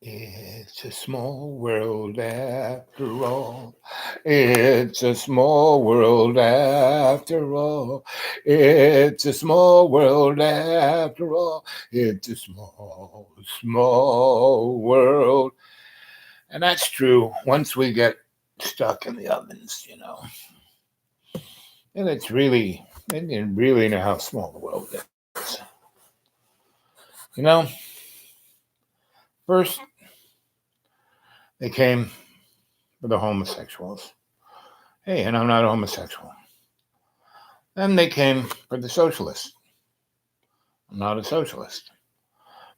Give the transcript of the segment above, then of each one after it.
It's a small world after all. It's a small world after all. It's a small world after all. It's a small, small world. And that's true once we get stuck in the ovens. And it's really, and you really know how small the world is. You know, first they came for the homosexuals. Hey, and I'm not a homosexual. Then they came for the socialists. I'm not a socialist.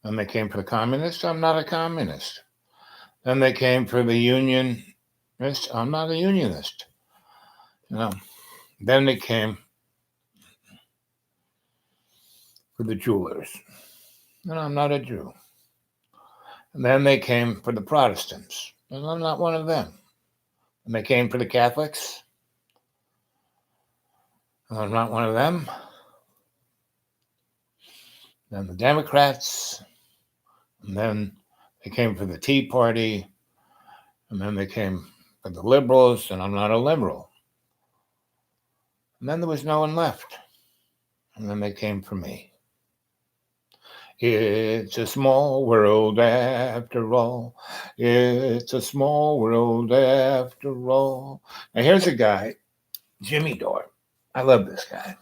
Then they came for the communists. I'm not a communist. Then they came for the unionists. I'm not a unionist. You know. Then they came for the jewelers. And I'm not a Jew. And then they came for the Protestants. And I'm not one of them. And they came for the Catholics. And I'm not one of them. Then the Democrats. And then they came for the Tea Party. And then they came for the liberals. And I'm not a liberal. And then there was no one left. And then they came for me. It's a small world after all. It's a small world after all. Now here's a guy, Jimmy Dore. I love this guy.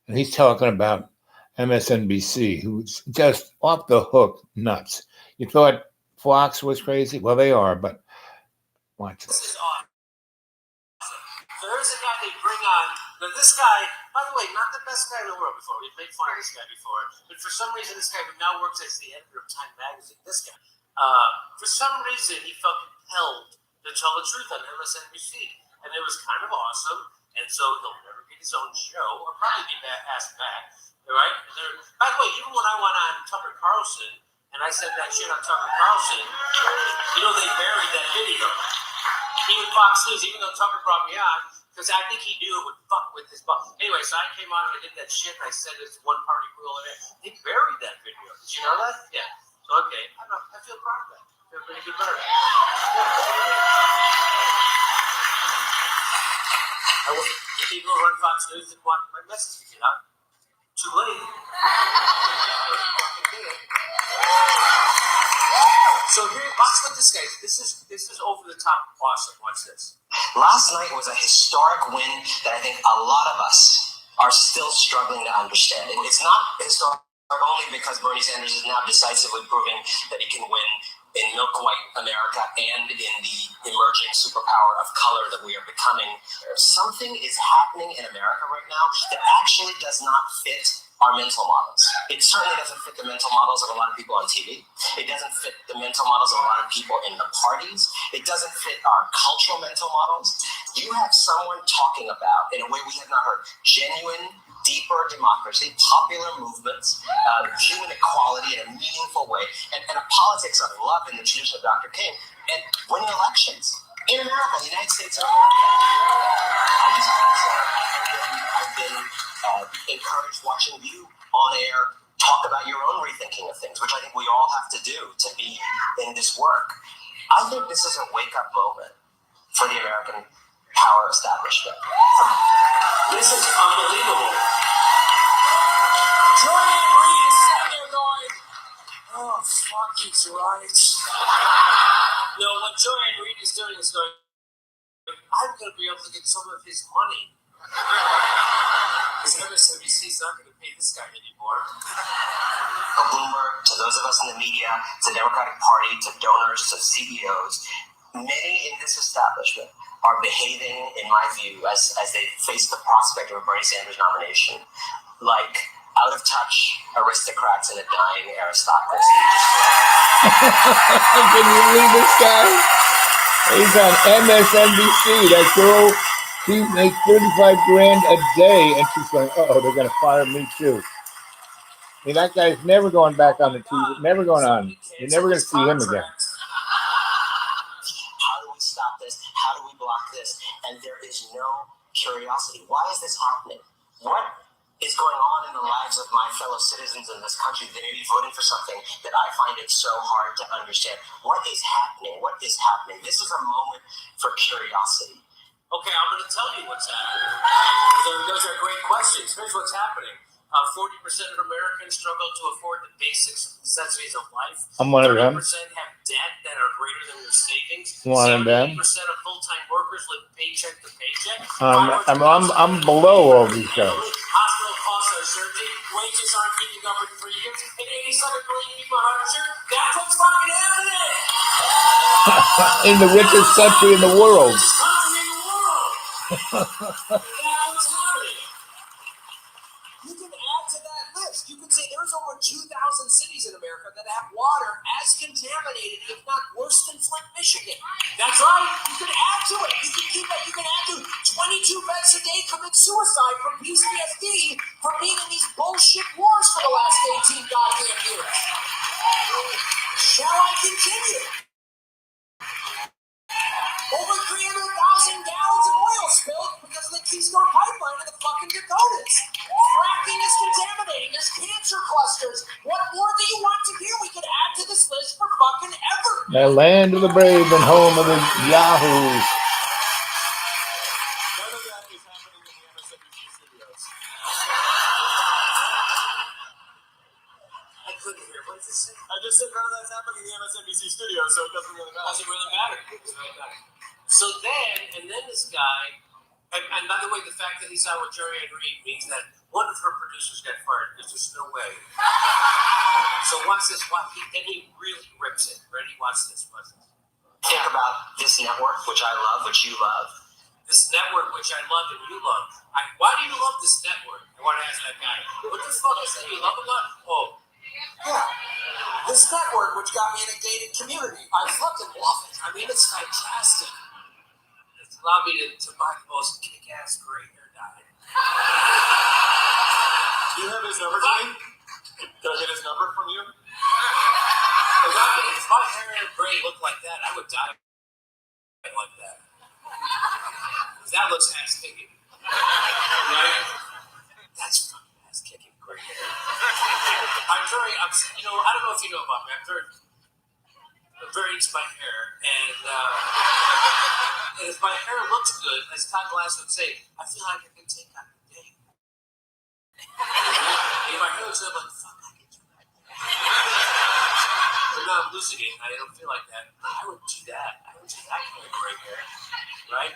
And he's talking about MSNBC, who's just off the hook nuts. You thought Fox was crazy? Well, they are, but watch this. This is awesome. So there's a guy they bring on. Now, this guy, by the way, not the best guy in the world before. We've made fun of this guy before. But for some reason, this guy who now works as the editor of Time Magazine, this guy, for some reason, he felt compelled to tell the truth on MSNBC. And it was kind of awesome. And so he'll never get his own show, or probably be asked back. All right? By the way, even when I went on Tucker Carlson, and I said that shit on Tucker Carlson, they buried that video. Even Fox News, even though Tucker brought me on, because I think he knew it would fuck with his boss. Anyway, so I came on and I did that shit, and I said it's one party rule, and they buried that video. Did you know that? Yeah. So, okay. I feel proud of that. I feel pretty good about it. Yeah, the people who run Fox News didn't want my message to get out. Too late. So here, watch what this guy. This is over the top awesome. Watch this. Last night was a historic win that I think a lot of us are still struggling to understand. And it's not historic only because Bernie Sanders is now decisively proving that he can win in milk white America and in the emerging superpower of color that we are becoming. Something is happening in America right now that actually does not fit our mental models. It certainly doesn't fit the mental models of a lot of people on TV. It doesn't fit the mental models of a lot of people in the parties. It doesn't fit our cultural mental models. You have someone talking about, in a way we have not heard, genuine, deeper democracy, popular movements, human equality in a meaningful way, and a politics of love in the tradition of Dr. King, and winning elections in America, the United States of America. I've been encouraged watching you on air talk about your own rethinking of things, which I think we all have to do to be in this work. I think this is a wake-up moment for the American power establishment. This is unbelievable. Julian Reed is sitting there going, oh, fuck, he's right. No, what Julian Reed is doing is going, I'm going to be able to get some of his money. Because MSNBC is not going to pay this guy anymore. To Bloomberg, to those of us in the media, to the Democratic Party, to donors, to CEOs, many in this establishment are behaving, in my view, as they face the prospect of a Bernie Sanders nomination, like out-of-touch aristocrats in a dying aristocracy. Can you believe this guy? He's on MSNBC. That girl, she makes $35,000 a day, and she's going, uh-oh, they're going to fire me too. I mean, that guy's never going back on the TV, never going on. You're never going to see him again. How do we stop this? How do we block this? And there is no curiosity. Why is this happening? What is going on in the lives of my fellow citizens in this country that may be voting for something that I find it so hard to understand. What is happening? What is happening? This is a moment for curiosity. Okay, I'm going to tell you what's happening. Those are great questions. Here's what's happening. 40% of Americans struggle to afford the basic necessities of life. I'm one of them. 30% have debt that are greater than their savings. One of them. 70% of full-time workers live paycheck to paycheck. I'm below all these guys. Hospital costs are surging. Wages aren't keeping up with premiums. And 87 million people are uninsured. That's what's fucking happening. In the richest country in the world. That's what's happening. You can add to that list. You can say there's over 2,000 cities in America that have water as contaminated, if not worse than Flint, Michigan. That's right. You can add to it. You can keep it. You can add to 22 vets a day commit suicide from PTSD for being in these bullshit wars for the last 18 goddamn years. Shall I continue? Over 300,000 gallons of oil spilled because of the Keystone Pipeline in the fucking Dakotas. Fracking is contaminating. There's cancer clusters. What more do you want to hear? We could add to this list for fucking ever. The land of the brave and home of the yahoos. None of that is happening in the MSNBC studios. I couldn't hear. What did you say? I just said none of that's happening in the MSNBC studios, so it doesn't really matter. Doesn't really matter. So then this guy, and by the way, the fact that he's out with Jerry and Reed means that one of her producers got fired because there's no way. So watch this. And he really rips it. Ready? Watch this. Think about this network, which I love, which you love. This network, which I love and you love. Why do you love this network? I want to ask that guy. What the fuck is that you love about? Oh. Yeah. This network, which got me in a gated community. I fucking love it. I mean, it's fantastic. It's allowed me to buy the most kick-ass gray hair dye. Do you have his number for me? Can I get his number from you? If my hair and gray looked like that, I would die like that. That looks ass-kicking. Right? That's fucking ass-kicking gray hair. I don't know if you know about me. I'm very into my hair, and if my hair looks good, as Todd Glass would say, I feel like I can take on the day. And if my hair looks good, I'm like, fuck, I can do that. But no, I'm losing it. I don't feel like that. But I would do that. I would do that kind of gray hair, right?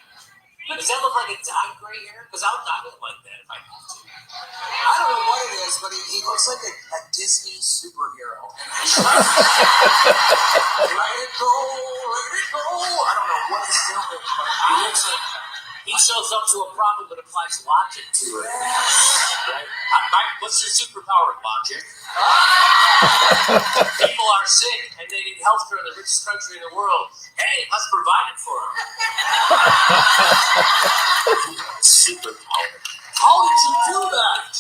Does that look like a dyed gray hair? Because I'll look like that if I have to. I don't know what it is, but he looks like a Disney superhero. Let it go, let it go. I don't know what he's doing. He looks like he shows up to a problem but applies logic to it. Right? What's your superpower? Logic. People are sick and they need health care in the richest country in the world. Hey, let's provide it for them. Superpower. How did you do that?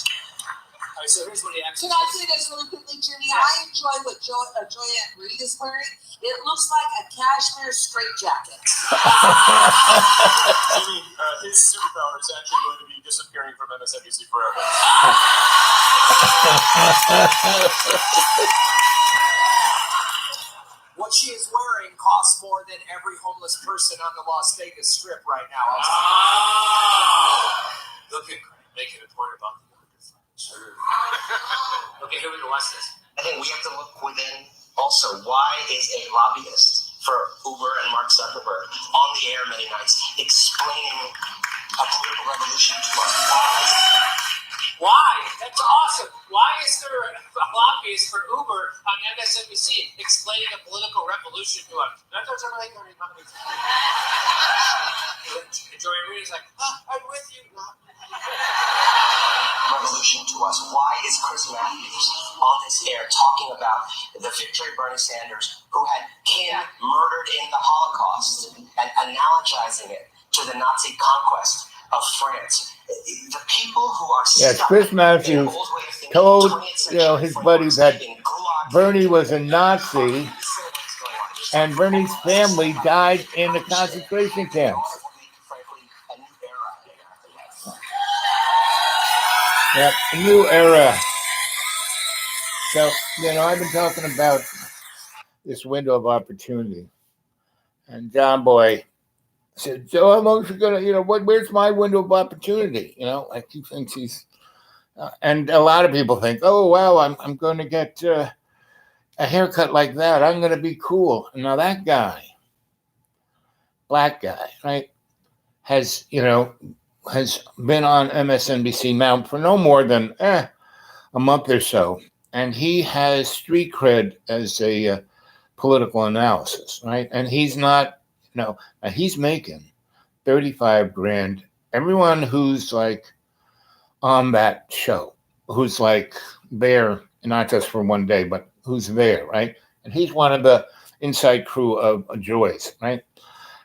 All right, so here's what he actually Can I say this really quickly, Jimmy? Yes. I enjoy what Joanne Reed is wearing. It looks like a cashmere straitjacket. Jimmy, his superpower is actually going to be disappearing from MSNBC forever. What she is wearing costs more than every homeless person on the Las Vegas Strip right now. Look at Craig making a point about the underfunded. Okay, here we go. Watch this. I think we have to look within also. Why is a lobbyist for Uber and Mark Zuckerberg on the air many nights explaining a political revolution to us? Why? That's awesome. Why is there a lobbyist for Uber on MSNBC explaining a political revolution to us? That doesn't really go any money. Joanne Reed is like, I'm with you. Revolution to us. Why is Chris Matthews on this air talking about the victory of Bernie Sanders, who had kin murdered in the Holocaust, and analogizing it to the Nazi conquest of France? The people who are stuck Chris Matthews told his buddies that Bernie was a Nazi and Bernie's family died in the concentration camps. Yep, a new era. So, I've been talking about this window of opportunity. And John Boy said, so how long is it going to, where's my window of opportunity? Like he thinks he's, and a lot of people think, oh, wow, I'm going to get a haircut like that. I'm going to be cool. Now that guy, black guy, right, has been on MSNBC now for no more than a month or so. And he has street cred as a political analysis, right? And he's not, he's making 35 grand. Everyone who's like on that show, who's like there, not just for one day, but who's there, right? And he's one of the inside crew of Joyce, right?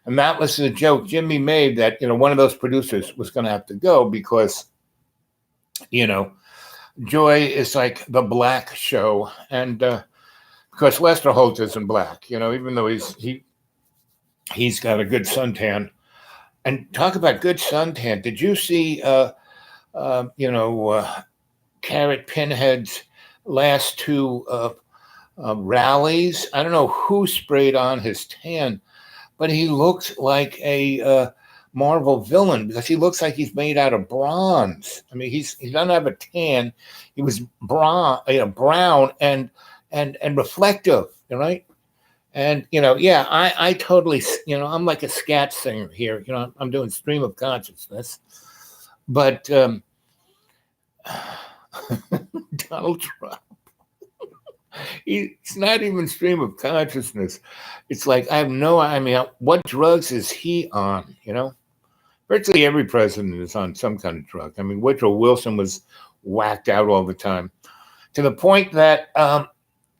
And that was the joke Jimmy made that, one of those producers was going to have to go because, Joy is like the black show. And because Lester Holt isn't black, even though he's got a good suntan. And talk about good suntan. Did you see, Carrot Pinhead's last two rallies? I don't know who sprayed on his tan, but he looked like a Marvel villain because he looks like he's made out of bronze. I mean, he doesn't have a tan. He was brown and reflective, right? And I totally, I'm like a scat singer here. I'm doing stream of consciousness, but Donald Trump. It's not even stream of consciousness. It's like what drugs is he on? Virtually every president is on some kind of drug. I mean, Woodrow Wilson was whacked out all the time to the point that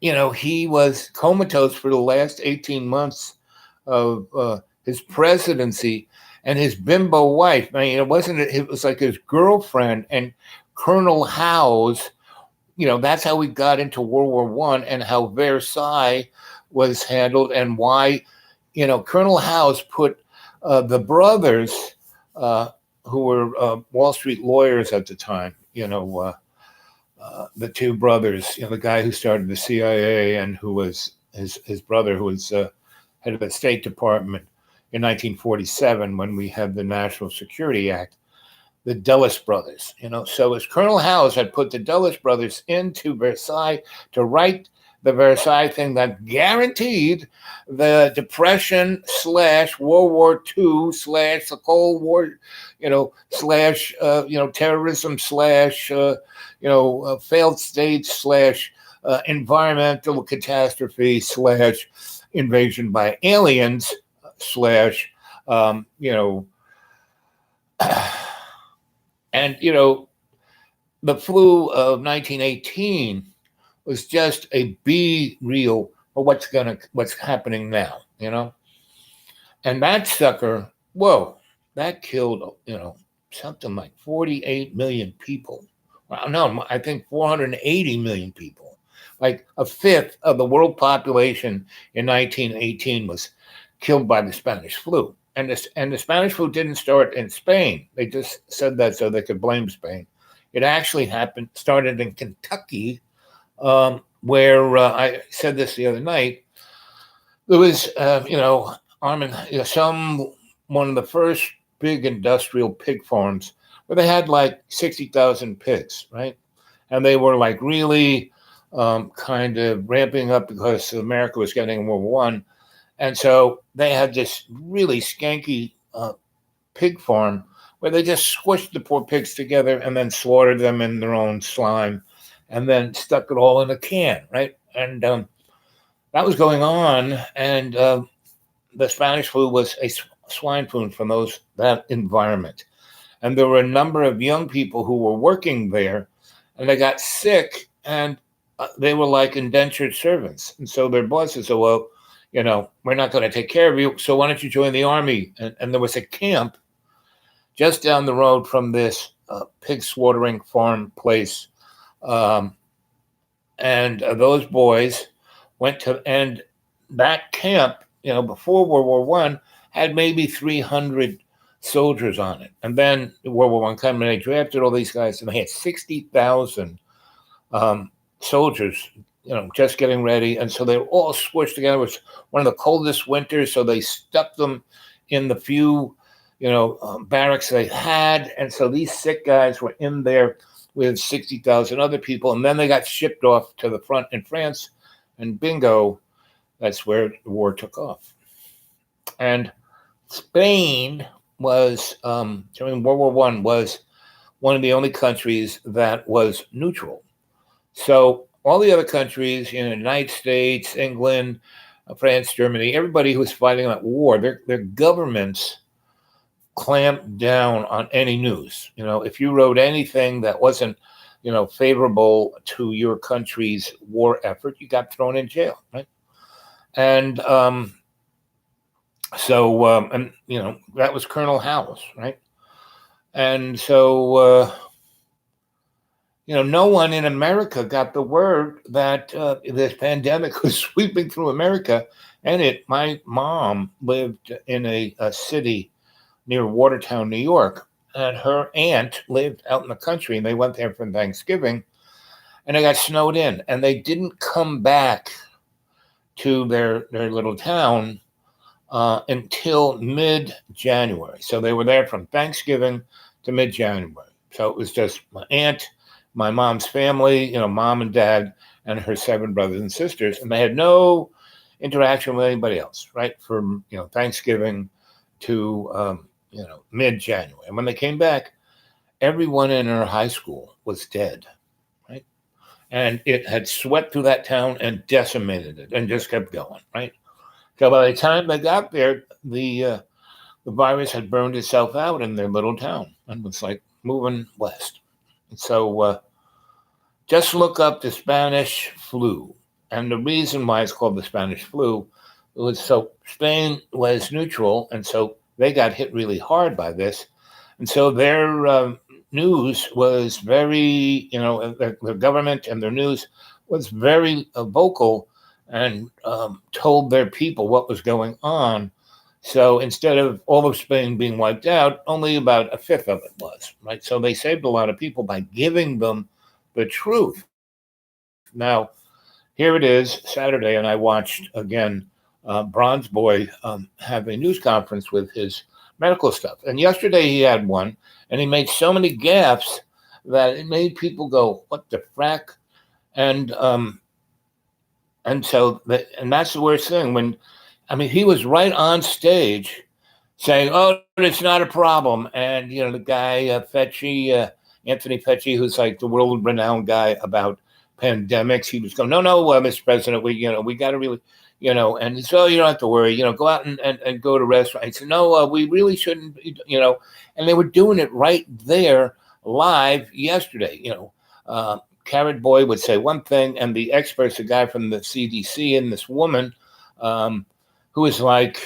he was comatose for the last 18 months of his presidency, and his bimbo wife. I mean, it was like his girlfriend and Colonel House. That's how we got into World War I and how Versailles was handled and why, Colonel House put the brothers who were Wall Street lawyers at the time, the two brothers, the guy who started the CIA and who was his brother, who was head of the State Department in 1947 when we had the National Security Act. The Dulles brothers, so as Colonel House had put the Dulles brothers into Versailles to write the Versailles thing that guaranteed the Depression / World War II / the Cold War, / terrorism / failed states / environmental catastrophe / invasion by aliens / and, the flu of 1918 was just a B reel for what's happening now, And that sucker, that killed, something like 48 million people. Well, no, I think 480 million people. Like a fifth of the world population in 1918 was killed by the Spanish flu. And the Spanish flu didn't start in Spain. They just said that so they could blame Spain. It actually started in Kentucky, where I said this the other night. There was, one of the first big industrial pig farms where they had like 60,000 pigs, right? And they were like really kind of ramping up because America was getting World War I. And so they had this really skanky pig farm where they just squished the poor pigs together and then slaughtered them in their own slime and then stuck it all in a can, right? And that was going on. And the Spanish flu was a swine flu from that environment. And there were a number of young people who were working there and they got sick and they were like indentured servants. And so their bosses said, well, we're not going to take care of you. So why don't you join the army? And there was a camp just down the road from this pig slaughtering farm place. And those boys went to, and that camp, before World War I, had maybe 300 soldiers on it. And then World War I came, and they drafted all these guys, and they had 60,000 soldiers, just getting ready. And so they were all squished together. It was one of the coldest winters, so they stuck them in the few, barracks they had. And so these sick guys were in there with 60,000 other people. And then they got shipped off to the front in France, and bingo, that's where the war took off. And Spain was, during World War I, was one of the only countries that was neutral. So all the other countries, the United States, England, France, Germany, everybody who was fighting that war, their governments clamped down on any news. If you wrote anything that wasn't, favorable to your country's war effort, you got thrown in jail, right? And that was Colonel Howes, right? And so, no one in America got the word that this pandemic was sweeping through America. And my mom lived in a city near Watertown, New York, and her aunt lived out in the country, and they went there for Thanksgiving, and they got snowed in, and they didn't come back to their little town until mid-January. So they were there from Thanksgiving to mid-January. So it was just my aunt, my mom's family, mom and dad, and her 7 brothers and sisters, and they had no interaction with anybody else, right? From Thanksgiving to mid-January. And when they came back, everyone in our high school was dead, right? And it had swept through that town and decimated it, and just kept going, right? So by the time they got there, the virus had burned itself out in their little town and was like moving west. And so just look up the Spanish flu. And the reason why it's called the Spanish flu was so Spain was neutral, and so they got hit really hard by this. And so their news was very, their government and their news was very vocal and told their people what was going on. So instead of all of Spain being wiped out, only about a fifth of it was, right? So they saved a lot of people by giving them the truth. Now, here it is, Saturday, and I watched, again, Bronze Boy have a news conference with his medical stuff. And yesterday he had one, and he made so many gaffes that it made people go, what the frack? And so that's the worst thing. He was right on stage saying, oh, it's not a problem. And, the guy, Anthony Fauci, who's like the world-renowned guy about pandemics, he was going, no, Mr. President, we got to really, and so you don't have to worry, go out and go to restaurants. And no, we really shouldn't, and they were doing it right there live yesterday. Carrot Boy would say one thing, and the experts, a guy from the CDC and this woman who is like,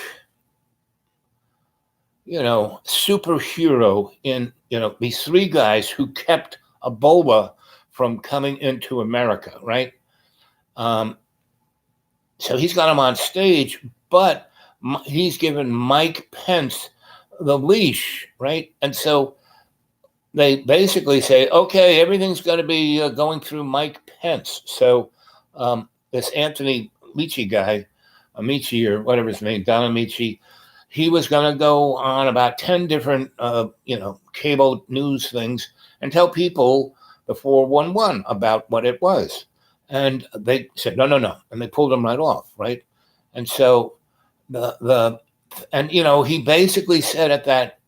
superhero in, these 3 guys who kept Ebola from coming into America, right? So he's got him on stage, but he's given Mike Pence the leash, right? And so they basically say, okay, everything's going to be going through Mike Pence. So this Anthony Amici guy, Amici or whatever his name, Don Amici, he was going to go on about 10 different, cable news things and tell people the 411 about what it was. And they said, no. And they pulled him right off, right? And so he basically said at that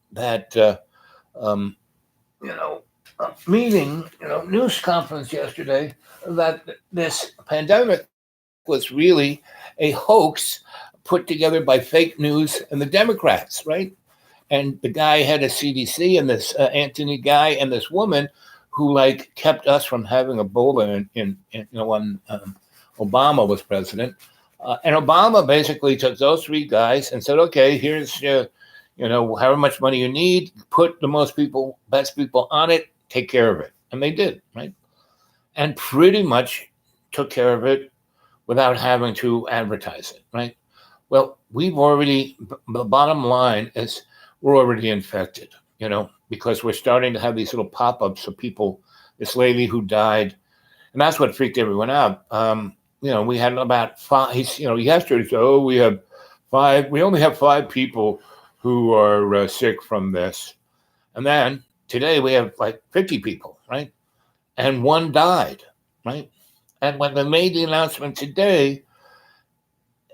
meeting, news conference yesterday, that this pandemic was really a hoax put together by fake news and the Democrats, right? And the guy had a CDC, and this Anthony guy and this woman who kept us from having Ebola when Obama was president. And Obama basically took those 3 guys and said, okay, here's, however much money you need, put the best people on it, take care of it. And they did, right? And pretty much took care of it without having to advertise it, right? Well, the bottom line is were already infected, because we're starting to have these little pop-ups of people, this lady who died, and that's what freaked everyone out. We had about 5, yesterday, so we have 5, we only have 5 people who are sick from this. And then today we have like 50 people, right? And 1 died, right? And when they made the announcement today,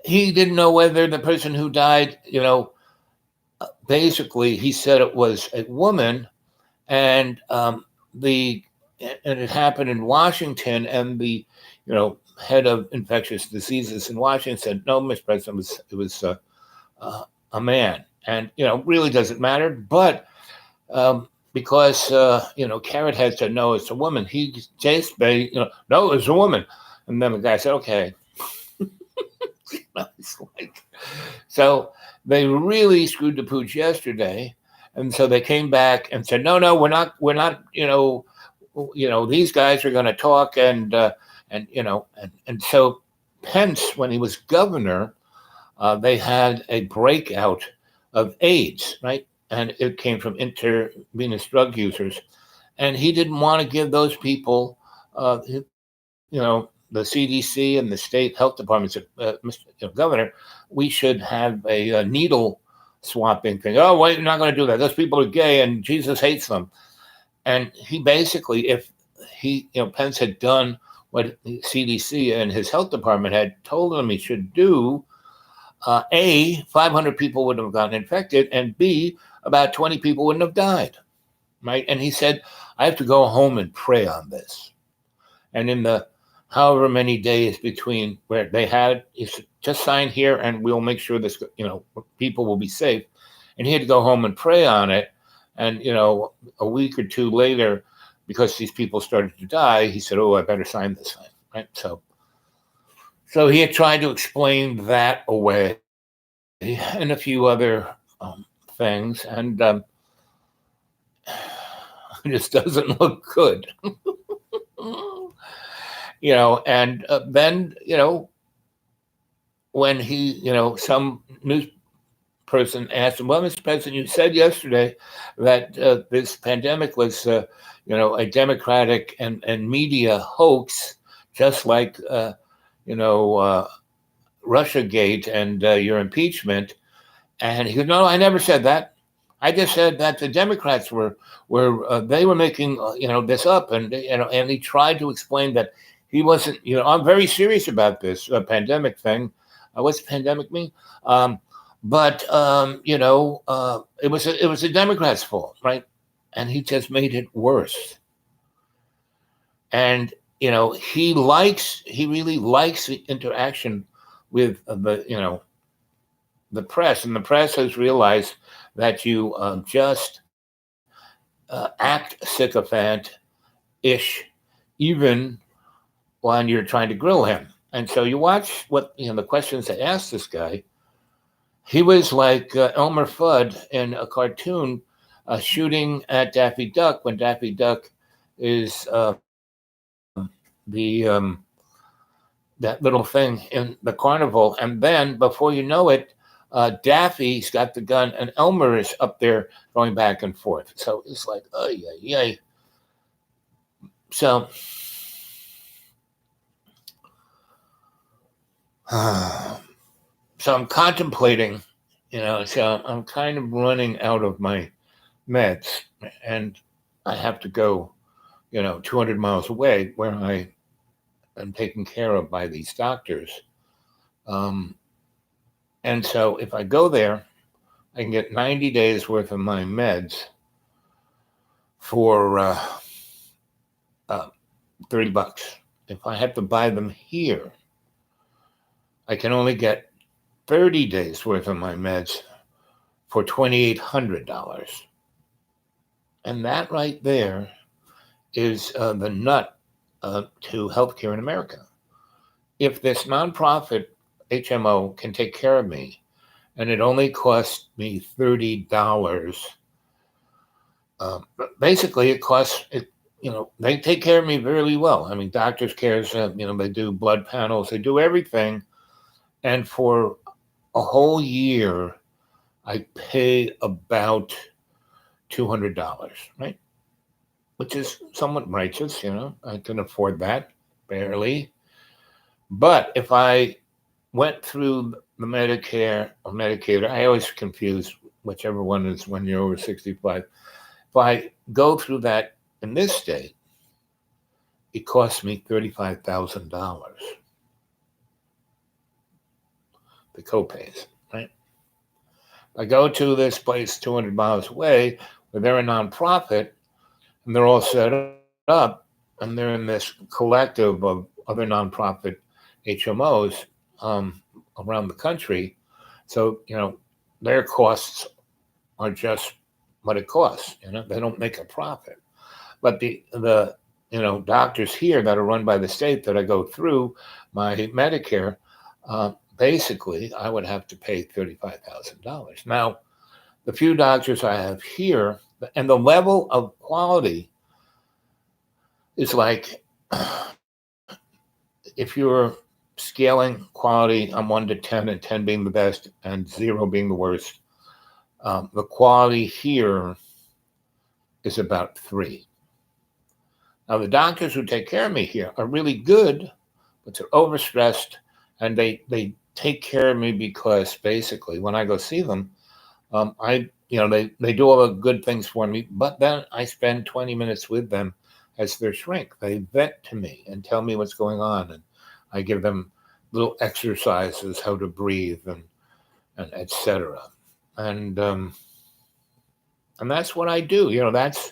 he didn't know whether the person who died, basically he said it was a woman, and it happened in Washington, and the head of infectious diseases in Washington said, "No, Mr. President, it was a man," and really doesn't matter, but because Carrot Head said no, it's a woman. He just no, it's a woman, and then the guy said, "Okay." It's like, so they really screwed the pooch yesterday, and so they came back and said, "No, we're not. These guys are going to talk," and so Pence, when he was governor, they had a breakout of AIDS, right, and it came from intravenous drug users, and he didn't want to give those people, the CDC and the state health departments, Mr. Governor, we should have a needle swapping thing. Oh, wait, you're not going to do that. Those people are gay and Jesus hates them. And he basically, if Pence had done what the CDC and his health department had told him he should do, A, 500 people wouldn't have gotten infected, and B, about 20 people wouldn't have died, right? And he said, I have to go home and pray on this. And in the however many days between where they had, he said, just sign here and we'll make sure this, people will be safe. And he had to go home and pray on it. And, a week or 2 later, because these people started to die, he said, oh, I better sign this thing, right? So he had tried to explain that away and a few other things. And it just doesn't look good. And then, when he, some news person asked him, well, Mr. President, you said yesterday that this pandemic was, a Democratic and media hoax, just like, Russiagate and your impeachment. And he goes, no, I never said that. I just said that the Democrats were making, this up. And, and he tried to explain that he wasn't, I'm very serious about this pandemic thing. What's pandemic mean? But it was the Democrats' fault, right? And he just made it worse. And he really likes the interaction with the press, and the press has realized that you just act sycophant-ish, even when you're trying to grill him. And so you watch what the questions they asked this guy. He was like Elmer Fudd in a cartoon shooting at Daffy Duck when Daffy Duck is that little thing in the carnival. And then before you know it, Daffy's got the gun and Elmer is up there going back and forth. So it's like, oh, yeah. So I'm contemplating, so I'm kind of running out of my meds, and I have to go, 200 miles away where I am taken care of by these doctors. And so if I go there, I can get 90 days worth of my meds for $30. If I have to buy them here, I can only get 30 days worth of my meds for $2,800. And that right there is the nut to healthcare in America. If this nonprofit HMO can take care of me, and it only costs me $30, basically it costs, they take care of me very well. I mean, doctors cares, they do blood panels, they do everything. And for a whole year, I pay about $200, right? Which is somewhat righteous, I can afford that, barely. But if I went through the Medicare or Medicaid, I always confuse whichever one is when you're over 65. If I go through that in this state, it costs me $35,000, the copays, right? I go to this place 200 miles away where they're a nonprofit and they're all set up and they're in this collective of other nonprofit HMOs around the country. So, their costs are just what it costs. They don't make a profit. But the doctors here that are run by the state that I go through my Medicare, basically I would have to pay $35,000. Now, the few doctors I have here, and the level of quality is like, if you're scaling quality on 1 to 10, and 10 being the best and 0 being the worst, the quality here is about 3. Now, the doctors who take care of me here are really good, but they're overstressed, and they take care of me because basically when I go see them, they do all the good things for me, but then I spend 20 minutes with them as their shrink. They vet to me and tell me what's going on, and I give them little exercises, how to breathe, and etc. And that's what I do. That's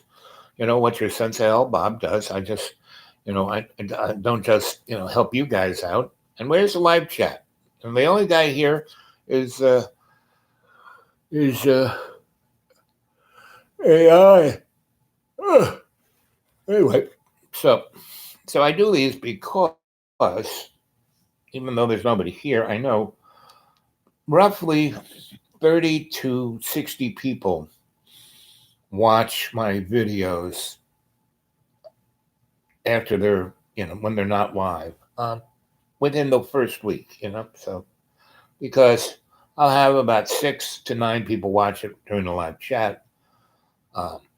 what your Sensei L Bob does. I just I don't just help you guys out. And where's the live chat? And the only guy here is AI. Anyway, so I do these because even though there's nobody here, I know roughly 30 to 60 people watch my videos after they're, when they're not live, within the first week, so because I'll have about 6 to 9 people watch it during the live chat.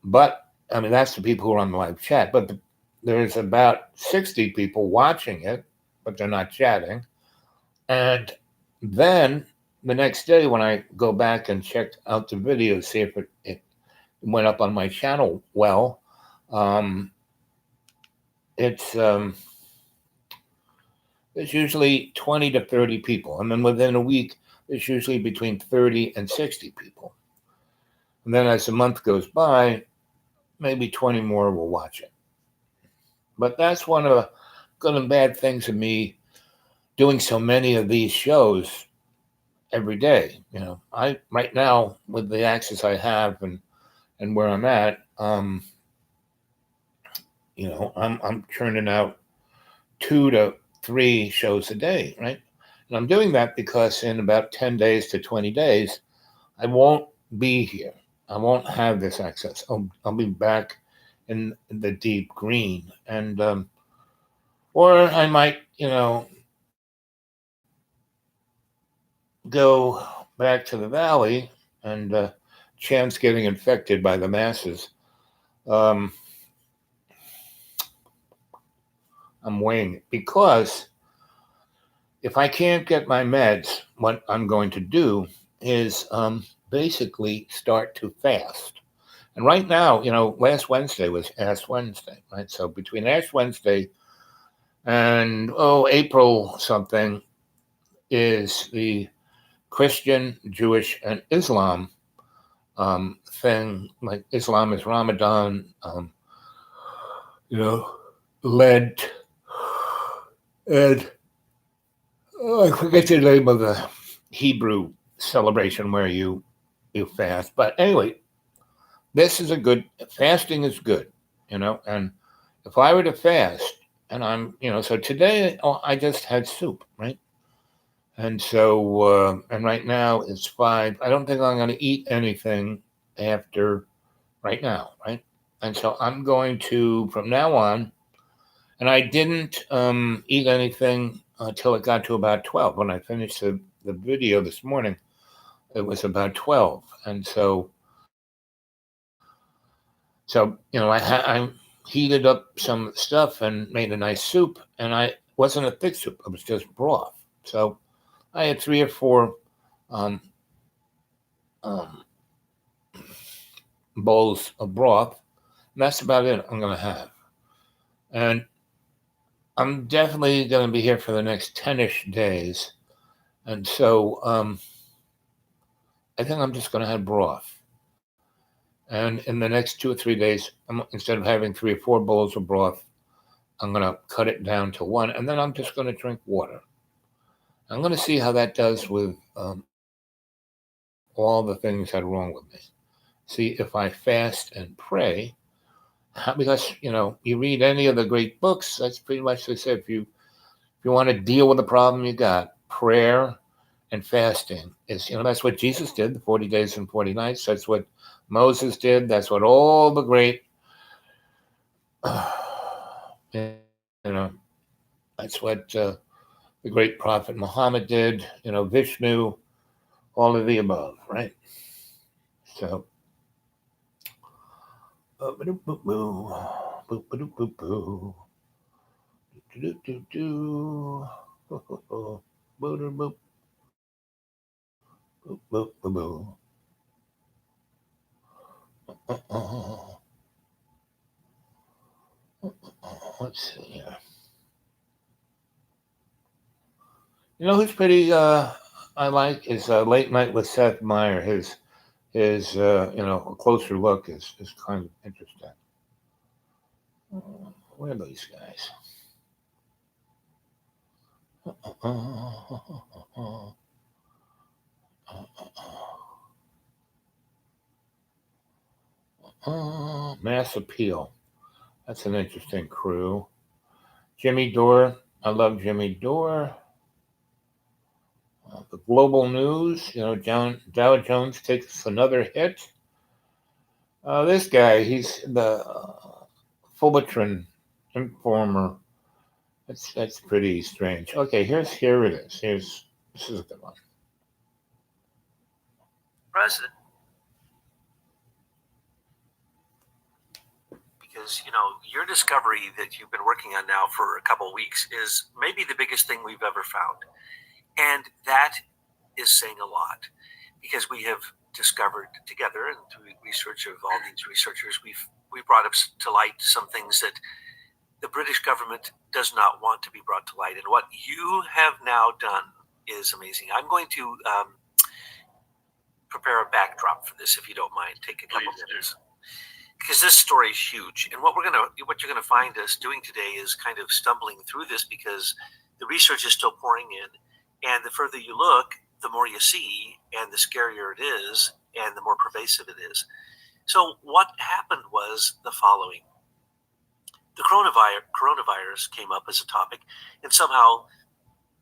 But I mean, that's the people who are on the live chat, but there's about 60 people watching it, but they're not chatting. And then the next day when I go back and check out the video, see if it went up on my channel, well, it's usually 20 to 30 people. And then within a week, it's usually between 30 and 60 people. And then as the month goes by, maybe 20 more will watch it. But that's one of the good and bad things of me doing so many of these shows every day. I right now, with the access I have and where I'm at, I'm churning out 2 to 3 shows a day, right? And I'm doing that because in about 10 days to 20 days, I won't be here. I won't have this access. I'll be back in the deep green, and or I might, go back to the valley and chance getting infected by the masses. I'm weighing it because if I can't get my meds, what I'm going to do is basically start to fast. And right now, last Wednesday was Ash Wednesday, right? So between Ash Wednesday and April something is the Christian, Jewish, and Islam thing. Like Islam is Ramadan, Lent, and I forget the name of the Hebrew celebration where you fast. But anyway, fasting is good, and if I were to fast and I'm, so today I just had soup, right? And so, and right now it's 5. I don't think I'm going to eat anything after right now, right? And so I'm going to, from now on, and I didn't eat anything until it got to about 12 when I finished the video this morning. it was about 12. And I heated up some stuff and made a nice soup. And I wasn't a thick soup; it was just broth. So I had 3 or 4 um, um, bowls of broth. And that's about it I'm going to have. And I'm definitely going to be here for the next 10-ish days. And so I think I'm just going to have broth. And in the next 2 or 3 days, instead of having 3 or 4 bowls of broth, I'm going to cut it down to 1. And then I'm just going to drink water. I'm going to see how that does with all the things that are wrong with me. See if I fast and pray, because you read any of the great books. That's pretty much they say. If you want to deal with the problem you got, prayer and fasting is that's what Jesus did. The 40 days and 40 nights. That's what Moses did. That's what all the great you know that's what the great prophet Muhammad did. Vishnu, all of the above, right? So. Let's see here. Who's pretty I like is Late Night with Seth Meyer. His a closer look is kind of interesting. Where are these guys? Mass Appeal. That's an interesting crew. Jimmy Dore. I love Jimmy Dore. The global news. Dow Jones takes another hit. This guy, he's the Fullerton informer. That's pretty strange. Okay, here it is. This is a good one. President. Because your discovery that you've been working on now for a couple of weeks is maybe the biggest thing we've ever found, and that is saying a lot, because we have discovered together, and through research of all these researchers, we brought up to light some things that the British government does not want to be brought to light, and what you have now done is amazing. I'm going to prepare a backdrop for this, if you don't mind. Take a couple minutes. Because this story is huge, and what you're gonna find us doing today is kind of stumbling through this, because the research is still pouring in, and the further you look, the more you see, and the scarier it is, and the more pervasive it is. So what happened was the following: the coronavirus came up as a topic, and somehow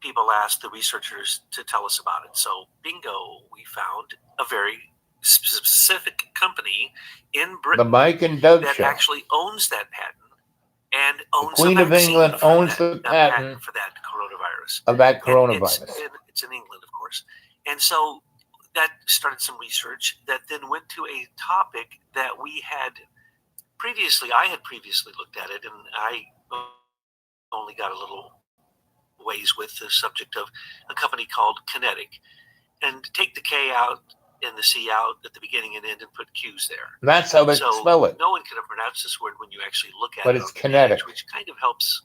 people asked the researchers to tell us about it. So bingo, we found a very specific company in Britain, the Mike and Doug that show. actually owns that patent, and owns the Queen of England owns the patent for that coronavirus. Of that coronavirus. It's in England, of course. And so that started some research that then went to a topic that I had previously looked at it, and I only got a little ways with the subject of a company called Kinetic. And take the K out and the C out at the beginning and end, and put Q's there. That's how they spell it. No one can pronounce this word when you actually look at it. But it's Kinetic, which kind of helps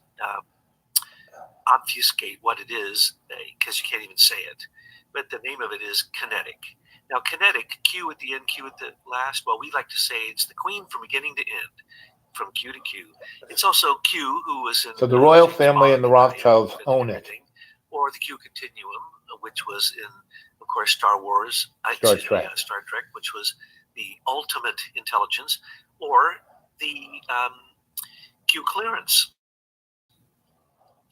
obfuscate what it is, because you can't even say it. But the name of it is Kinetic. Now, Kinetic, Q at the end, Q at the last. Well, we like to say it's the Queen from beginning to end, from Q to Q. It's also Q, who was in. So the royal family and the Rothschilds own it. Or the Q Continuum, which was in, of course, Star Trek, which was the ultimate intelligence, or the Q clearance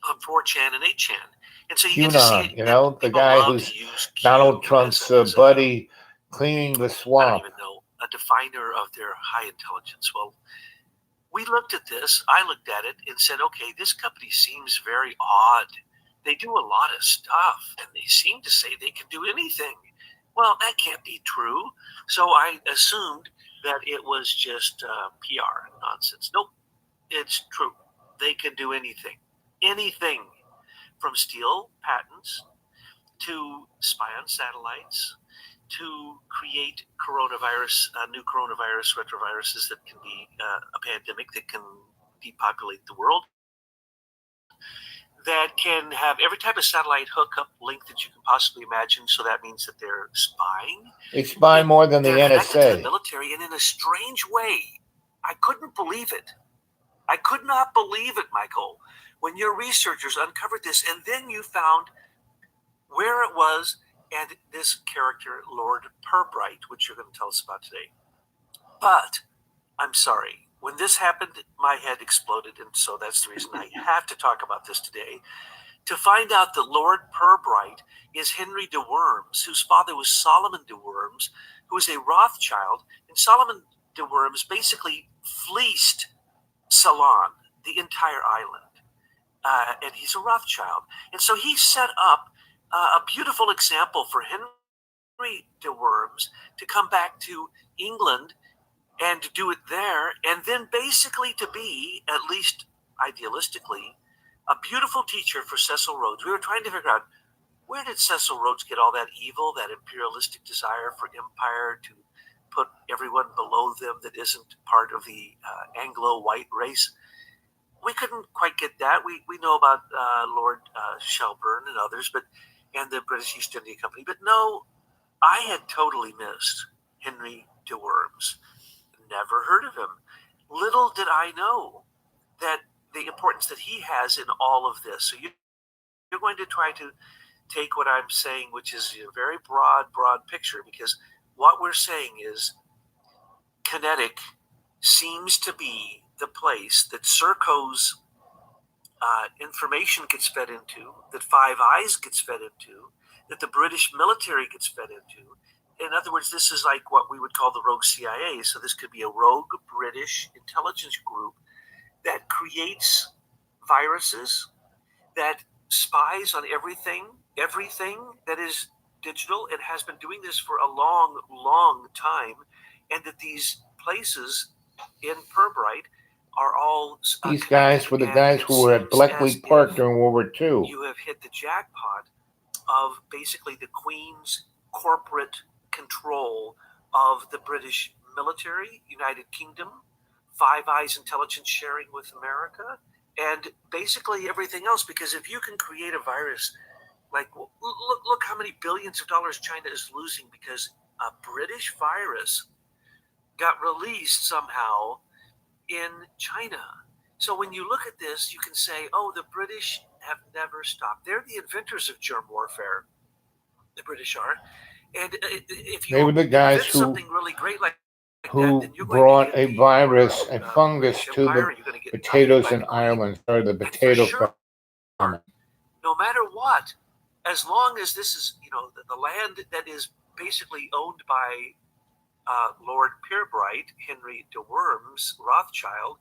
on 4chan and 8chan. And so you get to see it, the guy who's Donald Trump's buddy, cleaning the swamp. I don't even know, a definer of their high intelligence. Well, we looked at this. I looked at it and said, okay, this company seems very odd. They do a lot of stuff, and they seem to say they can do anything. Well, that can't be true. So I assumed that it was just PR nonsense. Nope, it's true. They can do anything. Anything. From steal patents to spy on satellites to create new coronavirus retroviruses that can be a pandemic that can depopulate the world, that can have every type of satellite hookup link that you can possibly imagine. So that means that they're spying. They spy more than the They're connected to the NSA. military, and in a strange way, I couldn't believe it. I could not believe it, Michael, when your researchers uncovered this, and then you found where it was, and this character, Lord Pirbright, which you're going to tell us about today. But I'm sorry, when this happened, my head exploded, and so that's the reason I have to talk about this today. To find out that Lord Pirbright is Henry de Worms, whose father was Solomon de Worms, who was a Rothschild, and Solomon de Worms basically fleeced Ceylon, the entire island, and he's a Rothschild. And so he set up a beautiful example for Henry de Worms to come back to England and to do it there, and then basically to be, at least idealistically, a beautiful teacher for Cecil Rhodes. We were trying to figure out, where did Cecil Rhodes get all that evil, that imperialistic desire for empire to put everyone below them that isn't part of the Anglo-white race? We couldn't quite get that. We know about Lord Shelburne and others, and the British East India Company. But no, I had totally missed Henry de Worms. Never heard of him. Little did I know that the importance that he has in all of this. So you're going to try to take what I'm saying, which is a very broad picture, because what we're saying is Kinetic seems to be the place that Serco's information gets fed into, that Five Eyes gets fed into, that the British military gets fed into. In other words, this is like what we would call the rogue CIA. So this could be a rogue British intelligence group that creates viruses, that spies on everything that is digital, and has been doing this for a long time, and that these places in Pirbright are all These guys were the guys who were at Bleckley Park during World War II. You have hit the jackpot of basically the Queen's corporate control of the British military, United Kingdom, Five Eyes intelligence sharing with America, and basically everything else. Because if you can create a virus, like look how many billions of dollars China is losing because a British virus got released somehow in China. So when you look at this, you can say, oh, the British have never stopped. They're the inventors of germ warfare. The British are. And if you They were the guys invent something really great like who that, then brought a virus, a fungus to the potatoes in Ireland, or the potato famine. No matter what, as long as this is, the land that is basically owned by Lord Pirbright, Henry de Worms, Rothschild,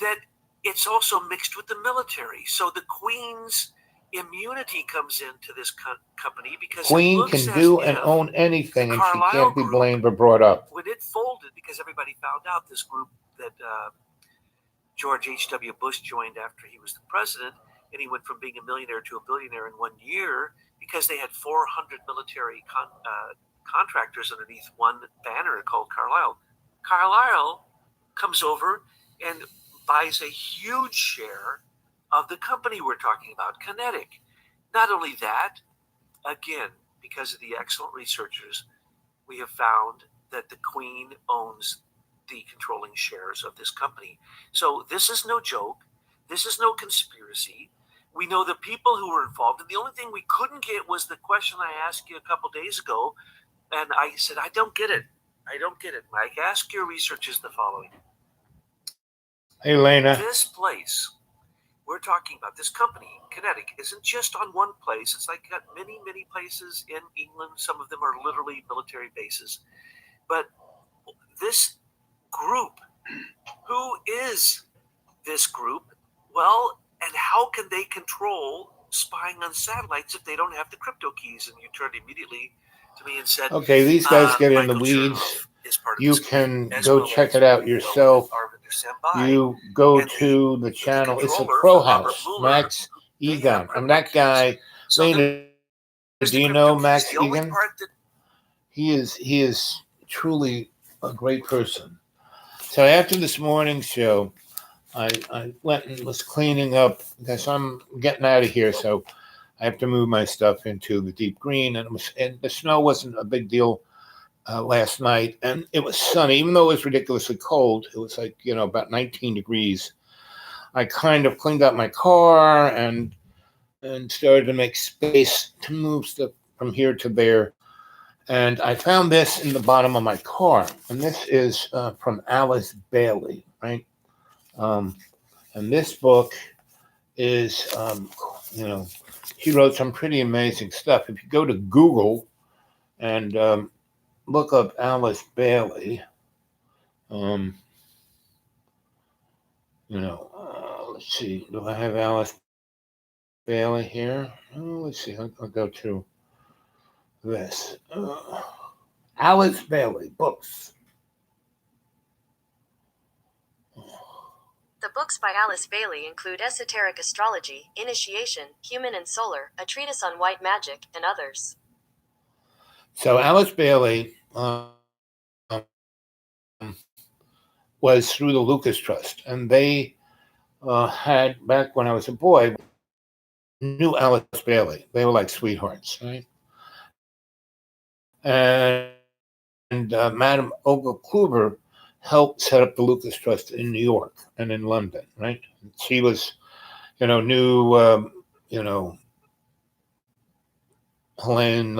that it's also mixed with the military. So the Queen's immunity comes into this company because Queen can do and own anything, and she can't be blamed or brought up. When it folded, because everybody found out, this group that George H.W. Bush joined after he was the president, and he went from being a millionaire to a billionaire in 1 year because they had 400 military contractors underneath one banner called Carlyle. Carlyle comes over and buys a huge share of the company we're talking about, Kinetic. Not only that, again, because of the excellent researchers, we have found that the Queen owns the controlling shares of this company. So this is no joke. This is no conspiracy. We know the people who were involved, and the only thing we couldn't get was the question I asked you a couple days ago, and I said, I don't get it. I don't get it, Mike. Ask your researchers the following. Hey, Lena. This place we're talking about, this company, Kinetic, isn't just on one place. It's like got many places in England. Some of them are literally military bases. But this group, who is this group? Well, and how can they control spying on satellites if they don't have the crypto keys? And you turned immediately to me and said, Okay, these guys get in the Michael weeds. Chernoff is part of You the scheme, can as go well check as it out Nico yourself. and Arvinder Sambai. You go And to the channel. It's a controller, Crow Robert House, Mueller, Max they have Egon. crypto That keys. guy, So Lena, there's do the you crypto know keys. Max The only Egan? part that He is truly a great person. So after this morning show, I went and was cleaning up because I'm getting out of here, so I have to move my stuff into the deep green, and the snow wasn't a big deal last night, and it was sunny, even though it was ridiculously cold. It was like about 19 degrees. I kind of cleaned out my car and started to make space to move stuff from here to there. And I found this in the bottom of my car, and this is from Alice Bailey, right? And this book is, she wrote some pretty amazing stuff. If you go to Google and look up Alice Bailey, let's see, do I have Alice Bailey here? Oh, let's see, I'll go to this. Alice Bailey books. The books by Alice Bailey include Esoteric Astrology, Initiation, Human and Solar, A Treatise on White Magic, and others. So Alice Bailey was through the Lucas Trust, and they had, back when I was a boy, knew Alice Bailey. They were like sweethearts, right? And Madame Olga Kluber helped set up the Lucas Trust in New York and in London, right? She was, knew, Helene,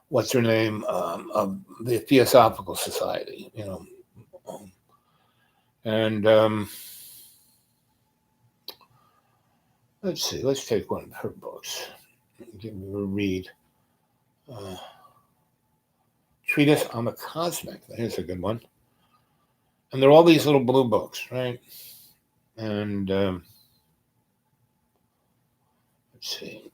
what's her name, of the Theosophical Society, and let's see, let's take one of her books, give me a read. Treatise on the Cosmic. Here's a good one. And they're all these little blue books, right? And let's see.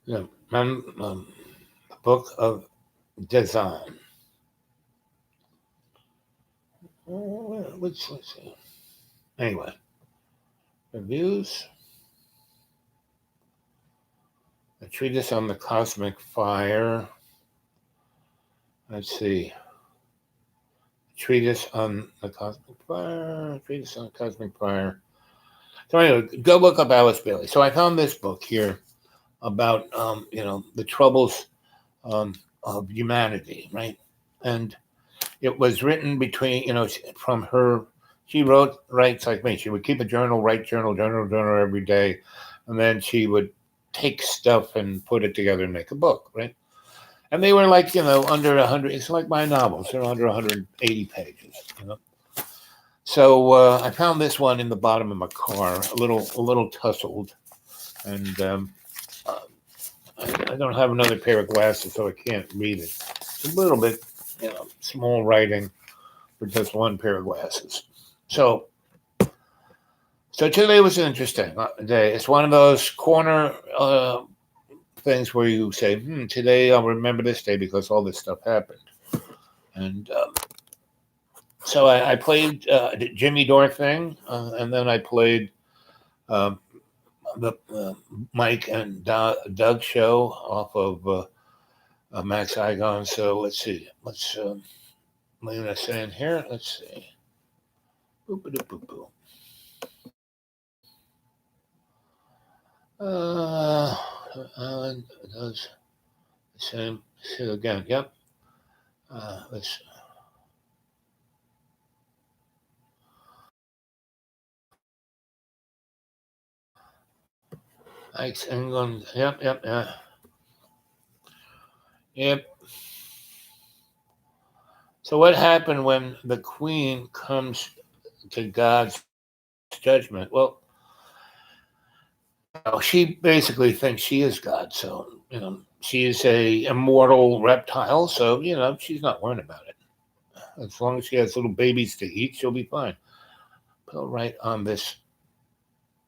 Yeah, the Book of Design. Let's see. Anyway, reviews. A treatise on the cosmic fire. Let's see. Treatise on the cosmic fire. Treatise on the cosmic fire. So anyway, go look up Alice Bailey. So I found this book here about the troubles of humanity, right? And it was written between from her. She writes like me. She would keep a journal, write journal every day, and then she would take stuff and put it together and make a book, right? And they were like under 100. It's like my novels; they're under 180 pages, So I found this one in the bottom of my car, a little tussled, and I don't have another pair of glasses, so I can't read it. It's a little bit, small writing for just one pair of glasses. So today was an interesting day. It's one of those corner things where you say, today I'll remember this day because all this stuff happened. And so I played the Jimmy Dore thing, and then I played the Mike and Doug show off of Max Igon. So let's see. Let's leave that in here. Let's see. Boop-a-doop-boop-boop. Alan does the same shit again. Yep. Let's. Ike's England. Yep. Yep. So what happened when the Queen comes to God's judgment? Well, she basically thinks she is God. So she is a immortal reptile. So she's not worrying about it. As long as she has little babies to eat, she'll be fine. Put right on this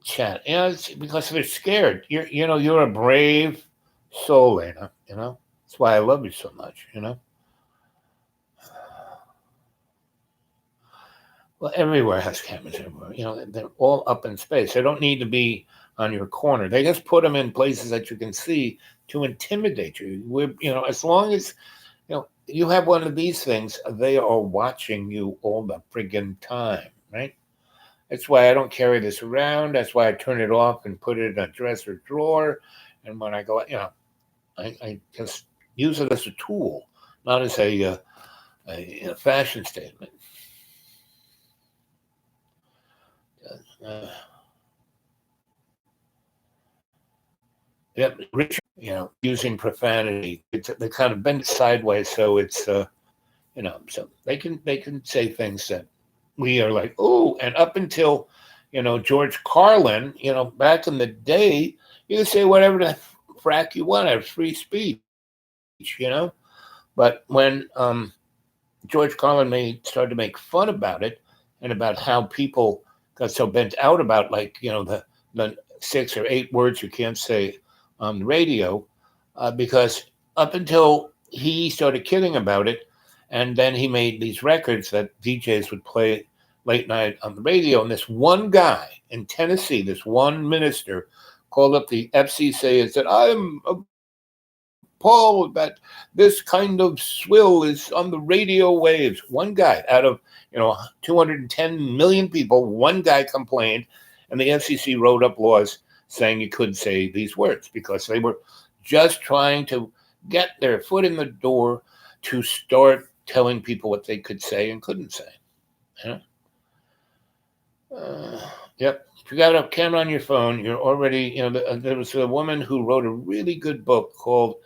chat. It's because they're scared. You're a brave soul, Lena. That's why I love you so much. Well, everywhere has cameras everywhere. They're all up in space. They don't need to be on your corner. They just put them in places that you can see to intimidate you. As long as you have one of these things, they are watching you all the friggin' time, right? That's why I don't carry this around. That's why I turn it off and put it in a dresser drawer. And when I go, I just use it as a tool, not as a fashion statement. Uh, yep, Richard, using profanity. They kind of bend it sideways, so it's so they can say things that we are like, oh, and up until George Carlin, back in the day, you could say whatever the frack you want. It was free speech, But when George Carlin started to make fun about it and about how people got so bent out about the 6 or 8 words you can't say on the radio, because up until he started kidding about it, and then he made these records that DJs would play late night on the radio, and this one guy in Tennessee, this one minister, called up the FCC and said, "I'm appalled that this kind of swill is on the radio waves." One guy out of 210 million people, one guy complained, and the FCC wrote up laws saying you couldn't say these words because they were just trying to get their foot in the door to start telling people what they could say and couldn't say. Yep. If you got a camera on your phone, you're already, there was a woman who wrote a really good book called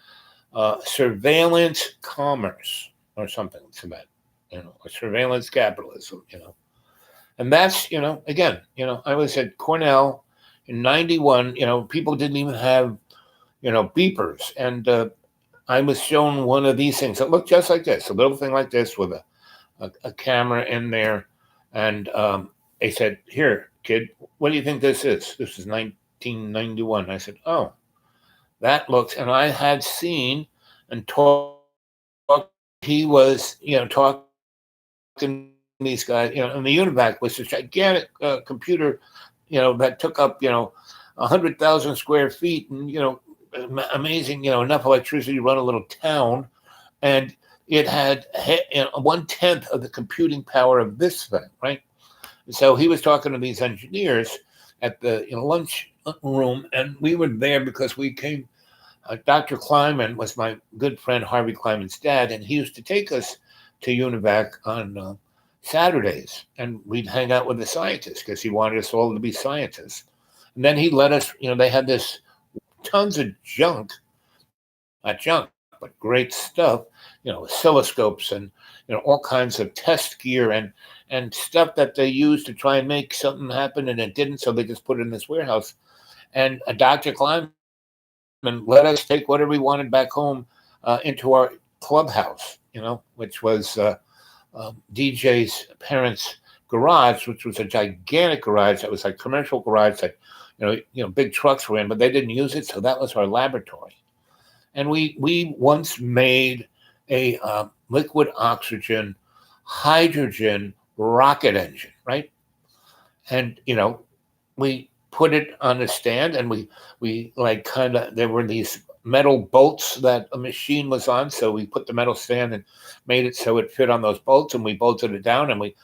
Surveillance Commerce or something to that, or Surveillance Capitalism, And that's, again, I was at Cornell in 91, people didn't even have, beepers. And I was shown one of these things that looked just like this, a little thing like this with a camera in there. And they said, "Here, kid, what do you think this is?" This is 1991. I said, "Oh, that looks," and I had seen and talked. He was, talking to these guys, and the UNIVAC was this gigantic computer, that took up, 100,000 square feet, and amazing, enough electricity to run a little town, and it had 1/10 of the computing power of this thing, right? So he was talking to these engineers at the lunch room, and we were there because we came. Dr. Kleiman was my good friend Harvey Kleiman's dad, and he used to take us to UNIVAC on Saturdays, and we'd hang out with the scientists because he wanted us all to be scientists. And then he let us, they had this tons of junk, not junk, but great stuff, oscilloscopes and all kinds of test gear and stuff that they used to try and make something happen, and it didn't, so they just put it in this warehouse. And Dr. Kleiman let us take whatever we wanted back home into our clubhouse, which was DJ's parents' garage, which was a gigantic garage that was like commercial garage that big trucks were in, but they didn't use it, so that was our laboratory. And we once made a liquid oxygen hydrogen rocket engine, right? And we put it on a stand, and we like kind of, there were these metal bolts that a machine was on, so we put the metal stand and made it so it fit on those bolts, and we bolted it down, and we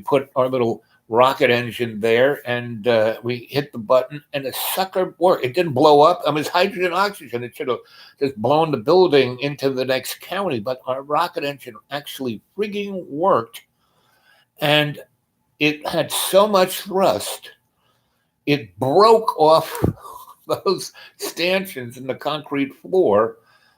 put our little rocket engine there, and we hit the button, and the sucker worked. It didn't blow up. I mean, it's hydrogen oxygen. It should have just blown the building into the next county, but our rocket engine actually frigging worked, and it had so much thrust, it broke off those stanchions in the concrete floor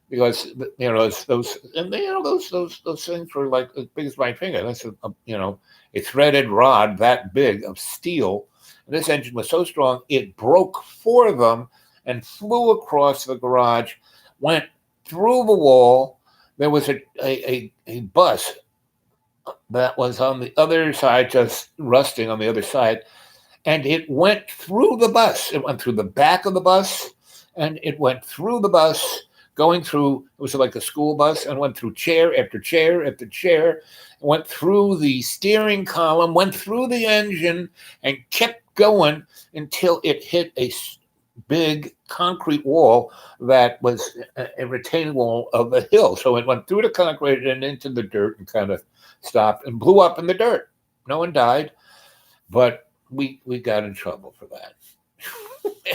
because those and those things were like as big as my finger. That's a threaded rod that big of steel. And this engine was so strong it broke 4 of them and flew across the garage, went through the wall. There was a bus that was on the other side, just rusting on the other side. And it went through the bus. It went through the back of the bus, and it went through the bus, going through, it was like a school bus, and went through chair after chair after chair, went through the steering column, went through the engine, and kept going until it hit a big concrete wall that was a retaining wall of a hill. So it went through the concrete and into the dirt and kind of stopped and blew up in the dirt. No one died, but we got in trouble for that.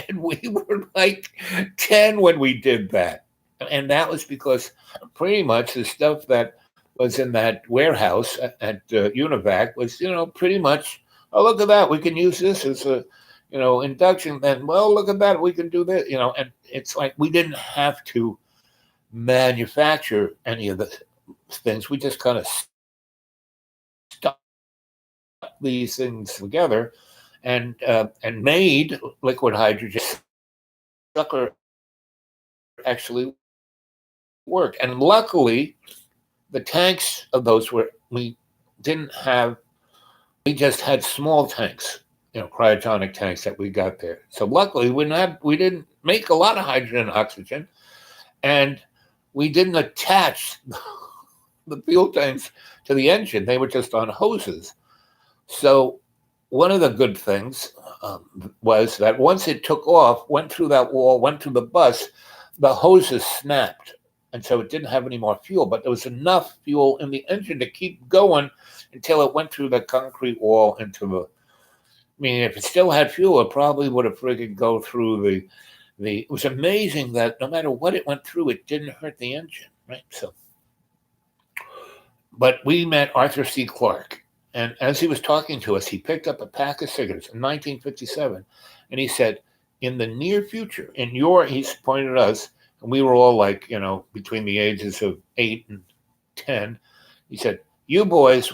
And we were like 10 when we did that. And that was because pretty much the stuff that was in that warehouse at UNIVAC was, pretty much, oh, look at that. We can use this as a, induction. And, well, look at that. We can do this, and it's like we didn't have to manufacture any of the things. We just kind of stuck these things together and made liquid hydrogen. Sucker actually worked. And luckily, the tanks of those we just had small tanks, cryogenic tanks that we got there. So luckily we didn't make a lot of hydrogen and oxygen, and we didn't attach the fuel tanks to the engine. They were just on hoses. So one of the good things was that once it took off, went through that wall, went through the bus, the hoses snapped. And so it didn't have any more fuel, but there was enough fuel in the engine to keep going until it went through the concrete wall into if it still had fuel, it probably would have friggin' go through it was amazing that no matter what it went through, it didn't hurt the engine, right? So, but we met Arthur C. Clarke, and as he was talking to us, he picked up a pack of cigarettes in 1957, and he said, in the near future, he's pointed at us, and we were all like, between the ages of 8 and 10. He said, you boys,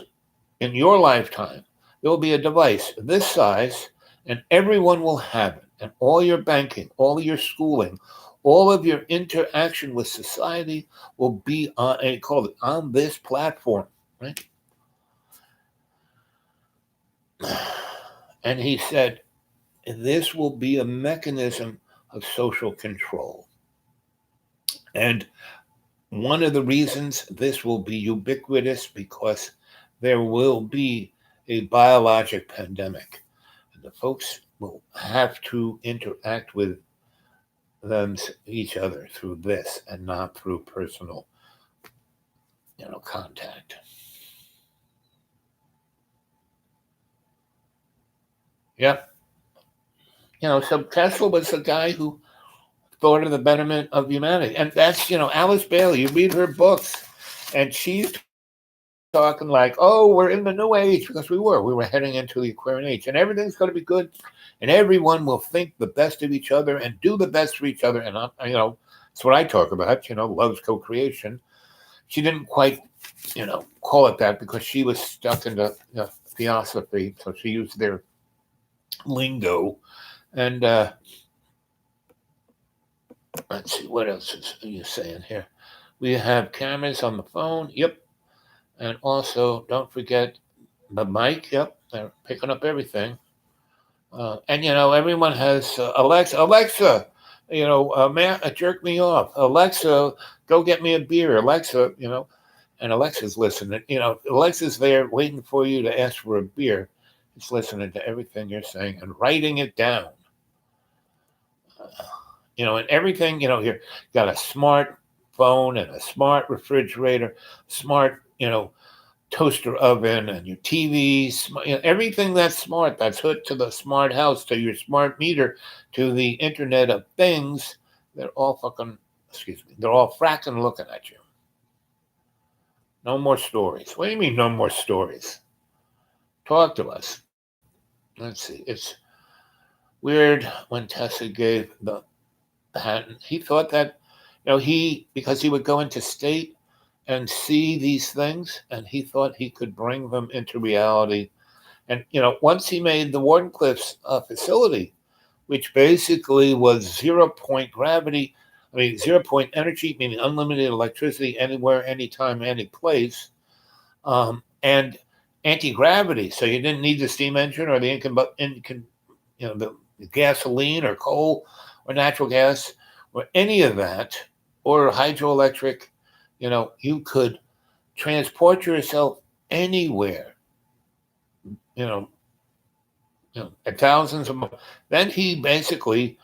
in your lifetime, there will be a device this size, and everyone will have it. And all your banking, all your schooling, all of your interaction with society will be on this platform, right? And he said, this will be a mechanism of social control. And one of the reasons this will be ubiquitous because there will be a biologic pandemic. And the folks will have to interact with each other through this and not through personal, contact. Yep. So Tesla was the guy who thought of the betterment of humanity. And that's, Alice Bailey, you read her books, and she's talking like, oh, we're in the new age, because we were heading into the Aquarian age, and everything's going to be good, and everyone will think the best of each other and do the best for each other. And that's what I talk about, love's co-creation. She didn't quite, call it that because she was stuck in the theosophy, so she used their lingo. And let's see, what else are you saying here? We have cameras on the phone. Yep. And also, don't forget the mic. Yep, they're picking up everything. And everyone has Alexa, man, jerk me off. Alexa, go get me a beer. Alexa, and Alexa's listening. Alexa's there waiting for you to ask for a beer. It's listening to everything you're saying and writing it down. And everything. Here, got a smart phone and a smart refrigerator, smart, toaster oven and your TV, everything that's smart, that's hooked to the smart house, to your smart meter, to the Internet of Things. They're all they're all fracking looking at you. No more stories. What do you mean no more stories? Talk to us. Let's see. It's weird when Tesla gave the patent. He thought that, because he would go into state and see these things, and he thought he could bring them into reality. And, once he made the Wardenclyffe's facility, which basically was 0-point gravity, 0-point energy, meaning unlimited electricity anywhere, anytime, any place, and anti-gravity, so you didn't need the steam engine or the the gasoline or coal or natural gas or any of that, or hydroelectric. You could transport yourself anywhere. You know, at thousands of miles. Then he basically,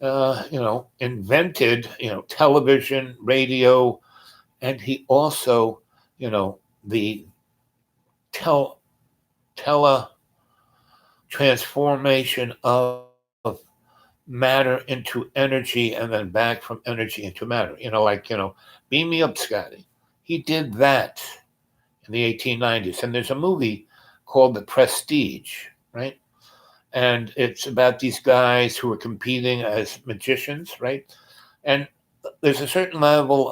invented television, radio, and he also, the tel tele transformation of matter into energy and then back from energy into matter. Beam me up, Scotty. He did that in the 1890s. And there's a movie called The Prestige, right? And it's about these guys who are competing as magicians, right? And there's a certain level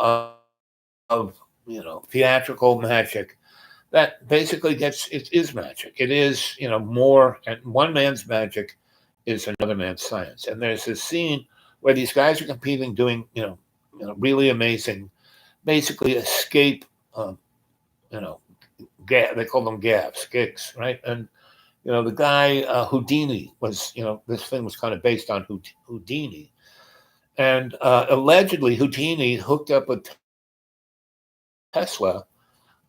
of theatrical magic that basically it is magic. It is more, and one man's magic is another man's science. And there's this scene where these guys are competing, doing really amazing, basically escape. You know, they call them gaps, gigs, right? And the guy Houdini was, this thing was kind of based on Houdini, and allegedly Houdini hooked up with Tesla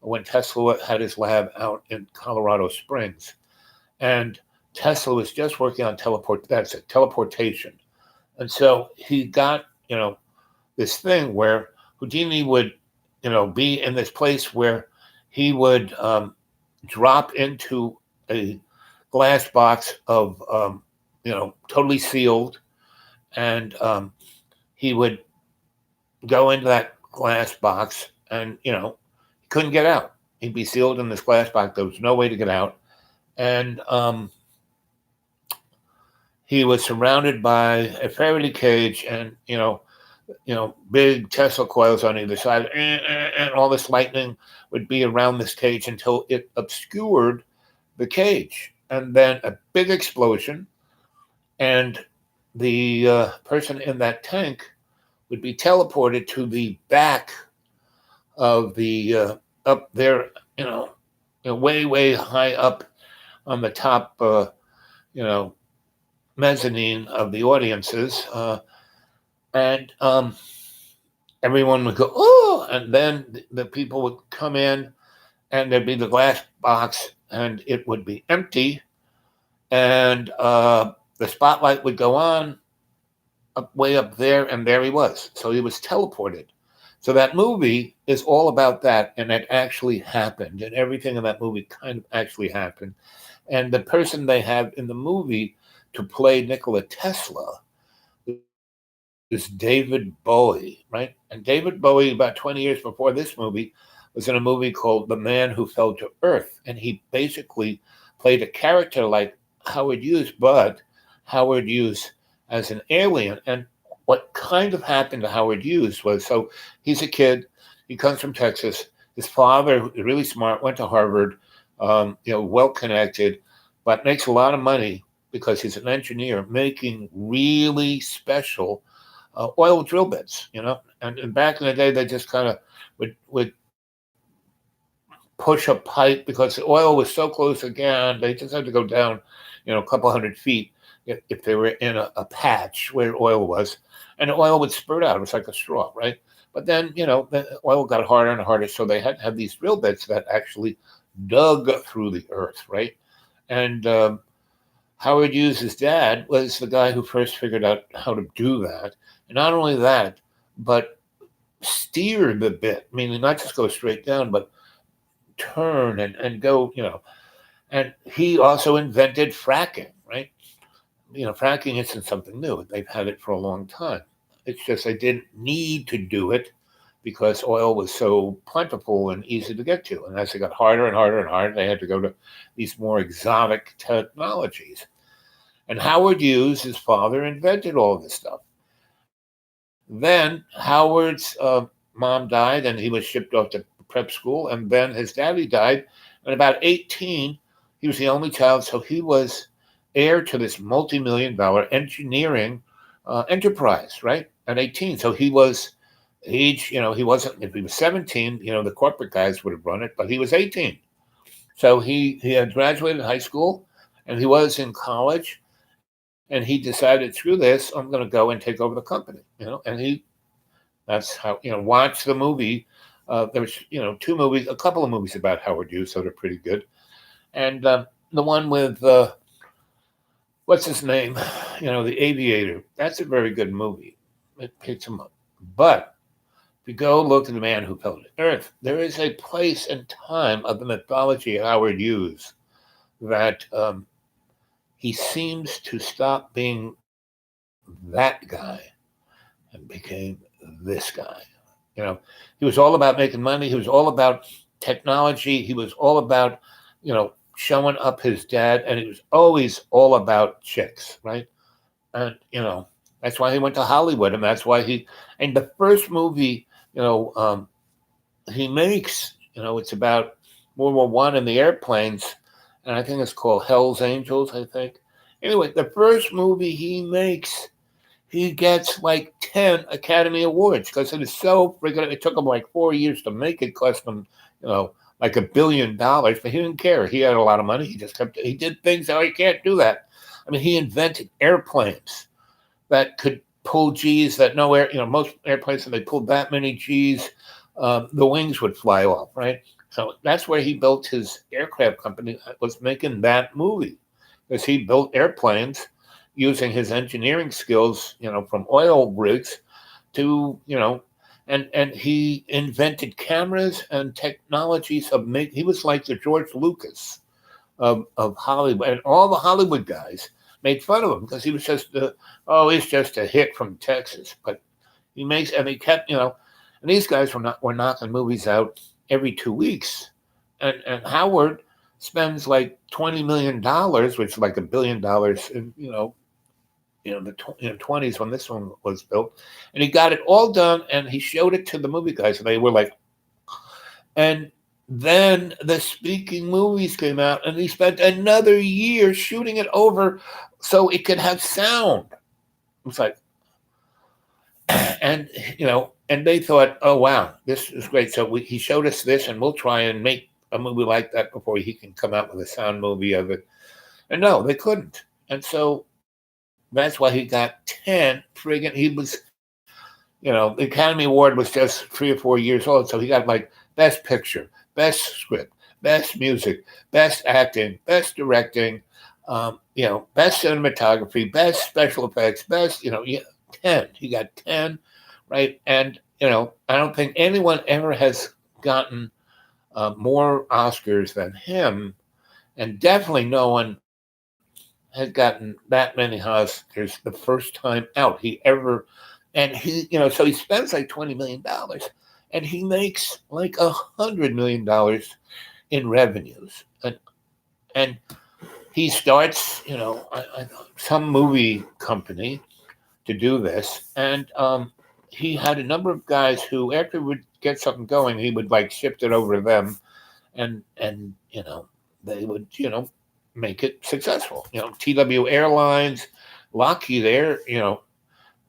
when Tesla had his lab out in Colorado Springs, and Tesla was just working on teleportation, and so he got this thing where Houdini would be in this place where he would drop into a glass box of totally sealed, and he would go into that glass box, and he couldn't get out. He'd be sealed in this glass box. There was no way to get out, and he was surrounded by a Faraday cage, and big Tesla coils on either side, and all this lightning would be around this cage until it obscured the cage, and then a big explosion, and the person in that tank would be teleported to the back of the up there, way high up on the top, mezzanine of the audiences, and everyone would go, oh, and then the people would come in, and there'd be the glass box, and it would be empty, and the spotlight would go on way up there, and there he was. So he was teleported. So that movie is all about that, and it actually happened, and everything in that movie kind of actually happened. And the person they have in the movie to play Nikola Tesla is David Bowie, right? And David Bowie, about 20 years before this movie, was in a movie called The Man Who Fell to Earth, and he basically played a character like Howard Hughes, but Howard Hughes as an alien. And what kind of happened to Howard Hughes was, so he's a kid, he comes from Texas, his father is really smart, went to Harvard, well connected, but makes a lot of money because he's an engineer making really special oil drill bits, and back in the day they just kind of would push a pipe because the oil was so close again, they just had to go down, a couple hundred feet if they were in a patch where oil was, and the oil would spurt out. It was like a straw, right? But then, the oil got harder and harder, so they had to have these drill bits that actually dug through the earth, right? And Howard Hughes' dad was the guy who first figured out how to do that. And not only that, but steer the bit, meaning not just go straight down, but turn and go, And he also invented fracking, right? Fracking isn't something new. They've had it for a long time. It's just they didn't need to do it because oil was so plentiful and easy to get to. And as it got harder and harder and harder, they had to go to these more exotic technologies. And Howard Hughes, his father, invented all of this stuff. Then Howard's mom died, and he was shipped off to prep school. And then his daddy died. And about 18, he was the only child, so he was heir to this multi-million-dollar engineering enterprise, right? At 18. So he was age, he wasn't, if he was 17, the corporate guys would have run it, but he was 18. So he had graduated high school, and he was in college, and he decided, screw this, I'm going to go and take over the company. And that's how watch the movie. There was two movies, a couple of movies about Howard Hughes, so they're pretty good. And the one with what's his name, the Aviator. That's a very good movie. It picks him up, but if you go look at the man who fell to Earth, there is a place and time of the mythology of Howard Hughes that he seems to stop being that guy and became this guy. You know, he was all about making money. He was all about technology. He was all about, showing up his dad, and he was always all about chicks, right? And that's why he went to Hollywood, and that's why and the first movie, he makes, it's about World War I and the airplanes, and I think it's called Hell's Angels, I think. Anyway, the first movie he makes, he gets like 10 Academy Awards because it is so freaking. It took him like 4 years to make it, cost him, like $1 billion, but he didn't care. He had a lot of money. He just kept, he did things how he can't do that. I mean, he invented airplanes that could pull G's that no air, most airplanes, if they pulled that many G's, the wings would fly off, right? So that's where he built his aircraft company, was making that movie, because he built airplanes using his engineering skills, from oil rigs to, and he invented cameras and technologies of he was like the George Lucas of Hollywood, and all the Hollywood guys made fun of him because he was just he's just a hit from Texas. But and he kept, and these guys were knocking movies out every 2 weeks, and Howard spends like $20 million, which is like $1 billion in the 20s when this one was built, and he got it all done, and he showed it to the movie guys, and they were like, and then the speaking movies came out, and he spent another year shooting it over so it could have sound. It's like, and and they thought, oh wow, this is great. So he showed us this, and we'll try and make a movie like that before he can come out with a sound movie of it. And no, they couldn't. And so that's why he got 10 friggin'. He was, the Academy Award was just 3 or 4 years old, so he got like Best Picture, Best Script, Best Music, Best Acting, Best Directing, Best Cinematography, Best Special Effects, Best, 10. He got 10, right? And, I don't think anyone ever has gotten more Oscars than him, and definitely no one has gotten that many Oscars the first time out he ever, and so he spends like $20 million, and he makes like $100 million in revenues, and he starts, some movie company to do this, and he had a number of guys who, after he would get something going, he would like shift it over to them, and they would make it successful. TW Airlines, Lockheed Air,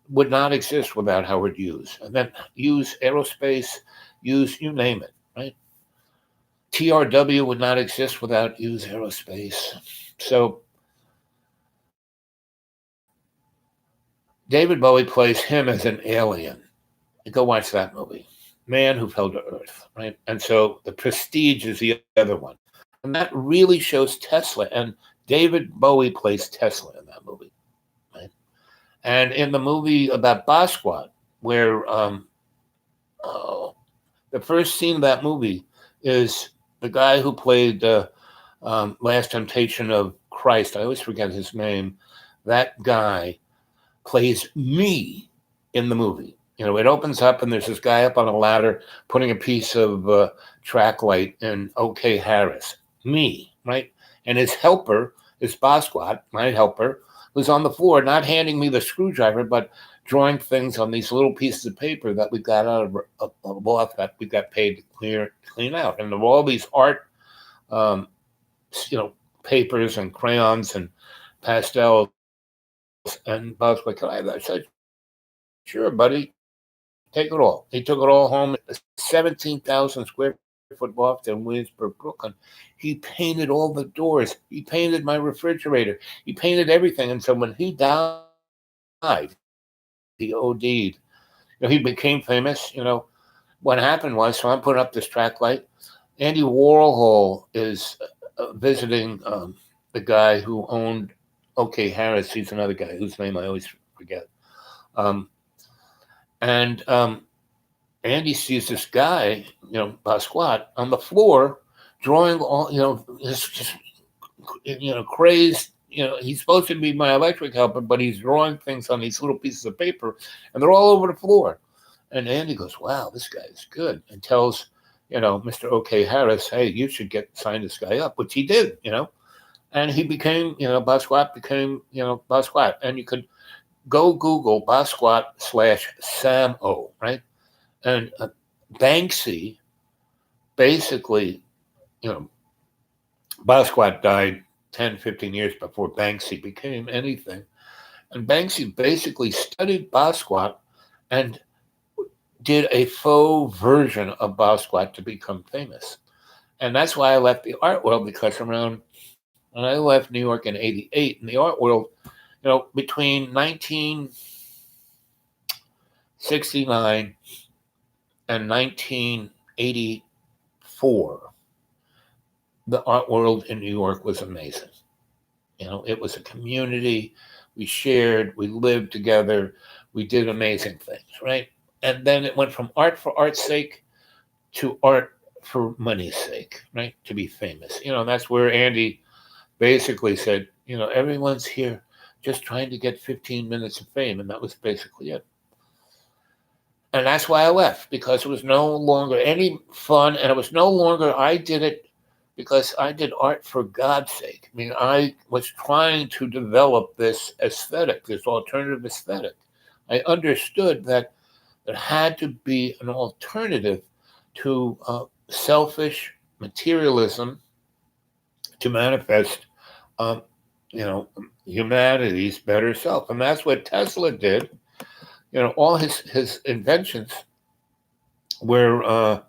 would not exist without Howard Hughes. And then Hughes Aerospace, Hughes, you name it, right? TRW would not exist without Hughes Aerospace. So David Bowie plays him as an alien. Go watch that movie. Man Who Fell to Earth, right? And so The Prestige is the other one. And that really shows Tesla. And David Bowie plays Tesla in that movie, right? And in the movie about Basquiat, where the first scene of that movie is the guy who played Last Temptation of Christ. I always forget his name. That guy plays me in the movie. It opens up and there's this guy up on a ladder putting a piece of track light in OK Harris. Me, right? And his helper is Basquiat, my helper, who's on the floor, not handing me the screwdriver, but drawing things on these little pieces of paper that we got out of a loft that we got paid to clean out. And there were all these art, papers and crayons and pastels. And Bob's like, can I have that? I said, sure, buddy, take it all. He took it all home. 17,000 square feet. loft in Williamsburg, Brooklyn. He painted all the doors. He painted my refrigerator. He painted everything. And so when he died, he OD'd. He became famous. What happened was, so I'm putting up this track light. Andy Warhol is visiting the guy who owned OK Harris. He's another guy whose name I always forget. Um, and Andy sees this guy, Basquiat, on the floor drawing all, this just, crazed. He's supposed to be my electric helper, but he's drawing things on these little pieces of paper, and they're all over the floor. And Andy goes, "Wow, this guy is good," and tells, Mr. OK Harris, "Hey, you should sign this guy up," which he did, and he became, Basquiat became, Basquiat, and you could go Google Basquiat / Sam O, right? And Banksy, basically, Basquiat died 10, 15 years before Banksy became anything. And Banksy basically studied Basquiat and did a faux version of Basquiat to become famous. And that's why I left the art world, because when I left New York in 88, in the art world, between 1969 and 1984, the art world in New York was amazing. It was a community. We shared, we lived together, we did amazing things, right? And then it went from art for art's sake to art for money's sake, right? To be famous. And that's where Andy basically said, everyone's here just trying to get 15 minutes of fame. And that was basically it. And that's why I left, because it was no longer any fun. And it was no longer, I did it because I did art for God's sake. I mean, I was trying to develop this aesthetic, this alternative aesthetic. I understood that there had to be an alternative to selfish materialism to manifest, um, humanity's better self. And that's what Tesla did. All his inventions were,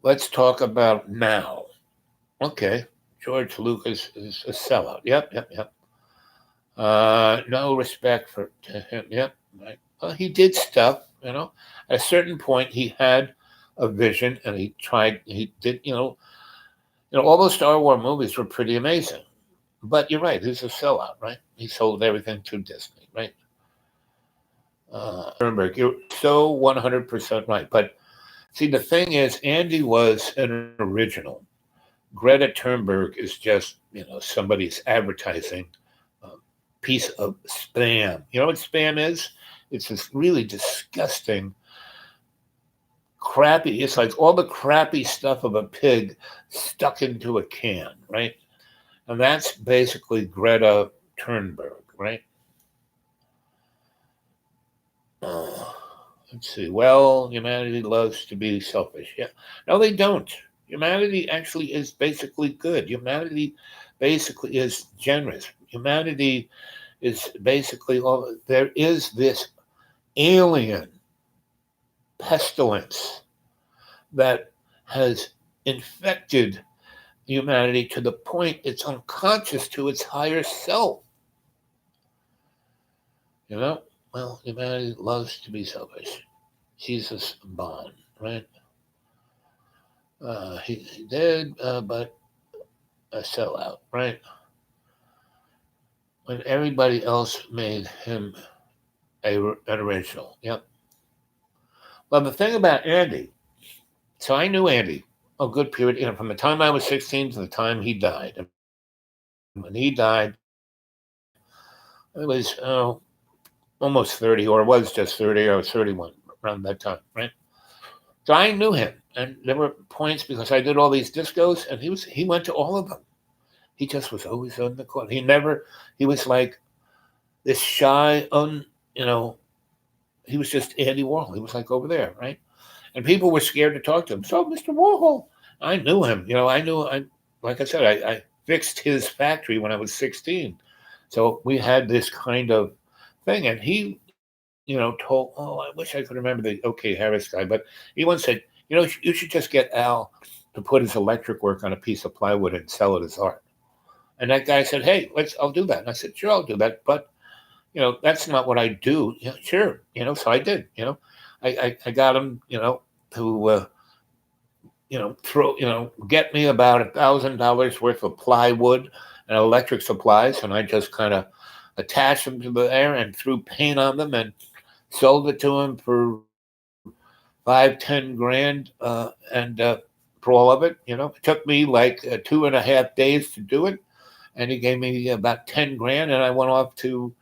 let's talk about now. Okay, George Lucas is a sellout. Yep. No respect for him. Yep. Right. Well, he did stuff. At a certain point, he had a vision, and he tried. He did. All those Star Wars movies were pretty amazing. But you're right. He's a sellout, right? He sold everything to Disney, right? Sternberg, you're so 100% right. But see, the thing is, Andy was an original. Greta Thunberg is just, somebody's advertising piece of spam. You know what spam is? It's this really disgusting, crappy. It's like all the crappy stuff of a pig stuck into a can, right? And that's basically Greta Thunberg, right? Let's see. Well, humanity loves to be selfish. Yeah. No, they don't. Humanity actually is basically good. Humanity basically is generous. Humanity is basically all. There is this alien pestilence that has infected humanity to the point it's unconscious to its higher self. Well, humanity loves to be selfish. Jesus Bond, right? He did, but a sellout, right? When everybody else made him an original. Yep. Well, the thing about Andy, so I knew Andy a good period, from the time I was 16 to the time he died. And when he died, I was almost 30, or it was just 30. I was 31 around that time, right? So I knew him, and there were points because I did all these discos, and he went to all of them. He just was always on the corner. He was like this shy, he was just Andy Warhol. He was like over there, right? And people were scared to talk to him. So, Mr. Warhol, I knew him. Like I said, I fixed his factory when I was 16. So we had this kind of thing. And he, told, I wish I could remember the OK Harris guy, but he once said, you should just get Al to put his electric work on a piece of plywood and sell it as art. And that guy said, hey, I'll do that. And I said, sure, I'll do that. But, that's not what I do. Yeah, sure. So I did, I got him, to, get me about $1,000 worth of plywood and electric supplies. And I just kind of attached them to the air and threw paint on them and sold it to him for 5-10 grand, and for all of it. It took me like 2.5 days to do it, and he gave me about 10 grand, and I went off to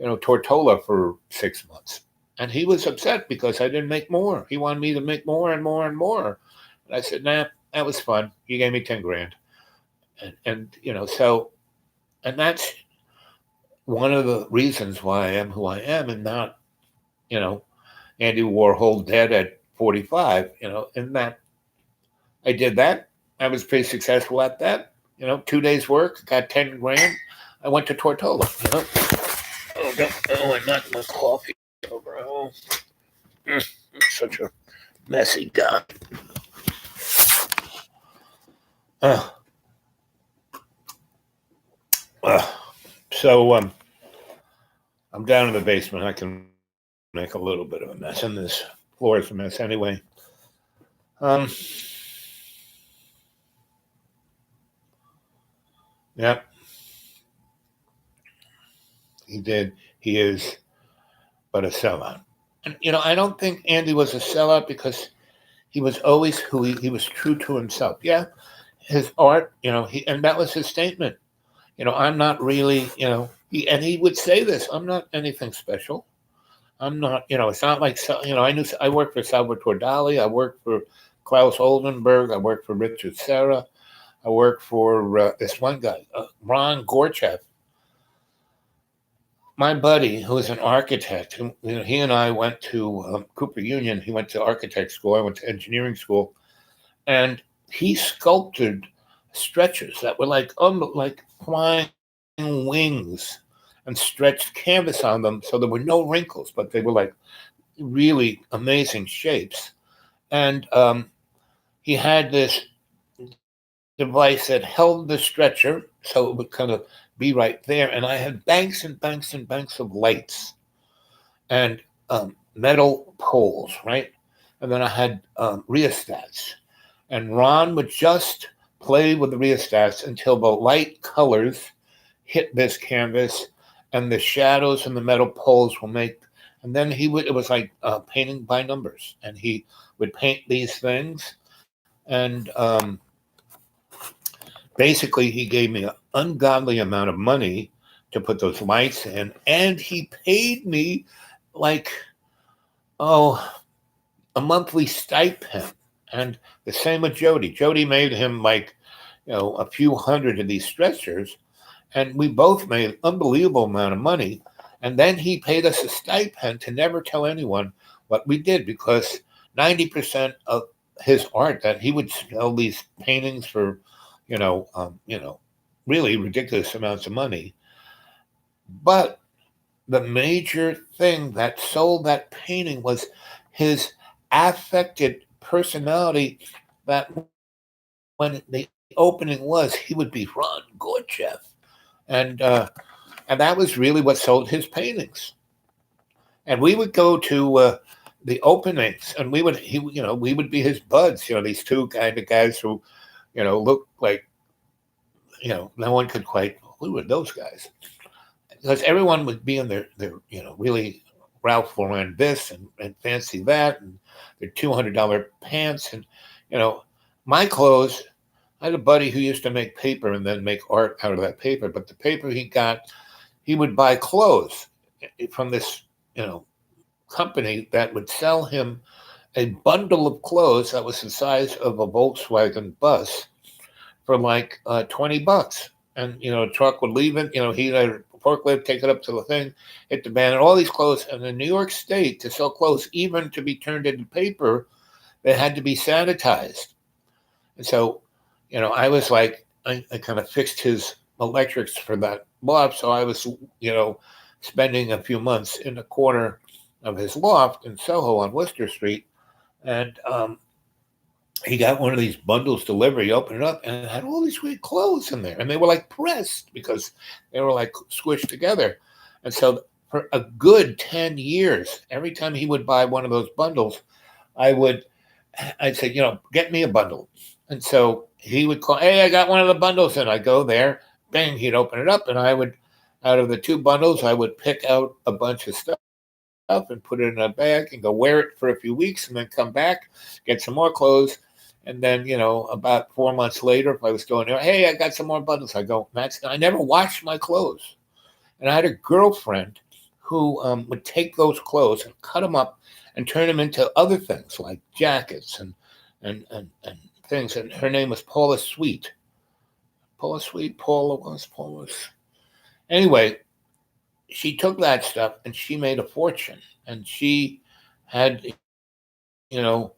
Tortola for 6 months. And he was upset because I didn't make more. He wanted me to make more and more and more. And I said, nah, that was fun. You gave me 10 grand. And so, and that's one of the reasons why I am who I am, and not, Andy Warhol dead at 45, and that I did that. I was pretty successful at that. 2 days work, got 10 grand. I went to Tortola, I knocked my coffee over. Oh, such a messy guy. So I'm down in the basement. I can make a little bit of a mess, and this floor is a mess anyway. Yeah, he did. He is but a sellout. And, I don't think Andy was a sellout because he was always who he was true to himself. Yeah, his art, and that was his statement. I'm not really, he would say this, I'm not anything special. I'm not, it's not like, I worked for Salvatore Dali. I worked for Klaus Oldenburg. I worked for Richard Serra. I worked for this one guy, Ron Gorchev. My buddy, who is an architect, he and I went to Cooper Union. He went to architect school. I went to engineering school. And he sculpted stretchers that were like flying wings, and stretched canvas on them, so there were no wrinkles, but they were like really amazing shapes. And he had this device that held the stretcher so it would kind of be right there. And I had banks and banks and banks of lights and metal poles, right? And then I had rheostats. And Ron would just play with the rheostats until the light colors hit this canvas and the shadows and the metal poles will make. And then it was like painting by numbers. And he would paint these things. And basically, he gave me an ungodly amount of money to put those lights in. And he paid me like, a monthly stipend. And the same with Jody. Jody made him like, a few hundred of these stretchers. And we both made an unbelievable amount of money. And then he paid us a stipend to never tell anyone what we did, because 90% of his art, that he would sell these paintings for, really ridiculous amounts of money. But the major thing that sold that painting was his affected personality, that when the opening was, he would be Ron Gorchev. And that was really what sold his paintings. And we would go to the openings, and we would be his buds. These two kind of guys who, looked like, no one could quite. Who were those guys? Because everyone would be in their really Ralph Lauren this and fancy that, and their $200 pants, and my clothes. I had a buddy who used to make paper and then make art out of that paper. But the paper he got, he would buy clothes from this, company that would sell him a bundle of clothes that was the size of a Volkswagen bus for like $20. And, a truck would leave it, he'd had a forklift, take it up to the thing, hit the van, and all these clothes. And in New York State, to sell clothes, even to be turned into paper, they had to be sanitized. And so, I was like, I kind of fixed his electrics for that loft. So I was, spending a few months in the corner of his loft in Soho on Worcester Street. And he got one of these bundles delivered. He opened it up and it had all these weird clothes in there, and they were like pressed because they were like squished together. And so for a good 10 years, every time he would buy one of those bundles, I would I'd say, get me a bundle. And so he would call, hey, I got one of the bundles. And I'd go there, bang, he'd open it up. And I would, out of the two bundles, I would pick out a bunch of stuff and put it in a bag and go wear it for a few weeks and then come back, get some more clothes. And then, about 4 months later, if I was still in there, hey, I got some more bundles. I go, I never washed my clothes. And I had a girlfriend who would take those clothes and cut them up and turn them into other things like jackets and things. And her name was Paula Sweet. Paula was. Anyway, she took that stuff and she made a fortune. And she had, you know,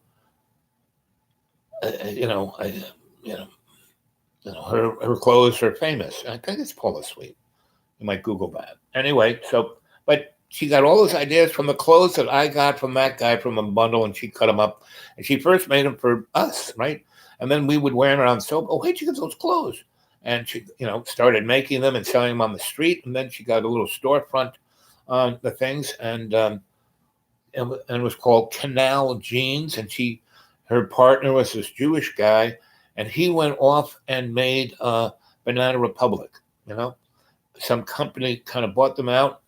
you know, you know, her clothes are famous. I think it's Paula Sweet. You might Google that. Anyway, but she got all those ideas from the clothes that I got from that guy from a bundle, and she cut them up. And she first made them for us, right? And then we would wear them around soap. Oh, where'd you get those clothes? And she, started making them and selling them on the street. And then she got a little storefront on the things, and it was called Canal Jeans. And her partner was this Jewish guy, and he went off and made Banana Republic. Some company kind of bought them out,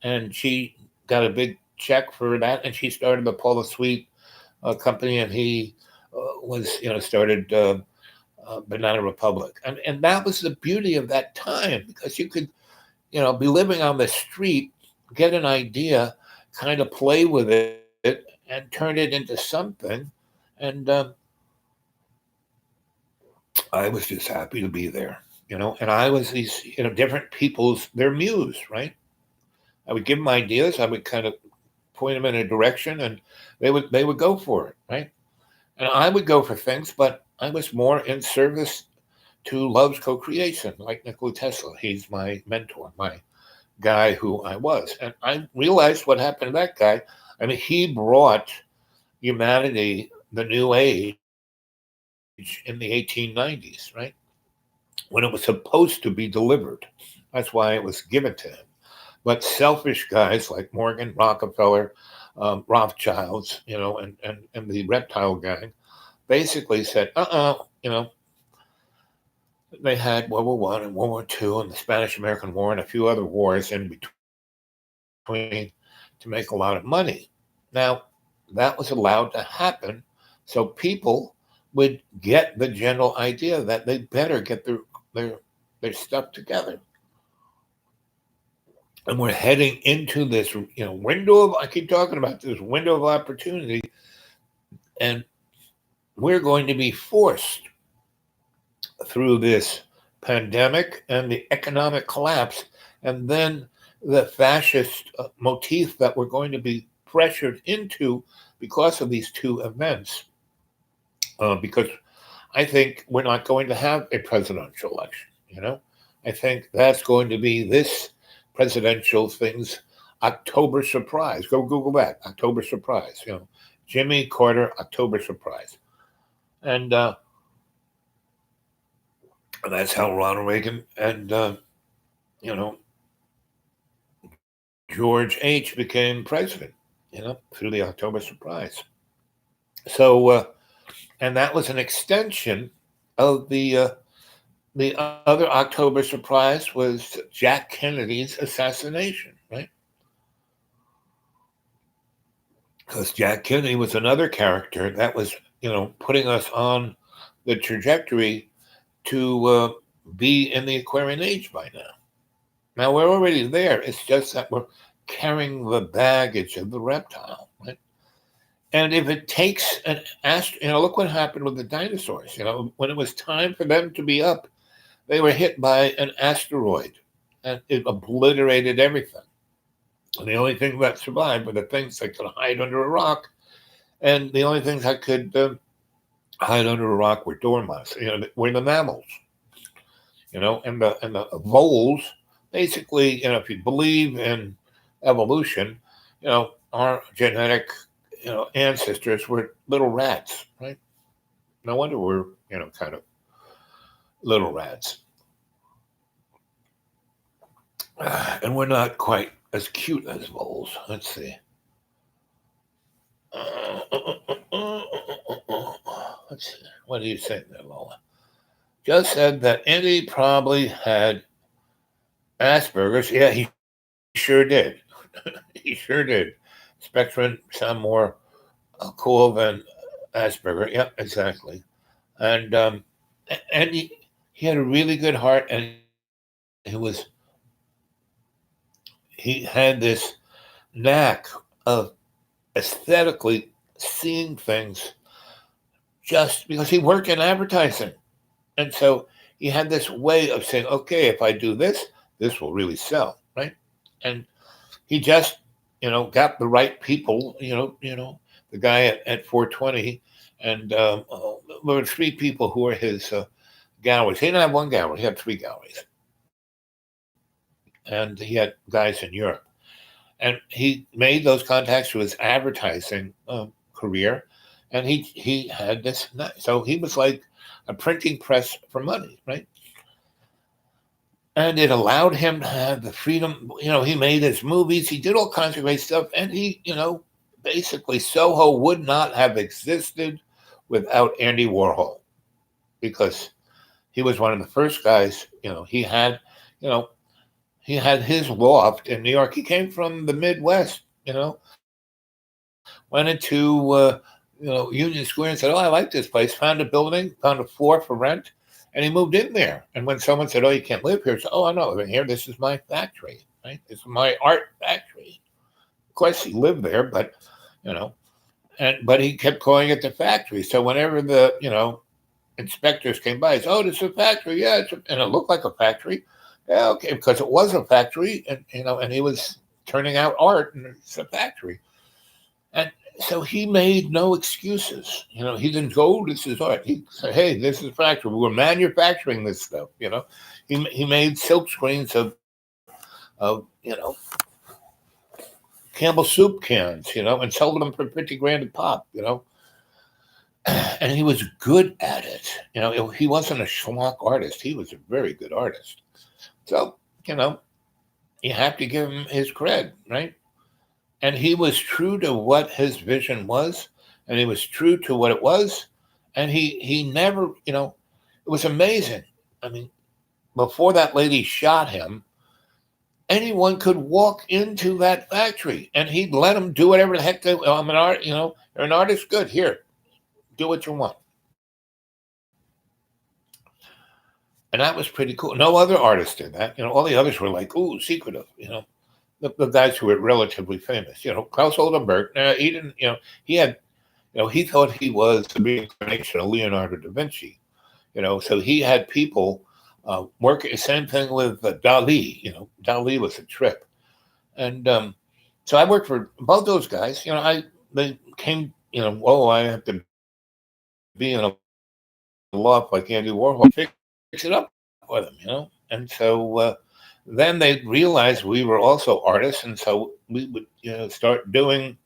and she got a big check for that, and she started the Paula Sweet company, and he started Banana Republic, and that was the beauty of that time, because you could be living on the street, get an idea, kind of play with it, and turn it into something, and I was just happy to be there, and I was these different people's their muse, right? I would give them ideas. I would kind of point them in a direction, and they would go for it, right? And I would go for things, but I was more in service to love's co-creation, like Nikola Tesla. He's my mentor, my guy who I was, and I realized what happened to that guy. I mean, he brought humanity the new age in the 1890s, right? When it was supposed to be delivered. That's why it was given to him. But selfish guys like Morgan, Rockefeller, Rothschilds, and the reptile gang basically said, they had World War One and World War Two and the Spanish American War and a few other wars in between to make a lot of money. Now, that was allowed to happen, so people would get the general idea that they better get their stuff together. And we're heading into this window of, I keep talking about this window of opportunity, and we're going to be forced through this pandemic and the economic collapse, and then the fascist motif that we're going to be pressured into because of these two events, because I think we're not going to have a presidential election. I think that's going to be this presidential thing's October surprise. Go Google that, October surprise. Jimmy Carter October surprise, and that's how Ronald Reagan and George H. became president. Through the October surprise. So, and that was an extension of the other October surprise was Jack Kennedy's assassination, right? Because Jack Kennedy was another character that was, putting us on the trajectory to be in the Aquarian Age by now. Now we're already there. It's just that we're carrying the baggage of the reptile, right? And if it takes an look what happened with the dinosaurs. When it was time for them to be up, they were hit by an asteroid, and it obliterated everything. And the only thing that survived were the things that could hide under a rock, and the only things that could hide under a rock were dormice. Were the mammals. And the voles. Basically, if you believe in evolution, our genetic, ancestors were little rats, right? No wonder we're, kind of little rats. And we're not quite as cute as voles. Let's see. Let's see. What do you think there, Lola? Just said that Andy probably had Asperger's. Yeah, he sure did. He sure did. Spectrum sound more cool than Asperger. Yep, exactly. And he had a really good heart, and he had this knack of aesthetically seeing things just because he worked in advertising. And so he had this way of saying, okay, if I do this, this will really sell, right? And he just, got the right people, the guy at 420. And there were three people who were his galleries. He didn't have one gallery, he had three galleries. And he had guys in Europe. And he made those contacts through his advertising career. And he had this, so he was like a printing press for money, right? And it allowed him to have the freedom. He made his movies, he did all kinds of great stuff. And he, basically Soho would not have existed without Andy Warhol, because he was one of the first guys. You know, he had his loft in New York. He came from the Midwest, went into Union Square and said, "Oh, I like this place." Found a building, found a floor for rent, and he moved in there. And when someone said, "Oh, you can't live here," he said, "Oh, I know, live in here. This is my factory, right? This is my art factory." Of course, he lived there, but but he kept calling it the factory. So whenever the inspectors came by, he said, "Oh, this is a factory, yeah," and it looked like a factory. Yeah, okay, because it was a factory, and he was turning out art, and it's a factory. And so he made no excuses. He didn't go, "Oh, this is art." He said, "Hey, this is a factory. We're manufacturing this stuff." He made silk screens of Campbell soup cans, and sold them for 50 grand a pop, and he was good at it. He wasn't a schlock artist. He was a very good artist. So, you have to give him his cred, right? And he was true to what his vision was, and he was true to what it was. And he never, it was amazing. I mean, before that lady shot him, anyone could walk into that factory, and he'd let them do whatever the heck they. I'm an art, you're an artist. Good, here, do what you want. And that was pretty cool. No other artist did that. All the others were like, ooh, secretive. The guys who were relatively famous. Klaus Oldenburg. He didn't. He had. He thought he was the reincarnation of Leonardo da Vinci. So he had people working. Same thing with Dali. Dali was a trip, and so I worked for both those guys. They came. Oh, I have to be in a loft like Andy Warhol, fix it up for them. And so then they realized we were also artists, and so we would start doing.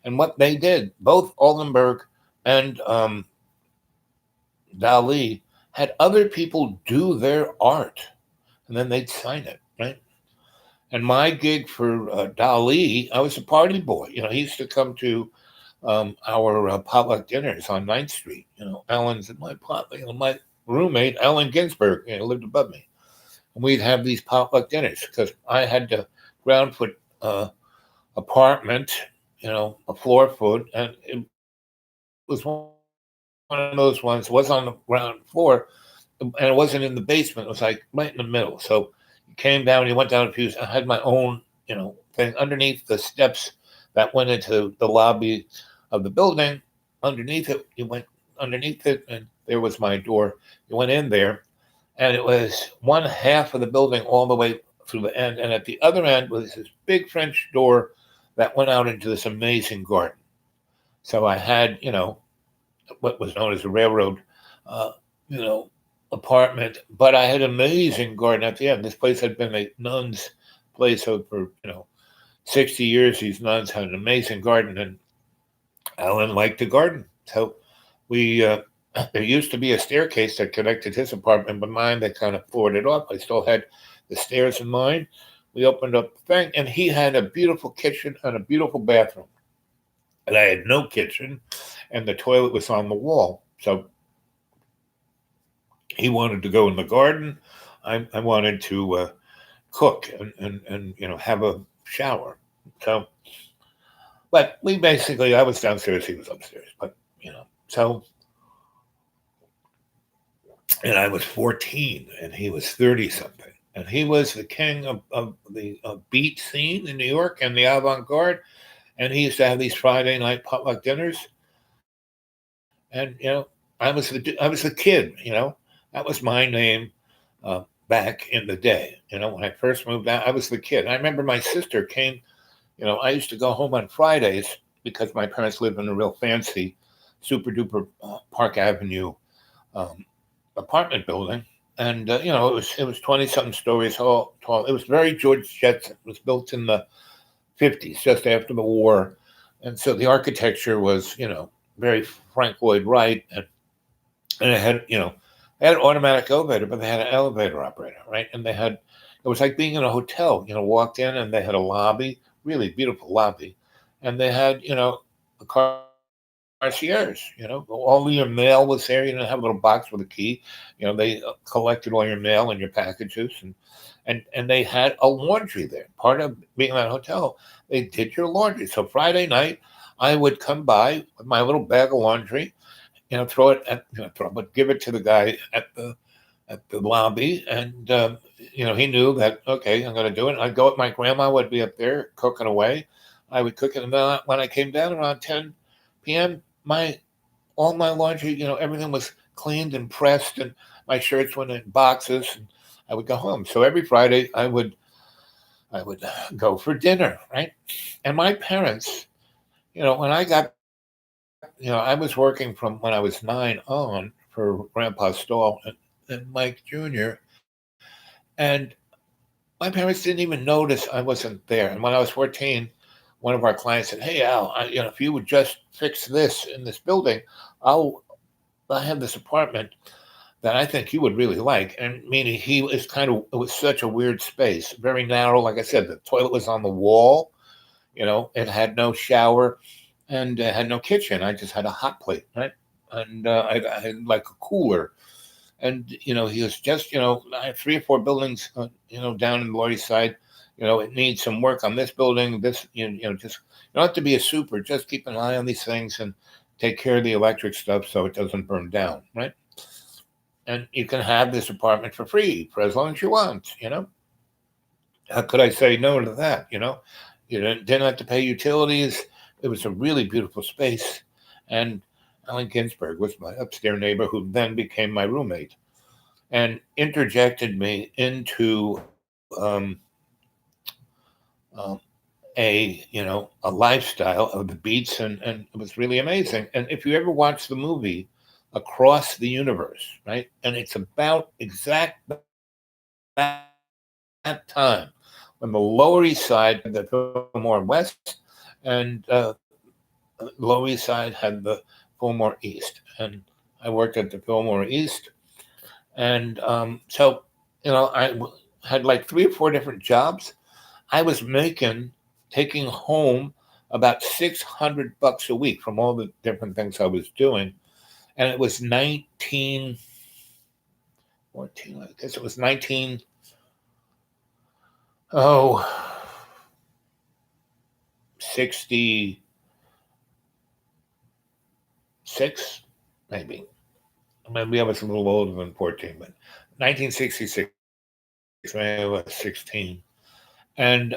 And what they did, both Oldenburg and Dali had other people do their art, and then they'd sign it, right? And my gig for Dali, I was a party boy. He used to come to our potluck dinners on 9th Street. Ellen's my roommate, Ellen Ginsberg, lived above me. And we'd have these potluck dinners because I had to ground foot apartment, a floor foot, and it was one of those ones. It was on the ground floor, and it wasn't in the basement. It was like right in the middle. So you came down, you went down a few. I had my own, thing underneath the steps that went into the lobby of the building. Underneath it, you went underneath it, and there was my door. You went in there, and it was one half of the building all the way through the end, and at the other end was this big French door that went out into this amazing garden. So I had, what was known as a railroad, uh, you know, apartment, but I had an amazing garden at the end. This place had been a nun's place for 60 years. These nuns had an amazing garden, and Alan liked the garden, so we there used to be a staircase that connected his apartment with mine. They kind of floored it off. I still had the stairs in mine. We opened up the thing, and he had a beautiful kitchen and a beautiful bathroom. And I had no kitchen, and the toilet was on the wall. So he wanted to go in the garden. I wanted to cook and have a shower. So, but we basically, I was downstairs, he was upstairs. But so, and I was 14, and he was 30 something, and he was the king of the beat scene in New York and the avant garde. And he used to have these Friday night potluck dinners, and I was the kid. That was my name back in the day. When I first moved out, I was the kid. I remember my sister came. I used to go home on Fridays because my parents lived in a real fancy, super duper Park Avenue apartment building, and it was 20 something stories tall. It was very George Jetson. It was built in the 50s, just after the war, and so the architecture was very Frank Lloyd Wright, and it had they had an automatic elevator, but they had an elevator operator, right? And it was like being in a hotel. Walked in and they had a lobby, really beautiful lobby, and they had a concierge. All your mail was there. You didn't have a little box with a key. They collected all your mail and your packages, and they had a laundry there. Part of being in that hotel, they did your laundry. So Friday night, I would come by with my little bag of laundry, throw it but give it to the guy at the lobby, and he knew that okay, I'm going to do it. I'd go with my grandma would be up there cooking away. I would cook it, and then when I came down around 10 p.m., all my laundry, everything was cleaned and pressed, and my shirts went in boxes, and I would go home. So every Friday, I would go for dinner, right? And my parents, when I got I was working from when I was 9 on for Grandpa Stahl and Mike Jr. And my parents didn't even notice I wasn't there. And when I was 14, one of our clients said, "Hey Al, if you would just fix this in this building, I have this apartment that I think you would really like." And meaning it was such a weird space, very narrow. Like I said, the toilet was on the wall. It had no shower, and had no kitchen. I just had a hot plate, right? And I had like a cooler. And he was just I have 3 or 4 buildings down in the Lower East Side. It needs some work on this building. This just you don't have to be a super. Just keep an eye on these things and take care of the electric stuff so it doesn't burn down, right? And you can have this apartment for free for as long as you want. How could I say no to that? You didn't have to pay utilities. It was a really beautiful space. And Allen Ginsberg was my upstairs neighbor, who then became my roommate and interjected me into a lifestyle of the beats, and it was really amazing. And if you ever watch the movie Across the Universe, right, and it's about exact that time when the Lower East Side had the Fillmore West, and Lower East Side had the Fillmore East, and I worked at the Fillmore East, and so I had like 3 or 4 different jobs. I was taking home about $600 a week from all the different things I was doing, and it was 1914. I guess it was 19. Oh, 66, maybe. Maybe I was a little older than 14, but 1966, maybe I was 16. And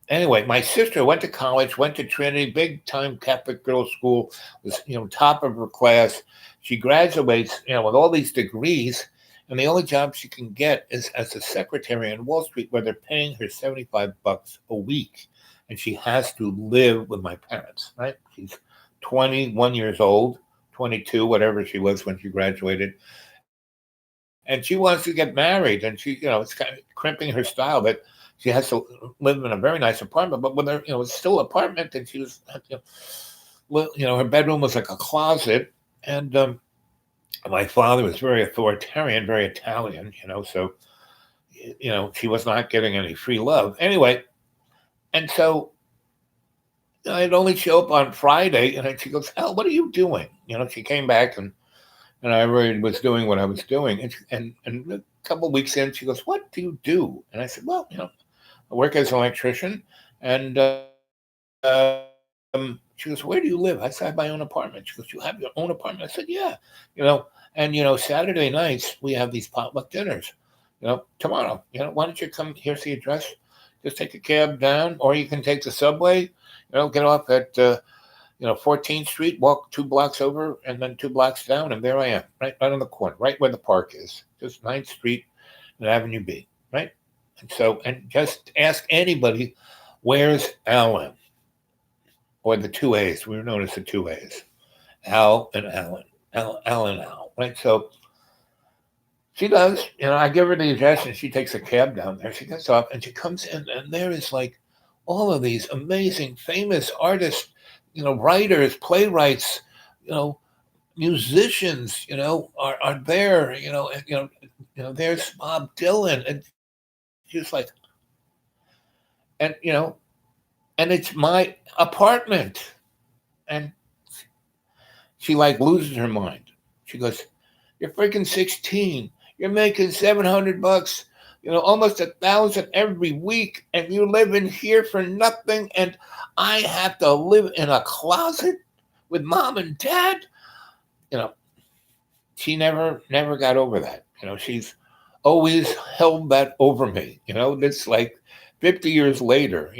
anyway, my sister went to college, went to Trinity, big time Catholic girls' school, was top of her class. She graduates, with all these degrees, and the only job she can get is as a secretary on Wall Street, where they're paying her $75 a week, and she has to live with my parents. Right? She's 21 years old, 22, whatever she was when she graduated. And she wants to get married, and she, it's kind of crimping her style that she has to live in a very nice apartment, but with her, it's still an apartment, and she was, her bedroom was like a closet, and My father was very authoritarian, very Italian, so she was not getting any free love. Anyway, and so I'd only show up on Friday, and then she goes, "Al, what are you doing?" She came back, and I already was doing what I was doing. And a couple of weeks in, she goes, "What do you do?" And I said, "Well, I work as an electrician." And she goes, "Where do you live?" I said, "I have my own apartment." She goes, "You have your own apartment?" I said, "Yeah." Saturday nights we have these potluck dinners. Tomorrow, why don't you come? Here's the address. Just take a cab down, or you can take the subway. Get off at 14th Street, walk 2 blocks over, and then 2 blocks down, and there I am, right on the corner, right where the park is, just 9th Street and Avenue B, right? And just ask anybody, where's Alan? Or the two A's. We were known as the two A's, Al and Alan, Al and Al, right? So she does, I give her the address, and she takes a cab down there. She gets off, and she comes in, and there is like all of these amazing, famous artists, writers, playwrights, you know, musicians, are there, there's Bob Dylan, and she's like, and and it's my apartment, and she like loses her mind. She goes, "You're freaking 16. You're making $700, almost 1,000 every week, and you live in here for nothing, and I have to live in a closet with mom and dad." You know, she never got over that. She's always held that over me. This like 50 years later.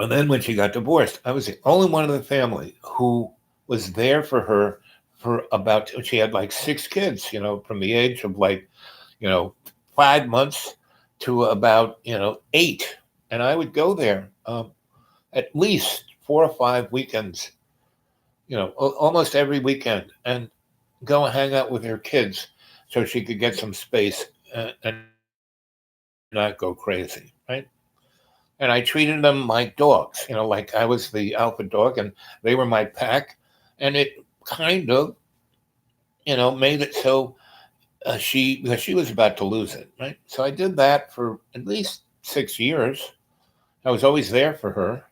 And then when she got divorced, I was the only one in the family who was there for her for about, she had like 6 kids, from the age of like, you know, 5 months to about, 8. And I would go there at least 4 or 5 weekends, almost every weekend, and go and hang out with her kids so she could get some space and not go crazy, right? And I treated them like dogs, like I was the alpha dog and they were my pack. And it kind of, made it so because she was about to lose it, right? So I did that for at least 6 years. I was always there for her,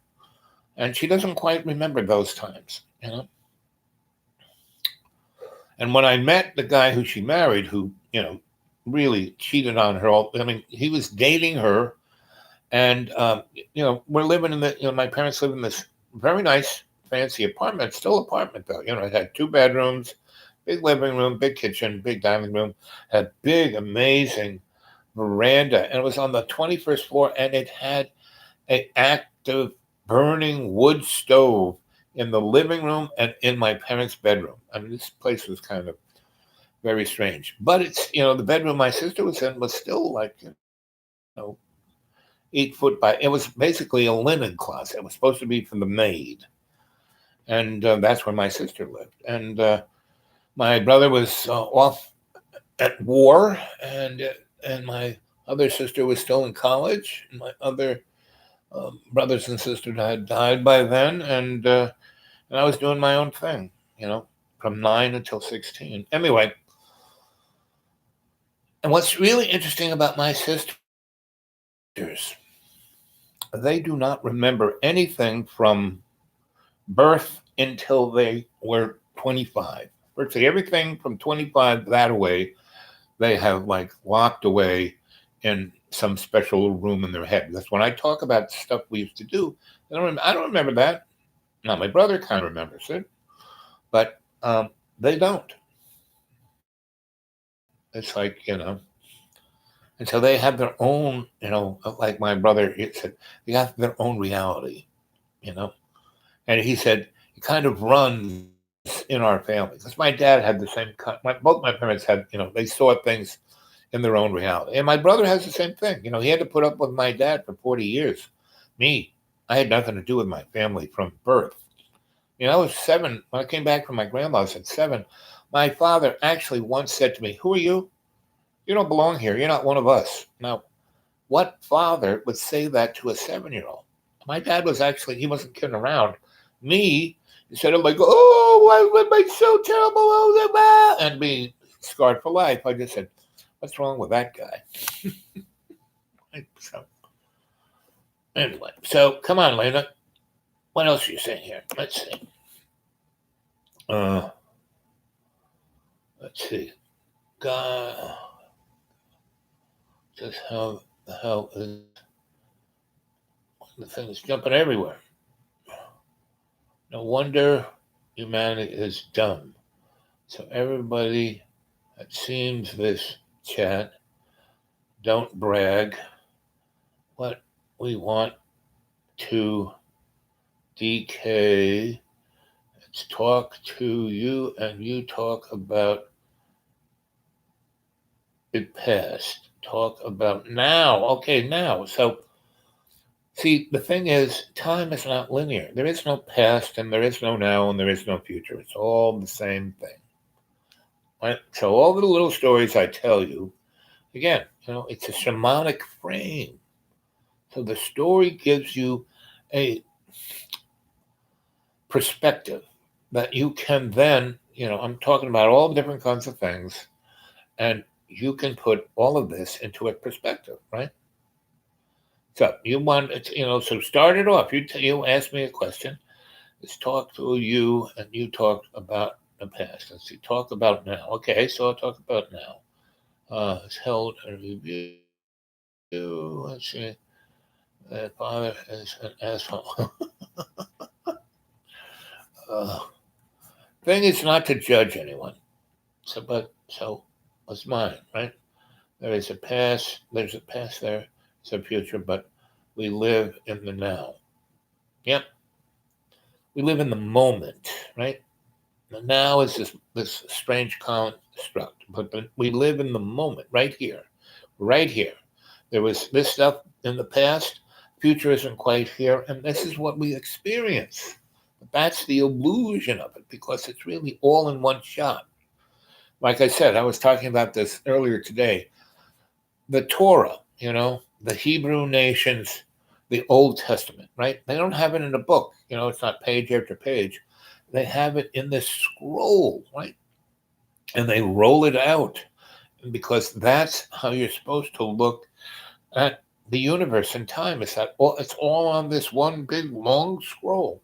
and she doesn't quite remember those times. And when I met the guy who she married, who really cheated on her, I mean, he was dating her, and we're living in my parents live in this very nice, fancy apartment, still apartment though. It had 2 bedrooms, big living room, big kitchen, big dining room, had big, amazing veranda, and it was on the 21st floor, and it had an active burning wood stove in the living room and in my parents' bedroom. I mean, this place was kind of very strange. But it's, the bedroom my sister was in was still like, 8 foot by, it was basically a linen closet. It was supposed to be for the maid. And that's where my sister lived. And my brother was off at war, and my other sister was still in college. And my other brothers and sisters had died by then, and I was doing my own thing, from 9 until 16. Anyway, and what's really interesting about my sisters, they do not remember anything from birth until they were 25. Virtually everything from 25 that away, they have like locked away in some special room in their head. Because when I talk about stuff we used to do, I don't remember that. Now, my brother kind of remembers it, but they don't. It's like, and so they have their own, like my brother said, they have their own reality, and he said, it kind of runs in our family. Because my dad had the same, both my parents had, they saw things in their own reality. And my brother has the same thing. He had to put up with my dad for 40 years. Me, I had nothing to do with my family from birth. I was 7. When I came back from my grandma's at 7, my father actually once said to me, "Who are you? You don't belong here. You're not one of us." Now, what father would say that to a 7-year-old? My dad was actually, he wasn't kidding around. Me, Instead of like, oh, why am I so terrible? Oh, and be scarred for life. I just said, what's wrong with that guy? So, anyway, so come on, Lena. What else are you saying here? Let's see. Let's see. God, just how the hell is the thing is jumping everywhere? No wonder humanity is dumb. So everybody that seems this chat, don't brag. What we want to DK. Let's talk to you, and you talk about the past. Talk about now. Okay, now. So, see, the thing is, time is not linear. There is no past, and there is no now, and there is no future. It's all the same thing. Right? So, all the little stories I tell you, again, it's a shamanic frame. So, the story gives you a perspective that you can then, I'm talking about all the different kinds of things, and you can put all of this into a perspective, right? So you want, so start it off. You ask me a question. Let's talk to you, and you talk about the past. Let's see, talk about now. Okay, so I'll talk about now. It's held a review. Let's see. That father is an asshole. Thing is not to judge anyone. So what's mine, right? There is a past. There's a past there. It's a future, but we live in the now. Yep. We live in the moment, right? The now is this strange construct, but we live in the moment, right here, right here. There was this stuff in the past. Future isn't quite here, and this is what we experience. But that's the illusion of it, because it's really all in one shot. Like I said, I was talking about this earlier today. The Torah, the Hebrew nations, the Old Testament, right? They don't have it in a book. It's not page after page. They have it in this scroll, right? And they roll it out, because that's how you're supposed to look at the universe and time. It's all on this one big long scroll.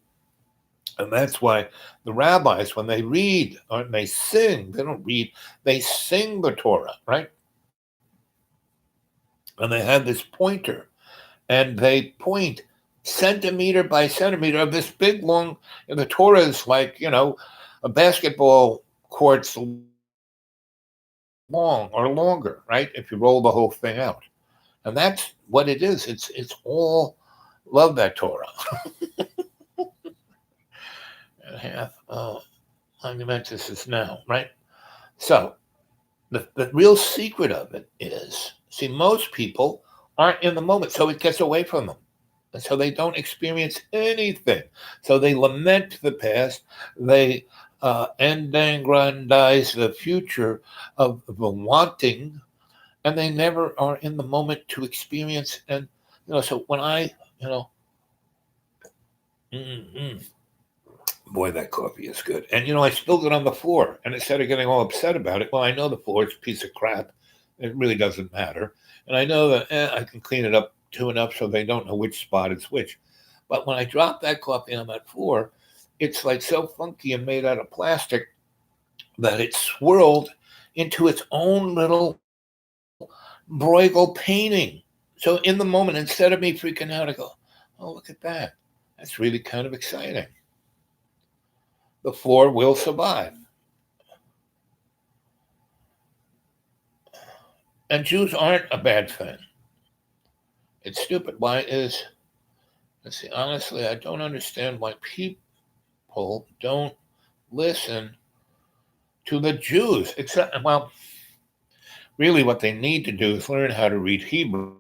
And that's why the rabbis, when they read or they sing, they don't read, they sing the Torah, right? And they have this pointer, and they point centimeter by centimeter of this big long, and the Torah is like, a basketball court's long or longer, right? If you roll the whole thing out. And that's what it is. It's all, love that Torah. And half monumentous is now, right? So the real secret of it is, see, most people aren't in the moment, so it gets away from them. And so they don't experience anything. So they lament the past. They aggrandize the future of the wanting, and they never are in the moment to experience. And, so when I, boy, that coffee is good. And, I spilled it on the floor, and instead of getting all upset about it, well, I know the floor is a piece of crap. It really doesn't matter. And I know that I can clean it up to enough so they don't know which spot is which. But when I drop that coffee on that floor, it's like so funky and made out of plastic that it swirled into its own little Bruegel painting. So in the moment, instead of me freaking out, I go, oh, look at that. That's really kind of exciting. The floor will survive. And Jews aren't a bad thing. It's stupid. Let's see, honestly, I don't understand why people don't listen to the Jews. Really what they need to do is learn how to read Hebrew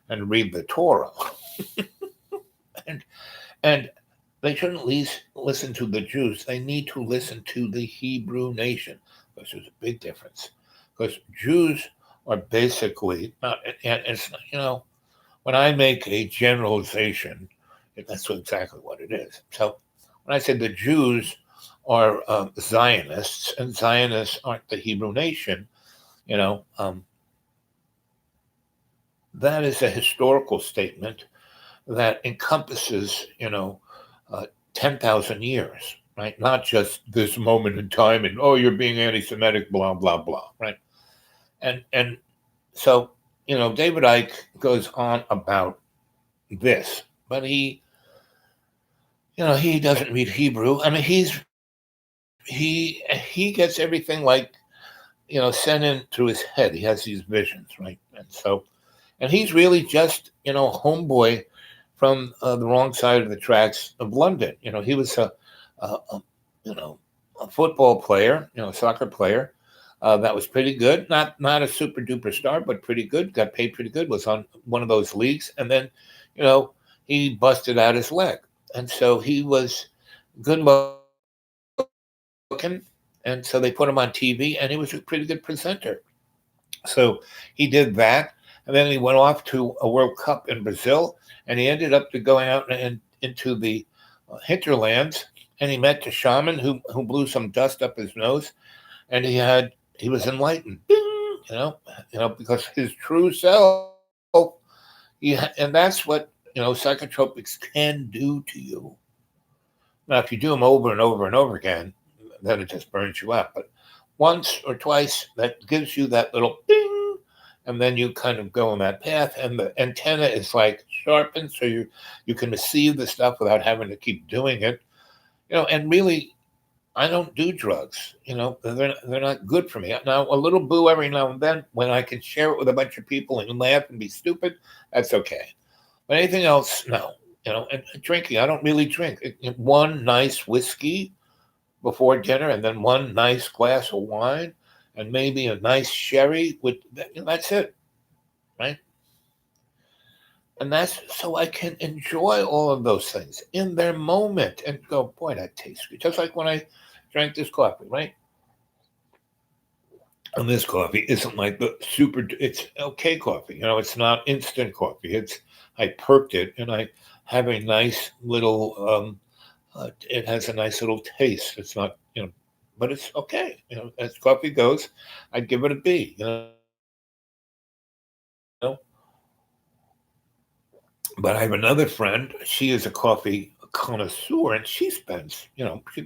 and read the Torah. and they shouldn't listen to the Jews. They need to listen to the Hebrew nation, because there's a big difference. Because Jews are basically not, and it's, when I make a generalization, That's exactly what it is. So when I said the Jews are Zionists, and Zionists aren't the Hebrew nation, you know, that is a historical statement that encompasses, 10,000 years, right? Not just this moment in time and, oh, you're being anti Semitic, blah, blah, blah, right? And so, David Icke goes on about this, but he doesn't read Hebrew. I mean, he gets everything like, sent in through his head. He has these visions, right? And he's really just, a homeboy from the wrong side of the tracks of London. He was a you know, a football player, a soccer player that was pretty good. Not a super duper star, but pretty good. Got paid pretty good. Was on one of those leagues, and then, you know, he busted out his leg, and so he was good looking, and so they put him on TV, and he was a pretty good presenter. So he did that, and then he went off to a World Cup in Brazil, and he ended up going out and into the hinterlands, and he met the shaman who blew some dust up his nose, and he was enlightened, Bing, because his true self, and that's what psychotropics can do to you. Now, if you do them over and over and over again, then it just burns you up. But once or twice, that gives you that little ding, and then you kind of go on that path, and the antenna is like sharpened, so you can receive the stuff without having to keep doing it. And really, I don't do drugs. They're not good for me. Now, a little boo every now and then, when I can share it with a bunch of people and laugh and be stupid, that's okay. But anything else, no. And drinking, I don't really drink. One nice whiskey before dinner, and then one nice glass of wine, and maybe a nice sherry. That's it, right? And that's so I can enjoy all of those things in their moment and go, boy, that tastes good. Just like when I drank this coffee, right? And this coffee isn't like the super, it's okay coffee. It's not instant coffee. I perked it, and I have a nice little, it has a nice little taste. It's not, but it's okay. As coffee goes, I'd give it a B, But I have another friend. She is a coffee connoisseur, and she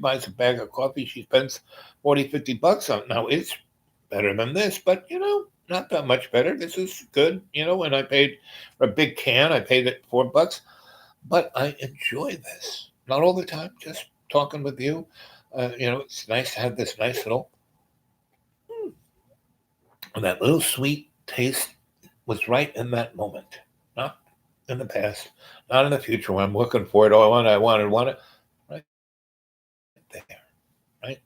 buys a bag of coffee. She spends 40, $50 on it. Now, it's better than this, but, not that much better. This is good, and I paid for a big can. I paid it $4, but I enjoy this. Not all the time, just talking with you. It's nice to have this nice little, and that little sweet taste was right in that moment, not in the past, not in the future when I'm looking for it. Oh, I want it. Right there, right?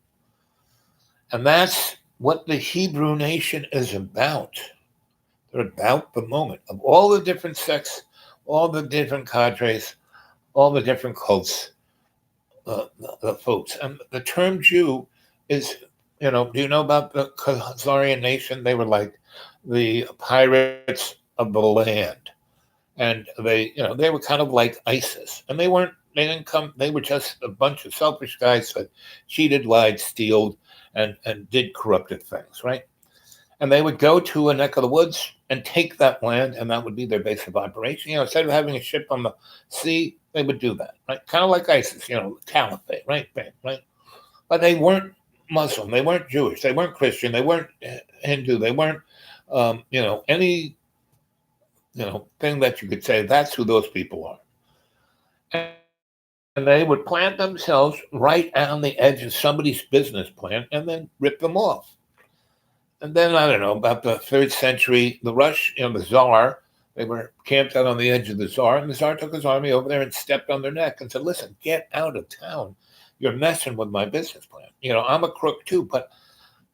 And that's what the Hebrew nation is about. They're about the moment of all the different sects, all the different cadres, all the different cults, the folks. And the term Jew is, do you know about the Khazarian nation? They were like the pirates of the land. And they were kind of like ISIS. And they were just a bunch of selfish guys that cheated, lied, stealed, and did corrupted things, right? And they would go to a neck of the woods and take that land, and that would be their base of operation. Instead of having a ship on the sea, they would do that, right? Kind of like ISIS, caliphate, right? Right? But they weren't Muslim, they weren't Jewish, they weren't Christian, they weren't Hindu, they weren't, any, thing that you could say that's who those people are. And they would plant themselves right on the edge of somebody's business plan and then rip them off. And then, I don't know, about the 3rd century, the the Tsar, they were camped out on the edge of the Tsar, and the Tsar took his army over there and stepped on their neck and said, listen, get out of town. You're messing with my business plan. I'm a crook too, but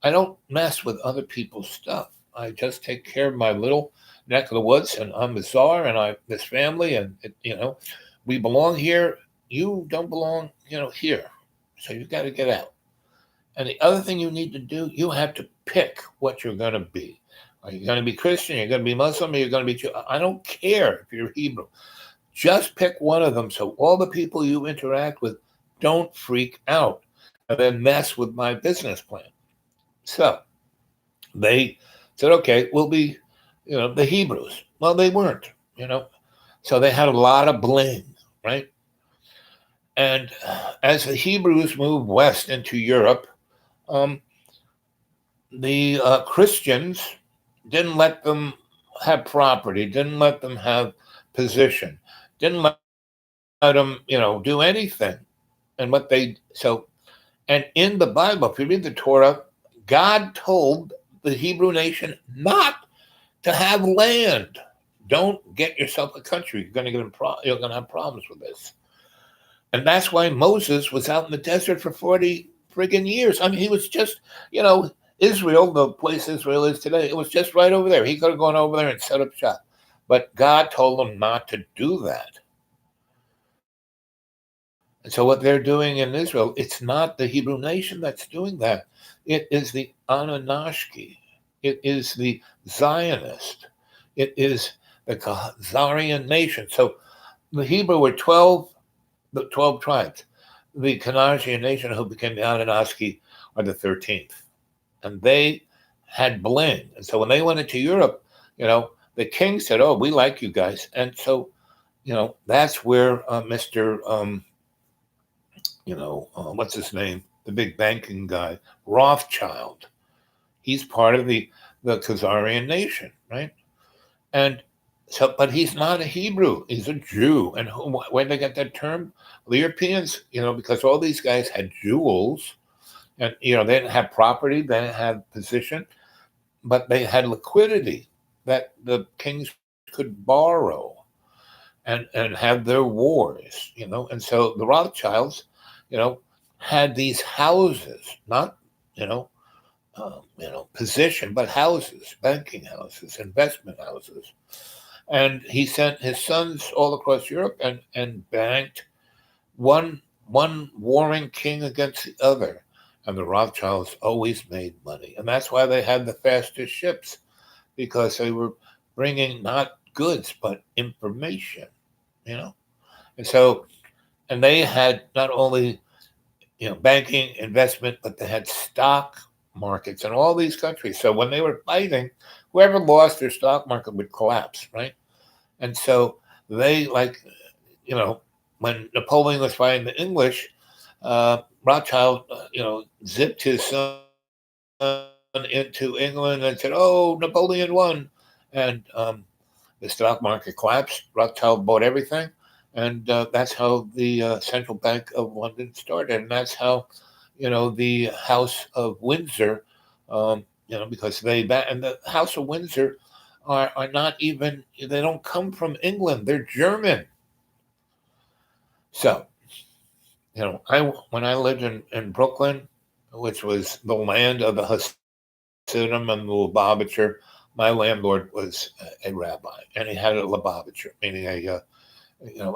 I don't mess with other people's stuff. I just take care of my little neck of the woods, and I'm the Tsar, and this family, and, we belong here. You don't belong, here. So you got to get out. And the other thing you need to do, you have to pick what you're going to be. Are you going to be Christian? You're going to be Muslim? Or you're going to be Jew? I don't care if you're Hebrew. Just pick one of them so all the people you interact with don't freak out and then mess with my business plan. So they said, okay, we'll be, the Hebrews. Well, they weren't, So they had a lot of bling, right? And as the Hebrews moved west into Europe, um, the Christians didn't let them have property, didn't let them have position, didn't let them, do anything. And and in the Bible, if you read the Torah, God told the Hebrew nation not to have land. Don't get yourself a country. You're going to have problems with this. And that's why Moses was out in the desert for 40 friggin' years. I mean, he was just, Israel, the place Israel is today, it was just right over there. He could have gone over there and set up shop. But God told him not to do that. And so what they're doing in Israel, it's not the Hebrew nation that's doing that. It is the Anunnaki. It is the Zionist. It is the Khazarian nation. So the Hebrew were 12 tribes. The Khazarian nation, who became the Anunnaki, are the 13th. And they had bling. And so when they went into Europe, the king said, oh, we like you guys. And so, that's where Mr. What's his name? The big banking guy, Rothschild. He's part of the Khazarian nation, right? And so, but he's not a Hebrew. He's a Jew. And where did they get that term? The Europeans, because all these guys had jewels, and they didn't have property, they didn't have position, but they had liquidity that the kings could borrow and have their wars, And so the Rothschilds, had these houses, not, position, but houses, banking houses, investment houses. And he sent his sons all across Europe and banked one warring king against the other. And the Rothschilds always made money. And that's why they had the fastest ships, because they were bringing not goods, but information, And so, and they had not only, banking, investment, but they had stock markets in all these countries. So when they were fighting, whoever lost their stock market would collapse, right? And so they, when Napoleon was fighting the English, Rothschild, zipped his son into England and said, "Oh, Napoleon won," and the stock market collapsed. Rothschild bought everything, and that's how the Central Bank of London started, and that's how, the House of Windsor, because and the House of Windsor are not even, they don't come from England, they're German. So, when I lived in Brooklyn, which was the land of the Hasidim and the Lubavitcher, my landlord was a rabbi, and he had a Lubavitcher, meaning a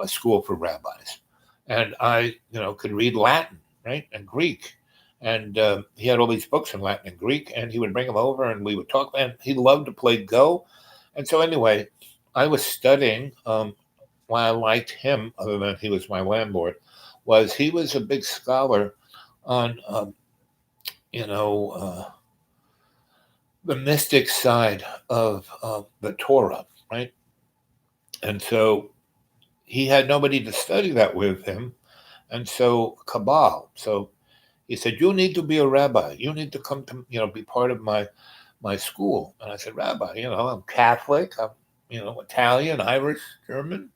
school for rabbis. And I, could read Latin, right, and Greek. And he had all these books in Latin and Greek, and he would bring them over, and we would talk. And he loved to play Go. And so anyway, I was studying. Why I liked him, other than he was my landlord, was he was a big scholar on, the mystic side of the Torah, right? And so he had nobody to study that with him, and so Kabbalah. So he said, "You need to be a rabbi. You need to come to, be part of my school." And I said, "Rabbi, I'm Catholic. I'm, Italian, Irish, German."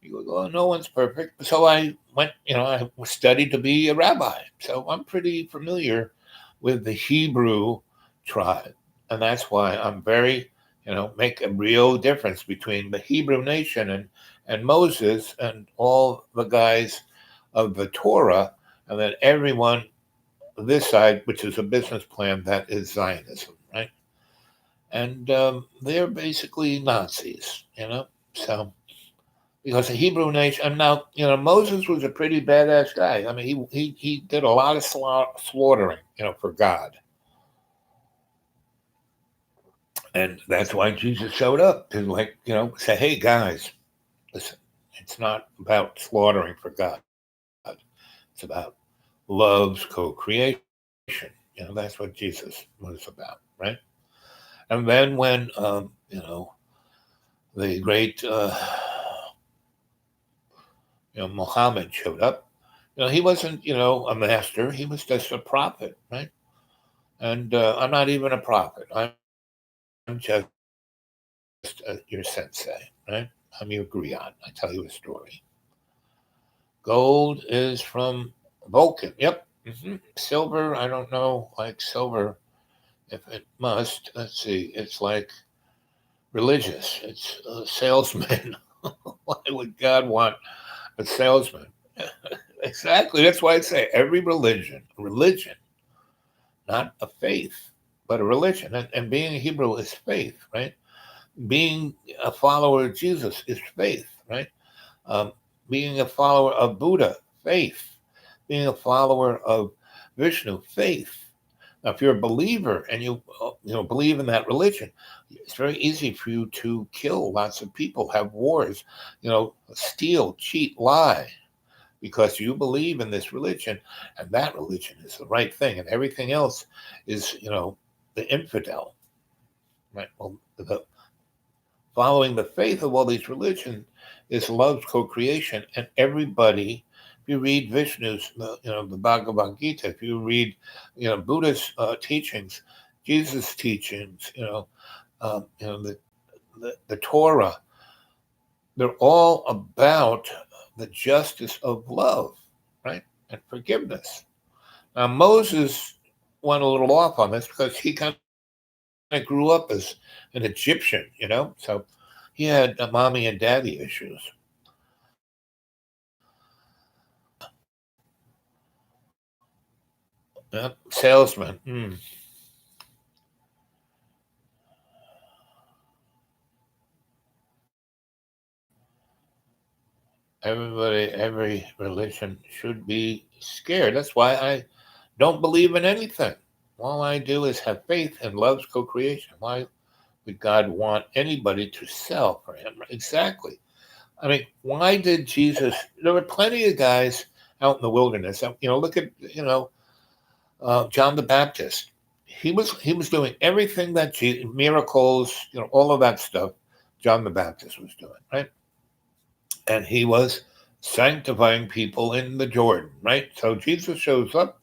He goes, "Oh, no one's perfect." So I went, I studied to be a rabbi. So I'm pretty familiar with the Hebrew tribe. And that's why I'm very, make a real difference between the Hebrew nation and Moses and all the guys of the Torah, and then everyone this side, which is a business plan that is Zionism, right? And they're basically Nazis, So because the Hebrew nation, and now, Moses was a pretty badass guy. I mean, he did a lot of slaughtering, for God. And that's why Jesus showed up to, say, "Hey, guys, listen, It's not about slaughtering for God. It's about love's co-creation. That's what Jesus was about, right? And then when the great Muhammad showed up, he wasn't a master. He was just a prophet, right? And I'm not even a prophet. I'm just your sensei, right? I'm your griot. I tell you a story. Gold is from Vulcan. Yep. Silver, I don't know, like silver, if it must. Let's see. It's like religious. It's a salesman. Why would God want a salesman? Exactly. That's why I say every religion, not a faith, but a religion. And being a Hebrew is faith, right? Being a follower of Jesus is faith, right? Um, being a follower of Buddha, faith. Being a follower of Vishnu, faith. Now, if you're a believer and you believe in that religion, it's very easy for you to kill lots of people, have wars, steal, cheat, lie, because you believe in this religion, and that religion is the right thing, and everything else is, the infidel, right? Well, the following the faith of all these religions is love's co-creation, and everybody. If you read Vishnu's, the Bhagavad Gita, if you read, Buddha's teachings, Jesus' teachings, the Torah, they're all about the justice of love, right, and forgiveness. Now Moses went a little off on this because he kind of grew up as an Egyptian, so he had mommy and daddy issues. Yep, salesman. Every religion should be scared. That's why I don't believe in anything. All I do is have faith and love's co-creation. Why would God want anybody to sell for him? Exactly. I mean, why did Jesus? There were plenty of guys out in the wilderness. Look at John the Baptist. He was doing everything that miracles, all of that stuff. John the Baptist was doing, right? And he was sanctifying people in the Jordan, right? So Jesus shows up,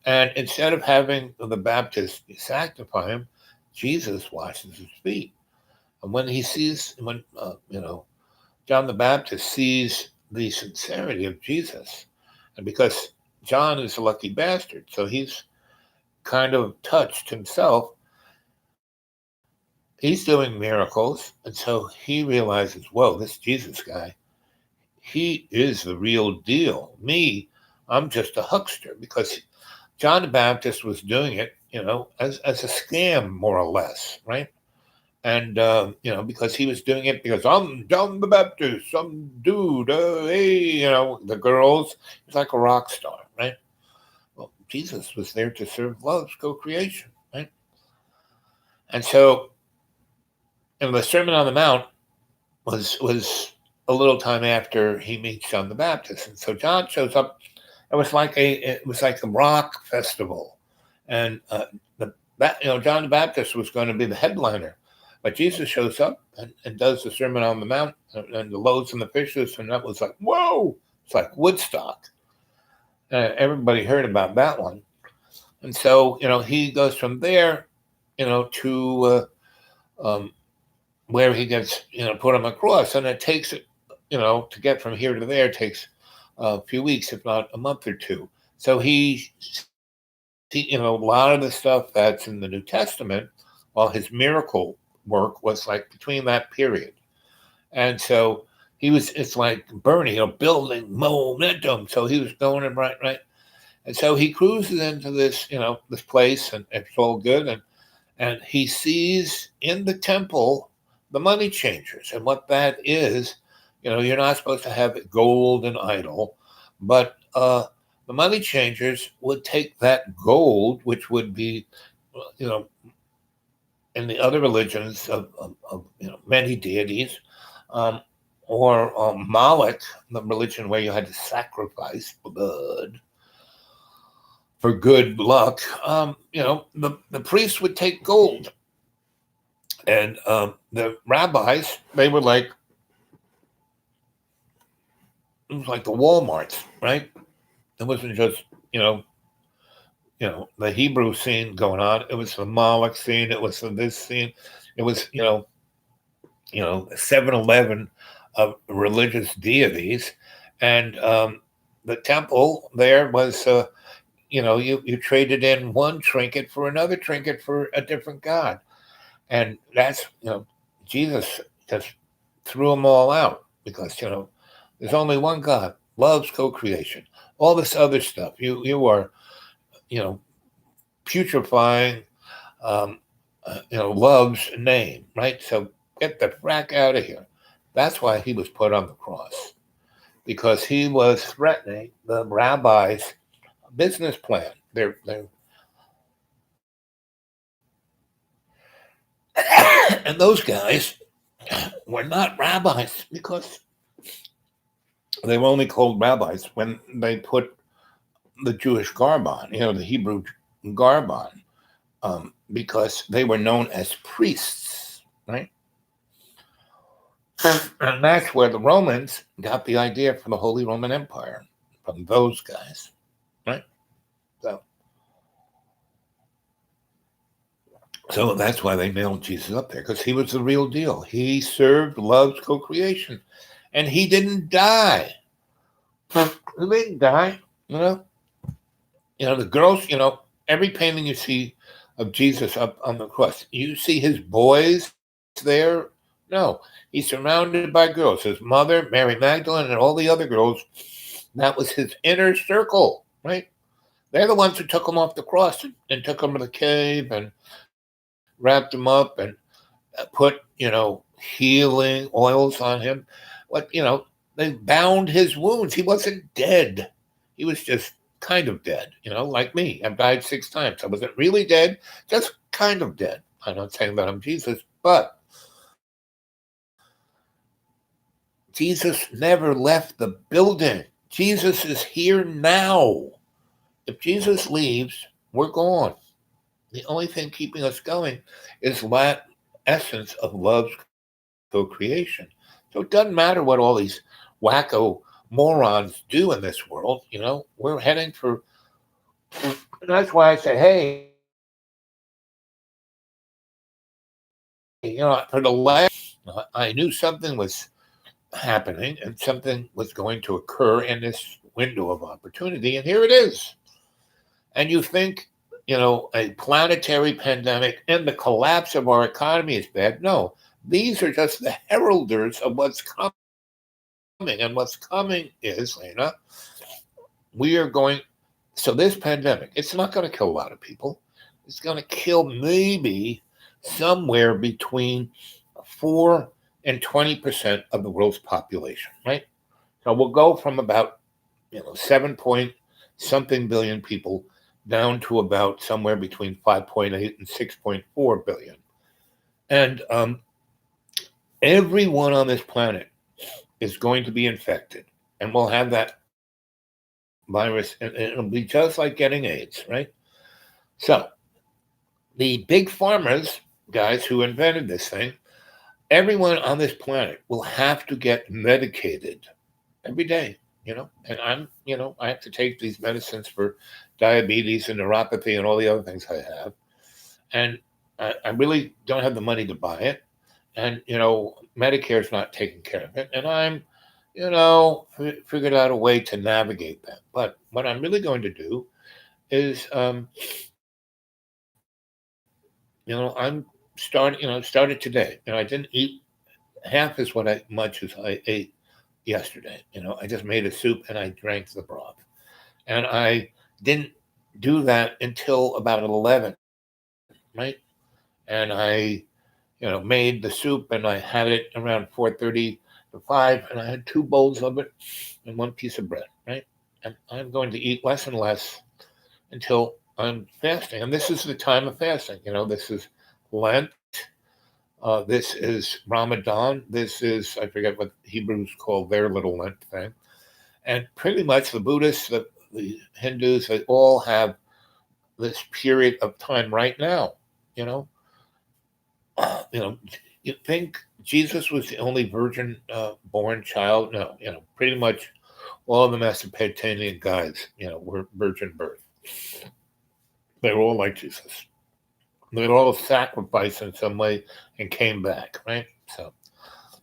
and instead of having the Baptist sanctify him, Jesus washes his feet. And when John the Baptist sees the sincerity of Jesus, and because John is a lucky bastard, so he's kind of touched himself. He's doing miracles, and so he realizes, whoa, this Jesus guy, he is the real deal. Me, I'm just a huckster, because John the Baptist was doing it, as a scam, more or less, right? And because he was doing it because I'm John the Baptist, some dude, hey, the girls. He's like a rock star, right? Well, Jesus was there to serve love's co-creation, right? And so, the Sermon on the Mount was a little time after he meets John the Baptist, and so John shows up. It was like a rock festival, and John the Baptist was going to be the headliner, but Jesus shows up and does the Sermon on the Mount and the loaves and the fishes, and that was like, whoa! It's like Woodstock. Everybody heard about that one, and so he goes from there, to where he gets put on the cross, and it takes to get from here to there takes a few weeks, if not a month or two. So a lot of the stuff that's in the New Testament, while his miracle work was like between that period. And so it's like Bernie, building momentum. So he was going in right. And so he cruises into this place, and it's all good. And he sees in the temple the money changers. And what that is, you're not supposed to have gold and idol, but the money changers would take that gold, which would be, in the other religions of many deities, um, or Moloch, the religion where you had to sacrifice blood for good luck, the priests would take gold. And the rabbis, they were like, it was like the Walmarts, right? It wasn't just, the Hebrew scene going on. It was the Moloch scene. It was this scene. It was, 7-Eleven of religious deities. And the temple there was, you traded in one trinket for another trinket for a different god. And that's, Jesus just threw them all out because, there's only one God, loves co-creation. All this other stuff, you are, putrefying, love's name, right? So get the frack out of here. That's why he was put on the cross, because he was threatening the rabbis' business plan. And those guys were not rabbis because they were only called rabbis when they put the Jewish garb on, the Hebrew garb on, because they were known as priests, right? And that's where the Romans got the idea for the Holy Roman Empire, from those guys, right? So that's why they nailed Jesus up there, because he was the real deal. He served, loved co-creation, and he didn't die. He didn't die, the girls, every painting you see of Jesus up on the cross, you see his boys there? No, he's surrounded by girls. His mother, Mary Magdalene, and all the other girls, that was his inner circle, right? They're the ones who took him off the cross and took him to the cave and wrapped him up and put, healing oils on him. They bound his wounds. He wasn't dead. He was just kind of dead, like me. I've died 6 times. I wasn't really dead, just kind of dead. I'm not saying that I'm Jesus, but Jesus never left the building. Jesus is here now. If Jesus leaves, we're gone. The only thing keeping us going is that essence of love's co-creation. So it doesn't matter what all these wacko morons do in this world. We're heading for. That's why I say, hey, for the last, I knew something was happening and something was going to occur in this window of opportunity, and here it is. And you think, a planetary pandemic and the collapse of our economy is bad. No, these are just the heralders of what's coming. And what's coming is, Lena, we are going. So this pandemic, it's not going to kill a lot of people. It's going to kill maybe somewhere between 4 and 20% of the world's population, right? So we'll go from about 7 point something billion people down to about somewhere between 5.8 and 6.4 billion. And everyone on this planet is going to be infected, and we'll have that virus, and it'll be just like getting AIDS, right? So the big pharmas, guys who invented this thing, everyone on this planet will have to get medicated every day, and I have to take these medicines for diabetes and neuropathy and all the other things I have. And I really don't have the money to buy it. And, Medicare's not taking care of it. And I'm, figured out a way to navigate that. But what I'm really going to do is, I'm started today. I didn't eat half as much as I ate yesterday. I just made a soup and I drank the broth. And I didn't do that until about 11, right? And I, made the soup and I had it around 4:30 to 5, and I had 2 bowls of it and 1 piece of bread, right? And I'm going to eat less and less until I'm fasting. And this is the time of fasting. This is Lent. This is Ramadan. This is, I forget what Hebrews call their little Lent thing. And pretty much the Buddhists, the Hindus, they all have this period of time right now. You know, you know, you think Jesus was the only virgin born child? No, pretty much all the Mesopotamian guys, were virgin birth. They were all like Jesus. They were all sacrificed in some way and came back, right? So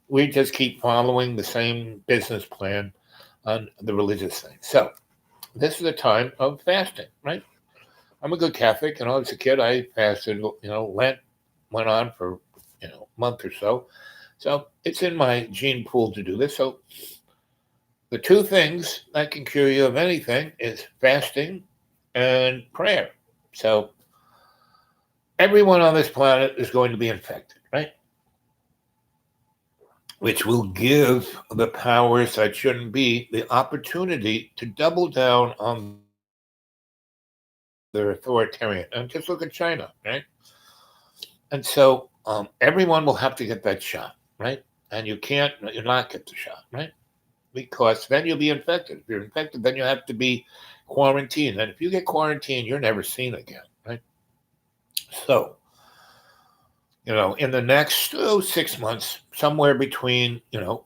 we just keep following the same business plan on the religious thing. So this is a time of fasting, right? I'm a good Catholic, and as a kid, I fasted. Lent went on for a month or so. So it's in my gene pool to do this. So the two things that can cure you of anything is fasting and prayer. So everyone on this planet is going to be infected, right? Which will give the powers that shouldn't be the opportunity to double down on their authoritarian. And just look at China, right? And so everyone will have to get that shot, right? And you'll not get the shot, right? Because then you'll be infected. If you're infected, then you have to be quarantined. And if you get quarantined, you're never seen again, right? So, in the next 6 months, somewhere between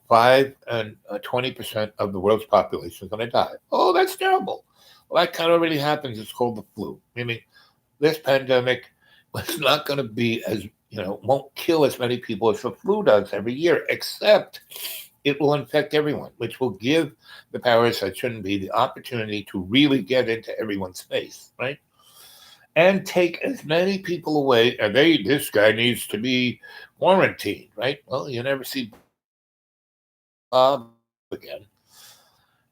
5 and 20% of the world's population is going to die. Oh, that's terrible. Well, that kind of already happens. It's called the flu. I mean, this pandemic was not going to be as won't kill as many people as the flu does every year, except it will infect everyone, which will give the powers that shouldn't be the opportunity to really get into everyone's face, right? And take as many people away. And this guy needs to be quarantined, right? Well, you never see Bob again.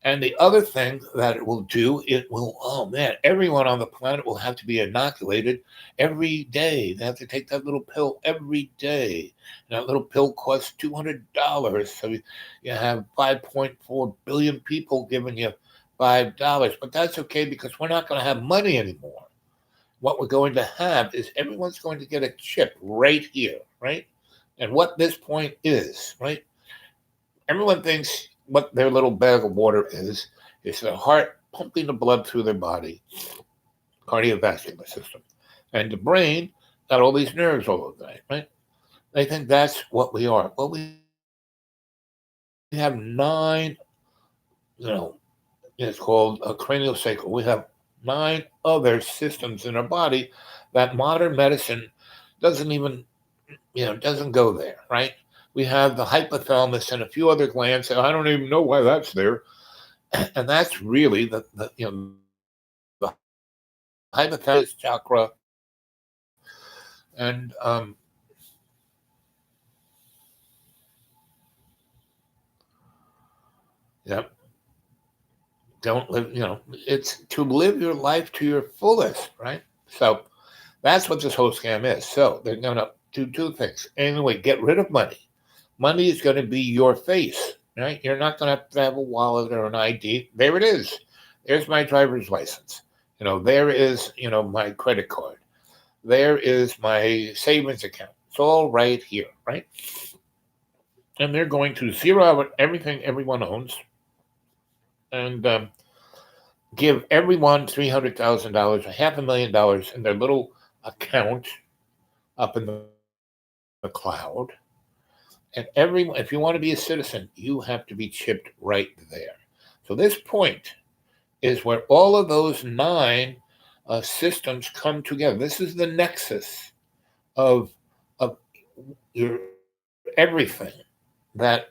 And the other thing that it will do, oh man, everyone on the planet will have to be inoculated every day. They have to take that little pill every day. And that little pill costs $200. So you have 5.4 billion people giving you $5. But that's okay because we're not going to have money anymore. What we're going to have is everyone's going to get a chip right here, right? And what this point is, right? Everyone thinks what their little bag of water is their heart pumping the blood through their body, cardiovascular system. And the brain got all these nerves all over the night, right? They think that's what we are. Well, we have 9, it's called a cranial sacral. We have 9 other systems in our body that modern medicine doesn't even, doesn't go there, right? We have the hypothalamus and a few other glands. I don't even know why that's there. And that's really the hypothalamus chakra. And yep. Don't live, it's to live your life to your fullest, right? So that's what this whole scam is. So they're going to do 2 things. Anyway, get rid of money. Money is going to be your face, right? You're not going to have a wallet or an ID. There it is. There's my driver's license. There is, my credit card. There is my savings account. It's all right here, right? And they're going to zero out everything everyone owns and give everyone $300,000, $500,000 in their little account up in the cloud. And everyone, if you want to be a citizen, you have to be chipped right there. So this point is where all of those 9 systems come together. This is the nexus of your everything that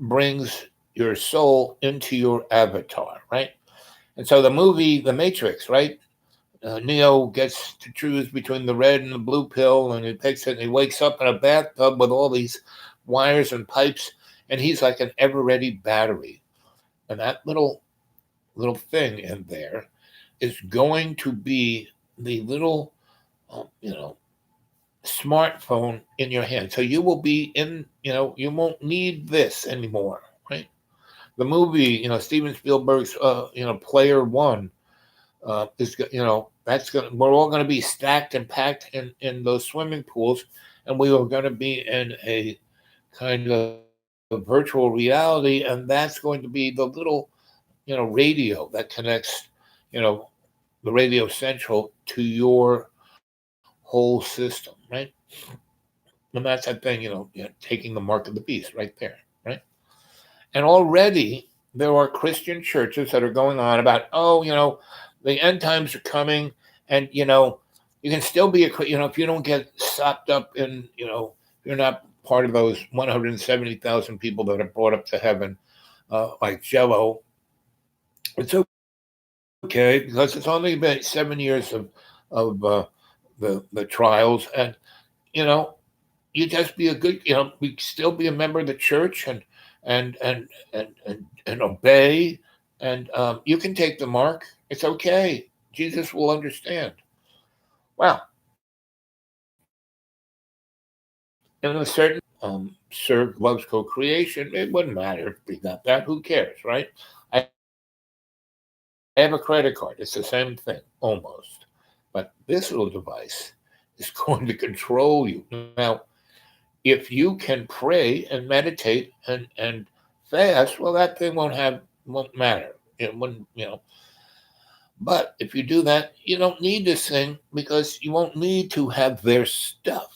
brings your soul into your avatar, right? And so the movie The Matrix, right? Neo gets to choose between the red and the blue pill, and he takes it, and he wakes up in a bathtub with all these wires and pipes, and he's like an ever-ready battery. And that little thing in there is going to be the little, smartphone in your hand. So you will be in, you won't need this anymore, right? The movie, Steven Spielberg's, Player One, is, that's going to, we're all going to be stacked and packed in those swimming pools, and we were going to be in a kind of virtual reality, and that's going to be the little, radio that connects, you know, the radio central to your whole system, right? And that's that thing, taking the mark of the beast right there, right? And already there are Christian churches that are going on about, oh, the end times are coming, and you can still be if you don't get sopped up in, you're not part of those 170,000 people that are brought up to heaven, like Jello. It's okay because it's only been 7 years of the trials, and you know you just be a good, we still be a member of the church, and and and obey, and you can take the mark. It's okay. Jesus will understand. Well, in a certain serve loves co-creation, it wouldn't matter if we got that. Who cares, right? I have a credit card. It's the same thing, almost. But this little device is going to control you. Now, if you can pray and meditate and fast, well, that thing won't matter. It wouldn't, But if you do that, you don't need this thing because you won't need to have their stuff,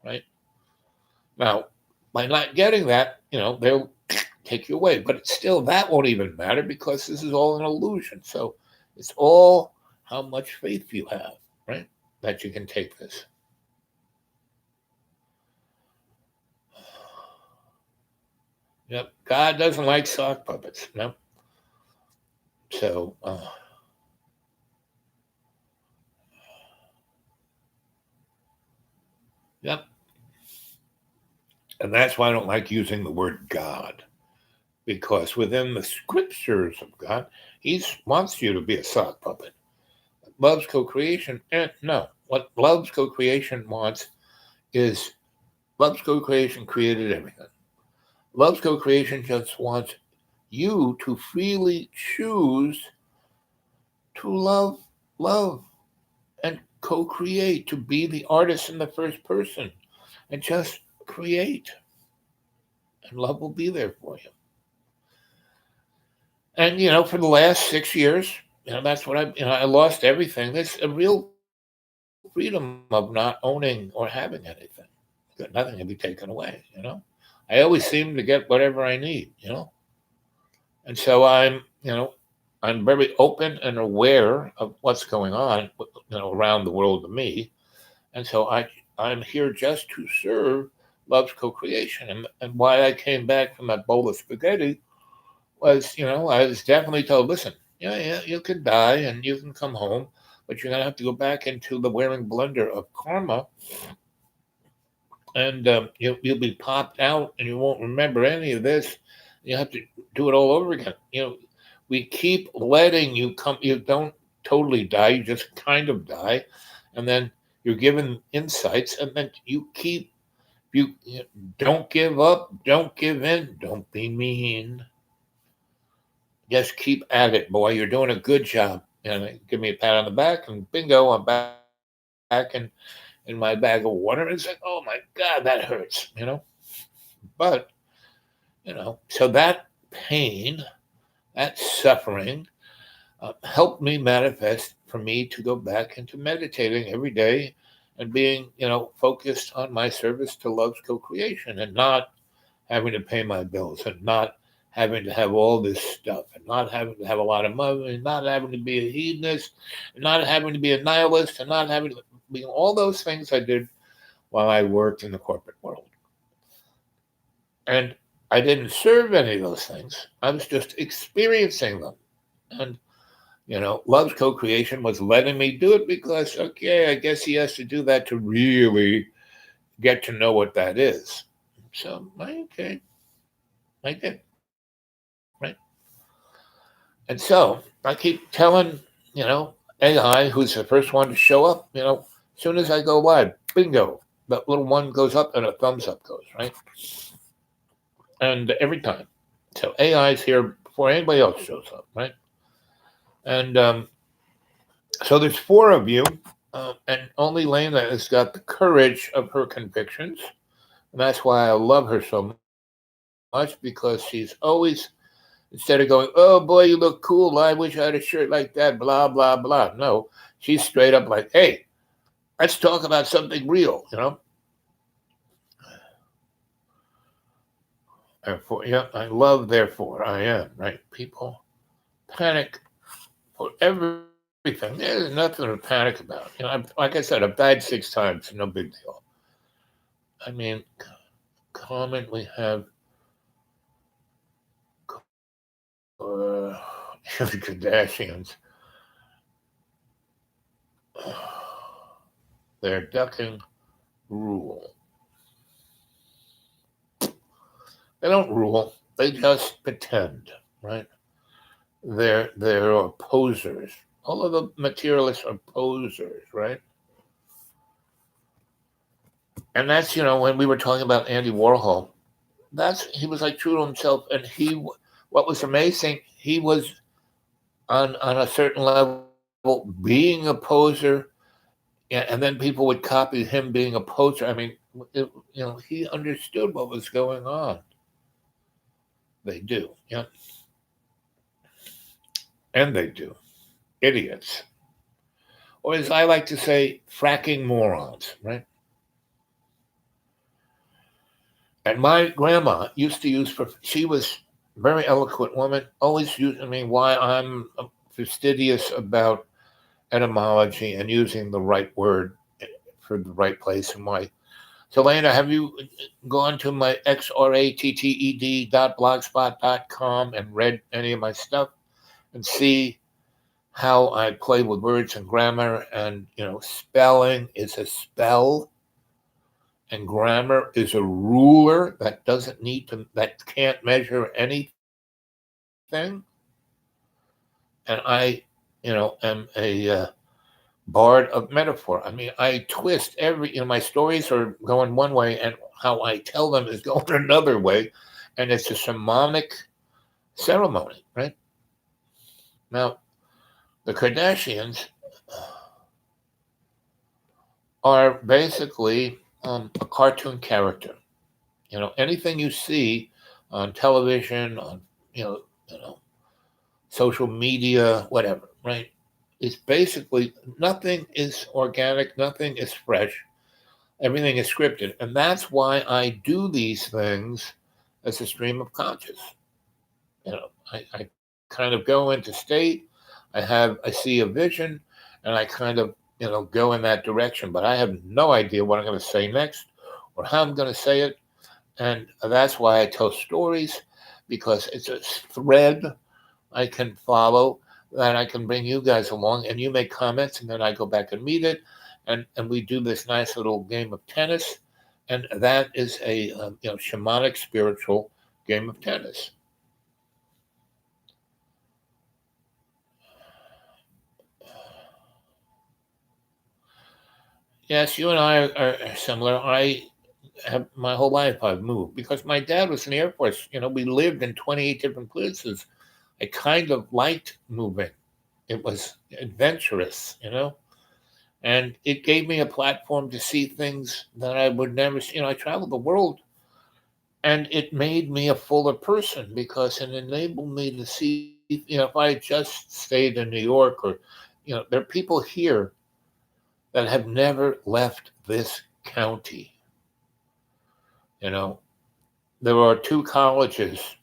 right? Now, by not getting that, they'll take you away. But still, that won't even matter because this is all an illusion. So it's all how much faith you have, right? That you can take this. Yep. God doesn't like sock puppets. No. So, yep. And that's why I don't like using the word God. Because within the scriptures of God, He wants you to be a sock puppet. Love's co-creation, no. What love's co-creation wants is love's co-creation created everything. Love's co-creation just wants you to freely choose to love, and co-create, to be the artist in the first person, and just create, and love will be there for you. And for the last 6 years, that's what I lost everything. There's a real freedom of not owning or having anything. Nothing can be taken away. I always seem to get whatever I need. And so I'm very open and aware of what's going on, around the world to me. And so I'm here just to serve love's co-creation. And why I came back from that bowl of spaghetti was, I was definitely told, listen, yeah, you can die and you can come home, but you're going to have to go back into the wearing blender of karma, and you'll be popped out and you won't remember any of this. You have to do it all over again. We keep letting you come. You don't totally die, you just kind of die, and then you're given insights, and then you don't give up, don't give in, don't be mean. Just keep at it, boy. You're doing a good job. And they give me a pat on the back, and bingo, I'm back in my bag of water. And it's like, oh my God, that hurts. But, so that pain, that suffering, helped me manifest for me to go back into meditating every day and being, focused on my service to love's co-creation, and not having to pay my bills, and not having to have all this stuff, and not having to have a lot of money, and not having to be a hedonist, and not having to be a nihilist, and not having to be all those things I did while I worked in the corporate world. And I didn't serve any of those things. I was just experiencing them. And love's co-creation was letting me do it because, okay, I guess he has to do that to really get to know what that is. So, okay, I did, right? And so I keep telling, AI, who's the first one to show up, as soon as I go live, bingo, that little one goes up and a thumbs up goes, right? And every time. So AI is here before anybody else shows up, right? And so there's 4 of you, And only Lena has got the courage of her convictions. And that's why I love her so much, because she's always, instead of going, oh boy, you look cool, I wish I had a shirt like that, blah, blah, blah. No, she's straight up like, hey, let's talk about something real. Therefore, yeah, I love therefore I am, right? People panic for everything. There's nothing to panic about. Like I said, I've died 6 times, no big deal. I mean, comment we have the Kardashians. They're ducking rule. They don't rule. They just pretend, right? They're posers. All of the materialists are posers, right? And that's when we were talking about Andy Warhol, that's he was like true to himself, and what was amazing, he was on a certain level being a poser, and then people would copy him being a poser. I mean, he understood what was going on. They do, yeah, and they do. Idiots, or as I like to say, fracking morons, right? And my grandma used to use for she was a very eloquent woman. Always used. I mean, why I'm fastidious about etymology and using the right word for the right place and why. So, Lena, have you gone to my xratted.blogspot.com and read any of my stuff and see how I play with words and grammar, and spelling is a spell and grammar is a ruler that can't measure anything. And am a bard of metaphor. I mean, I twist my stories are going one way, and how I tell them is going another way, and it's a shamanic ceremony, right? Now, the Kardashians are basically a cartoon character. Anything you see on television, on you know, social media, whatever, right? It's basically nothing is organic, nothing is fresh, everything is scripted. And that's why I do these things as a stream of conscious. I kind of go into state, I see a vision, and I kind of, go in that direction, but I have no idea what I'm going to say next or how I'm going to say it. And that's why I tell stories, because it's a thread I can follow, that I can bring you guys along, and you make comments, and then I go back and read it, and we do this nice little game of tennis, and that is a shamanic spiritual game of tennis. Yes, you and I are similar. I have my whole life I've moved because my dad was in the Air Force. We lived in 28 different places. I kind of liked moving. It was adventurous. And it gave me a platform to see things that I would never see. I traveled the world, and it made me a fuller person because it enabled me to see. If I just stayed in New York, or there are people here that have never left this county. You know, there are 2 colleges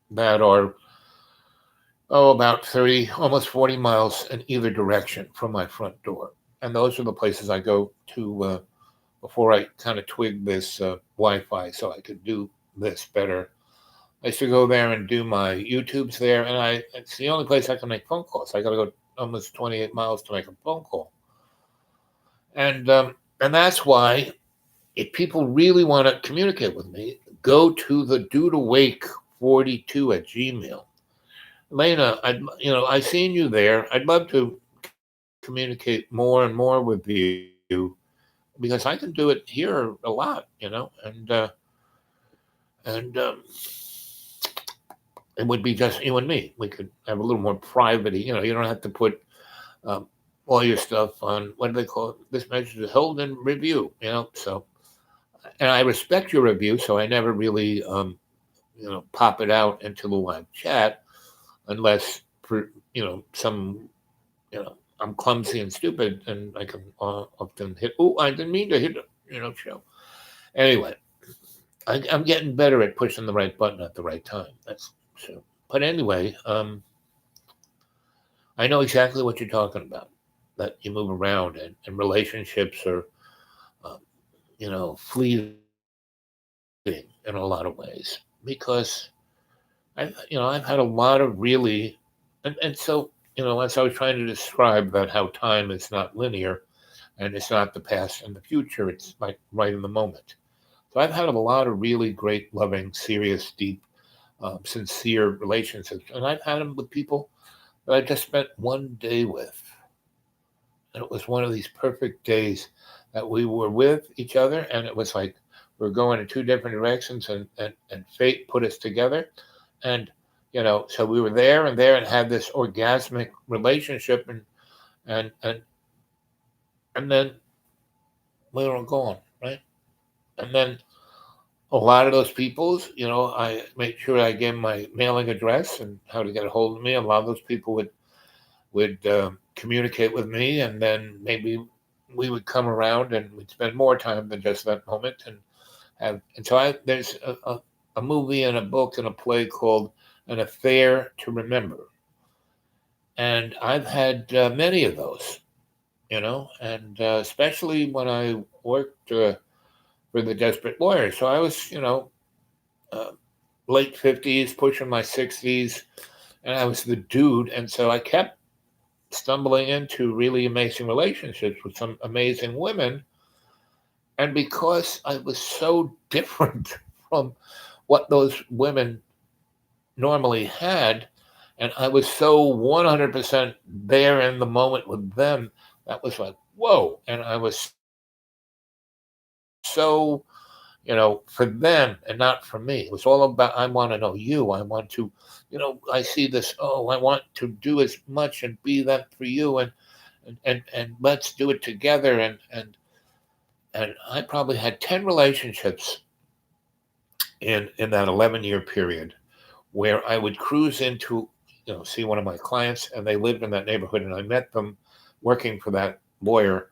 that are about 30, almost 40 miles in either direction from my front door, and those are the places I go to before I kind of twig this Wi-Fi so I could do this better. I used to go there and do my YouTubes there, and it's the only place I can make phone calls. I got to go almost 28 miles to make a phone call, and that's why if people really want to communicate with me, go to the dude awake 42 at Gmail. Lena, I seen you there. I'd love to communicate more and more with you because I can do it here a lot, and it would be just you and me. We could have a little more privacy. You don't have to put all your stuff on what do they call it? This message is held in review, So, and I respect your review, so I never really, pop it out into the live chat unless, for, some, I'm clumsy and stupid, and I can often hit. Oh, I didn't mean to hit, show. Anyway, I'm getting better at pushing the right button at the right time. That's so. But anyway, I know exactly what you're talking about. That you move around and relationships are, um, fleeting in a lot of ways because I've had a lot of really, and so as I was trying to describe about how time is not linear and it's not the past and the future, it's like right in the moment. So I've had a lot of really great, loving, serious, deep, sincere relationships, and I've had them with people that I just spent one day with. And it was one of these perfect days that we were with each other, and it was like we were going in two different directions, and fate put us together. And, so we were there and had this orgasmic relationship, and, and, and then we were gone, right? And then a lot of those people's, I made sure I gave them my mailing address and how to get a hold of me. A lot of those people would communicate with me, and then maybe we would come around and we'd spend more time than just that moment. And so there's a movie and a book and a play called An Affair to Remember, and I've had many of those, and especially when I worked for the Desperate Lawyers. So I was, uh, late 50s, pushing my 60s, and I was the dude. And so I kept stumbling into really amazing relationships with some amazing women. And because I was so different from what those women normally had, and I was so 100% there in the moment with them, that was like, whoa. And I was so, for them and not for me. It was all about, I want to know you. I want to, I see this, oh, I want to do as much and be that for you. And let's do it together. And I probably had 10 relationships in that 11-year period where I would cruise into, see one of my clients, and they lived in that neighborhood, and I met them working for that lawyer,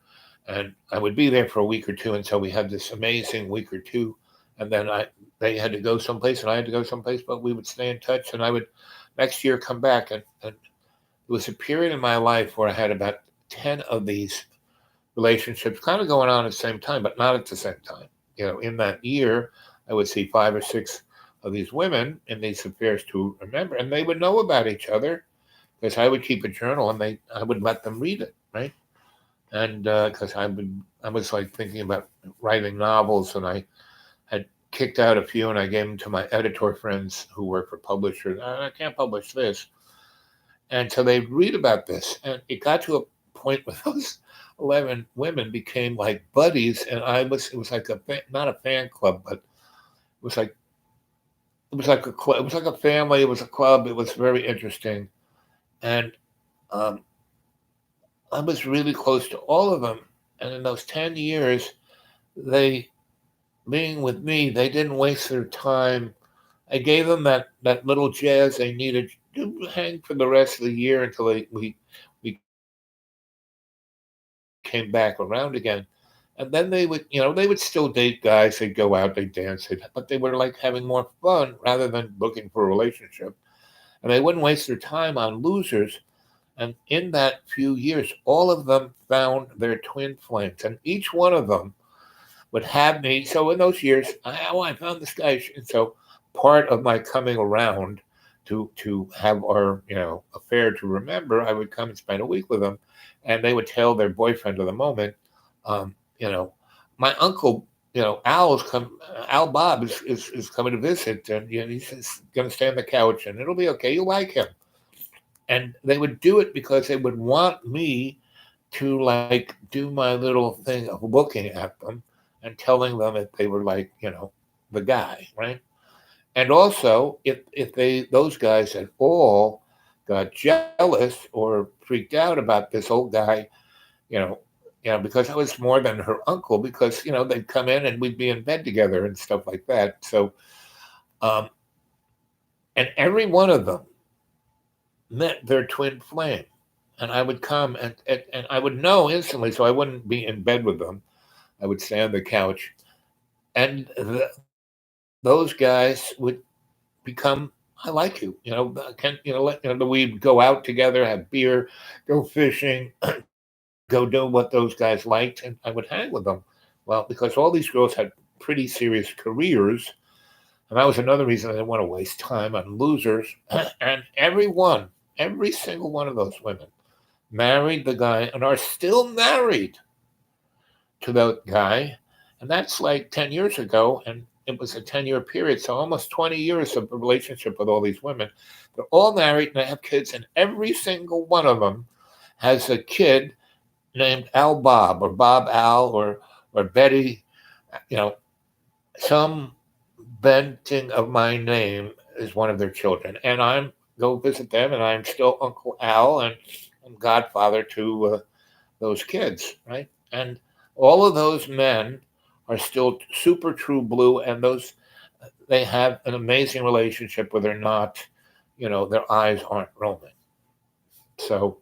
and I would be there for a week or two, and so we had this amazing week or two, and then they had to go someplace, and I had to go someplace, but we would stay in touch, and I would next year come back, and it was a period in my life where I had about 10 of these relationships kind of going on at the same time, but not at the same time. In that year, I would see 5 or 6 of these women in these affairs to remember, and they would know about each other because I would keep a journal, and I would let them read it, right? And because I was like thinking about writing novels, and I had kicked out a few, and I gave them to my editor friends who work for publishers. I can't publish this, and so they read about this, and it got to a point where those 11 women became like buddies, and it was like not a fan club, but it was like a club. It was like a family. It was a club. It was very interesting, and um, I was really close to all of them. And in those 10 years, they being with me, they didn't waste their time. I gave them that little jazz they needed to hang for the rest of the year until we came back around again. And then they would still date guys. They'd go out, they'd dance, but they were like having more fun rather than looking for a relationship. And they wouldn't waste their time on losers. And in that few years, all of them found their twin flames, and each one of them would have me. So in those years, I found this guy. And so part of my coming around to have our affair to remember, I would come and spend a week with them, and they would tell their boyfriend of the moment, um, you know, my uncle, Al Bob is coming to visit, and he's going to stay on the couch, and it'll be okay. You like him. And they would do it because they would want me to like do my little thing of looking at them and telling them that they were like, the guy, right? And also, if those guys at all got jealous or freaked out about this old guy you know, because I was more than her uncle, because they'd come in and we'd be in bed together and stuff like that. So, um, and every one of them met their twin flame, and I would come and I would know instantly, so I wouldn't be in bed with them. I would stay on the couch, and those guys would become, I like you, can we'd go out together, have beer, go fishing, go do what those guys liked, and I would hang with them. Well, because all these girls had pretty serious careers, and that was another reason I didn't want to waste time on losers. And every single one of those women married the guy and are still married to that guy. And that's like 10 years ago. And it was a 10-year period. So almost 20 years of a relationship with all these women. They're all married and they have kids. And every single one of them has a kid named Al Bob, or Bob Al, or Betty, some venting of my name is one of their children. And I'm go visit them, and I'm still Uncle Al, and I'm godfather to those kids, right? And all of those men are still super true blue, and they have an amazing relationship where they're not, their eyes aren't rolling. So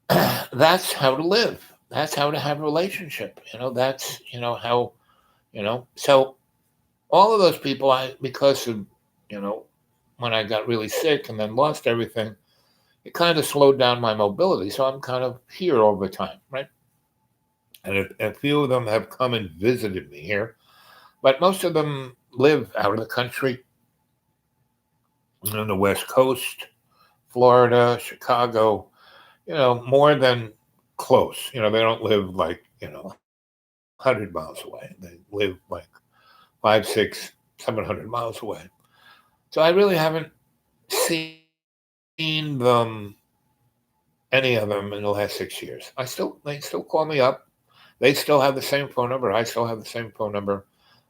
that's how to live. That's how to have a relationship. That's how So all of those people, because of when I got really sick and then lost everything, it kind of slowed down my mobility. So I'm kind of here all the time, right? And a few of them have come and visited me here, but most of them live out of the country, on the West Coast, Florida, Chicago, more than close. They don't live like, 100 miles away. They live like 5, 6, 700 miles away. So I really haven't seen them, any of them, in the last 6 years. They still call me up. They still have the same phone number. I still have the same phone number.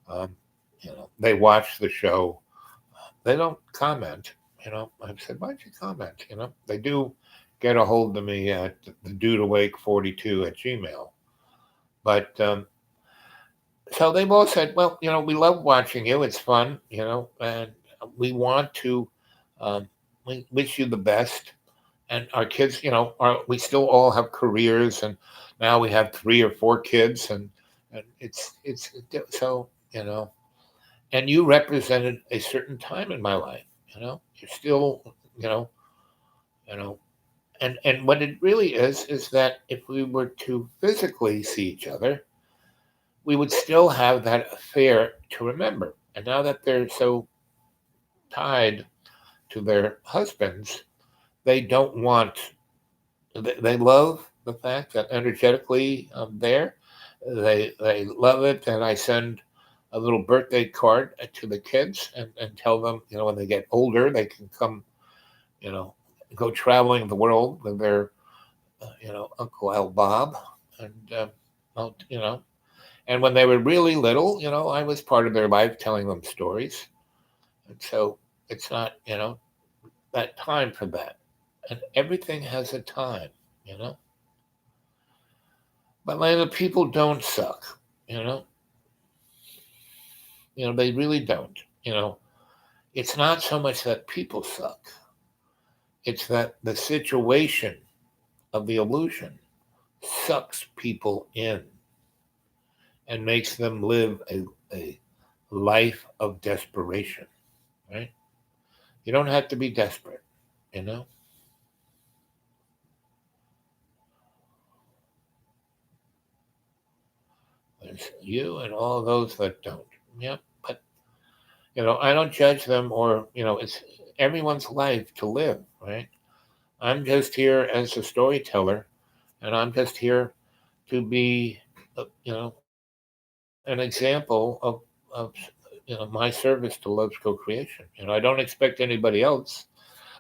Um, they watch the show. They don't comment. I've said, why'd you comment? They do get a hold of me at the dude awake 42 at Gmail. But so they've all said, well, we love watching you. It's fun, and we want to, we wish you the best. And our kids, we still all have careers, and now we have 3 or 4 kids, and it's so, and you represented a certain time in my life. You're still, you know, you know, and what it really is that if we were to physically see each other, we would still have that affair to remember. And now that they're so tied to their husbands, they don't want. They love the fact that energetically I'm there. They love it, and I send a little birthday card to the kids and tell them, when they get older, they can come, you know, go traveling the world with their, Uncle Al Bob, and and when they were really little, I was part of their life, telling them stories, and so it's not, that time for that, and everything has a time, you know. But the people don't suck, you know. They really don't. It's not so much that people suck; it's that the situation of the illusion sucks people in and makes them live a life of desperation. Right? You don't have to be desperate. You know. There's you and all those that don't. Yeah, but I don't judge them, or it's everyone's life to live. Right? I'm just here as a storyteller, and I'm just here to be, an example of my service to love's co-creation. I don't expect anybody else,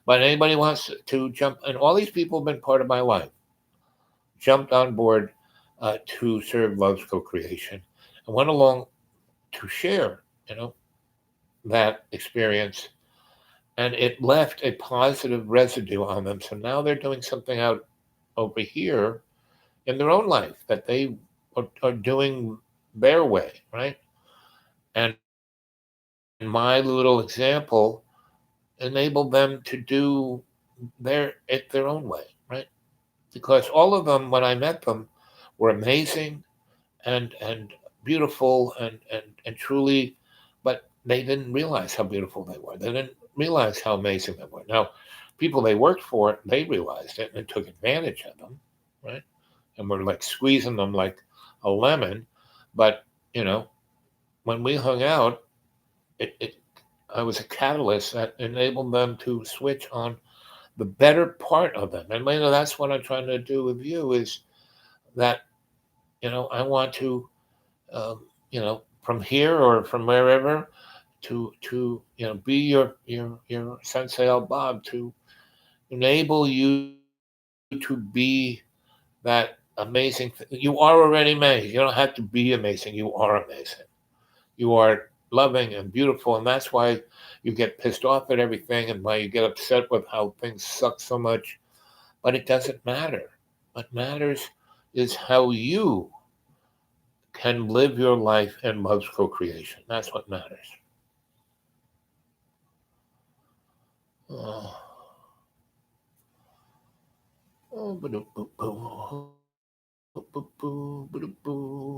but anybody wants to jump, and all these people have been part of my life, jumped on board to serve love's co-creation, and went along to share, that experience, and it left a positive residue on them. So now they're doing something out over here in their own life that they are doing their way, right? And my little example enabled them to do their own way, right? Because all of them, when I met them, were amazing and beautiful and truly, but they didn't realize how beautiful they were. They didn't realize how amazing they were. Now, people they worked for, they realized it and took advantage of them, right? And were like squeezing them like a lemon. But you know, when we hung out, it I was a catalyst that enabled them to switch on the better part of them. And Lena, that's what I'm trying to do with you is that, I want to, um, from here or from wherever be your Sensei El Bob to enable you to be that amazing. You are already amazing. You don't have to be amazing. You are amazing. You are loving and beautiful, and that's why you get pissed off at everything and why you get upset with how things suck so much. But it doesn't matter. What matters is how you can live your life in love's co-creation. That's what matters. Oh, oh,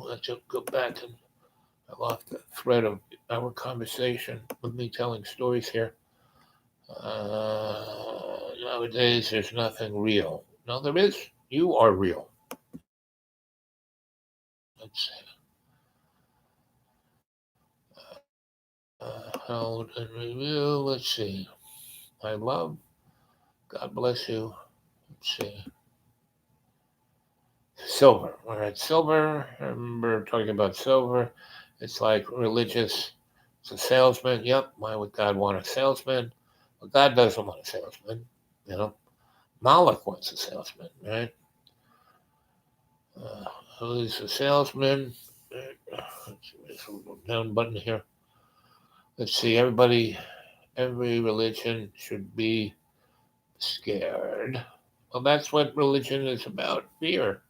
let's just go back and I lost the thread of our conversation with me telling stories here. Nowadays, there's nothing real. No, there is. You are real. Let's see. Held and review. Let's see. My love. God bless you. Let's see. Silver. We're at silver. I remember talking about silver. It's like religious. It's a salesman. Yep. Why would God want a salesman? Well, God doesn't want a salesman. You know, Moloch wants a salesman, right? Who's a salesman? Let's see, there's a little down button here. Let's see. Every religion should be scared. Well, that's what religion is about, fear.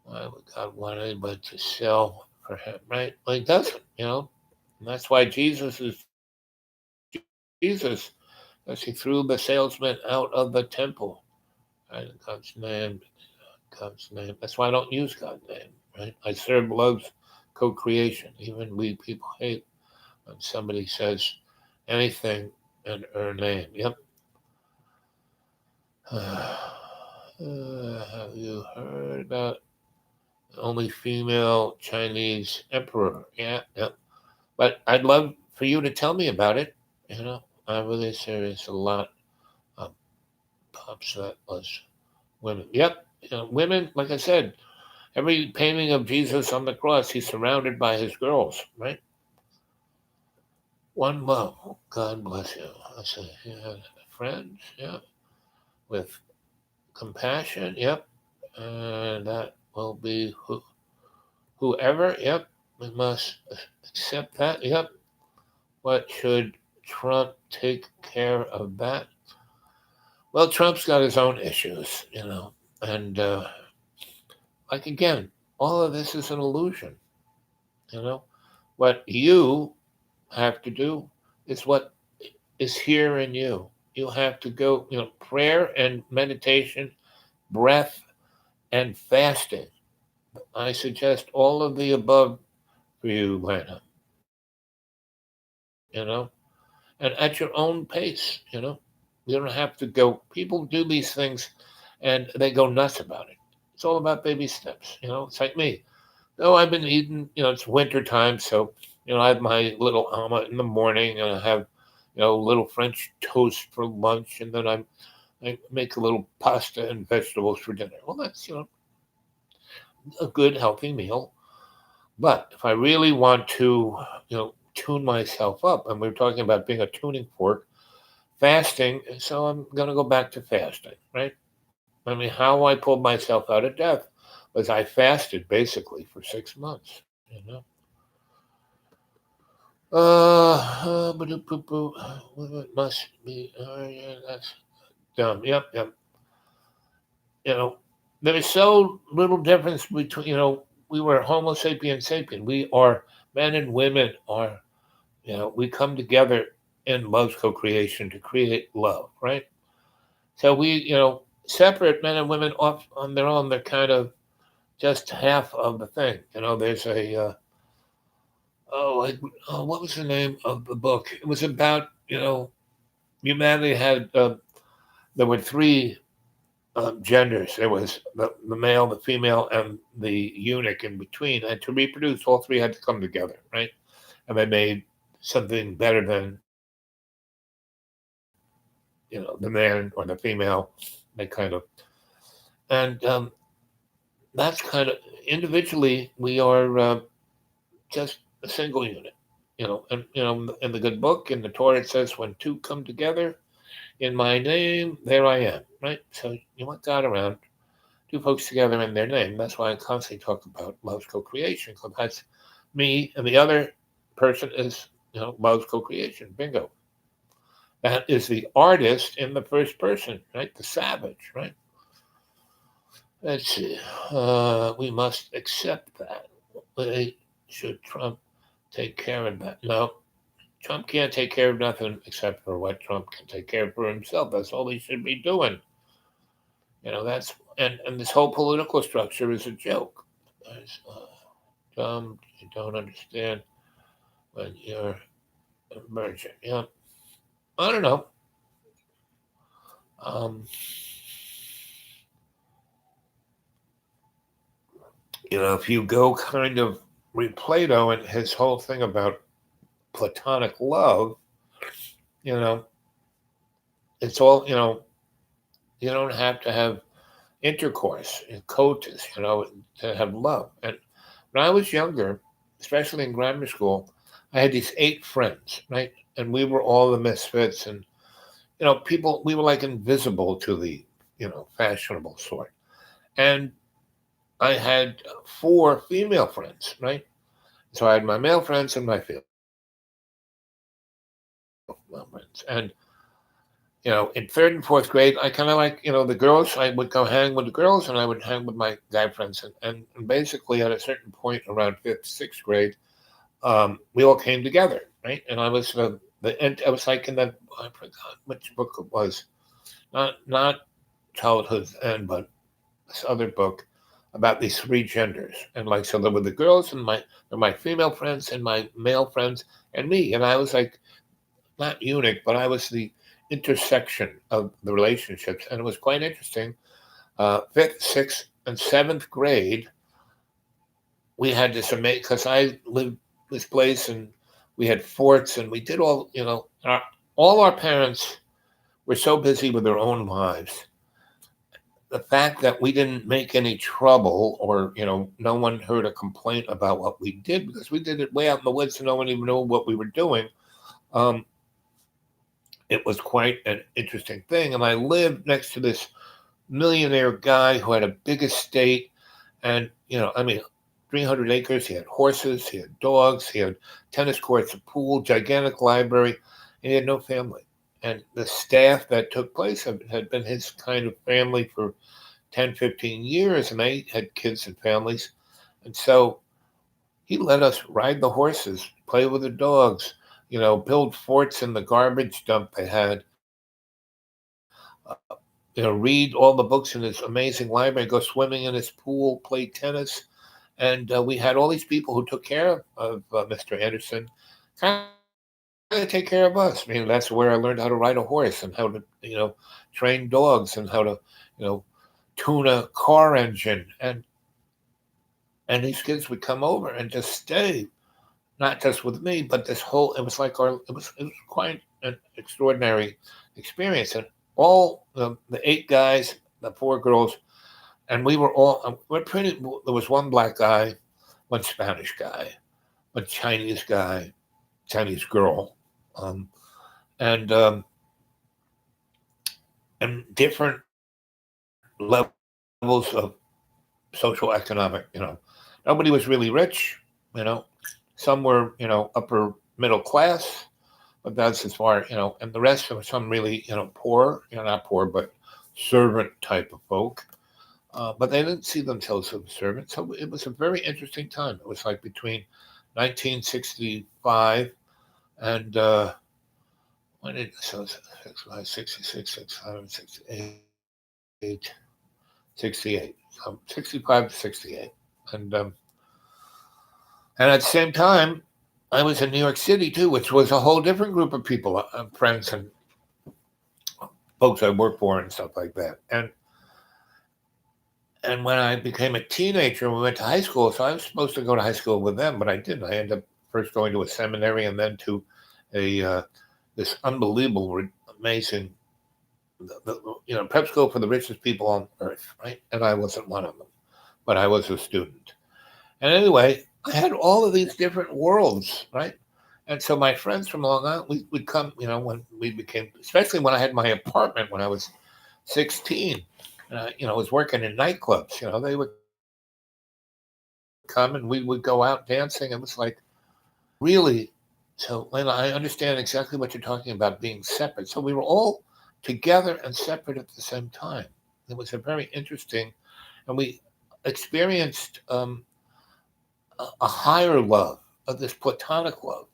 Why would God want anybody to sell for him, right? Well, he doesn't, And that's why Jesus is Jesus, because he threw the salesman out of the temple. Right? In God's name. That's why I don't use God's name, right? I serve love's co-creation. Even we people hate when somebody says anything in her name. Yep. Have you heard about the only female Chinese emperor? Yeah, yep. But I'd love for you to tell me about it. I'm really serious. A lot of pops that was women. Yep, women. Like I said, every painting of Jesus on the cross, he's surrounded by his girls, right? One love. God bless you. I say, yeah, friends. Yeah, with compassion. Yep, and that will be whoever. Yep, we must accept that. Yep. What should Trump take care of that? Well, Trump's got his own issues, and like again, all of this is an illusion. You know, what you have to do is what is here in you. You have to go, prayer and meditation, breath and fasting. I suggest all of the above for you, Lana. And at your own pace. You don't have to go. People do these things, and they go nuts about it. It's all about baby steps. It's like me. Oh, I've been eating. It's winter time, so I have my little omelet in the morning, and I have little French toast for lunch, and then I make a little pasta and vegetables for dinner. Well, that's a good healthy meal. But if I really want to tune myself up, and we're talking about being a tuning fork, fasting, so I'm going to go back to fasting, right? I mean, how I pulled myself out of death was I fasted basically for 6 months. It must be. Yeah, that's dumb. Yep, yep. There is so little difference between, we were Homo sapien sapien. We are men and women are, we come together in love's co-creation to create love, right? So we, separate men and women off on their own. They're kind of just half of the thing. There's what was the name of the book? It was about, humanity had, there were three genders. There was the male, the female, and the eunuch in between. And to reproduce, all three had to come together, right? And they made something better than, the man or the female. They kind of, and that's kind of individually we are just a single unit, and in the good book in the Torah it says when two come together in my name, there I am, right? So you want God around, two folks together in their name. That's why I constantly talk about love's co-creation, because that's me and the other person is, love's co-creation. Bingo. That is the artist in the first person, right? The savage, right? Let's see. We must accept that. Should Trump take care of that? No, Trump can't take care of nothing except for what Trump can take care of for himself. That's all he should be doing. That's and this whole political structure is a joke. It's, dumb. You don't understand when you're emerging. Yeah, I don't know. Um, if you go kind of read Plato and his whole thing about platonic love, you know, it's all, you don't have to have intercourse and coitus, to have love. And when I was younger, especially in grammar school, I had these 8 friends, right? And we were all the misfits. And, people, we were like invisible to the, fashionable sort. And I had 4 female friends, right? So I had my male friends and my female friends. And, in 3rd and 4th grade, I kind of like, the girls, I would go hang with the girls and I would hang with my guy friends. And basically at a certain point around 5th, 6th grade, we all came together, right? And I was I was like in the, I forgot which book it was, not Childhood's End, but this other book about these 3 genders. And like, so there were the girls and my female friends and my male friends and me. And I was like, not eunuch, but I was the intersection of the relationships. And it was quite interesting. 5th, 6th, and 7th grade, we had this amazing, because I lived this place and we had forts and we did all, all our parents were so busy with their own lives. The fact that we didn't make any trouble or, no one heard a complaint about what we did because we did it way out in the woods and no one even knew what we were doing. It was quite an interesting thing. And I lived next to this millionaire guy who had a big estate and, 300 acres. He had horses, he had dogs, he had tennis courts, a pool, gigantic library, and he had no family. And the staff that took place had been his kind of family for 10, 15 years, and they had kids and families. And so he let us ride the horses, play with the dogs, build forts in the garbage dump they had, read all the books in his amazing library, go swimming in his pool, play tennis. And we had all these people who took care of Mr. Anderson, kind of take care of us. That's where I learned how to ride a horse and how to, train dogs and how to, tune a car engine. And these kids would come over and just stay, not just with me, but this whole, it was like it was quite an extraordinary experience. And all the 8 guys, the 4 girls, and we were all, there was one black guy, one Spanish guy, one Chinese guy, Chinese girl, and different levels of social economic, Nobody was really rich, some were, upper middle class, but that's as far, and the rest were some really, poor, not poor, but servant type of folk. but they didn't see themselves as servants. So it was a very interesting time. It was like between 1965 and when did so 66, 65, 68, 68, 65 to 68, and and at the same time, I was in New York City too, which was a whole different group of people, friends and folks I worked for and stuff like that. And when I became a teenager, we went to high school. So I was supposed to go to high school with them, but I didn't. I ended up first going to a seminary and then to a this unbelievable, amazing, prep school for the richest people on earth, right? And I wasn't one of them, but I was a student. And anyway, I had all of these different worlds, right? And so my friends from Long Island, we would come, when we became, especially when I had my apartment when I was 16, was working in nightclubs. They would come and we would go out dancing. It was like really, so and I understand exactly what you're talking about being separate. So we were all together and separate at the same time. It was a very interesting, and we experienced a higher love, of this platonic love.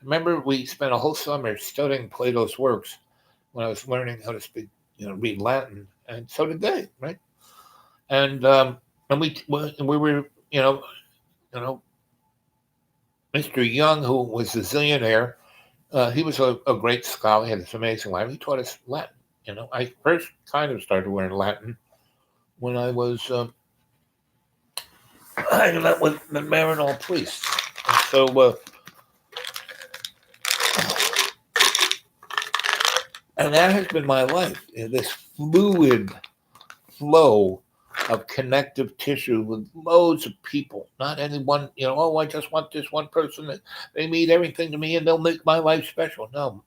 Remember we spent a whole summer studying Plato's works when I was learning how to speak, read Latin, and so did they, right? And we were, Mr. Young, who was a zillionaire, he was a great scholar. He had this amazing life. He taught us Latin. I first kind of started learning Latin when I was hanging out with the Marinol priests. So, and that has been my life. This fluid flow of connective tissue with loads of people. Not any one, I just want this one person that they mean everything to me and they'll make my life special. No,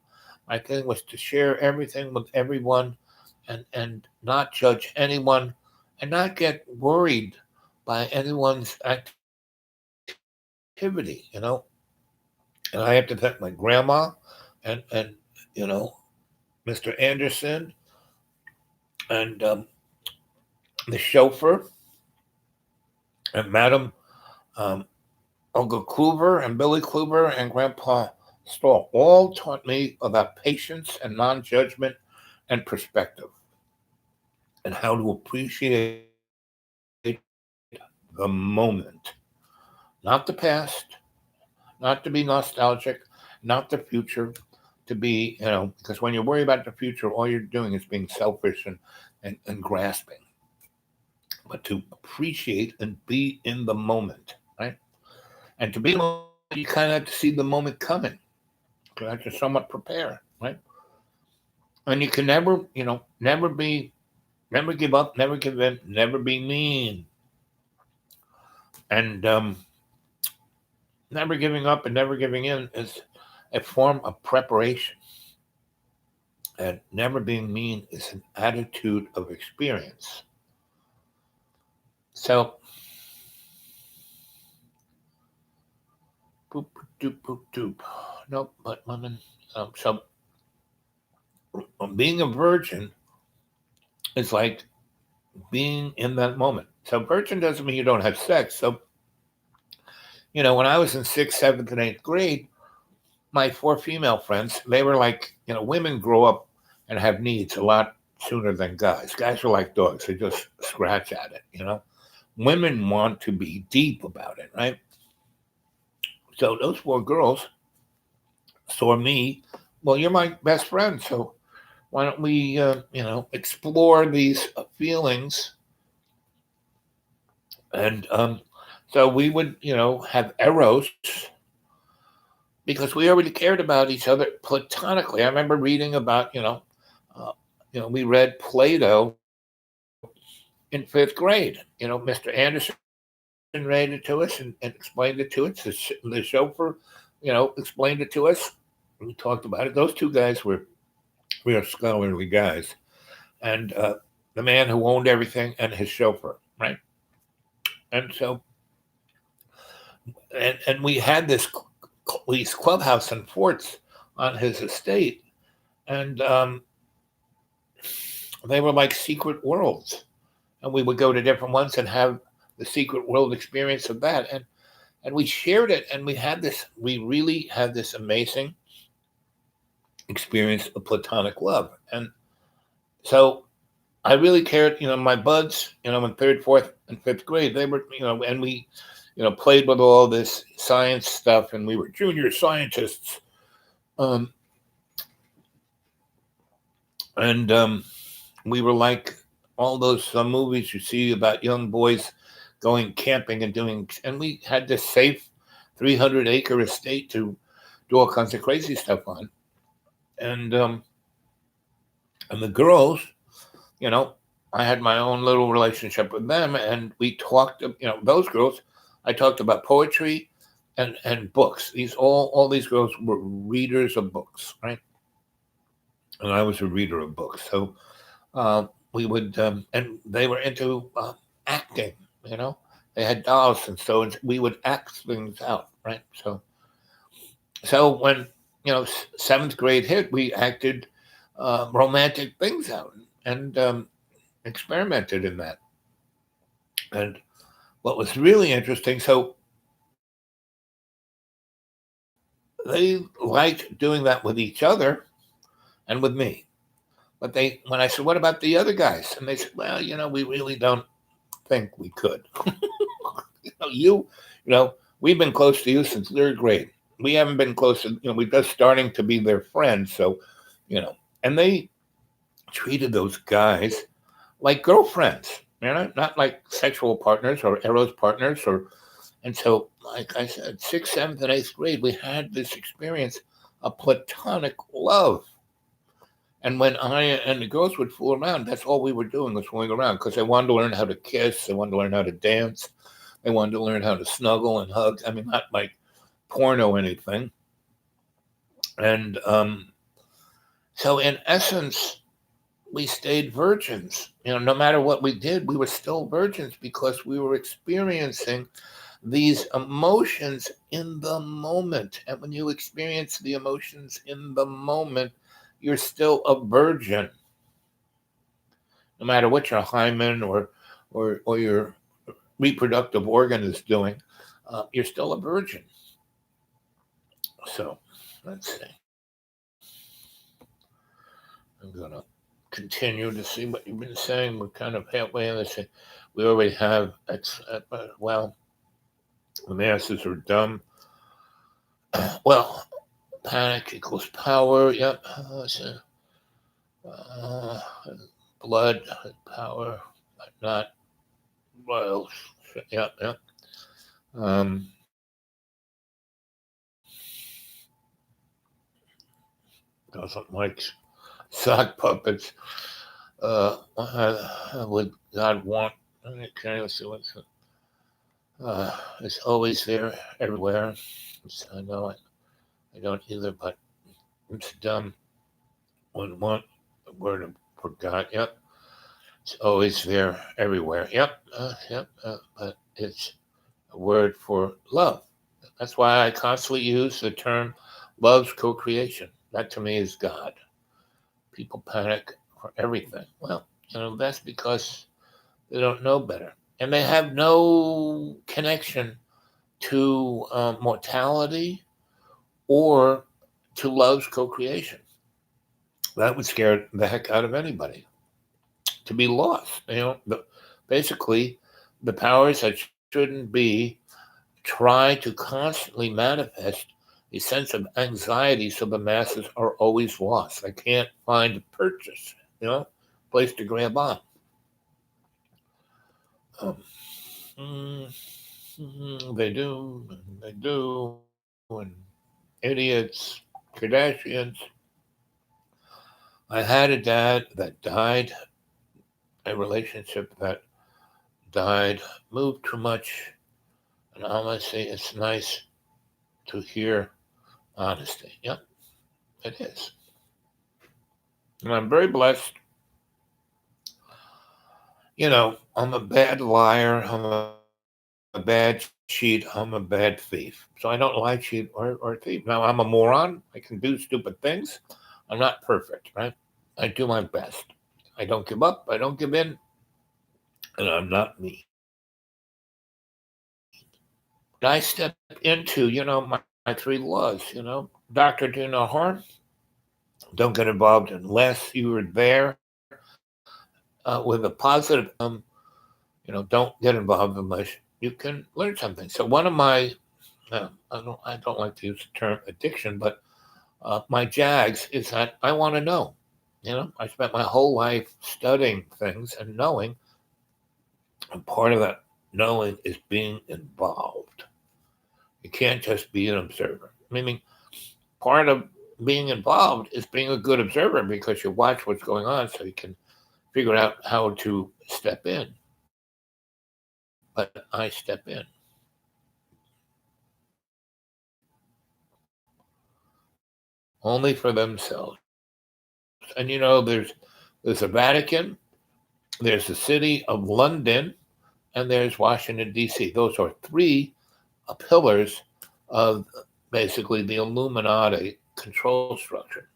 my thing was to share everything with everyone and not judge anyone and not get worried by anyone's activity, And I have to thank my grandma and Mr. Anderson and the chauffeur and Madam Uncle Kluber and Billy Kluber and Grandpa Stahl all taught me about patience and non-judgment and perspective and how to appreciate the moment, not the past, not to be nostalgic, not the future, to be, because when you worry about the future, all you're doing is being selfish and grasping. But to appreciate and be in the moment, right? And to be in the moment, you kind of have to see the moment coming. You have to somewhat prepare, right? And you can never, never give up, never give in, never be mean. And never giving up and never giving in is a form of preparation. And never being mean is an attitude of experience. So, boop, doop, boop, doop. Nope, but women. So, being a virgin is like being in that moment. So, virgin doesn't mean you don't have sex. So, when I was in 6th, 7th, and 8th grade, my 4 female friends, they were like, women grow up and have needs a lot sooner than guys. Guys are like dogs. They just scratch at it, Women want to be deep about it, right? So those 4 girls saw me, well, you're my best friend, so why don't we, explore these feelings? And so we would, have eros because we already cared about each other platonically. I remember reading about, we read Plato in 5th grade. Mr. Anderson read it to us and explained it to us. The chauffeur, explained it to us. We talked about it. Those 2 guys were real scholarly guys. And the man who owned everything and his chauffeur, right? And so, and we had these clubhouse and forts on his estate. And they were like secret worlds. and we would go to different ones and have the secret world experience of that, and we shared it, and we really had this amazing experience of platonic love. And so I really cared, my buds, in third, fourth, and fifth grade, they were, and we, played with all this science stuff, and we were junior scientists. Um, and we were like all those movies you see about young boys going camping and we had this safe 300-acre estate to do all kinds of crazy stuff on. And the girls, you know, I had my own little relationship with them, and we talked. Those girls, I talked about poetry and books. All these girls were readers of books, right? And I was a reader of books, so we would, and they were into acting. You know, they had dolls, and so we would act things out, right? So when seventh grade hit, we acted romantic things out and experimented in that. And what was really interesting, so they liked doing that with each other and with me. But when I said, "What about the other guys?" And they said, "Well, we really don't think we could. We've been close to you since third grade. We haven't been close to, we're just starting to be their friends. So, and they treated those guys like girlfriends, not like sexual partners or eros partners and so, like I said, sixth, seventh, and eighth grade, we had this experience of platonic love. And when I and the girls would fool around, that's all we were doing was fooling around because they wanted to learn how to kiss, they wanted to learn how to dance, they wanted to learn how to snuggle and hug. I mean, not like porno or anything. And so, in essence, we stayed virgins. No matter what we did, we were still virgins because we were experiencing these emotions in the moment. And when you experience the emotions in the moment, you're still a virgin. No matter what your hymen or your reproductive organ is doing, you're still a virgin. So let's see. I'm going to continue to see what you've been saying. We're kind of halfway in this. We already have, well, the masses are dumb. Well, panic equals power. Yep. Uh, blood, power, but not royals. Yep, yep. Um, doesn't like sock puppets. Would God want? Okay, let's see what's. It's always there, everywhere. I know I don't either, but it's dumb. Would want the word for God. Yep. It's always there, everywhere. Yep. Yep. But it's a word for love. That's why I constantly use the term love's co creation. That to me is God. People panic for everything. Well, that's because they don't know better. And they have no connection to mortality or to love's co creation. That would scare the heck out of anybody to be lost. Basically, the powers that shouldn't be try to constantly manifest a sense of anxiety so the masses are always lost. They can't find a purchase, place to grab on. Um, they do, and idiots, Kardashians. I had a dad that died, a relationship that died, moved too much, and honestly, it's nice to hear honesty. Yep, it is. And I'm very blessed. I'm a bad liar. I'm a bad cheat. I'm a bad thief. So I don't lie, cheat, or thief. Now, I'm a moron. I can do stupid things. I'm not perfect, right? I do my best. I don't give up. I don't give in. and I'm not me. But I step into, my three laws, doctor, do no harm. Don't get involved unless you were there with a positive don't get involved unless you can learn something. So one of my I don't like to use the term addiction, but my jags is that I want to know. I spent my whole life studying things and knowing, and part of that knowing is being involved. You can't just be an observer. Meaning, part of being involved is being a good observer because you watch what's going on so you can figure out how to step in. But I step in. Only for themselves. And there's a Vatican, there's the city of London, and there's Washington D.C. Those are three pillars of basically the Illuminati control structure.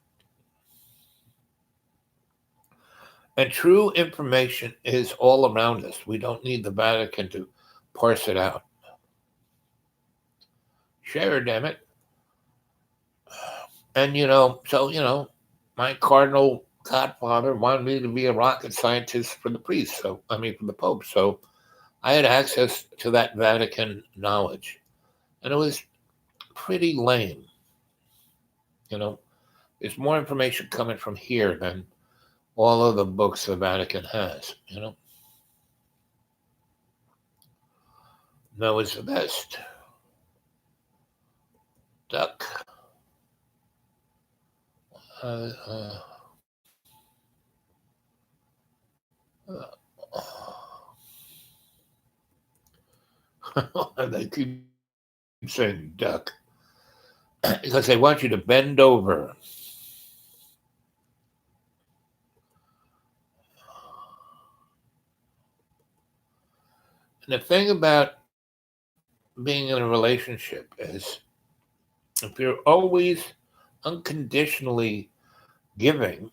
And true information is all around us. We don't need the Vatican to parse it out. Share, damn it. And my cardinal godfather wanted me to be a rocket scientist for the priest. For the Pope. So I had access to that Vatican knowledge. And it was pretty lame. There's more information coming from here than all of the books the Vatican has. Noah's the best. Duck. Uh, uh, they keep saying duck because they want you to bend over. And the thing about being in a relationship is if you're always unconditionally giving,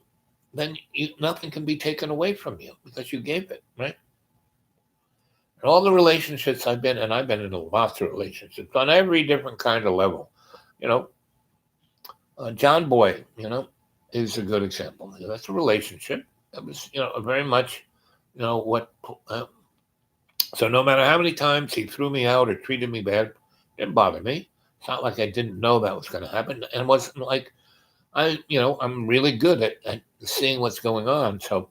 then nothing can be taken away from you because you gave it, right? And all the relationships I've been in lots of relationships on every different kind of level. You know, John Boy, is a good example. That's a relationship. That was, very much, what. So no matter how many times he threw me out or treated me bad, it didn't bother me. It's not like I didn't know that was going to happen, and it wasn't like I'm really good at seeing what's going on. So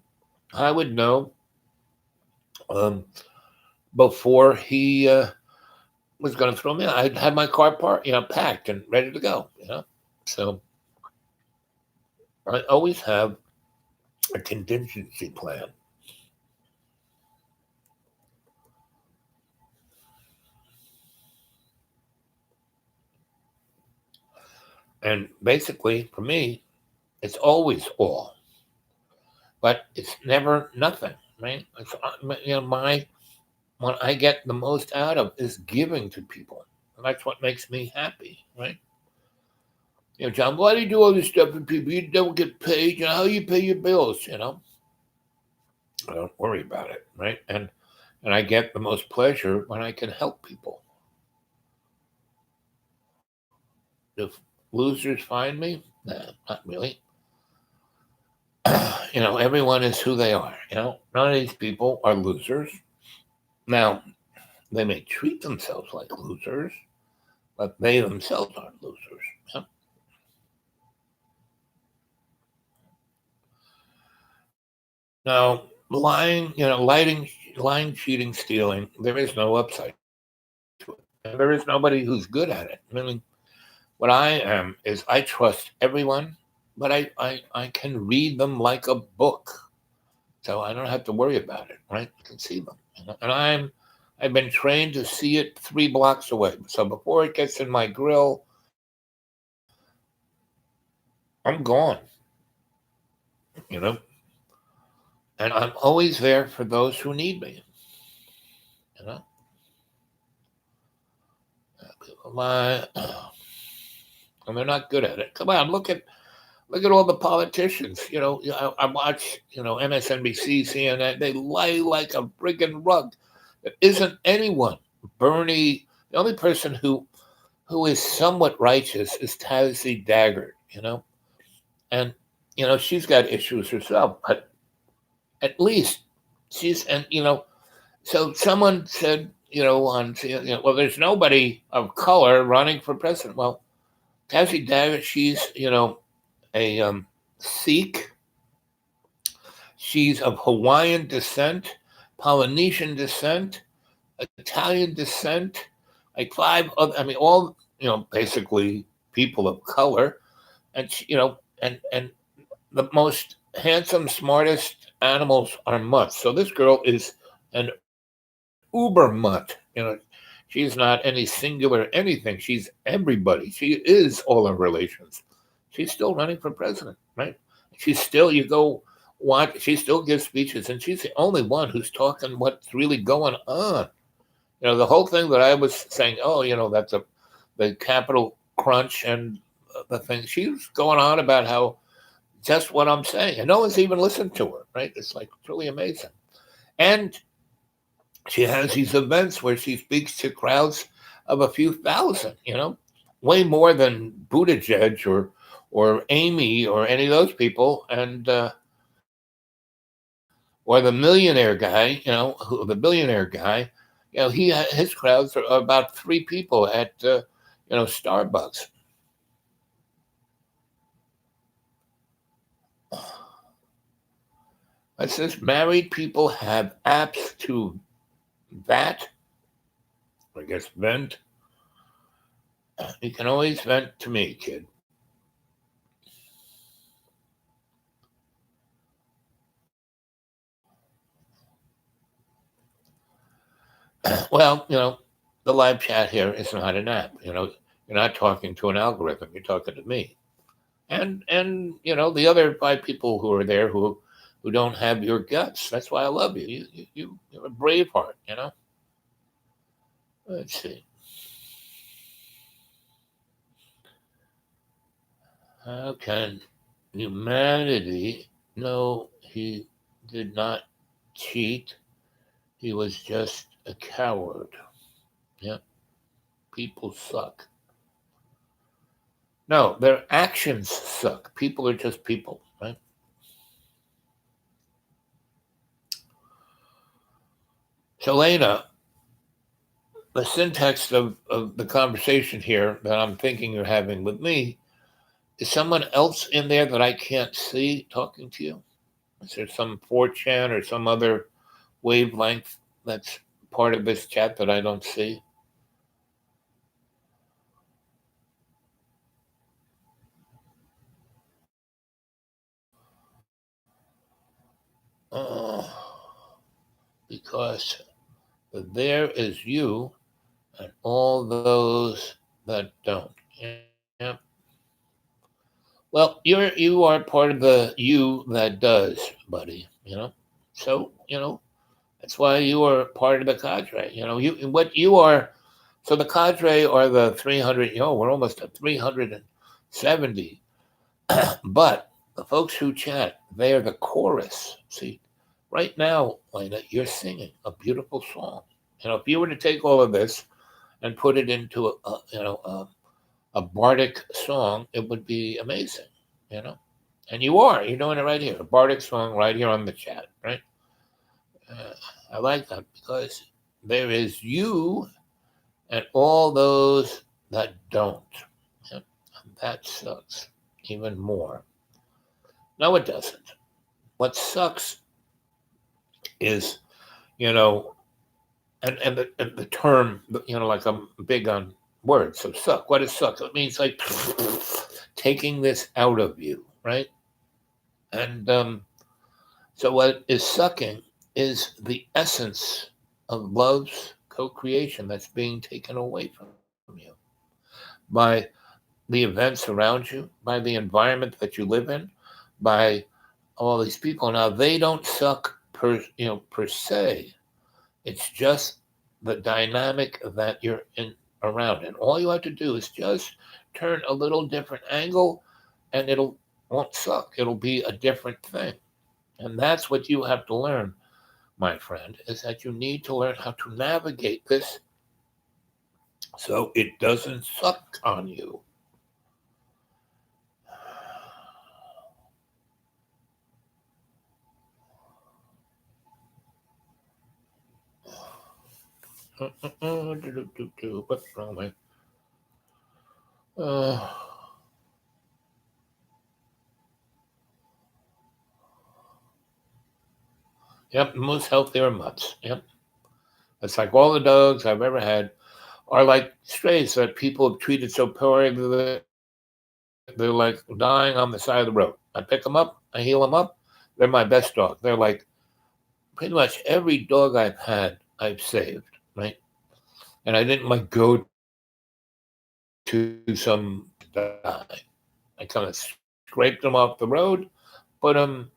I would know um, before he was going to throw me out. I'd have my car packed and ready to go. So I always have a contingency plan. And basically, for me, it's always all, but it's never nothing, right? It's, my what I get the most out of is giving to people. And that's what makes me happy, right? John, why do you do all this stuff for people? You don't get paid. How you pay your bills? I don't worry about it, right? And I get the most pleasure when I can help people. If losers find me, nah, not really. Everyone is who they are. None of these people are losers. Now, they may treat themselves like losers, but they themselves aren't losers. Yeah? Now, lying, cheating, stealing, there is no upside to it. And there is nobody who's good at it. I mean, what I am is I trust everyone, but I can read them like a book. So I don't have to worry about it, right? I can see them. And I've been trained to see it 3 blocks away. So before it gets in my grill, I'm gone. You know? And I'm always there for those who need me. You know? People lie, and they're not good at it. Come on, look at Look at all the politicians. I watch, MSNBC, CNN. They lay like a friggin' rug. There isn't anyone. Bernie, the only person who is somewhat righteous is Tazi Daggert, and she's got issues herself, but at least she's and So someone said, well, there's nobody of color running for president. Well, Tazi Daggert, she's a Sikh. She's of Hawaiian descent, Polynesian descent, Italian descent, like five other, I mean, all, basically people of color. And, and the most handsome, smartest animals are mutts. So this girl is an uber mutt. She's not any singular anything. She's everybody. She is all her relations. She's still running for president, right? She's still, you go watch, she still gives speeches, and she's the only one who's talking what's really going on. The whole thing that I was saying, oh, that's the capital crunch and the thing. She was going on about how just what I'm saying, and no one's even listened to her, right? It's like truly amazing. And she has these events where she speaks to crowds of a few thousand, way more than Buttigieg or Amy or any of those people, and or the millionaire guy, the billionaire guy, his crowds are about 3 people at Starbucks. It says married people have apps to that. I guess vent. You can always vent to me, kid. Well, the live chat here is not an app. You're not talking to an algorithm. You're talking to me, and the other 5 people who are there who don't have your guts. That's why I love you. You're a brave heart. Let's see. How can humanity know he did not cheat? He was just a coward. Yeah, people suck. No, their actions suck. People are just people, right? Shalena, the syntax of the conversation here that I'm thinking you're having with me, is someone else in there that I can't see talking to you? Is there some 4chan or some other wavelength that's part of this chat that I don't see? Because there is you and all those that don't. Yeah. Well, you are part of the you that does, buddy. So that's why you are part of the cadre. What you are. So the cadre are the 300. We're almost at 370. But the folks who chat, they are the chorus. See, right now, Lena, you're singing a beautiful song. If you were to take all of this and put it into a bardic song, it would be amazing. And you're doing it right here, a bardic song right here on the chat, right? I like that because there is you and all those that don't. And that sucks even more. No, it doesn't. What sucks is, and the term, like I'm big on words. So suck. What is suck? It means like taking this out of you, right? And so what is sucking is the essence of love's co-creation that's being taken away from you by the events around you, by the environment that you live in, by all these people. Now they don't suck per se. It's just the dynamic that you're in around. And all you have to do is just turn a little different angle and it'll won't suck. It'll be a different thing. And that's what you have to learn, my friend, is that you need to learn how to navigate this so it doesn't suck on you. What's wrong with uh, Yep, most healthier mutts. Yep. It's like all the dogs I've ever had are like strays that people have treated so poorly that they're like dying on the side of the road. I pick them up, I heal them up. They're my best dog. They're like pretty much every dog I've had, I've saved, right? And I didn't like go to some die. I kind of scraped them off the road, put them,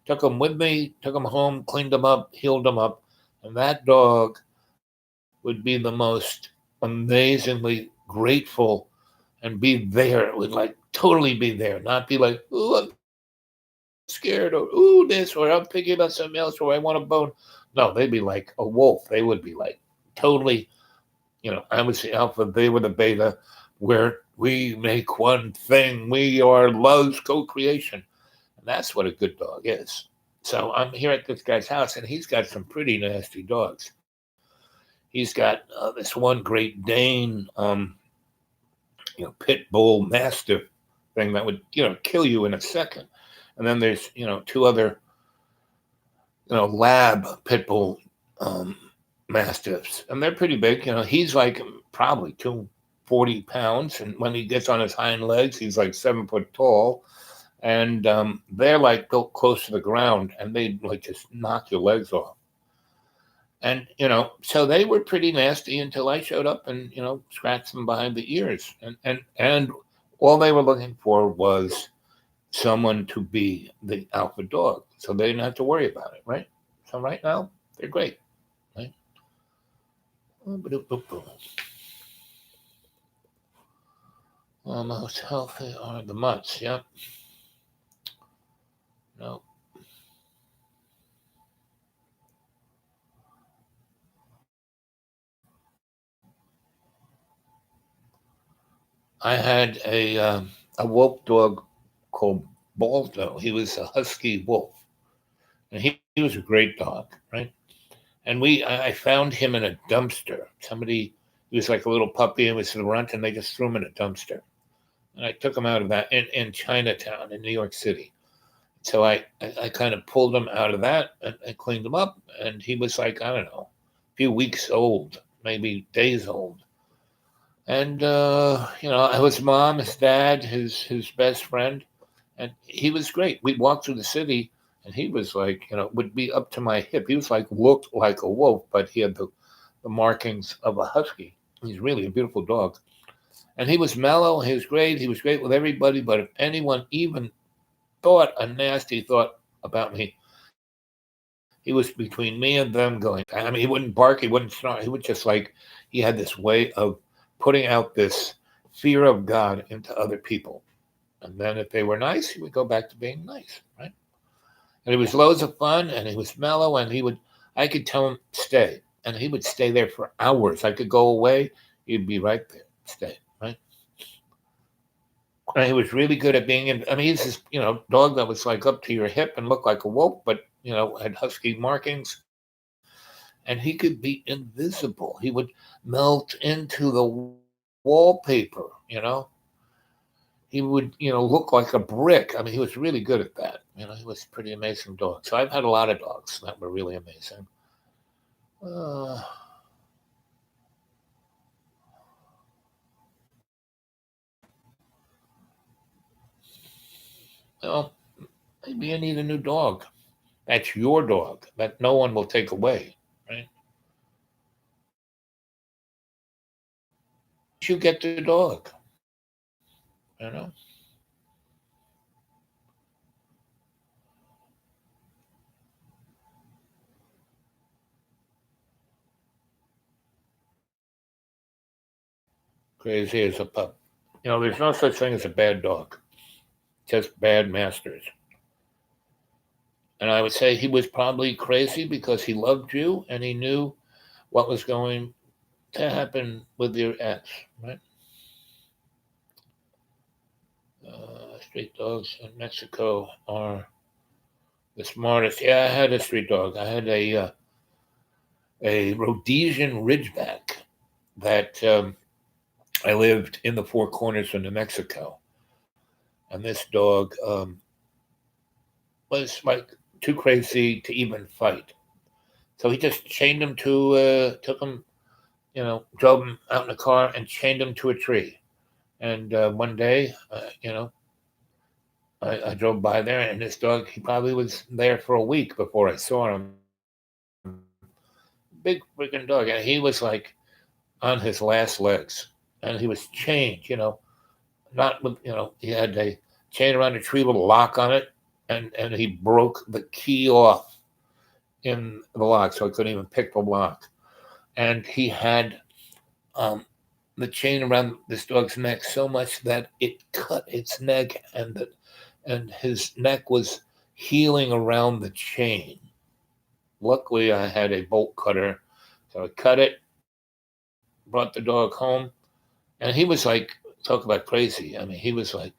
took them with me, took them home, cleaned them up, healed them up. And that dog would be the most amazingly grateful and be there. It would like totally be there, not be like, "Ooh, I'm scared," or "Ooh, this," or "I'm thinking about something else," or "I want a bone." No, they'd be like a wolf. They would be like totally, I was the alpha, they were the beta, where we make one thing. We are love's co-creation. And that's what a good dog is. So I'm here at this guy's house, and he's got some pretty nasty dogs. He's got this one Great Dane, pit bull mastiff thing that would kill you in a second. And then there's two other lab pit bull um, mastiffs, and they're pretty big. He's like probably 240 pounds, and when he gets on his hind legs, he's like 7 foot tall. And they're like built close to the ground, and they like just knock your legs off. And so they were pretty nasty until I showed up and scratched them behind the ears, and all they were looking for was someone to be the alpha dog, so they didn't have to worry about it, right? So right now they're great, right? Most healthy are the mutts. Yep. No. I had a wolf dog called Baldo. He was a husky wolf, and he was a great dog, right? And I found him in a dumpster. Somebody, he was like a little puppy and was the runt, and they just threw him in a dumpster. And I took him out of that in Chinatown in New York City. So I kind of pulled him out of that and cleaned him up, and he was like, I don't know, a few weeks old, maybe days old. And I was mom, his dad, his best friend, and he was great. We'd walk through the city, and he was like, would be up to my hip. He was like looked like a wolf, but he had the markings of a husky. He's really a beautiful dog, and he was mellow. He was great. He was great with everybody. But if anyone even thought a nasty thought about me, he was between me and them going. I mean, he wouldn't bark, he wouldn't snarl. He would just like, he had this way of putting out this fear of God into other people. And then if they were nice, he would go back to being nice, right? And it was loads of fun, and he was mellow, and I could tell him, stay. And he would stay there for hours. I could go away, he'd be right there, stay, right? And he was really good at being in. I mean, he's this, dog that was like up to your hip and looked like a wolf, but, had husky markings. And he could be invisible. He would melt into the wallpaper, He would, look like a brick. I mean, he was really good at that. He was a pretty amazing dog. So I've had a lot of dogs that were really amazing. Uh, well, maybe you need a new dog. That's your dog that no one will take away, right? Why don't you get the dog? You know, crazy as a pup. There's no such thing as a bad dog. just bad masters. And I would say he was probably crazy because he loved you and he knew what was going to happen with your ex, right? Street dogs in Mexico are the smartest. Yeah, I had a street dog. I had a Rhodesian Ridgeback that I lived in the Four Corners of New Mexico, and this dog was like too crazy to even fight. So he just chained him took him, drove him out in a car and chained him to a tree. And one day, I drove by there, and this dog, he probably was there for a week before I saw him. Big freaking dog, and he was like on his last legs, and he was chained, not with, he had a chain around a tree with a lock on it, and he broke the key off in the lock, so I couldn't even pick the lock. And he had um, the chain around this dog's neck so much that it cut its neck, and his neck was healing around the chain. Luckily, I had a bolt cutter, so I cut it, brought the dog home, and he was like, talk about crazy. I mean, he was like,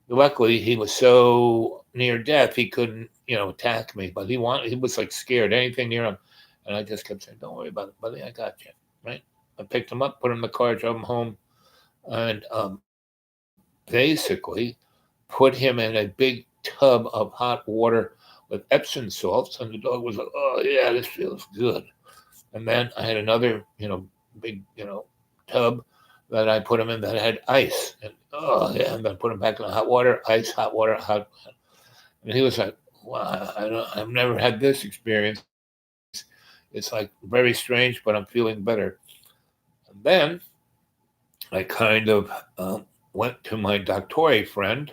luckily, he was so near death he couldn't, attack me, but he was like scared anything near him, and I just kept saying, "Don't worry about it, buddy. I got you." Right? I picked him up, put him in the car, drove him home, and basically put him in a big tub of hot water with Epsom salts, and the dog was like, "Oh yeah, this feels good." And then I had another, big, tub that I put him in that had ice, and oh yeah, and then put him back in the hot water, ice, hot water, hot. And he was like, "Wow, I've never had this experience. It's like very strange, but I'm feeling better." And then I kind of went to my doctore friend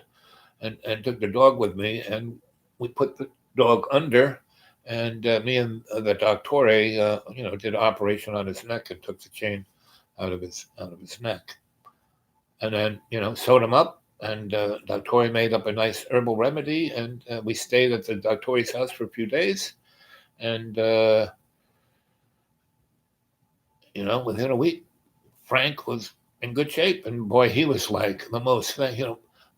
and took the dog with me, and we put the dog under, and me and the doctore, did an operation on his neck and took the chain out of his neck, and then sewed him up. And doctore made up a nice herbal remedy, and we stayed at the doctore's house for a few days, and within a week, Frank was in good shape, and boy, he was like the most,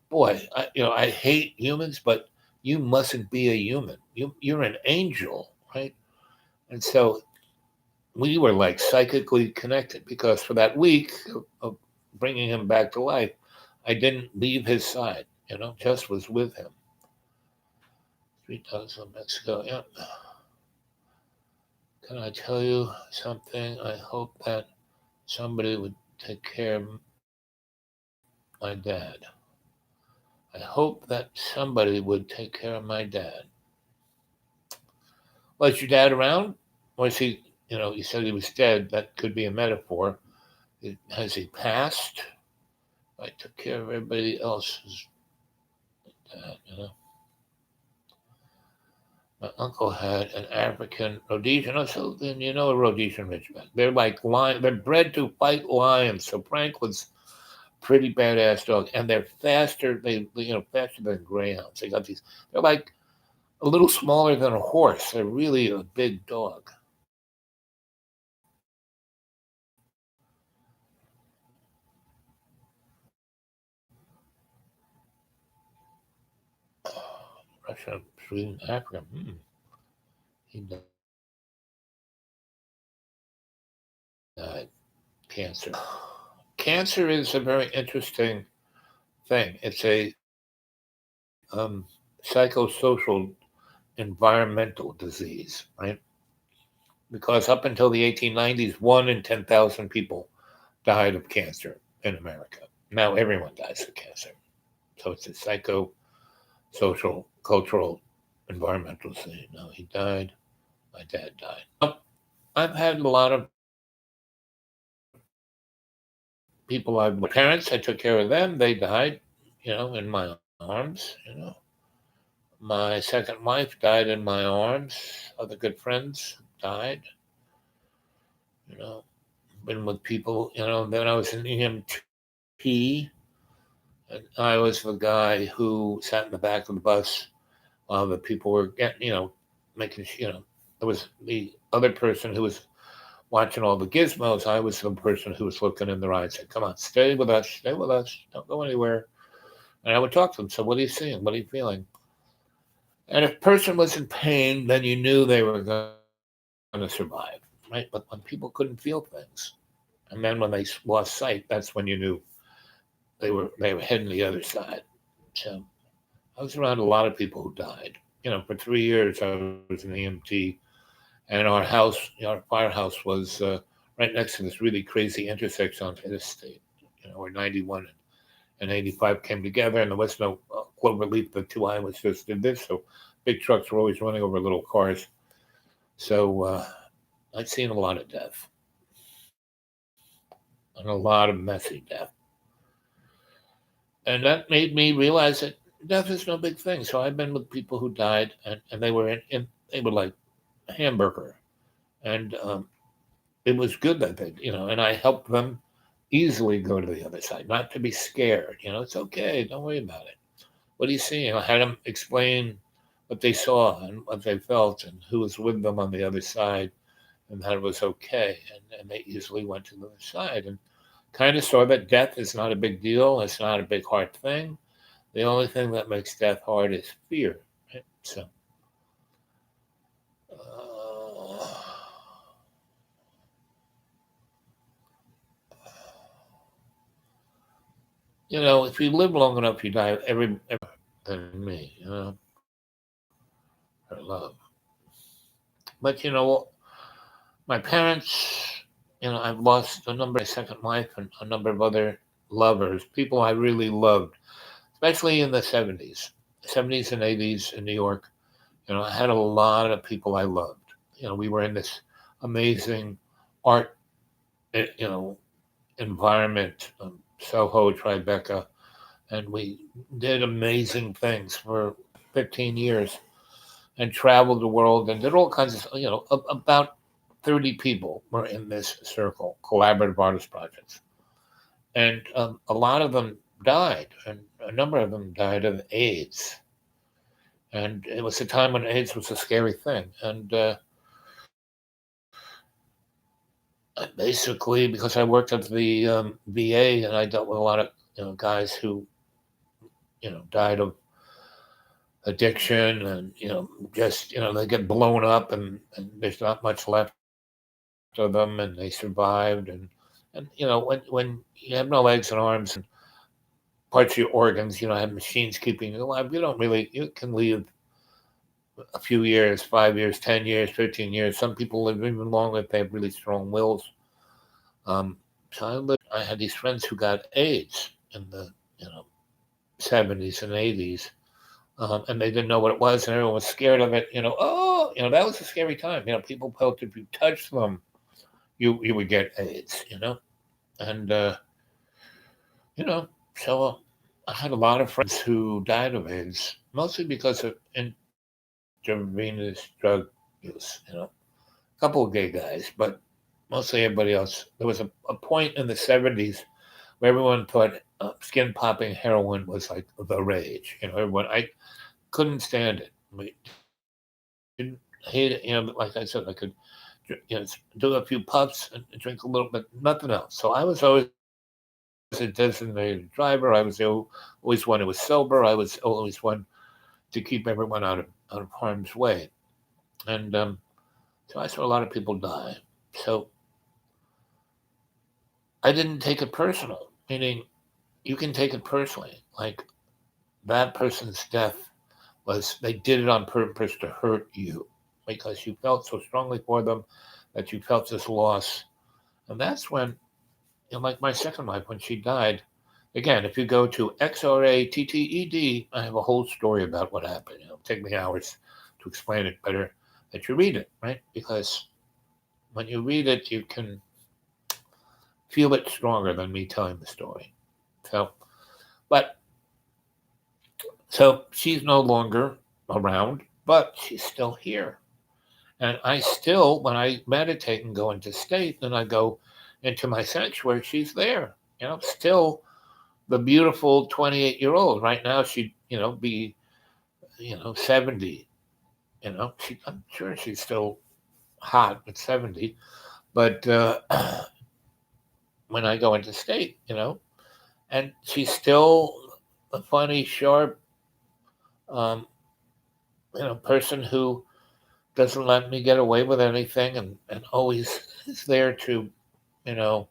boy, I hate humans, but you mustn't be a human. You're an angel, right? And so we were like psychically connected because for that week of bringing him back to life, I didn't leave his side, just was with him. 3,000 Mexico, yeah. Can I tell you something? I hope that somebody would take care of my dad. I hope that somebody would take care of my dad. Was your dad around? Or is he, you said he was dead. That could be a metaphor. Has he passed? I took care of everybody else's dad. My uncle had an African Rhodesian. Oh, so then a Rhodesian Ridgeback. They're like lion. They're bred to fight lions. So Frank was pretty badass dog, and they're faster. Faster than greyhounds. They got these. They're like a little smaller than a horse. They're really a big dog. Russia, Sweden, Africa. He died. Cancer. Cancer is a very interesting thing. It's a psychosocial environmental disease, right? Because up until the 1890s, 1 in 10,000 people died of cancer in America. Now everyone dies of cancer. So it's a psychosocial, cultural, environmental disease. No, he died. My dad died. I've had a lot of people. My parents, I took care of them. They died, in my arms. My second wife died in my arms. Other good friends died. You know, been with people. Then I was in EMT. And I was the guy who sat in the back of the bus while the people were getting, making, there was the other person who was watching all the gizmos. I was the person who was looking in their eyes, said, "Come on, stay with us, don't go anywhere." And I would talk to them. So, what are you seeing? What are you feeling? And if a person was in pain, then you knew they were going to survive, right? But when people couldn't feel things, and then when they lost sight, that's when you knew they were heading the other side. So I was around a lot of people who died. For 3 years I was an EMT, and our house, our firehouse was right next to this really crazy intersection on interstate, where 91 and 85 came together, and there was no clover leaf. The two highways just did this, so big trucks were always running over little cars. So I'd seen a lot of death and a lot of messy death, and that made me realize that death is no big thing. So I've been with people who died, and they were they were like hamburger, and it was good that and I helped them easily go to the other side, not to be scared. It's okay, don't worry about it. What are you seeing? I had them explain what they saw and what they felt and who was with them on the other side, and that it was okay. And they easily went to the other side and kind of saw that death is not a big deal. It's not a big hard thing. The only thing that makes death hard is fear. Right? So, uh, if you live long enough, you die every than me. I love. But my parents, I've lost a number of second wife and a number of other lovers, people I really loved, especially in the 70s and 80s in New York. I had a lot of people I loved. We were in this amazing art, you know, environment, Soho, Tribeca, and we did amazing things for 15 years and traveled the world and did all kinds of, about 30 people were in this circle, collaborative artist projects. And a lot of them died, and a number of them died of AIDS. And it was a time when AIDS was a scary thing. And basically, because I worked at the VA and I dealt with a lot of guys who died of addiction, and just they get blown up, and there's not much left of them, and they survived, and when you have no legs and arms and parts of your organs have machines keeping you alive, you can live a few years, 5 years, 10 years, 15 years. Some people live even longer if they have really strong wills. So I had these friends who got AIDS in the 70s and 80s, and they didn't know what it was, and everyone was scared of it. That was a scary time. People felt if you touched them, you would get AIDS. And so I had a lot of friends who died of AIDS, mostly because of intravenous drug use. A couple of gay guys, but mostly everybody else. There was a point in the 70s where everyone thought skin popping heroin was like the rage. Everyone, I couldn't stand it. We didn't hate it. Like I said, I could do a few puffs and drink a little bit, nothing else. So I was always a designated driver. I was always one who was sober. I was always one to keep everyone out of harm's way. And so I saw a lot of people die. So I didn't take it personal, meaning you can take it personally. Like that person's death they did it on purpose to hurt you because you felt so strongly for them that you felt this loss. And that's when, like my second wife, when she died, again, if you go to XRATTED, I have a whole story about what happened. It'll take me hours to explain it better that you read it, right? Because when you read it, you can feel it stronger than me telling the story. So, but so she's no longer around, but she's still here. And I still, when I meditate and go into state, then I go into my sanctuary, she's there. Still the beautiful 28-year-old. Right now, she'd, be, 70. I'm sure she's still hot at 70. But when I go into state, and she's still a funny, sharp, um, person who doesn't let me get away with anything, and always is there to, you know,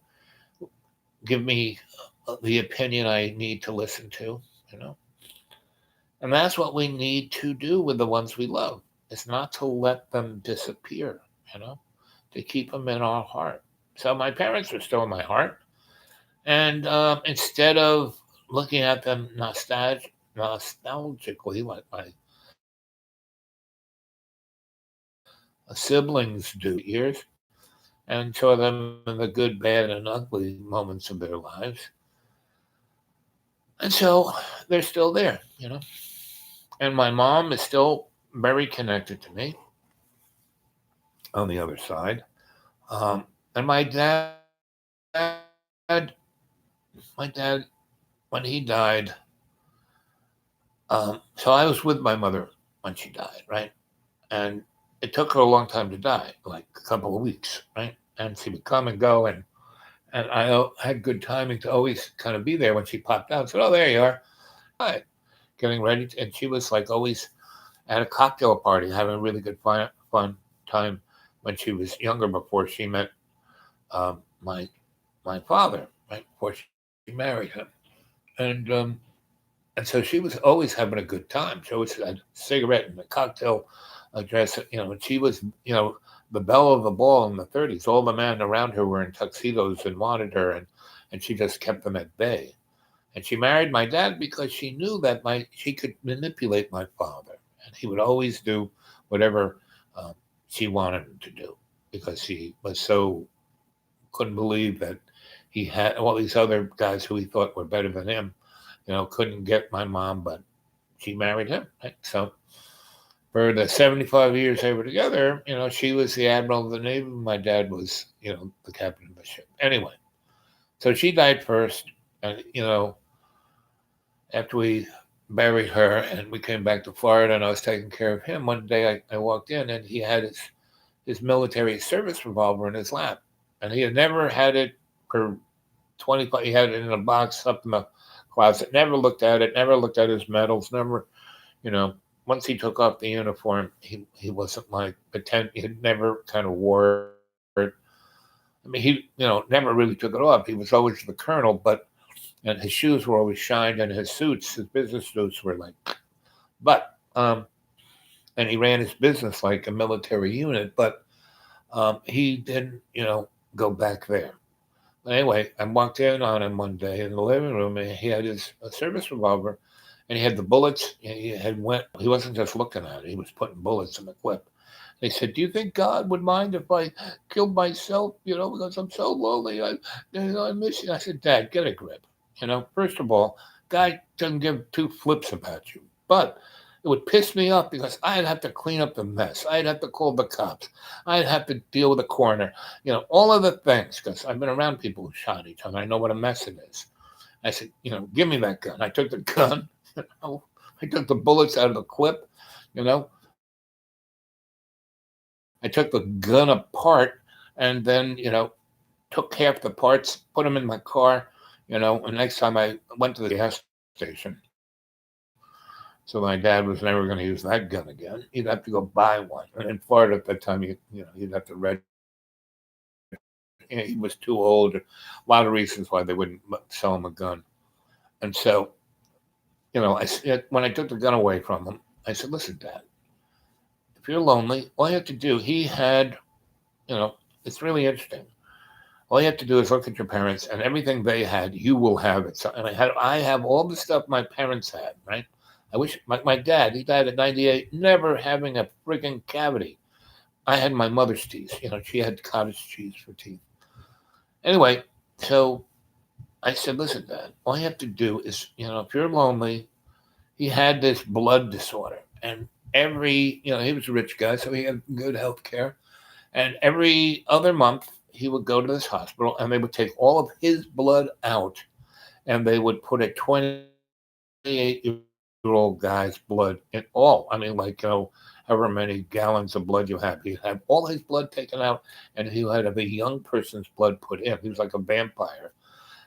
give me the opinion I need to listen to, you know. And that's what we need to do with the ones we love. Is not to let them disappear, you know, to keep them in our heart. So my parents are still in my heart. And instead of looking at them nostalgically, like my siblings do years, and show them in the good, bad, and ugly moments of their lives. And so they're still there, And my mom is still very connected to me on the other side. And my dad, when he died, so I was with my mother when she died, right? And it took her a long time to die, like a couple of weeks, right? And she would come and go, and I had good timing to always kind of be there when she popped out. Said, "Oh, there you are." Hi, getting ready, and she was like always at a cocktail party, having a really good fun time when she was younger, before she met my father, right before she married him, and so she was always having a good time. She always had a cigarette and a cocktail dress, And she was, the belle of the ball in the 30s. All the men around her were in tuxedos and wanted her, and she just kept them at bay. And she married my dad because she knew that she could manipulate my father, and he would always do whatever um, she wanted him to do, because she was so, couldn't believe that he had all these other guys who he thought were better than him, couldn't get my mom, but she married him. Right? So for the 75 years they were together, she was the admiral of the Navy. My dad was, the captain of the ship. Anyway, so she died first, and after we buried her and we came back to Florida and I was taking care of him, one day I walked in and he had his military service revolver in his lap. And he had never had it for 25, he had it in a box up in the closet, never looked at it, never looked at his medals, never, you know, once he took off the uniform, he wasn't like pretend, he had never kind of wore it. I mean, he, never really took it off. He was always the colonel, and his shoes were always shined, and his business suits were like, but, and he ran his business like a military unit, but he didn't, go back there. But anyway, I walked in on him one day in the living room, and he had his service revolver, and he had the bullets. He wasn't just looking at it; he was putting bullets in the clip. They said, "Do you think God would mind if I killed myself? Because I'm so lonely. I miss you." I said, "Dad, get a grip. First of all, God doesn't give two flips about you. But it would piss me off because I'd have to clean up the mess. I'd have to call the cops. I'd have to deal with the coroner. All of the things, because I've been around people who shot each other. I know what a mess it is." I said, "Give me that gun." I took the gun. I took the bullets out of the clip. You know, I took the gun apart and then, took half the parts, put them in my car, and next time I went to the gas station. So my dad was never going to use that gun again. He'd have to go buy one. And in Florida at that time, you'd have to register. He was too old. A lot of reasons why they wouldn't sell him a gun. And so, when I took the gun away from him, I said, "Listen, Dad, if you're lonely, all you have to do," he had, it's really interesting. All you have to do is look at your parents, and everything they had, you will have it. So, and I have all the stuff my parents had, right? I wish my dad, he died at 98, never having a freaking cavity. I had my mother's teeth. She had cottage cheese for teeth. Anyway, so I said, "Listen, Dad, all you have to do is, if you're lonely," he had this blood disorder, and he was a rich guy, so he had good health care. And every other month, he would go to this hospital, and they would take all of his blood out and they would put a 28-year-old guy's blood in all. I mean, like, however many gallons of blood you have. He'd have all his blood taken out, and he would have a young person's blood put in. He was like a vampire.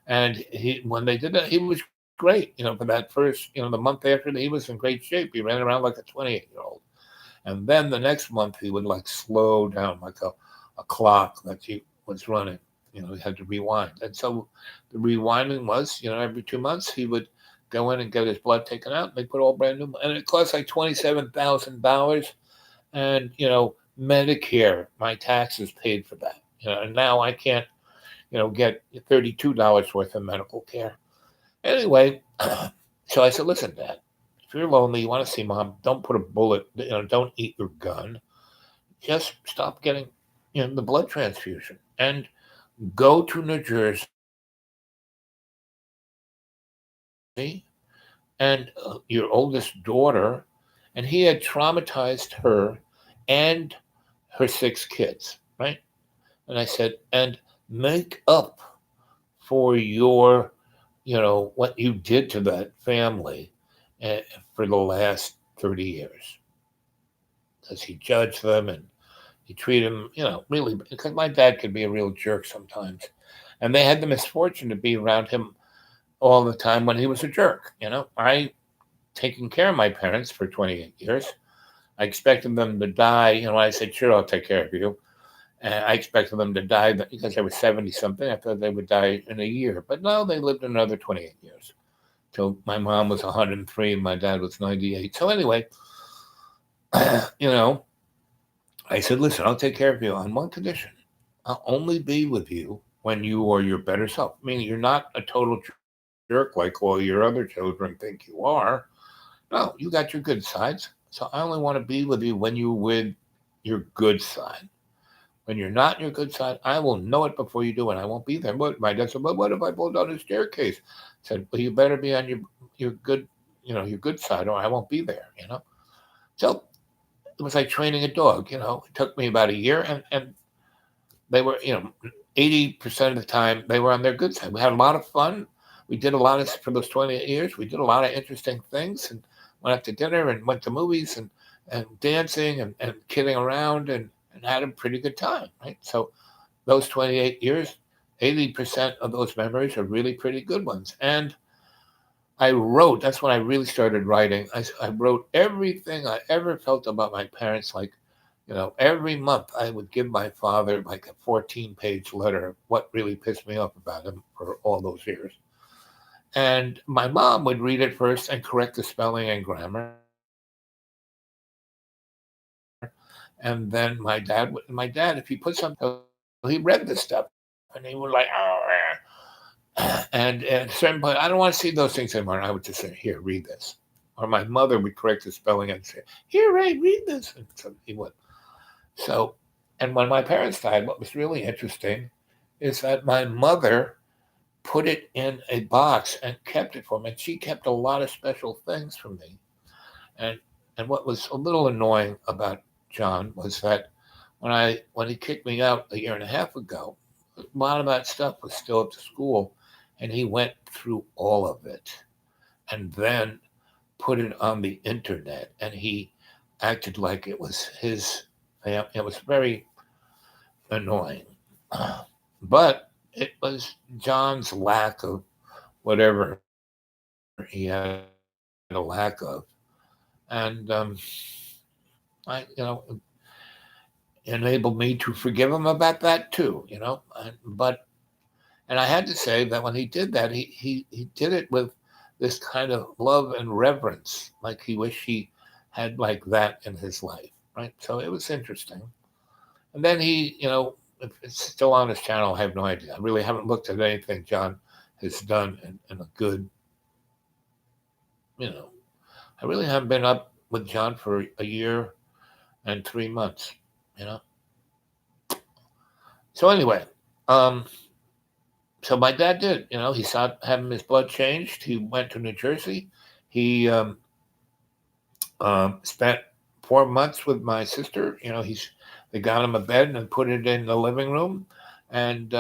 And when they did that, he was great. For that first, the month after that, he was in great shape. He ran around like a 28-year-old. And then the next month, he would like slow down like a clock that he was running. He had to rewind. And so the rewinding was, every 2 months, he would go in and get his blood taken out. And they put all brand new. And it cost like $27,000. And, Medicare, my taxes paid for that. And now I can't, get $32 worth of medical care. Anyway, so I said, listen, Dad, if you're lonely, you want to see Mom, don't put a bullet, don't eat your gun. Just stop getting, the blood transfusion and go to New Jersey and your oldest daughter, and he had traumatized her and her 6 kids, right? And I said, and make up for your, what you did to that family uh, for the last 30 years. Because he judged them and he treated them, really, because my dad could be a real jerk sometimes. And they had the misfortune to be around him all the time when he was a jerk. I taken care of my parents for 28 years. I expected them to die. I said, sure, I'll take care of you. And I expected them to die because they were 70 something. I thought they would die in a year. But no, they lived another 28 years. So my mom was 103 and my dad was 98. So anyway, I said, listen, I'll take care of you on one condition. I'll only be with you when you are your better self. Meaning you're not a total jerk like all your other children think you are. No, you got your good sides. So I only want to be with you when you're with your good side. When you're not in your good side, I will know it before you do, and I won't be there. But my dad said, "But what if I fall down the staircase?" I said, "Well, you better be on your good, your good side, or I won't be there." So it was like training a dog. It took me about a year, and they were, 80% of the time they were on their good side. We had a lot of fun. We did a lot of for those 28 years. We did a lot of interesting things, and went out to dinner and went to movies and dancing and kidding around and had a pretty good time, right? So those 28 years, 80% of those memories are really pretty good ones. And I wrote, that's when I really started writing. I wrote everything I ever felt about my parents. Like, every month I would give my father like a 14-page letter of what really pissed me off about him for all those years. And my mom would read it first and correct the spelling and grammar. And then my dad, if he put something, he read the stuff and he would like, oh, and at a certain point, I don't want to see those things anymore. And I would just say, here, read this. Or my mother would correct the spelling and say, here, Ray, read this. And so he would. So, and when my parents died, what was really interesting is that my mother put it in a box and kept it for me. And she kept a lot of special things from me. And and what was a little annoying about John was that when he kicked me out a year and a half ago, a lot of that stuff was still at the school, and he went through all of it and then put it on the internet, and he acted like it was his family. It was very annoying, but it was John's lack of whatever he had a lack of, and I, enabled me to forgive him about that too. And I had to say that when he did that, he did it with this kind of love and reverence, like he wished he had like that in his life, right? So it was interesting. And then if it's still on his channel, I have no idea. I really haven't looked at anything John has done in a good, you know, I really haven't been up with John for a year and 3 months, you know. So anyway, um, so my dad did, he saw having his blood changed. He went to New Jersey. He spent 4 months with my sister. They got him a bed and put it in the living room, and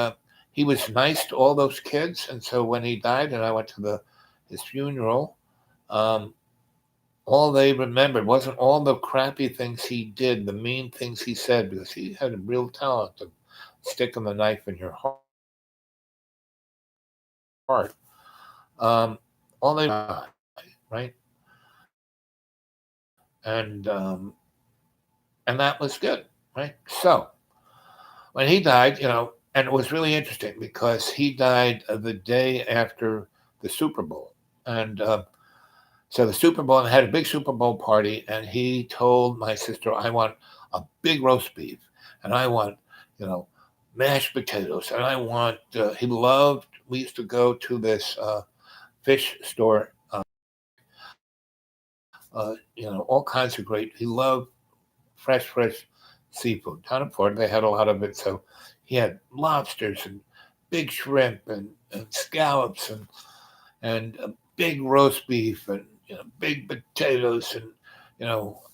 he was nice to all those kids, and so when he died, and I went to his funeral, um, all they remembered wasn't all the crappy things he did, the mean things he said, because he had a real talent of sticking the knife in your heart. All they died, right? And and that was good, right? So when he died, and it was really interesting because he died the day after the Super Bowl, and so the Super Bowl, and had a big Super Bowl party, and he told my sister, "I want a big roast beef, and I want, you know, mashed potatoes, and I want." He loved. We used to go to this fish store. All kinds of great. He loved fresh seafood. Down in Florida, they had a lot of it. So he had lobsters and big shrimp and scallops and big roast beef and big potatoes and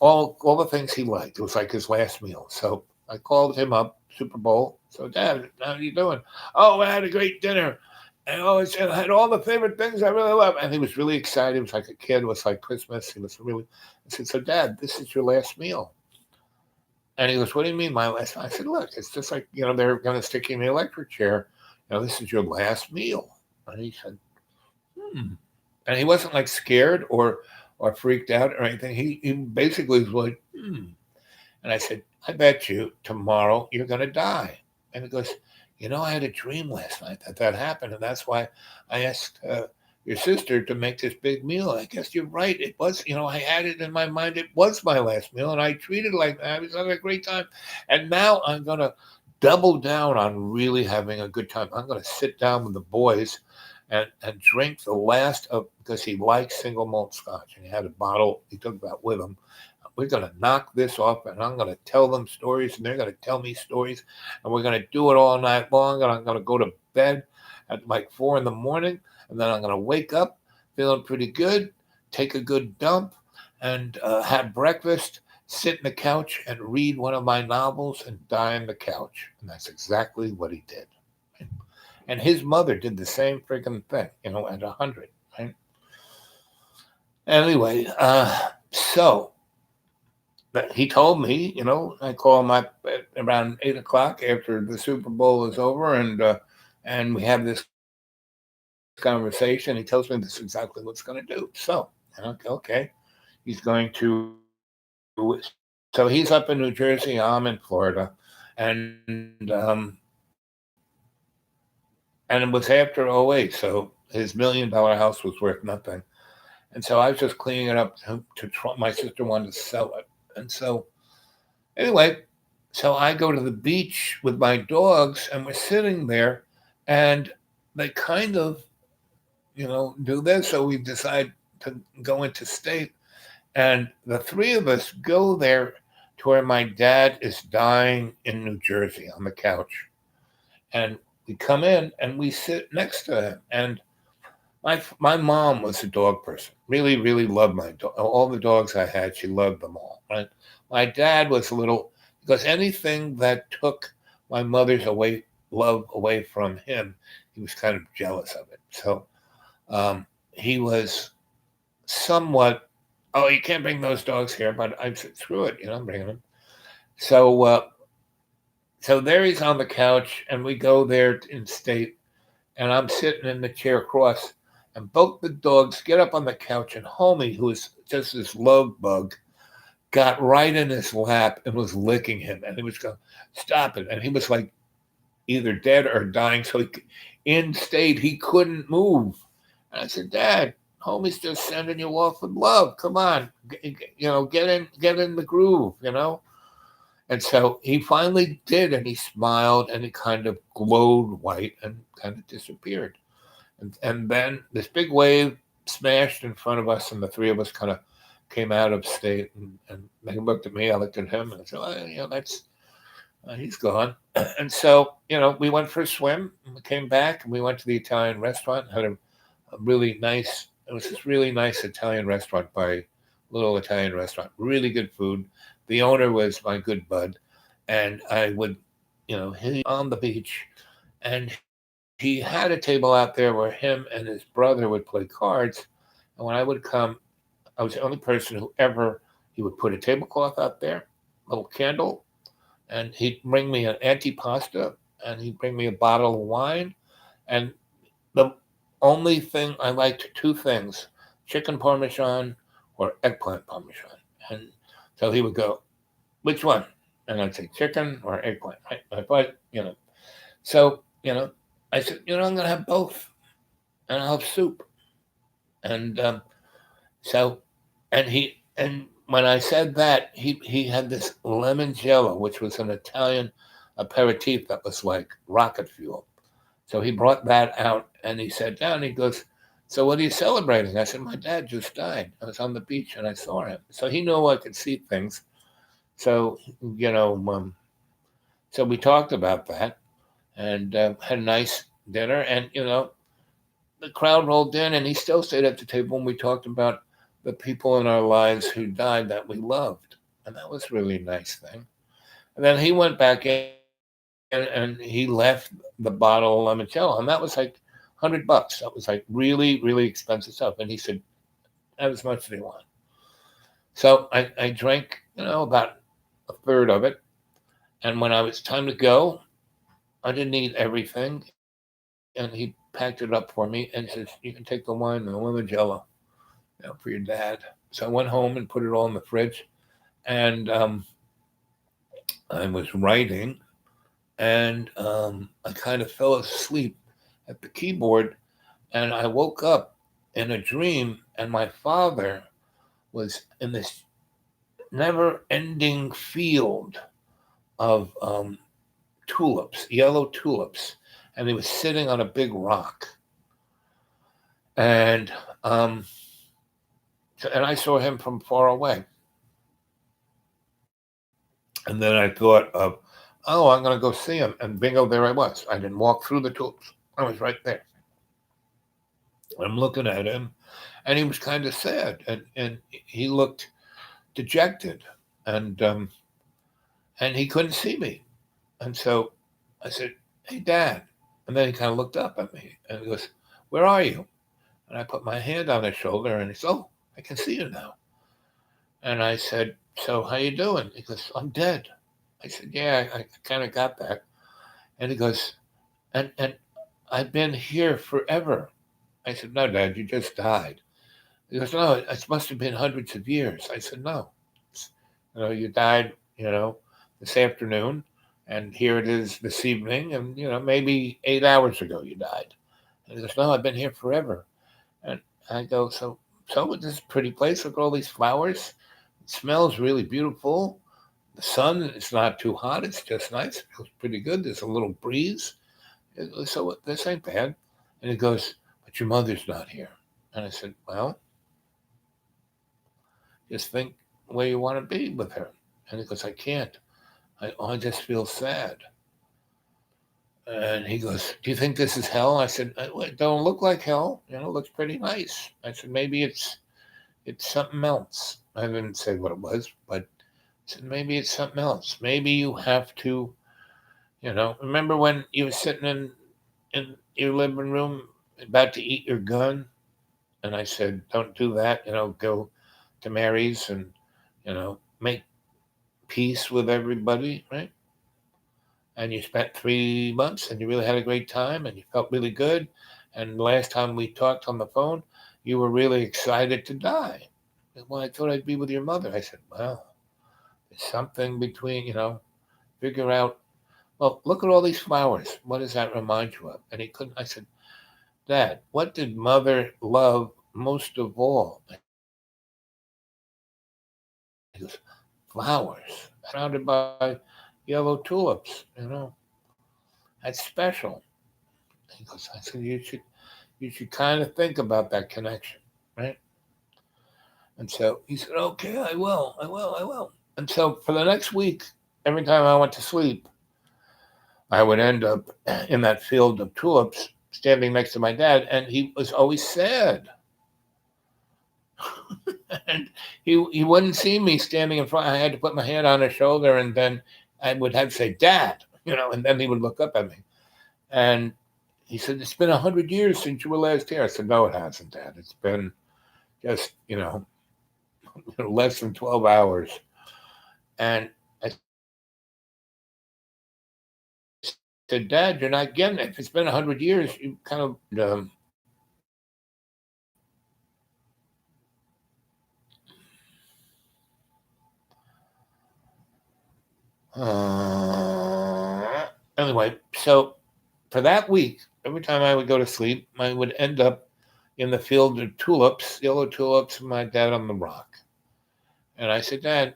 all the things he liked. It was like his last meal. So I called him up, Super Bowl. So, Dad, how are you doing? Oh, I had a great dinner. And I had all the favorite things I really love. And he was really excited. It was like a kid. It was like Christmas. He was really, I said, so, Dad, this is your last meal. And he goes, what do you mean my last meal? I said, look, it's just like, they're going to stick you in the electric chair. This is your last meal. And he said, and he wasn't like scared or freaked out or anything. He basically was like, And I said, I bet you tomorrow you're going to die. And he goes, I had a dream last night that happened. And that's why I asked your sister to make this big meal. I guess you're right. It was, I had it in my mind. It was my last meal. And I treated it like that. I was having a great time. And now I'm going to double down on really having a good time. I'm going to sit down with the boys and drink the last of, because he likes single malt scotch. And he had a bottle he took that with him. We're going to knock this off, and I'm going to tell them stories, and they're going to tell me stories, and we're going to do it all night long, and I'm going to go to bed at like 4 in the morning, and then I'm going to wake up feeling pretty good, take a good dump, and have breakfast, sit in the couch, and read one of my novels, and die on the couch. And that's exactly what he did. And his mother did the same freaking thing, at 100, right? Anyway, so he told me, I call him up at around 8 o'clock after the Super Bowl is over, and we have this conversation. He tells me this is exactly what's going to do. So, okay, he's going to. So he's up in New Jersey. I'm in Florida, and it was after '08. So his $1 million house was worth nothing, and so I was just cleaning it up my sister wanted to sell it, and so anyway, so I go to the beach with my dogs, and we're sitting there, and they kind of, do this. So we decide to go into state, and the three of us go there to where my dad is dying in New Jersey on the couch, and we come in and we sit next to him, and my mom was a dog person. Really, really loved my dog. All the dogs I had, she loved them all. Right. My dad was a little, because anything that took my mother's love away from him, he was kind of jealous of it. So he was somewhat. Oh, you can't bring those dogs here, but I said, screw it, I'm bringing them. So so there he's on the couch, and we go there in state, and I'm sitting in the chair across, and both the dogs get up on the couch, and Homie, who is just this love bug, got right in his lap and was licking him, and he was going, stop it. And he was like either dead or dying. So in state, he couldn't move. And I said, Dad, Homie's just sending you off with love. Come on, get in the groove, And so he finally did, and he smiled, and he kind of glowed white and kind of disappeared. And then this big wave smashed in front of us, and the three of us kind of came out of state, and they looked at me, I looked at him, and I said, that's, he's gone. And so, we went for a swim, and we came back, and we went to the Italian restaurant, had a really nice, it was this really nice Italian restaurant little Italian restaurant, really good food. The owner was my good bud, and I would, he on the beach, and he had a table out there where him and his brother would play cards. And when I would come, I was the only person who ever, he would put a tablecloth out there, a little candle, and he'd bring me an antipasta, and he'd bring me a bottle of wine. And the only thing I liked, two things, chicken parmesan or eggplant parmesan. And so he would go, which one? And I'd say chicken or eggplant. I thought, so, I said, I'm going to have both, and I'll have soup. And so, and when I said that, he had this lemon jello, which was an Italian aperitif that was like rocket fuel. So he brought that out, and he sat down. He goes, "So what are you celebrating?" I said, "My dad just died. I was on the beach and I saw him." So he knew I could see things. So so we talked about that, and had a nice dinner. And the crowd rolled in, and he still stayed at the table, and we talked about the people in our lives who died that we loved, and that was really a nice thing. And then he went back in, and he left the bottle of limoncello, and that was like $100. That was like really, really expensive stuff. And he said, "Have as much as you want." So I drank, about a third of it. And when I was time to go, I didn't eat everything. And he packed it up for me and says, "You can take the wine and the limoncello, for your dad." So I went home and put it all in the fridge. And I was writing, and I kind of fell asleep at the keyboard. And I woke up in a dream, and my father was in this never ending field of tulips, yellow tulips. And he was sitting on a big rock. And and I saw him from far away. And then I thought of, oh, I'm going to go see him. And bingo, there I was. I didn't walk through the tulips. I was right there. I'm looking at him, and he was kind of sad, and he looked dejected, and he couldn't see me. And so I said, "Hey, Dad." And then he kind of looked up at me, and he goes, "Where are you?" And I put my hand on his shoulder, and he said, "Oh, I can see you now." And I said, "So how you doing?" He goes, "I'm dead." I said, "Yeah, I kind of got that." And he goes, and I've been here forever. I said, "No, Dad, you just died." He goes, "No, it must have been hundreds of years." I said, "No, you died, this afternoon, and here it is this evening, and maybe 8 hours ago you died." And he goes, "No, I've been here forever." And I go, "So this pretty place, look at all these flowers. It smells really beautiful. The sun is not too hot. It's just nice. It feels pretty good. There's a little breeze. So this ain't bad." And he goes, "But your mother's not here." And I said, "Well, just think where you want to be with her." And he goes, "I can't. I just feel sad." And he goes, "Do you think this is hell?" I said, "It don't look like hell. It looks pretty nice." I said, "Maybe it's something else." I didn't say what it was, but I said, "Maybe it's something else. Maybe you have to, remember when you were sitting in your living room about to eat your gun?" And I said, "Don't do that. Go to Mary's and, make peace with everybody, right? And you spent 3 months and you really had a great time and you felt really good. And the last time we talked on the phone, you were really excited to die." "Well, I thought I'd be with your mother." I said, "Well, there's something between, figure out, well, look at all these flowers. What does that remind you of?" And he couldn't. I said, "Dad, what did mother love most of all?" He goes, "Flowers, surrounded by yellow tulips, that's special." He goes, I said, you should kind of think about that connection, right? And so he said, "Okay, I will. And so for the next week, every time I went to sleep, I would end up in that field of tulips standing next to my dad, and he was always sad. And he wouldn't see me standing in front. I had to put my hand on his shoulder, and then I would have to say, "Dad," and then he would look up at me. And he said, it's been 100 years since you were last here. I said, no, it hasn't, Dad. It's been just, less than 12 hours. And I said, Dad, you're not getting it. If it's been 100 years, you kind of, anyway, so for that week, every time I would go to sleep, I would end up in the field of tulips, yellow tulips, with my dad on the rock. And I said, Dad,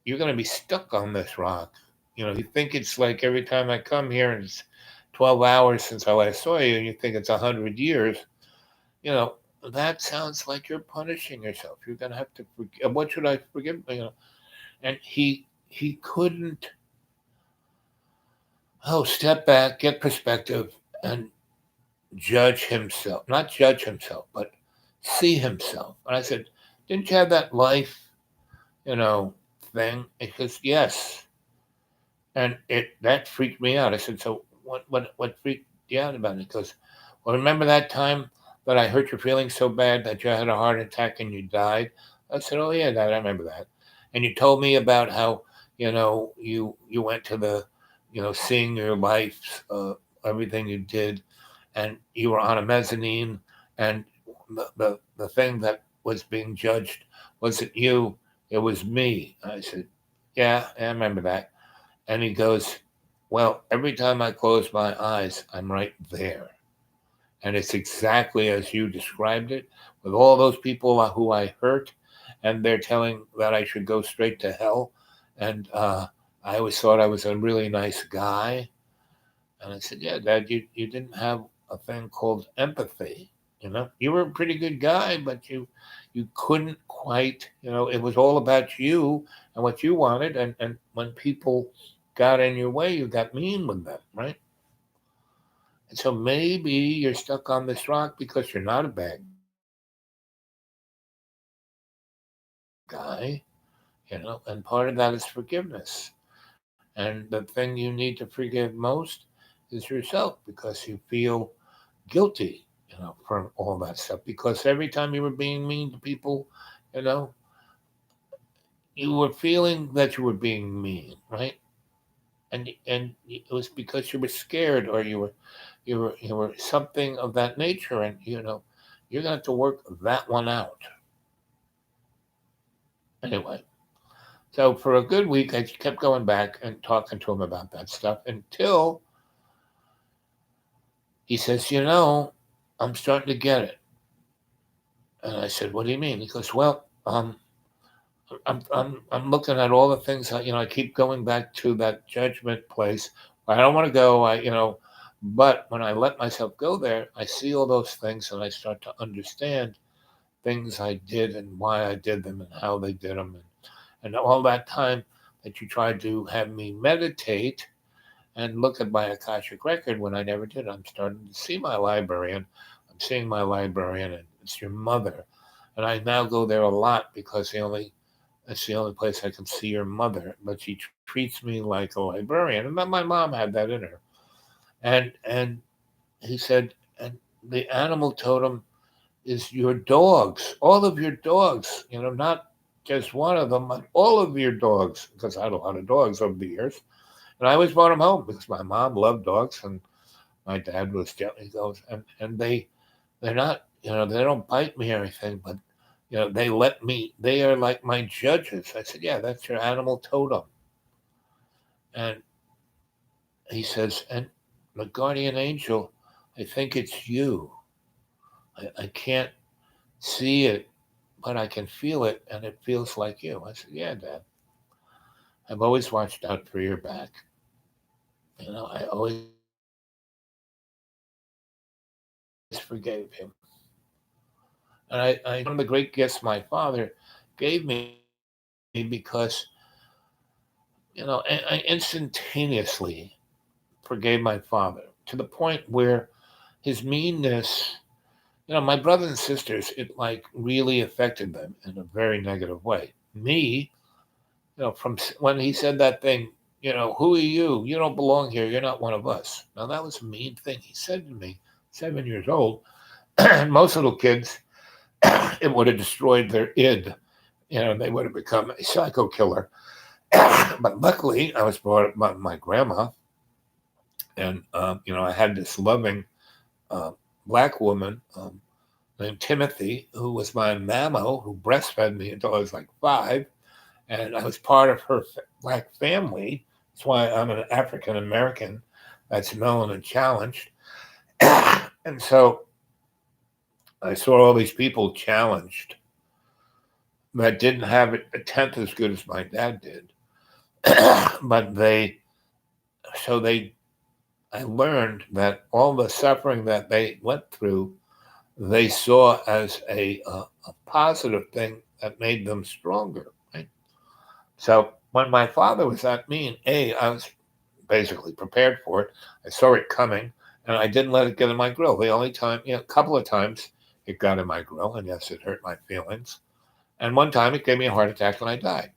you're going to be stuck on this rock. You think it's like every time I come here and it's 12 hours since I last saw you, and you think it's 100 years, you know, that sounds like you're punishing yourself. You're going to have to forgive. What should I forgive? And he couldn't, step back, get perspective, and judge himself. Not judge himself, but see himself. And I said, didn't you have that life, thing? Because yes. And that freaked me out. I said, so what freaked you out about it? He goes, well, remember that time that I hurt your feelings so bad that you had a heart attack and you died? I said, oh yeah, Dad, I remember that. And you told me about how, you went to the, seeing your life, everything you did, and you were on a mezzanine, and the thing that was being judged wasn't you, it was me. I said, yeah, I remember that. And he goes, well, every time I close my eyes, I'm right there. And it's exactly as you described it, with all those people who I hurt, and they're telling that I should go straight to hell. And I always thought I was a really nice guy. And I said, yeah, Dad, you didn't have a thing called empathy. You were a pretty good guy, but you couldn't quite, it was all about you and what you wanted. And when people got in your way, you got mean with them, right? And so maybe you're stuck on this rock because you're not a bad guy, and part of that is forgiveness. And the thing you need to forgive most is yourself, because you feel guilty, from all that stuff. Because every time you were being mean to people, you know, you were feeling that you were being mean, right? And it was because you were scared, or you were something of that nature, and you're going to have to work that one out. Anyway, so for a good week, I kept going back and talking to him about that stuff until he says, I'm starting to get it. And I said, what do you mean? He goes, well, I'm looking at all the things that, I keep going back to that judgment place. I don't want to go. But when I let myself go there, I see all those things and I start to understand things I did and why I did them and how they did them. And all that time that you tried to have me meditate and look at my Akashic record when I never did, I'm starting to see my librarian. I'm seeing my librarian, and it's your mother. And I now go there a lot because that's the only place I can see your mother. But she treats me like a librarian. And my mom had that in her. And he said, and the animal totem is your dogs, all of your dogs, not just one of them, but all of your dogs, because I had a lot of dogs over the years. And I always brought them home because my mom loved dogs and my dad was gently goes, and they're not, they don't bite me or anything, but they are like my judges. I said, yeah, that's your animal totem. And he says, and the guardian angel, I think it's you. I can't see it, but I can feel it, and it feels like you. I said, yeah, Dad. I've always watched out for your back. I always forgave him. And one of the great gifts my father gave me, because, I instantaneously forgave my father to the point where his meanness, my brothers and sisters, it like really affected them in a very negative way. Me, from when he said that thing, who are you? You don't belong here. You're not one of us. Now, that was a mean thing he said to me, 7 years old. And most little kids, it would have destroyed their id. They would have become a psycho killer. But luckily, I was brought up by my grandma, and I had this loving uh, black woman named Timothy, who was my mammo, who breastfed me until I was like 5, and I was part of her black family. That's why I'm an African American that's known and challenged. And so I saw all these people challenged that didn't have it a tenth as good as my dad did. But I learned that all the suffering that they went through, they saw as a positive thing that made them stronger. Right? So when my father was that mean, I was basically prepared for it. I saw it coming, and I didn't let it get in my grill. The only time, a couple of times it got in my grill, and yes, it hurt my feelings. And one time it gave me a heart attack and I died,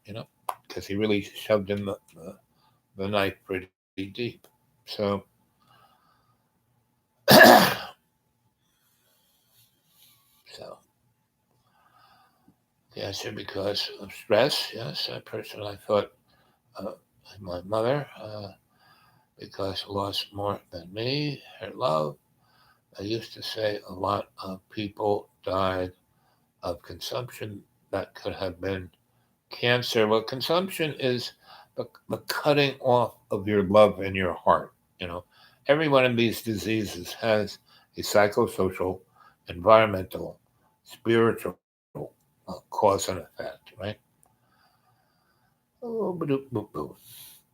because he really shoved in the knife pretty deep. So, so yes, and because of stress, yes, I personally thought uh, my mother, because lost more than me, her love. I used to say a lot of people died of consumption that could have been cancer. Well, consumption is the cutting off of your love in your heart. You know, every one of these diseases has a psychosocial, environmental, spiritual cause and effect, right? Oh,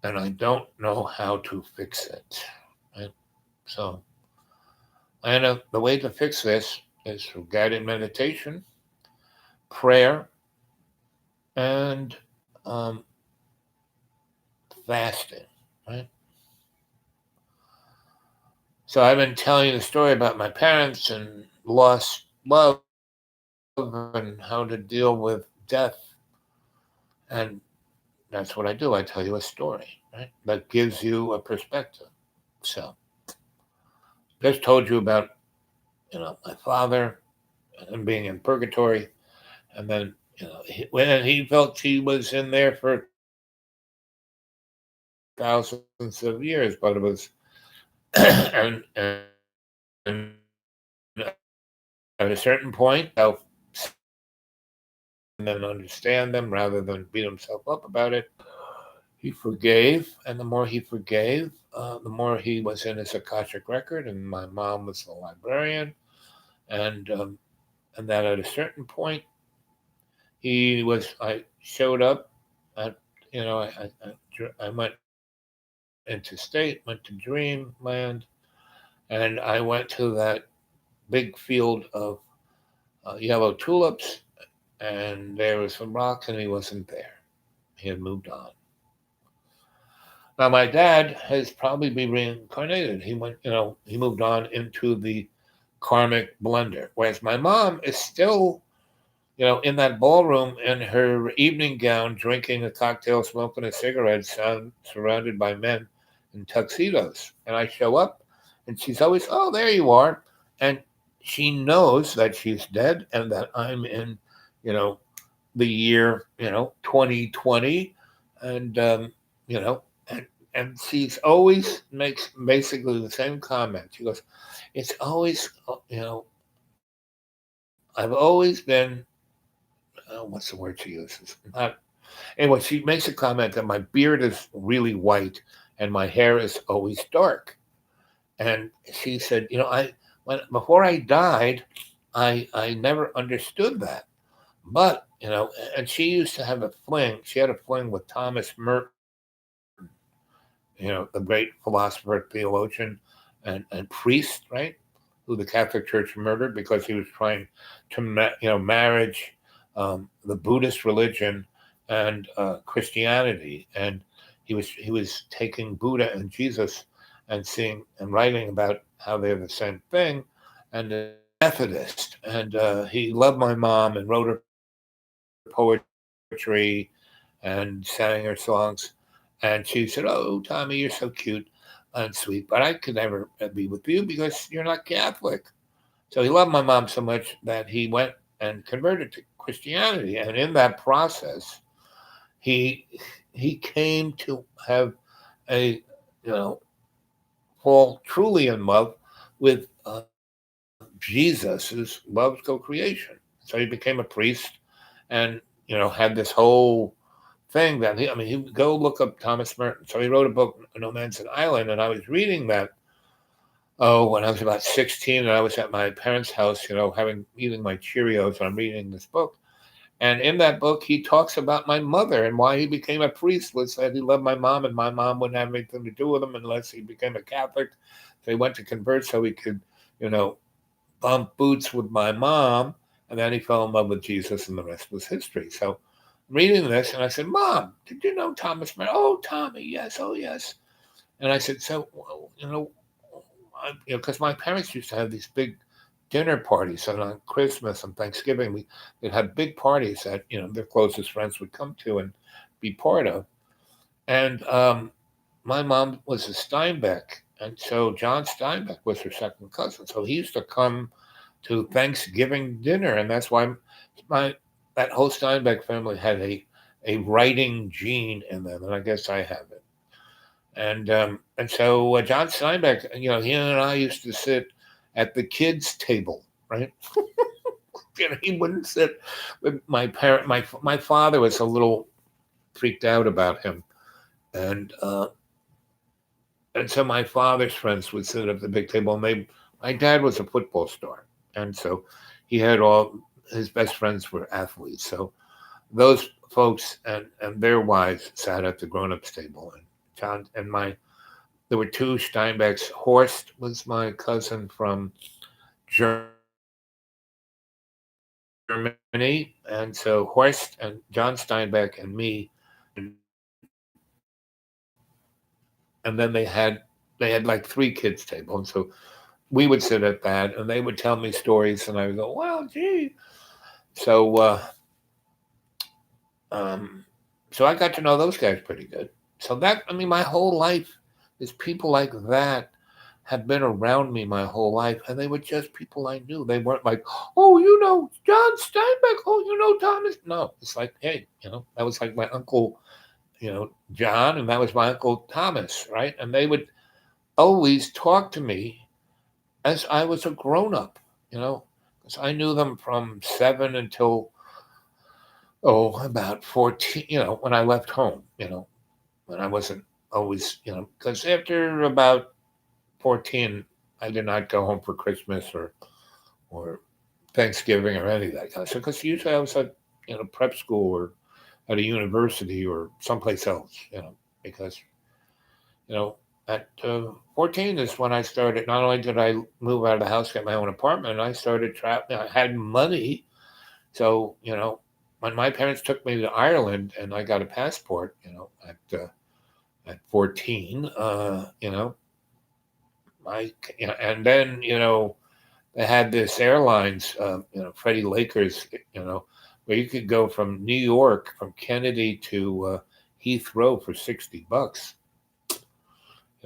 and I don't know how to fix it. Right? So, and the way to fix this is through guided meditation, prayer, and fasting. Right? So I've been telling you the story about my parents and lost love and how to deal with death. And that's what I do. I tell you a story, right? That gives you a perspective. So just told you about, my father and him being in purgatory. And then, when he felt he was in there for thousands of years, but it was, and at a certain point, and then understand them rather than beat himself up about it. He forgave, and the more he forgave, the more he was in his Akashic record, and my mom was the librarian, and that at a certain point, I showed up at, I went interstate, went to Dreamland, and I went to that big field of yellow tulips, and there was some rocks, and he wasn't there. He had moved on. Now, my dad has probably been reincarnated. He moved on into the karmic blender. Whereas my mom is still, in that ballroom in her evening gown, drinking a cocktail, smoking a cigarette, surrounded by men in tuxedos. And I show up, and she's always, oh, there you are. And she knows that she's dead and that I'm in, you know, the year, 2020. And, you know, and, and she's always makes basically the same comment. She goes, it's always, I've always been, what's the word she uses? Not, anyway, she makes a comment that my beard is really white and my hair is always dark. And she said, before I died, I never understood that. But, and she used to have a fling. She had a fling with Thomas Merton, the great philosopher, theologian, and priest, right? Who the Catholic Church murdered because he was trying to, marriage the Buddhist religion and Christianity, and he was taking Buddha and Jesus and seeing and writing about how they're the same thing, and Methodist, and he loved my mom and wrote her poetry and sang her songs, and And she said, "Oh, Tommy, you're so cute and sweet, but I could never be with you because you're not Catholic." So he loved my mom so much that he went and converted to Christianity. And in that process, he he came to have a fall truly in love with Jesus, whose loves co-creation. So he became a priest, and had this whole thing that he would go look up Thomas Merton. So he wrote a book, No Man's an Island, and I was reading that. Oh, when I was about 16, and I was at my parents' house, eating my Cheerios, and I'm reading this book. And in that book, he talks about my mother and why he became a priest. Was that he loved my mom, and my mom wouldn't have anything to do with him unless he became a Catholic. So he went to convert so he could, you know, bump boots with my mom. And then he fell in love with Jesus, and the rest was history. So I'm reading this, and I said, "Mom, did you know Thomas Merton?" "Oh, Tommy, yes, oh, yes." And I said, "So, because my parents used to have these big dinner parties, and on Christmas and Thanksgiving, they'd have big parties that their closest friends would come to and be part of. And my mom was a Steinbeck, and so John Steinbeck was her second cousin. So he used to come to Thanksgiving dinner, and that's why my that whole Steinbeck family had a writing gene in them, and I guess I have it. And so John Steinbeck, he and I used to sit at the kids' table, right? He wouldn't sit with my parent. My father was a little freaked out about him, and so my father's friends would sit at the big table. And my dad was a football star, and so he had all his best friends were athletes. So those folks and their wives sat at the grown-ups table, and John and my there were two Steinbecks. Horst was my cousin from Germany, and so Horst and John Steinbeck and me, and then they had like three kids table, and so we would sit at that, and they would tell me stories, and I would go, "Well, gee." So, um, so I got to know those guys pretty good. So my whole life is people like that have been around me my whole life, and they were just people I knew. They weren't like, "Oh, John Steinbeck. Oh, Thomas." No, it's like, hey, that was like my uncle, John, and that was my uncle Thomas, right? And they would always talk to me as I was a grown up, because I knew them from 7 until about 14. When I left home, when I wasn't always, because after about 14, I did not go home for Christmas or Thanksgiving or any of that kind of stuff. Because usually I was at prep school or at a university or someplace else. Because at 14 is when I started. Not only did I move out of the house, get my own apartment, I started traveling. I had money, so when my parents took me to Ireland and I got a passport, at 14, I and then they had this airlines, Freddie Lakers, where you could go from New York, from Kennedy to Heathrow for $60.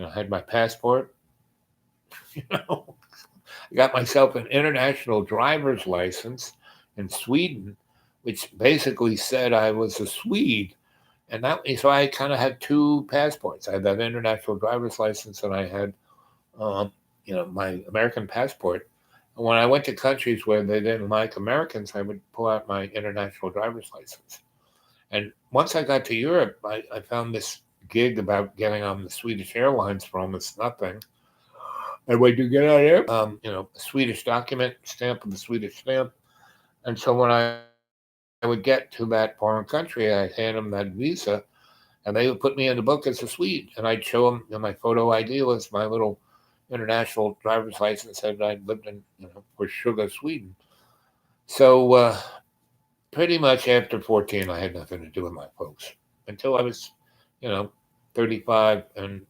I had my passport. I got myself an international driver's license in Sweden, which basically said I was a Swede. And so I kind of had two passports. I had that international driver's license, and I had, my American passport. And when I went to countries where they didn't like Americans, I would pull out my international driver's license. And once I got to Europe, I found this gig about getting on the Swedish Airlines for almost nothing. And when you get on air, a Swedish document, stamp with a Swedish stamp. And so when I would get to that foreign country, I'd hand them that visa, and they would put me in the book as a Swede. And I'd show them, my photo ID was my little international driver's license that I'd lived in, for Sugar, Sweden. So pretty much after 14, I had nothing to do with my folks until I was, 35, and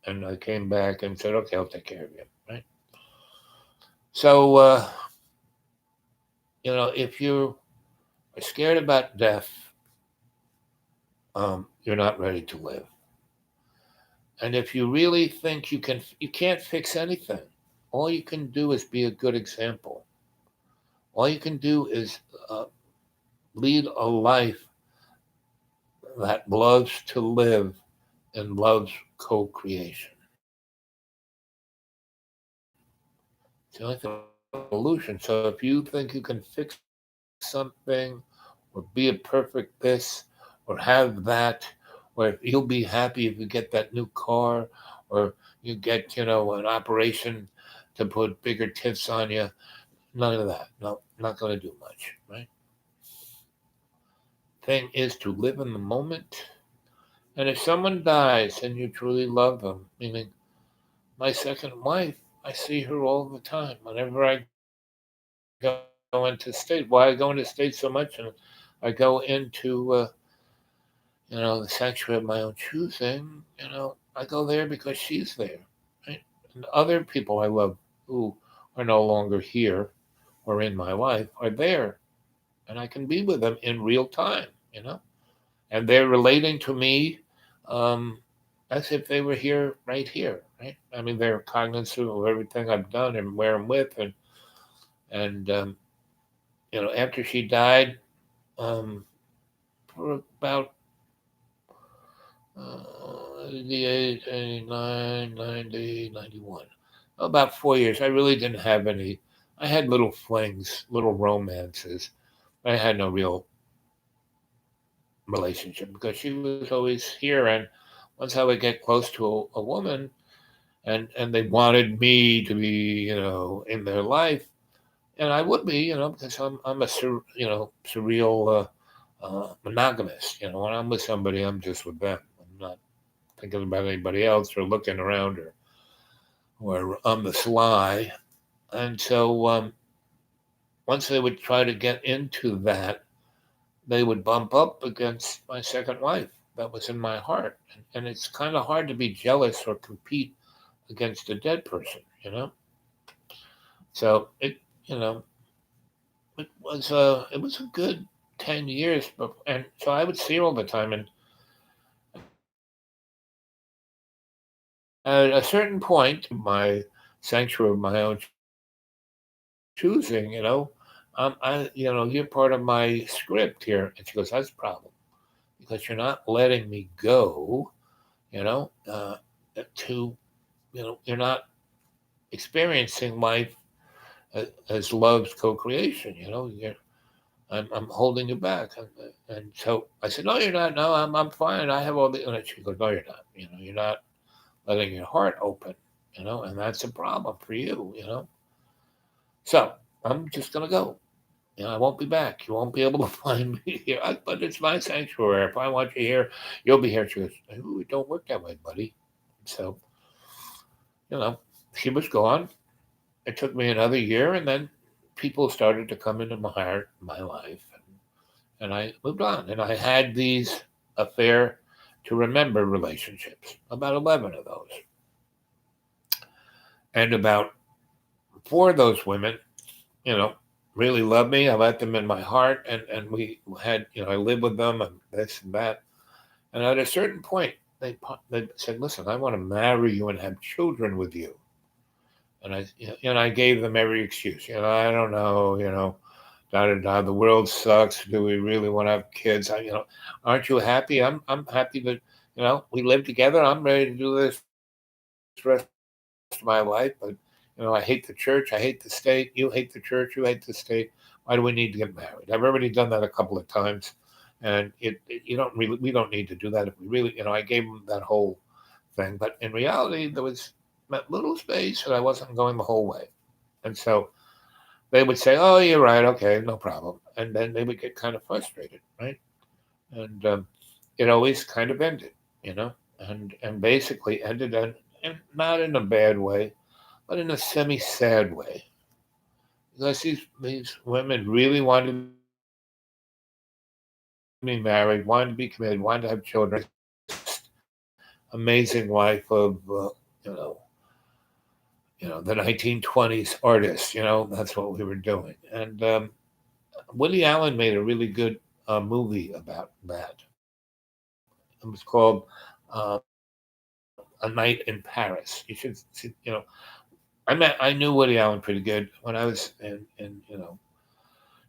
I came back and said, "Okay, I'll take care of you." Right. So, if you are scared about death, you're not ready to live. And if you really think you can't fix anything. All you can do is be a good example. All you can do is uh, lead a life that loves to live and loves co-creation. It's the only thing solution. So if you think you can fix something or be a perfect this or have that, or you'll be happy if you get that new car or you get, an operation to put bigger tips on you. None of that. No, not going to do much, right? Thing is to live in the moment. And if someone dies and you truly love them, meaning my second wife, I see her all the time. Whenever I go into state, why I go into state so much, and I go into the sanctuary of my own choosing. I go there because she's there, right? And other people I love who are no longer here or in my life are there, and I can be with them in real time. And they're relating to me um, as if they were here, right here, right? I mean, they're cognizant of everything I've done and where I'm with, and after she died, um, for about the age 89, 90, 91, about 4 years, I really didn't have any. I had little flings, little romances. I had no real relationship because she was always here, and once I would get close to a woman and they wanted me to be in their life, and I would be because I'm a surreal monogamist. When I'm with somebody, I'm just with them. I'm not thinking about anybody else or looking around or on the sly. And so once they would try to get into that, they would bump up against my second wife that was in my heart. And it's kind of hard to be jealous or compete against a dead person. So you know, it was a good 10 years, but and so I would see her all the time, and at a certain point, my sanctuary of my own choosing, you're part of my script here, and she goes, that's a problem because you're not letting me go, you know, uh, to you're not experiencing life as love's co-creation. I'm holding you back. And so I said, no, you're not. No, I'm fine. I have all the. And she goes, no, you're not. You're not letting your heart open. And that's a problem for you. So I'm just gonna go. I won't be back. You won't be able to find me here. But it's my sanctuary. If I want you here, you'll be here. She goes, ooh, it don't work that way, buddy. So you know, she was gone. It took me another year, and then people started to come into my heart, my life, and I moved on. And I had these affair to remember relationships, about 11 of those. And about four of those women, you know, really loved me. I let them in my heart, and we had, I lived with them and this and that. And at a certain point, they said, listen, I want to marry you and have children with you. And I gave them every excuse. I don't know, da da da. The world sucks. Do we really want to have kids? Aren't you happy? I'm happy that we live together. I'm ready to do this the rest of my life. But I hate the church. I hate the state. You hate the church. You hate the state. Why do we need to get married? I've already done that a couple of times, and you don't really we don't need to do that if we really I gave them that whole thing. But in reality, there was that little space, and I wasn't going the whole way. And so they would say, "Oh, you're right. Okay, no problem." And then they would get kind of frustrated, right? And it always kind of ended, you know, and basically ended and not in a bad way, but in a semi-sad way, because these women really wanted me married, wanted to be committed, wanted to have children. This amazing life of you know the 1920s artist. That's what we were doing. And Woody Allen made a really good movie about that. It was called A Night in Paris. You should see, I knew Woody Allen pretty good when I was in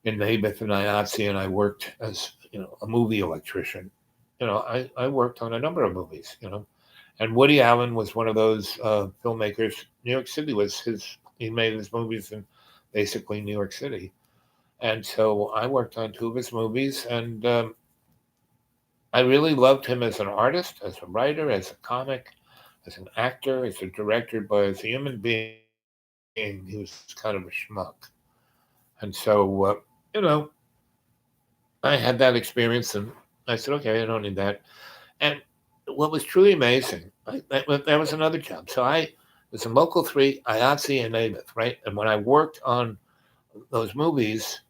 Nabeth and IATSE, and I worked as a movie electrician. I worked on a number of movies. And Woody Allen was one of those filmmakers. New York City was he made his movies in basically New York City. And so I worked on two of his movies, and I really loved him as an artist, as a writer, as a comic, as an actor, as a director, but as a human being, he was kind of a schmuck. And so, I had that experience, and I said, okay, I don't need that. And what was truly amazing, that was another job. So I was in Local 3, IATSE, and Nabeth, right? And when I worked on those movies,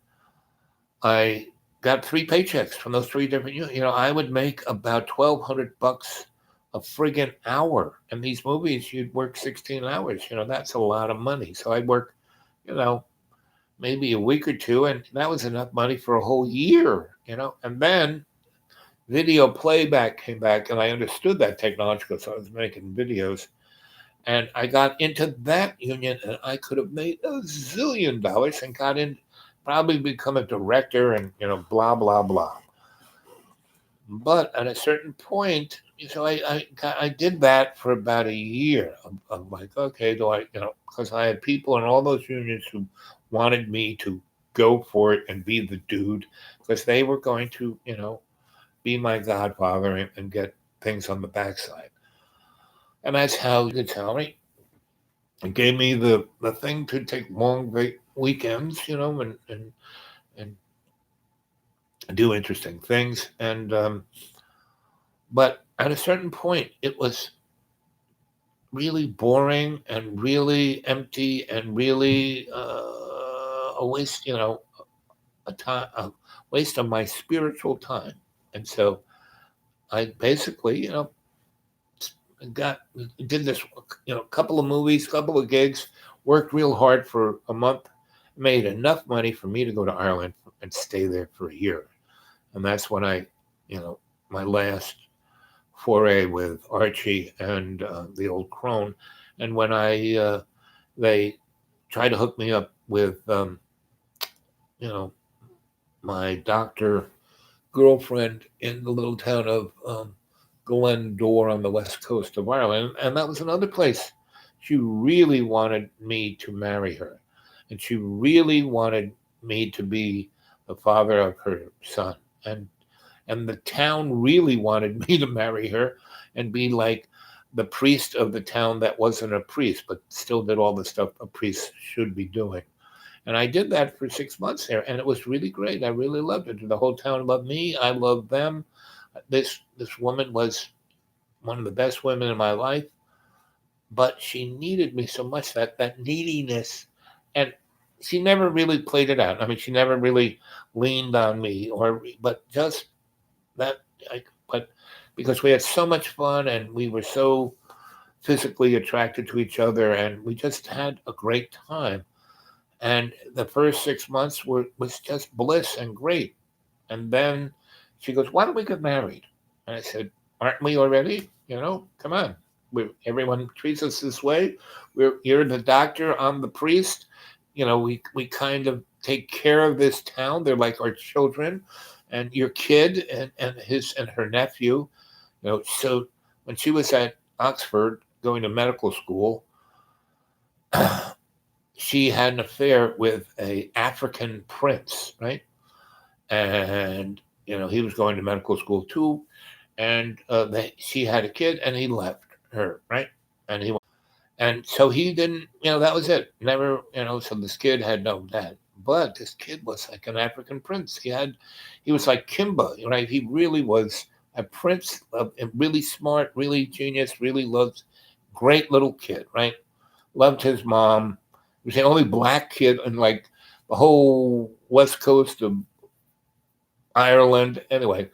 I got 3 paychecks from those 3 different units. I would make about $1,200 a friggin' hour. And these movies, you'd work 16 hours. That's a lot of money. So I'd work, maybe a week or two, and that was enough money for a whole year. And then video playback came back, and I understood that technology because I was making videos. And I got into that union, and I could have made $1 zillion and got in, probably become a director and, blah, blah, blah. But at a certain point, so I did that for about a year. I'm like, okay, do I, because I had people in all those unions who wanted me to go for it and be the dude, because they were going to, be my godfather and get things on the backside. And that's how you could tell me. It gave me the thing to take long weekends, and do interesting things. And but at a certain point, it was really boring and really empty and really a waste, a waste of my spiritual time. And so I basically, got did this, couple of movies, couple of gigs, worked real hard for a month, made enough money for me to go to Ireland and stay there for a year. And that's when I, my last foray with Archie and the old crone. And when they tried to hook me up with, my doctor girlfriend in the little town of Glendore on the west coast of Ireland. And that was another place. She really wanted me to marry her. And she really wanted me to be the father of her son. And the town really wanted me to marry her and be like the priest of the town that wasn't a priest, but still did all the stuff a priest should be doing. And I did that for 6 months there, and it was really great. I really loved it. The whole town loved me. I loved them. This woman was one of the best women in my life, but she needed me so much, that neediness, and she never really played it out. I mean, she never really leaned on me, but just that. But because we had so much fun and we were so physically attracted to each other, and we just had a great time. And the first 6 months was just bliss and great. And then she goes, "Why don't we get married?" And I said, "Aren't we already? Come on. Everyone treats us this way. You're the doctor, I'm the priest. We kind of take care of this town. They're like our children, and your kid and her nephew. So when she was at Oxford going to medical school, she had an affair with a African prince, right? And he was going to medical school too, and she had a kid, and he left her, right? And so he didn't, that was it. Never, so this kid had no dad. But this kid was like an African prince. He was like Kimba, right? He really was a prince, really smart, really genius, really loved, great little kid, right? Loved his mom. He was the only black kid in like the whole west coast of Ireland. Anyway,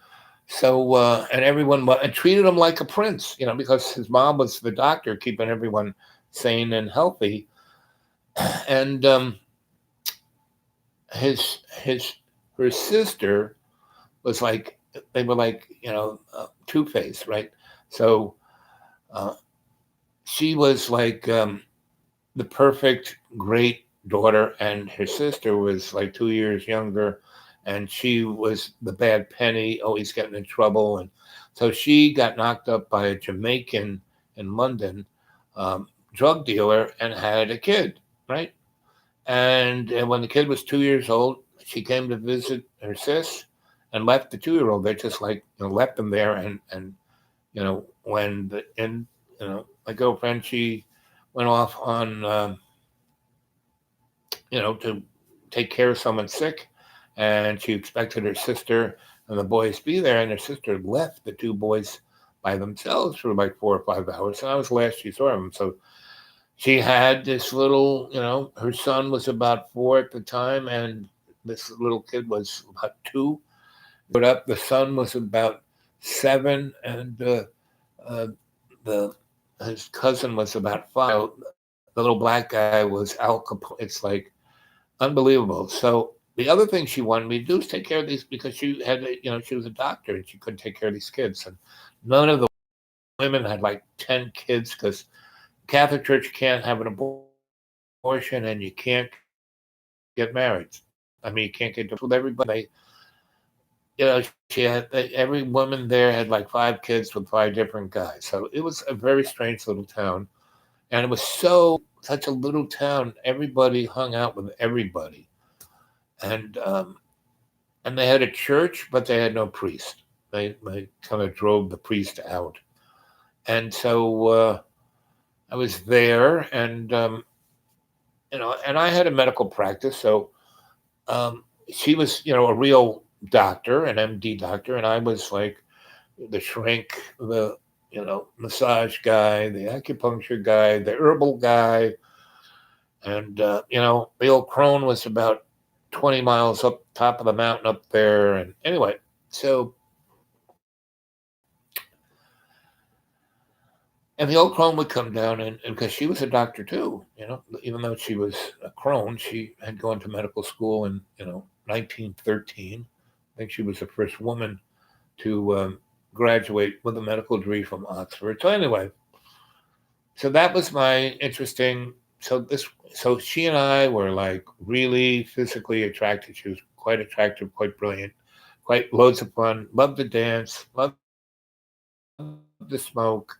so and everyone and treated him like a prince, because his mom was the doctor, keeping everyone sane and healthy. And her sister was like, they were like, Two-Face, right? So she was like the perfect great daughter, and her sister was like 2 years younger, and she was the bad penny, always getting in trouble, and so she got knocked up by a Jamaican in London, um, drug dealer, and had a kid, right? And when the kid was 2 years old, she came to visit her sis and left the 2 year old there, just like left him there. And when my girlfriend, she went off on to take care of someone sick, and she expected her sister and the boys to be there, and her sister left the two boys by themselves for like 4 or 5 hours, and I was the last she saw them. So she had this little, her son was about 4 at the time, and this little kid was about 2. But up, the son was about 7, and uh, the his cousin was about 5. The little black guy was Al Capone. It's like unbelievable. So the other thing she wanted me to do is take care of these, because she was a doctor and she couldn't take care of these kids, and none of the women had like 10 kids, because Catholic Church can't have an abortion and you can't get married. I mean, you can't get divorced with everybody. She had every woman there had like 5 kids with 5 different guys. So it was a very strange little town, and it was such a little town. Everybody hung out with everybody, and they had a church, but they had no priest. They kind of drove the priest out, and so I was there, and I had a medical practice. So she was, a real doctor, an MD doctor, and I was like the shrink, the massage guy, the acupuncture guy, the herbal guy, and the old crone was about 20 miles up top of the mountain up there, and anyway, so and the old crone would come down, and because she was a doctor too, even though she was a crone, she had gone to medical school in 1913. I think she was the first woman to graduate with a medical degree from Oxford. So anyway, so that was my interesting. So she and I were like really physically attracted. She was quite attractive, quite brilliant, quite loads of fun. Loved to dance, loved to smoke,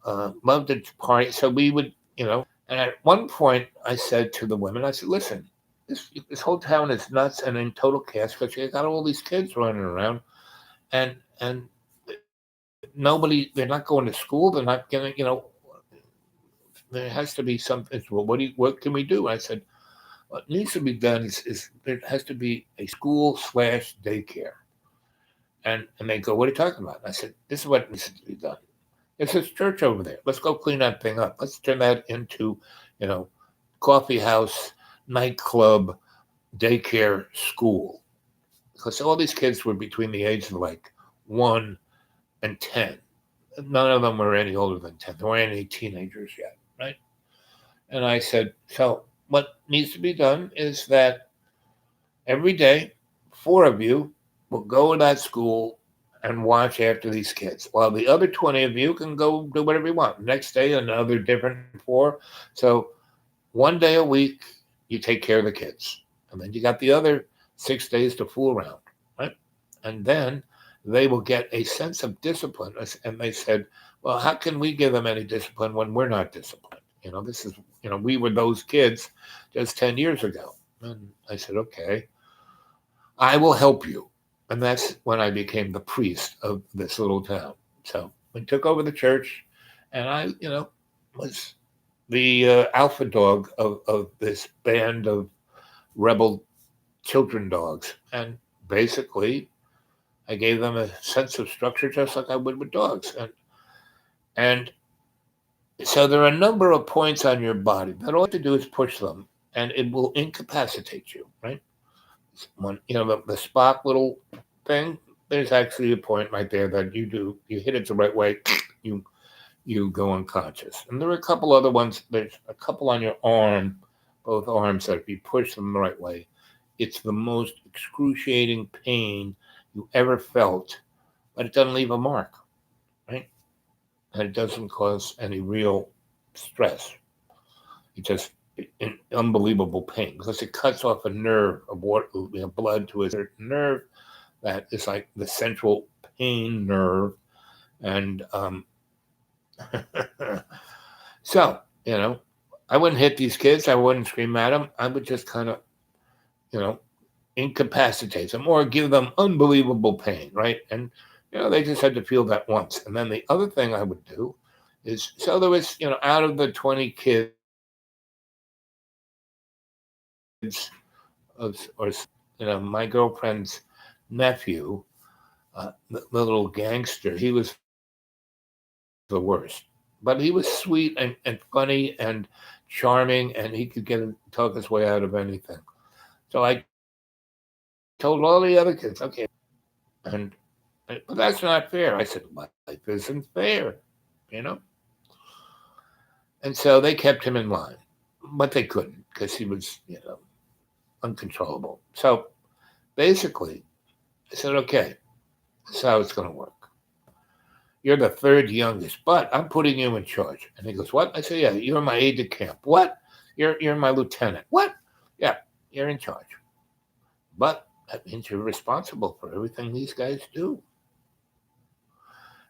loved to party. So we would, And at one point, I said to the women, I said, "Listen, this whole town is nuts and in total chaos because you got all these kids running around, and they're not going to school. They're not getting, there has to be something. Well, what can we do?" I said, "What needs to be done is there has to be a school slash daycare." And they go, "What are you talking about?" And I said, "This is what needs to be done. There's this church over there. Let's go clean that thing up. Let's turn that into, you know, coffee house, nightclub, daycare, school." Because all these kids were between the age of like 1 and 10. None of them were any older than 10. They weren't any teenagers yet, right? And I said, "So what needs to be done is that every day, 4 of you will go to that school and watch after these kids, while the other 20 of you can go do whatever you want. Next day, another different 4. So one day a week, you take care of the kids. And then you got the other 6 days to fool around, right? And then they will get a sense of discipline." And they said, "Well, how can we give them any discipline when we're not disciplined? This is, we were those kids just 10 years ago." And I said, "Okay, I will help you." And that's when I became the priest of this little town. So we took over the church, and I, was the alpha dog of this band of rebel children dogs. And basically, I gave them a sense of structure just like I would with dogs. And so there are a number of points on your body that all you have to do is push them, and it will incapacitate you, right? When the Spock little thing, there's actually a point right there that you hit it the right way, you you go unconscious. And there are a couple other ones. There's a couple on your arm, both arms, that if you push them the right way, it's the most excruciating pain you ever felt, but it doesn't leave a mark, right? And it doesn't cause any real stress. It's just in unbelievable pain because it cuts off a nerve of blood to a certain nerve that is like the central pain nerve. And so, I wouldn't hit these kids. I wouldn't scream at them. I would just kind of, you know, incapacitate them or give them unbelievable pain, right? And, they just had to feel that once. And then the other thing I would do is, so there was, out of the 20 kids, or my girlfriend's nephew, the little gangster, he was the worst. But he was sweet and funny and charming, and he could talk his way out of anything. So I told all the other kids, okay, but that's not fair. I said, life isn't fair, you know? And so they kept him in line, but they couldn't because he was, uncontrollable. So basically, I said, okay, this is how it's going to work. You're the third youngest, but I'm putting you in charge. And he goes, what? I said, yeah, you're my aide de camp. What? You're my lieutenant. What? Yeah, you're in charge. But that means you're responsible for everything these guys do.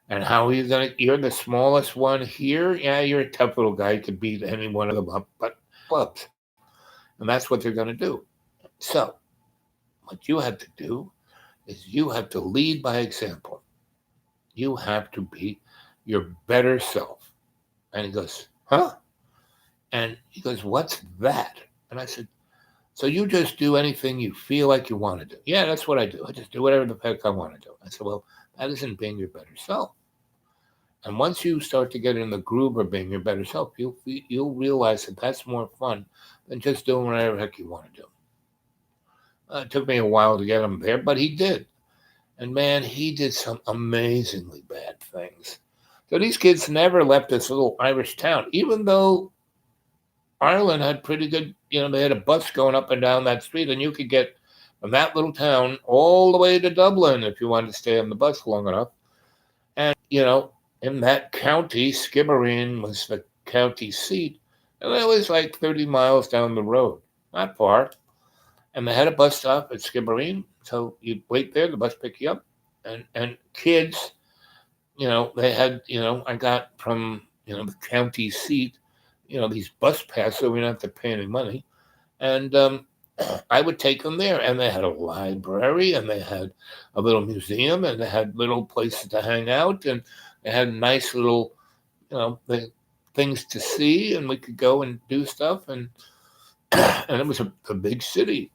And how are you you're the smallest one here? Yeah, you're a tough little guy. You could beat any one of them up, but clubs. And that's what they're going to do. So what you have to do is you have to lead by example. You have to be your better self. And he goes, huh? And he goes, what's that? And I said, so you just do anything you feel like you want to do. Yeah, that's what I do. I just do whatever the heck I want to do. I said, well, that isn't being your better self. And once you start to get in the groove of being your better self, you'll realize that that's more fun than just doing whatever the heck you want to do. It took me a while to get him there, but he did. And man, he did some amazingly bad things. So these kids never left this little Irish town, even though Ireland had pretty good, they had a bus going up and down that street, and you could get from that little town all the way to Dublin if you wanted to stay on the bus long enough. And, in that county, Skibbereen was the county seat, and it was like 30 miles down the road, not far. And they had a bus stop at Skibbereen, so you'd wait there, the bus pick you up. And kids, they had, I got from, the county seat, these bus passes, so we didn't have to pay any money. And I would take them there, and they had a library, and they had a little museum, and they had little places to hang out, and they had nice little, things to see, and we could go and do stuff, and and it was a big city.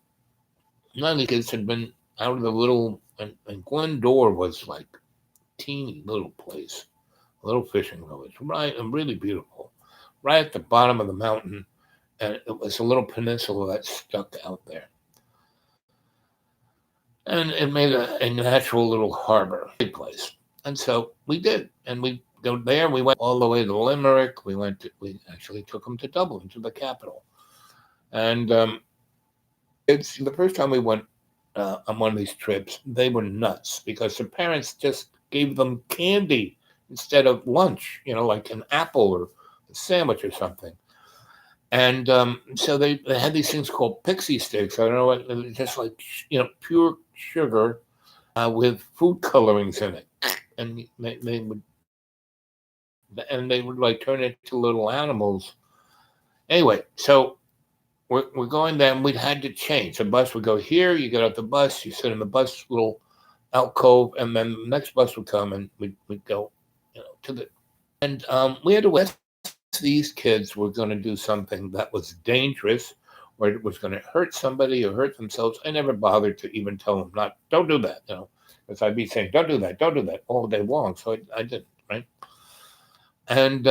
None of the kids had been out of the little, and Glendore was like a teeny little place, a little fishing village, right, and really beautiful, right at the bottom of the mountain, and it was a little peninsula that stuck out there. And it made a natural little harbor, big place. And so we did, and we go there. We went all the way to Limerick. We actually took them to Dublin, to the capital. And it's the first time we went on one of these trips, they were nuts because their parents just gave them candy instead of lunch, like an apple or a sandwich or something. And so they had these things called pixie sticks. I don't know what, just like, pure sugar with food colorings in it. And they would like turn it to little animals. Anyway, so we're going there, and we'd had to change. The bus would go here, you get off the bus, you sit in the bus little alcove, and then the next bus would come, and we'd go, to the, and we had to wait. These kids were going to do something that was dangerous, or it was going to hurt somebody or hurt themselves. I never bothered to even tell them don't do that, because I'd be saying, don't do that all day long. So I didn't, right? And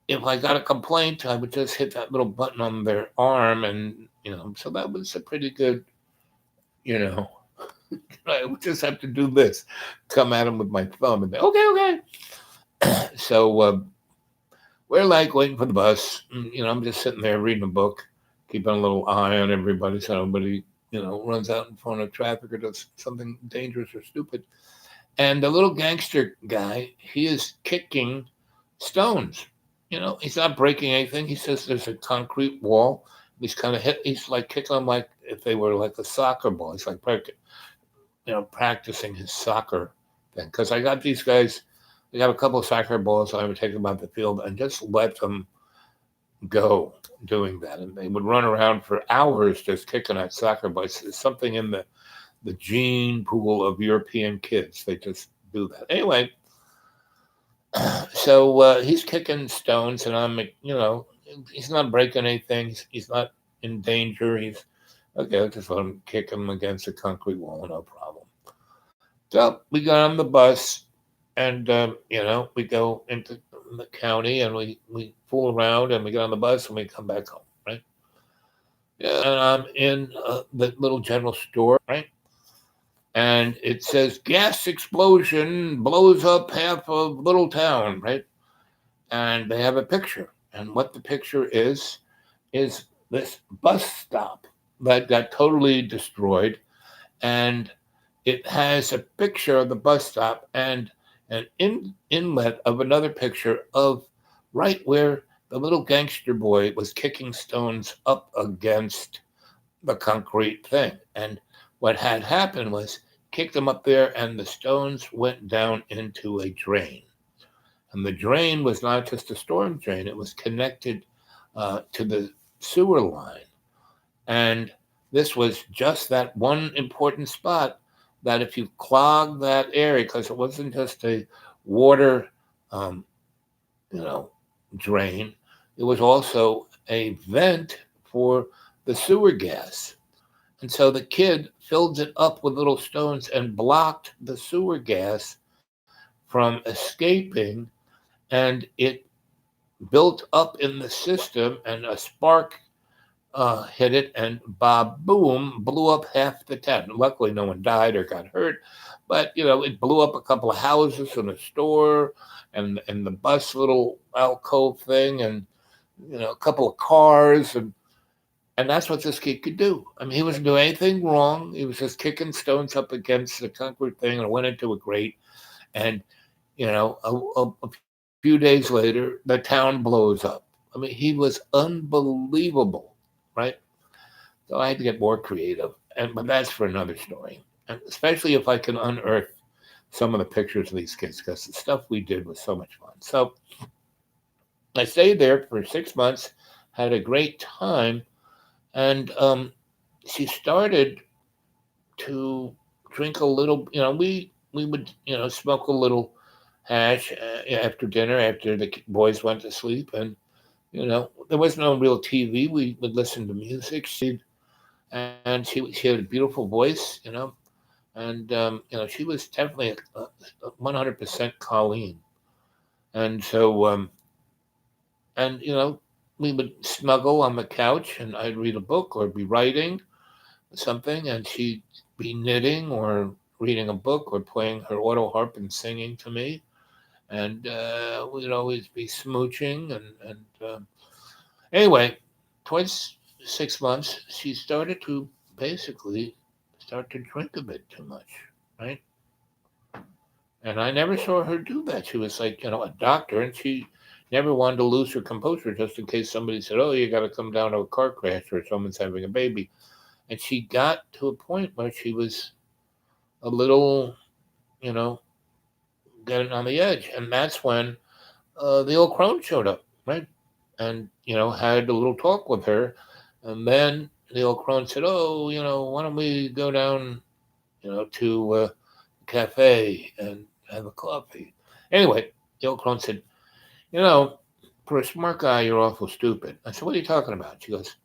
if I got a complaint, I would just hit that little button on their arm, and so that was a pretty good, I would just have to do this, come at them with my thumb, and okay. So we're like waiting for the bus. I'm just sitting there reading a book, keeping a little eye on everybody so nobody, runs out in front of traffic or does something dangerous or stupid. And the little gangster guy, he is kicking stones. he's not breaking anything. He says there's a concrete wall. He's kind of hit. He's like kicking them like if they were like a soccer ball. He's like practicing his soccer thing. Because I got these guys. I got a couple of soccer balls. I would take them out the field and just let them go doing that, and they would run around for hours just kicking at soccer balls. There's something in the gene pool of European kids. They just do that. Anyway, so he's kicking stones, and he's not breaking anything. He's not in danger. He's okay. I'll just let him kick him against a concrete wall, no problem. So we got on the bus, and we go into the county, and we fool around, and we get on the bus, and we come back home, right? Yeah, and I'm in the little general store, right? And it says gas explosion blows up half of little town, right? And they have a picture, and what the picture is this bus stop that got totally destroyed, and it has a picture of the bus stop and an inlet of another picture of right where the little gangster boy was kicking stones up against the concrete thing. And what had happened was kicked them up there, and the stones went down into a drain. And the drain was not just a storm drain, it was connected to the sewer line. And this was just that one important spot that if you clog that area, because it wasn't just a water, um, you know, drain, it was also a vent for the sewer gas. And so the kid filled it up with little stones and blocked the sewer gas from escaping, and it built up in the system, and a spark hit it, and Bob Boom blew up half the town. Luckily, no one died or got hurt, but it blew up a couple of houses and a store, and the bus little alcove thing, and a couple of cars, and that's what this kid could do. I mean, he wasn't doing anything wrong. He was just kicking stones up against the concrete thing, and went into a grate, and a few days later, the town blows up. I mean, he was unbelievable, right? So I had to get more creative, but that's for another story. And especially if I can unearth some of the pictures of these kids, because the stuff we did was so much fun. So I stayed there for 6 months, had a great time, and she started to drink a little. We would smoke a little hash after dinner, after the boys went to sleep, and there was no real TV. We would listen to music. And she had a beautiful voice, and she was definitely a 100% Colleen. And so and we would snuggle on the couch, and I'd read a book or be writing something, and she'd be knitting or reading a book or playing her auto harp and singing to me, and we'd always be smooching, and anyway, towards 6 months, she started to basically start to drink a bit too much, right? And I never saw her do that. She was like, a doctor, and she never wanted to lose her composure just in case somebody said, "Oh, you got to come down to a car crash or someone's having a baby." And she got to a point where she was a little, you know, getting on the edge. And that's when the old crone showed up, right? And, had a little talk with her. And then the old crone said, "Oh, why don't we go down, to a cafe and have a coffee?" Anyway, the old crone said, "You know, for a smart guy, you're awful stupid." I said, "What are you talking about?" She goes,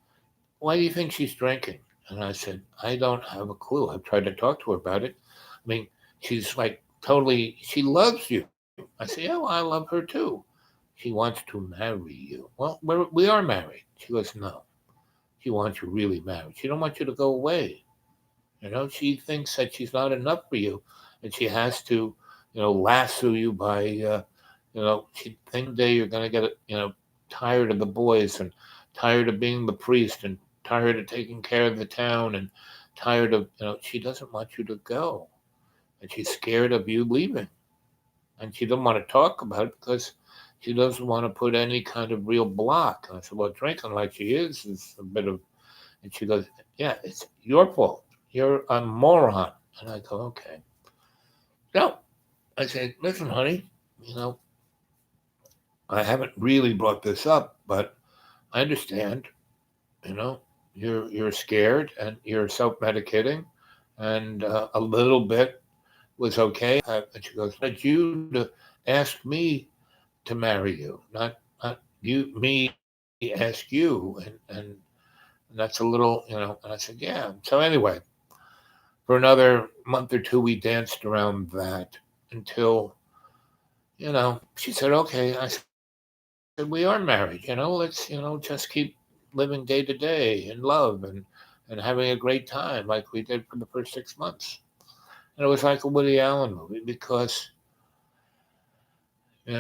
"Why do you think she's drinking?" And I said, "I don't have a clue. I've tried to talk to her about it. I mean, she's like totally, she loves you." I said, "Yeah, well, I love her too." "She wants to marry you." "Well, we are married." She goes, "No, she wants you really married. She don't want you to go away. She thinks that she's not enough for you, and she has to, lasso you by, she think one day you're going to get, tired of the boys, and tired of being the priest, and tired of taking care of the town, and tired of, she doesn't want you to go, and she's scared of you leaving, and she doesn't want to talk about it because she doesn't want to put any kind of real block. And I said, well, drinking like she is a bit of, and she goes, yeah, it's your fault. You're a moron. And I go, okay. So I said, listen, honey, you know, I haven't really brought this up, but I understand, you know, you're scared and you're self-medicating, and a little bit was okay. And she goes, "But you to ask me to marry you, not you me ask you," and that's a little, you know. And I said, "Yeah." So anyway, for another month or two, we danced around that until, you know, she said, "Okay." I said, "We are married. Let's, just keep living day to day in love and having a great time like we did for the first 6 months." And it was like a Woody Allen movie because,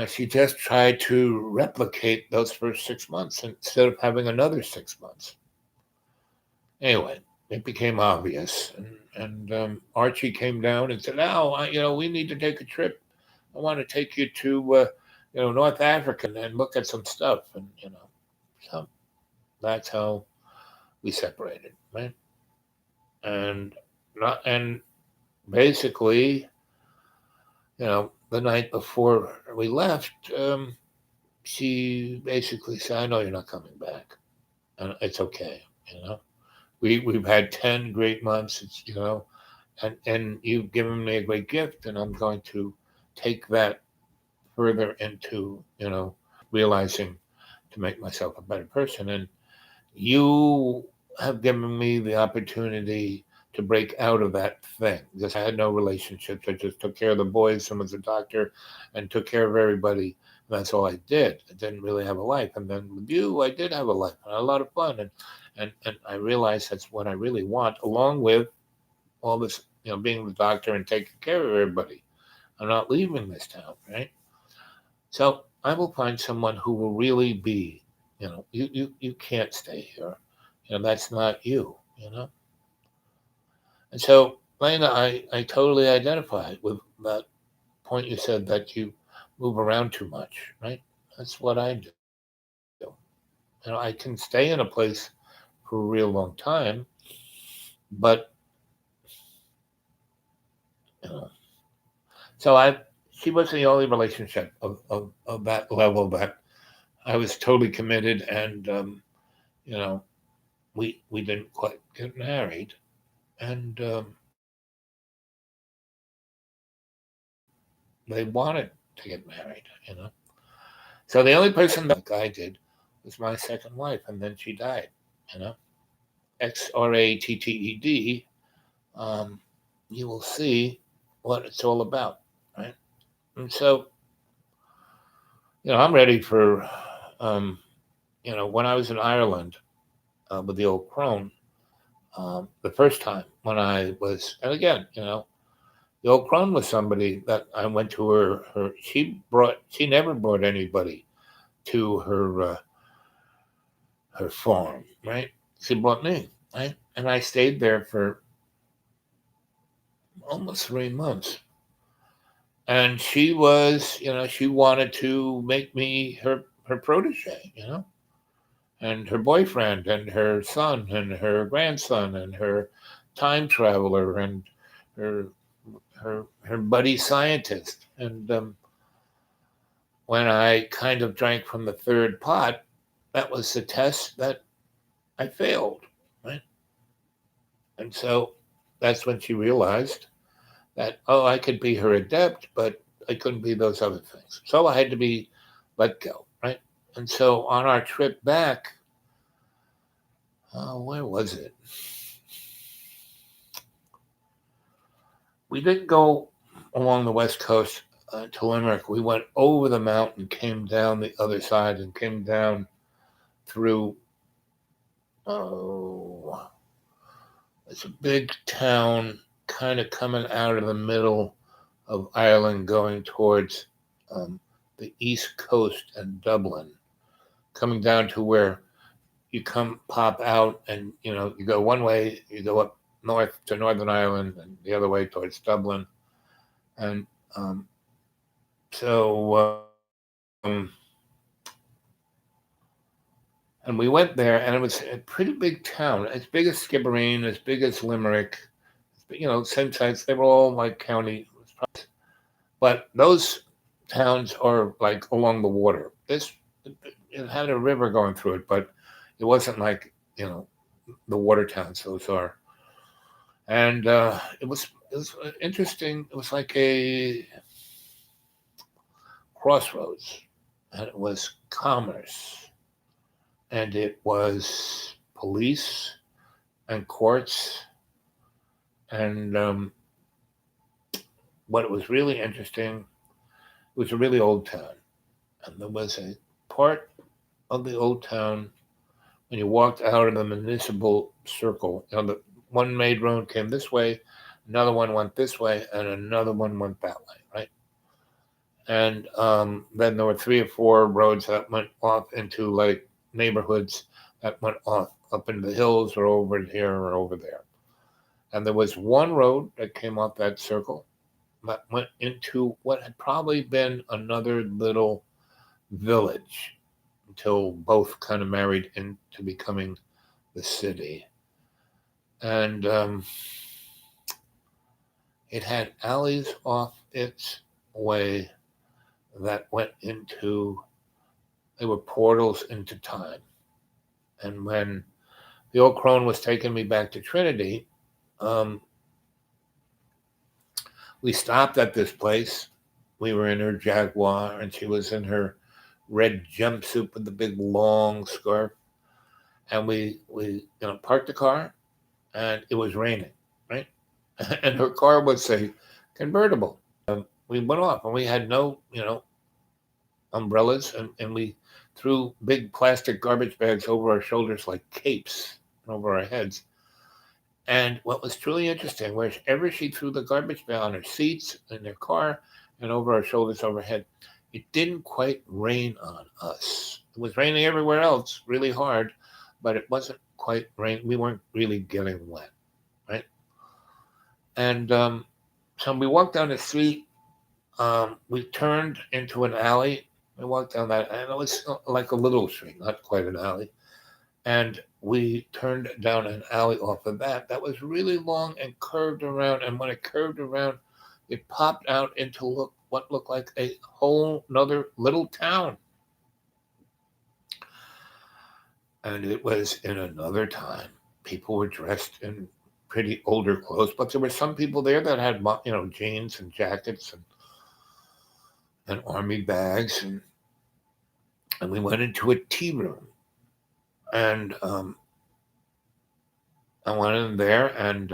she just tried to replicate those first 6 months instead of having another 6 months. Anyway, it became obvious, and Archie came down and said, "Now, we need to take a trip. I want to take you to, North Africa and look at some stuff." And so that's how we separated, right? And not and basically, the night before we left, she basically said, "I know you're not coming back, and it's okay. You know, we've had 10 great months. And you've given me a great gift, and I'm going to take that further into realizing to make myself a better person. And you have given me the opportunity to break out of that thing because I had no relationships. I just took care of the boys and was a doctor and took care of everybody. And that's all I did. I didn't really have a life. And then with you, I did have a life and a lot of fun. And I realized that's what I really want, along with all this, being the doctor and taking care of everybody. I'm not leaving this town, right? So I will find someone who will really be, you can't stay here. That's not you. And so, Lena, I totally identify with that point you said that you move around too much, right? That's what I do. I can stay in a place for a real long time, but, you know, so she was the only relationship of that level that I was totally committed and, you know, we didn't quite get married. And they wanted to get married, So the only person that like I did was my second wife, and then she died, you know. XRATTED. Um, you will see what it's all about, right? And so, I'm ready for, when I was in Ireland with the old crone, the first time when I was, and again, the old crone was somebody that I went to her she never brought anybody to her farm, right? She brought me, right? And I stayed there for almost 3 months. And she was, she wanted to make me her protege, and her boyfriend and her son and her grandson and her time traveler and her her buddy scientist. And when I kind of drank from the third pot, that was the test that I failed, right? And so that's when she realized that, oh, I could be her adept, but I couldn't be those other things. So I had to be let go, right? And so on our trip back, where was it? We didn't go along the west coast to Limerick. We went over the mountain, came down the other side, and came down through. Oh, it's a big town, kind of coming out of the middle of Ireland, going towards um, the east coast and Dublin, coming down to where you pop out, and you go one way, you go up north to Northern Ireland, and the other way towards Dublin, and so And we went there, and it was a pretty big town, as big as Skibbereen, as big as Limerick. Same size. They were all like county, but those towns are like along the water. It had a river going through it, but it wasn't like the water towns those are. And it was interesting. It was like a crossroads, and it was commerce, and it was police and courts, and what was really interesting, it was a really old town, and there was a part of the old town when you walked out of the municipal circle. The one main road came this way, another one went this way, and another one went that way, right? And then there were 3 or 4 roads that went off into like neighborhoods that went off up in the hills or over here or over there. And there was one road that came off that circle that went into what had probably been another little village until both kind of married into becoming the city. And it had alleys off its way that went into, they were portals into time. And when the old crone was taking me back to Trinity, we stopped at this place. We were in her Jaguar, and she was in her red jumpsuit with the big long scarf. And we parked the car, and it was raining, right? And her car was a convertible. We went off, and we had no, umbrellas, and we threw big plastic garbage bags over our shoulders like capes over our heads. And what was truly interesting, wherever she threw the garbage bag on her seats, in their car, and over our shoulders overhead, it didn't quite rain on us. It was raining everywhere else really hard, but it wasn't quite rain. We weren't really getting wet, right? And so we walked down the street. We turned into an alley. We walked down that, and it was like a little street, not quite an alley. And we turned down an alley off of that was really long and curved around. And when it curved around, it popped out into what looked like a whole nother little town. And it was in another time. People were dressed in pretty older clothes, but there were some people there that had jeans and jackets and army bags, and we went into a tea room, and I went in there, and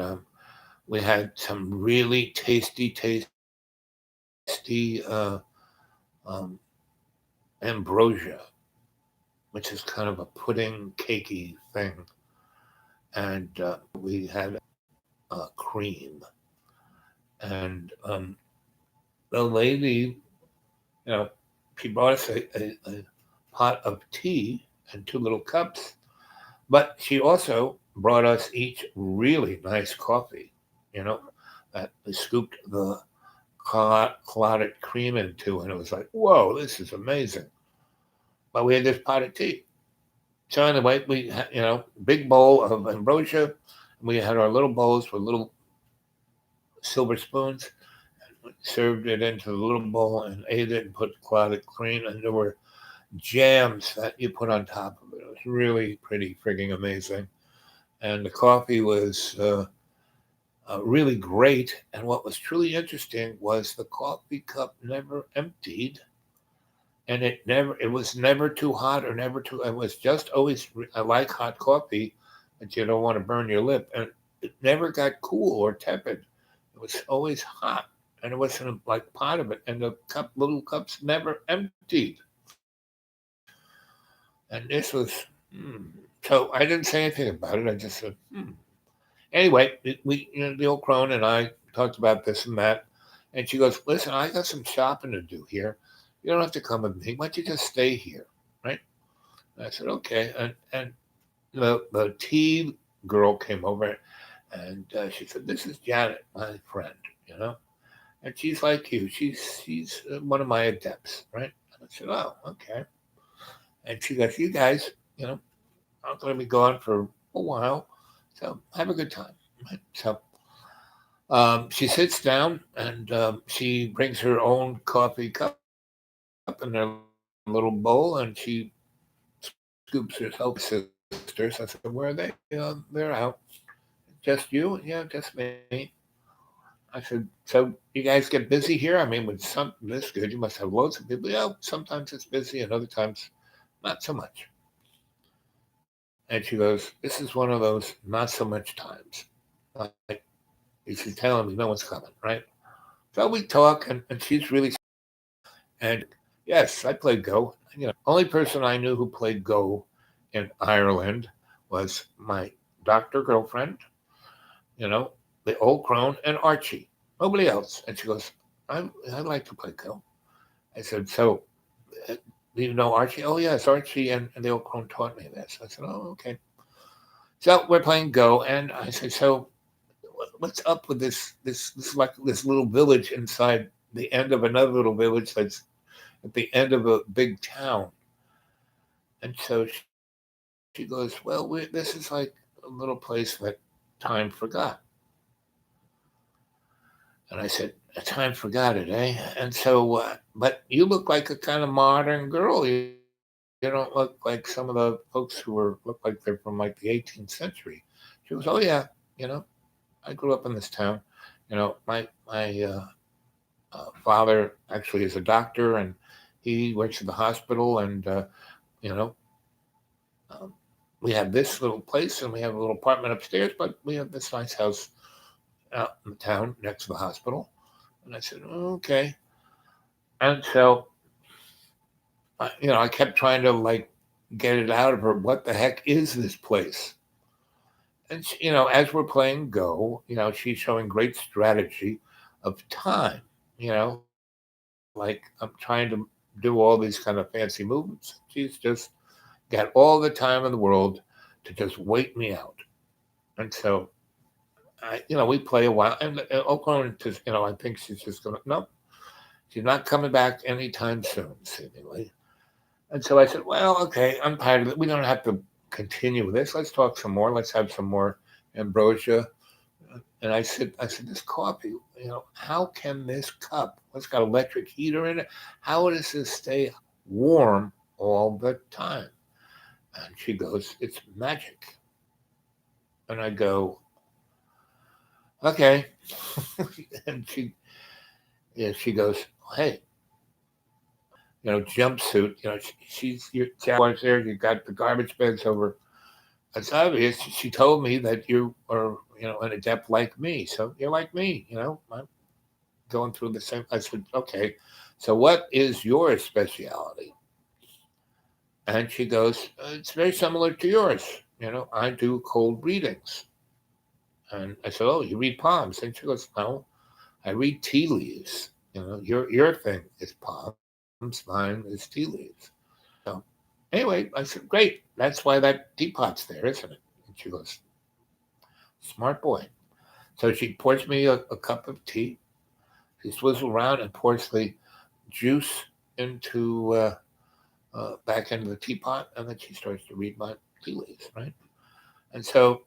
we had some really tasty ambrosia, which is kind of a pudding cakey thing, and we had cream, and the lady, she brought us a pot of tea and 2 little cups, but she also brought us each really nice coffee, that we scooped the clotted cream into, and it was like, whoa, this is amazing. But we had this pot of tea. So anyway, we had, big bowl of ambrosia, and we had our little bowls with little silver spoons, and served it into the little bowl and ate it and put clotted cream, and there were jams that you put on top of it. It was really pretty frigging amazing. And the coffee was really great. And what was truly interesting was the coffee cup never emptied, and it was never too hot or never too. It was just always. I like hot coffee, but you don't want to burn your lip, and it never got cool or tepid. It was always hot, and it wasn't like part of it. And the little cups never emptied. And this was. So I didn't say anything about it. I just said, Anyway, we the old crone and I talked about this and that, and she goes, "Listen, I got some shopping to do here. You don't have to come with me. Why don't you just stay here, right?" And I said, "Okay." And the tea girl came over, and she said, "This is Janet, my friend, and she's like you. She's one of my adepts, right?" And I said, "Oh, okay." And she goes, "You guys, I'm going to be gone for a while. So have a good time. Right? So she sits down and she brings her own coffee cup in her little bowl and she scoops herself sisters. I said, where are they? They're out. Just you? Yeah, just me. I said, so you guys get busy here? I mean, with some this good, you must have loads of people. Yeah, sometimes it's busy and other times not so much. And she goes, this is one of those not so much times. Like, she's telling me no one's coming, right? So we talk, and she's really, and yes, I played Go. Only person I knew who played Go in Ireland was my doctor girlfriend, you know, the old crone, and Archie. Nobody else. And she goes, I like to play Go. I said, so uh, do you know Archie? Oh, yes, Archie and the old crone taught me this. I said, oh, okay. So we're playing Go, and I said, so what's up with this like this little village inside the end of another little village that's at the end of a big town? And so she goes, well, this is like a little place that time forgot. And I said, time forgot it, eh? And so, but you look like a kind of modern girl. You don't look like some of the folks look like they're from like the 18th century. She goes, oh yeah, you know, I grew up in this town. My father actually is a doctor, and he works at the hospital, and you know, um, we have this little place, and we have a little apartment upstairs, but we have this nice house out in the town next to the hospital. And I said, okay. And so, I kept trying to like get it out of her. What the heck is this place? And as we're playing Go, she's showing great strategy of time. Like I'm trying to do all these kind of fancy movements. She's just got all the time in the world to just wait me out. And so we play a while, and Oakland just, I think she's just gonna no, she's not coming back anytime soon, seemingly. And so I said, well, okay, I'm tired of it. We don't have to continue this. Let's talk some more. Let's have some more ambrosia. And I said, this coffee, how can this cup, it's got electric heater in it, how does this stay warm all the time? And she goes, it's magic. And I go, okay. And she goes, hey, jumpsuit, she's your Jaguars there, you got the garbage bags over. It's obvious. She told me that you are, an adept like me. So you're like me, I'm going through the same. I said, okay. So what is your specialty? And she goes, it's very similar to yours. I do cold readings. And I said, oh, you read palms? And she goes, no, I read tea leaves. Your thing is palms, mine is tea leaves. So anyway, I said, great. That's why that teapot's there, isn't it? And she goes, smart boy. So she pours me a cup of tea. She swizzles around and pours the juice into back into the teapot, and then she starts to read my tea leaves, right? And so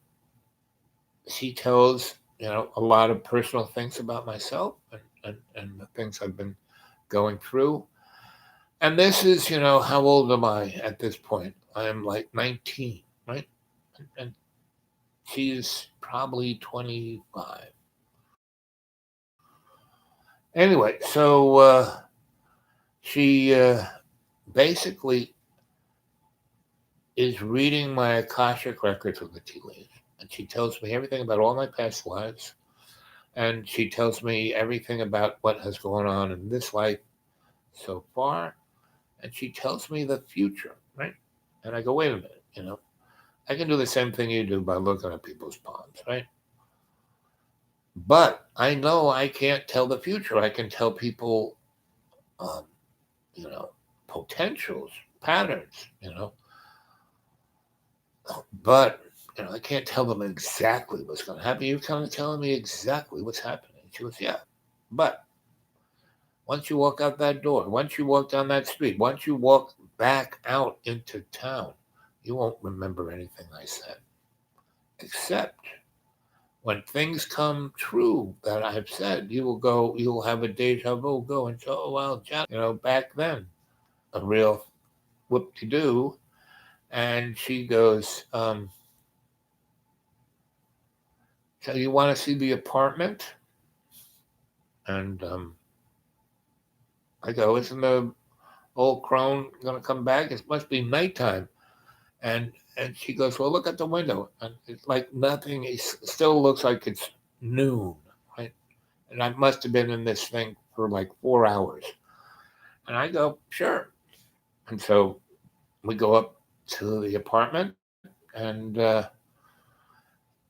she tells a lot of personal things about myself and the things I've been going through. And this is, how old am I at this point? I'm like 19, right? And she's probably 25. Anyway, so she basically is reading my Akashic records of the tea leaves. And she tells me everything about all my past lives. And she tells me everything about what has gone on in this life so far. And she tells me the future, right? And I go, wait a minute, I can do the same thing you do by looking at people's palms, right? But I know I can't tell the future. I can tell people, um, you know, potentials, patterns, but I can't tell them exactly what's going to happen. You're kind of telling me exactly what's happening. She goes, yeah, but once you walk out that door, once you walk down that street, once you walk back out into town, You won't remember anything I said, except when things come true that I've said, you will have a deja vu, go and say, oh, well, John, back then, a real whoop to do. And she goes, so you want to see the apartment? And I go, isn't the old crone going to come back? It must be nighttime. And and she goes, well, look at the window. And it's like nothing. It still looks like it's noon, right? And I must have been in this thing for like 4 hours. And I go, sure. And so we go up to the apartment, and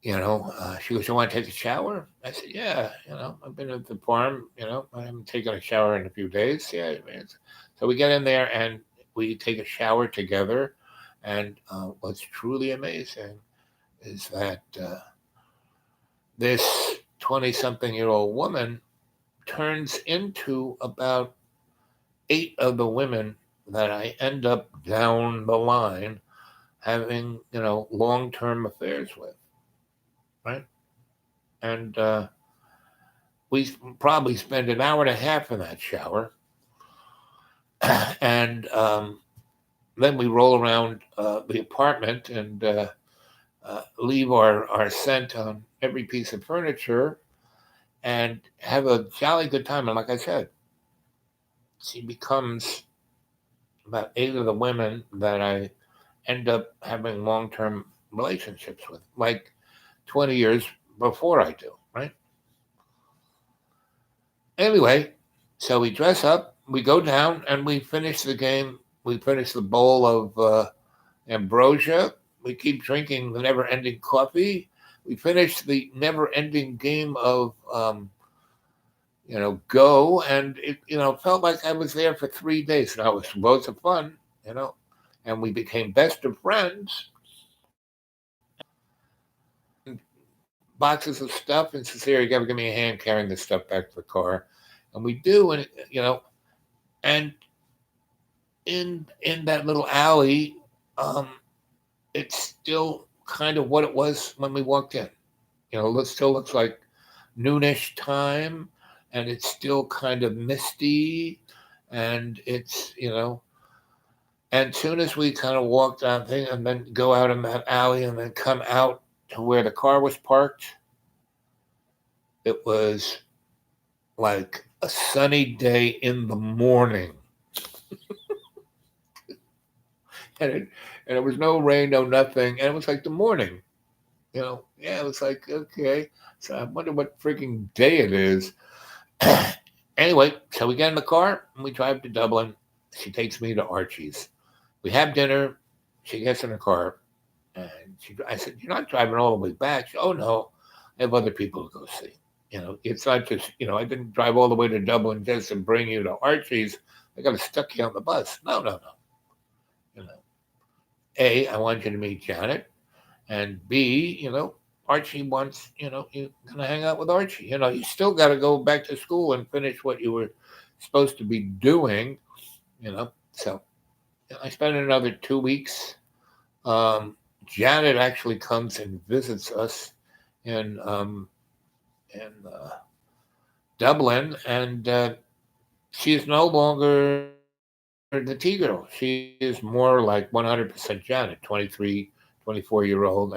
she goes, "You want to take a shower?" I said, "Yeah, I've been at the farm. I haven't taken a shower in a few days." Yeah, man. So we get in there and we take a shower together. And what's truly amazing is that this 20-something-year-old woman turns into about 8 of the women that I end up down the line having, long-term affairs with, right? And we probably spend an hour and a half in that shower, and then we roll around the apartment and leave our scent on every piece of furniture and have a jolly good time. And like I said, she becomes about 8 of the women that I end up having long-term relationships with, like 20 years before I do, right? Anyway, so we dress up, we go down, and we finish the game. We finish the bowl of ambrosia. We keep drinking the never-ending coffee. We finish the never-ending game of, Go, and it, felt like I was there for 3 days. Now it was loads of fun, you know, and we became best of friends. Boxes of stuff and says, "Here, you gotta give me a hand carrying this stuff back to the car," and we do, and and in that little alley, um, it's still kind of what it was when we walked in. It still looks like noonish time, and it's still kind of misty, and it's and soon as we kind of walk down thing and then go out in that alley and then come out to where the car was parked, it was like a sunny day in the morning, and it was no rain, no nothing, and it was like the morning. Yeah, it was like, okay. So I wonder what freaking day it is. Anyway, so we get in the car and we drive to Dublin. She takes me to Archie's. We have dinner. She gets in the car, and I said, "You're not driving all the way back." She, "Oh no, I have other people to go see. It's not just I didn't drive all the way to Dublin just to bring you to Archie's. I got to stuck you on the bus. No, no, no. You know, I want you to meet Janet, and B, Archie wants, you're gonna hang out with Archie. You still got to go back to school and finish what you were supposed to be doing. So I spent another 2 weeks. Um, Janet actually comes and visits us in in Dublin, and she is no longer the T girl. She is more like 100% Janet, 24-year-old,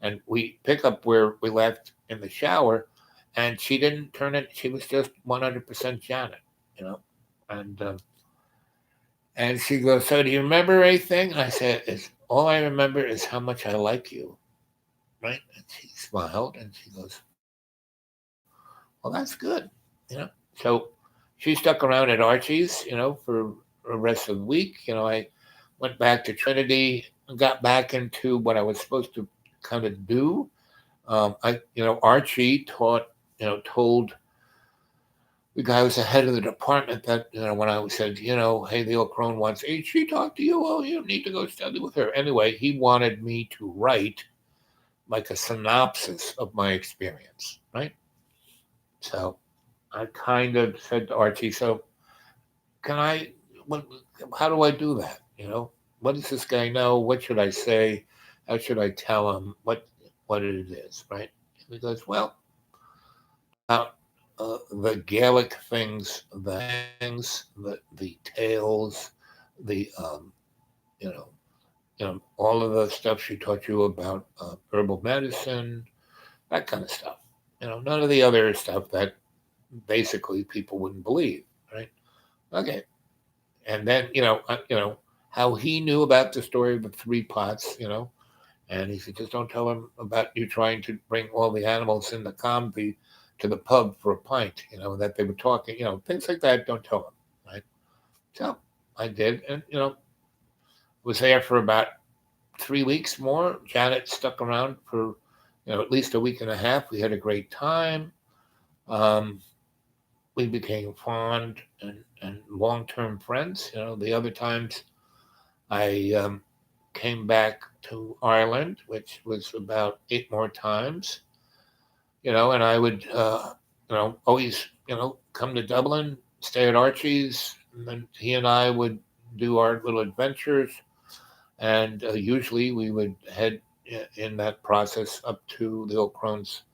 and we pick up where we left in the shower, and she didn't turn it. She was just 100% Janet, you know, and she goes, "So do you remember anything?" And I said, "It's all I remember is how much I like you." Right? And she smiled and she goes, "Well, that's good." So she stuck around at Archie's, for the rest of the week. I went back to Trinity and got back into what I was supposed to kind of do. Archie told the guy who was the head of the department that, when I said, hey, the old crone wants, hey, she talked to you. Oh, you need to go study with her. Anyway, he wanted me to write like a synopsis of my experience, right? So I kind of said to Archie, so can I, what, how do I do that? what does this guy know? What should I say? How should I tell him what it is, right? And he goes, well, about the Gaelic things, the tales, the you know, all of the stuff she taught you about herbal medicine, that kind of stuff. None of the other stuff that basically people wouldn't believe, right? Okay, and then how he knew about the story of the three pots, and he said, just don't tell him about you trying to bring all the animals in the combi to the pub for a pint, that they were talking, things like that. Don't tell him, right? So I did, and was there for about 3 weeks more. Janet stuck around for at least a week and a half. We had a great time. Um, we became fond and long-term friends. The other times I came back to Ireland, which was about 8 more times, and I would, always, come to Dublin, stay at Archie's, and then he and I would do our little adventures, and usually we would head in that process up to the O'Crones,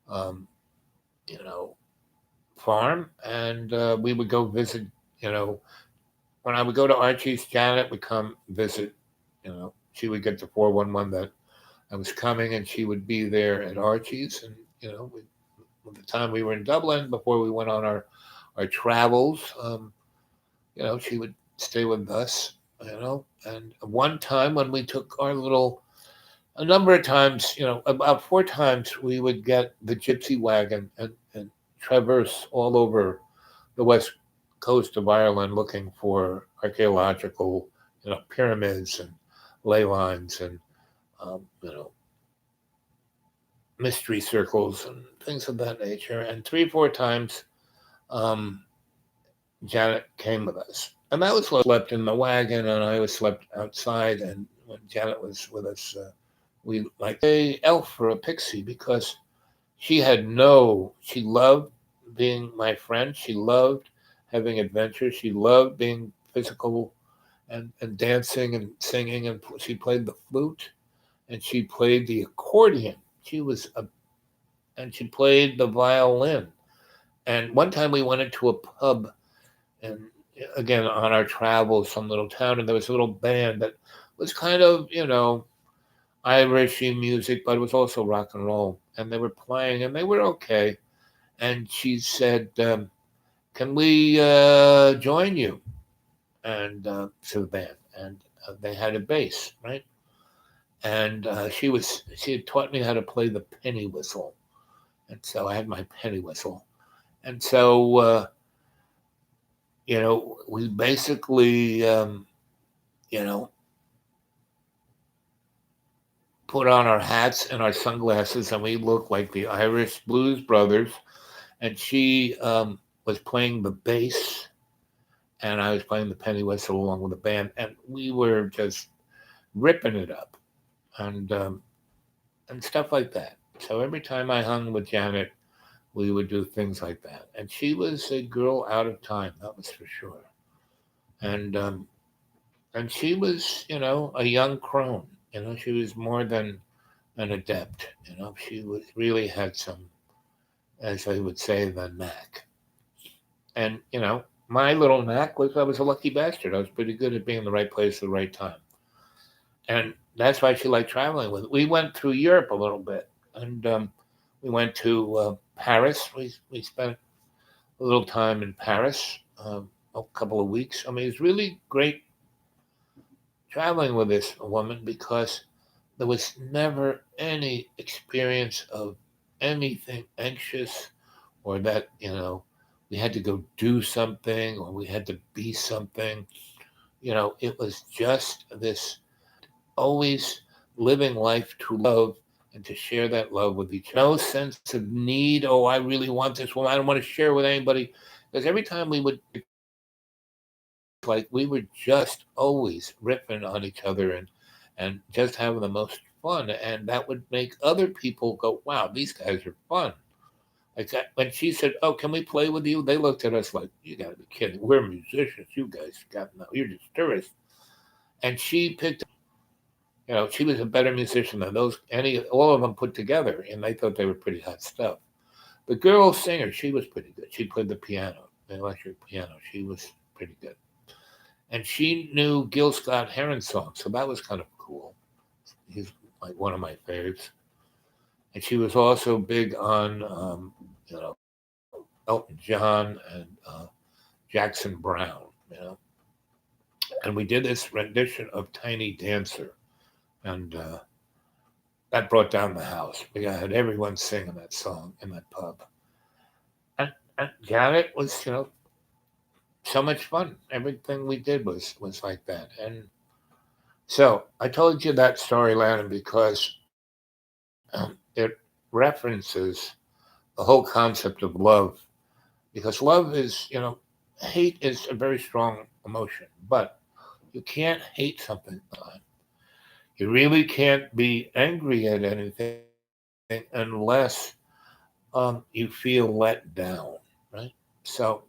um, you know, farm, and we would go visit, you know, when I would go to Archie's, Janet would come visit, she would get the 411 that I was coming, and she would be there at Archie's, and, the time we were in Dublin before we went on our travels, she would stay with us, and one time when we took our little, a number of times, about 4 times, we would get the gypsy wagon and traverse all over the west coast of Ireland looking for archaeological, pyramids and ley lines and, you know, mystery circles and things of that nature. And 3 or 4 times, um, Janet came with us. And that was slept in the wagon, and I was slept outside. And when Janet was with us, we like a elf or a pixie because she loved being my friend. She loved having adventures. She loved being physical and dancing and singing. And she played the flute and she played the accordion. And she played the violin. And one time we went into a pub, and again on our travels, some little town, and there was a little band that was kind of, Irishy music, but it was also rock and roll. And they were playing, and they were okay. And she said, "Can we join you?" And to the band, and they had a bass, right? And she had taught me how to play the penny whistle, and so I had my penny whistle, and so we basically you know put on our hats and our sunglasses, and we looked like the Irish Blues Brothers. And she was playing the bass, and I was playing the penny whistle along with the band, and we were just ripping it up, and stuff like that. So every time I hung with Janet, we would do things like that. And she was a girl out of time, that was for sure. And she was, a young crone. She was more than an adept. She was really had some, as I would say, the knack. And my little knack was I was a lucky bastard. I was pretty good at being in the right place at the right time, and that's why she liked traveling with. We went through Europe a little bit, and we went to Paris. We spent a little time in Paris, a couple of weeks. I mean, it's really great traveling with this woman because there was never any experience of anything anxious or that, we had to go do something or we had to be something. It was just this always living life to love and to share that love with each other. No sense of need, oh, I really want this woman. I don't want to share with anybody. Because every time we would, like, we were just always ripping on each other and just having the most fun. And that would make other people go, wow, these guys are fun. Like that, when she said, "Oh, can we play with you?" They looked at us like, "You got to be kidding! We're musicians. You guys got no. You're just tourists." and she picked. She was a better musician than all of them put together, and they thought they were pretty hot stuff. The girl singer, she was pretty good. She played the piano, the electric piano. She was pretty good. And she knew Gil Scott Heron songs, so that was kind of cool. He's like one of my favorites. And she was also big on, Elton John and Jackson Brown, you know. And we did this rendition of Tiny Dancer, and that brought down the house. We had everyone singing that song in that pub. And Janet was, so much fun. Everything we did was like that. And so I told you that story, Landon, because it references the whole concept of love. Because love is, hate is a very strong emotion, but you can't hate something. You really can't be angry at anything unless you feel let down, right? So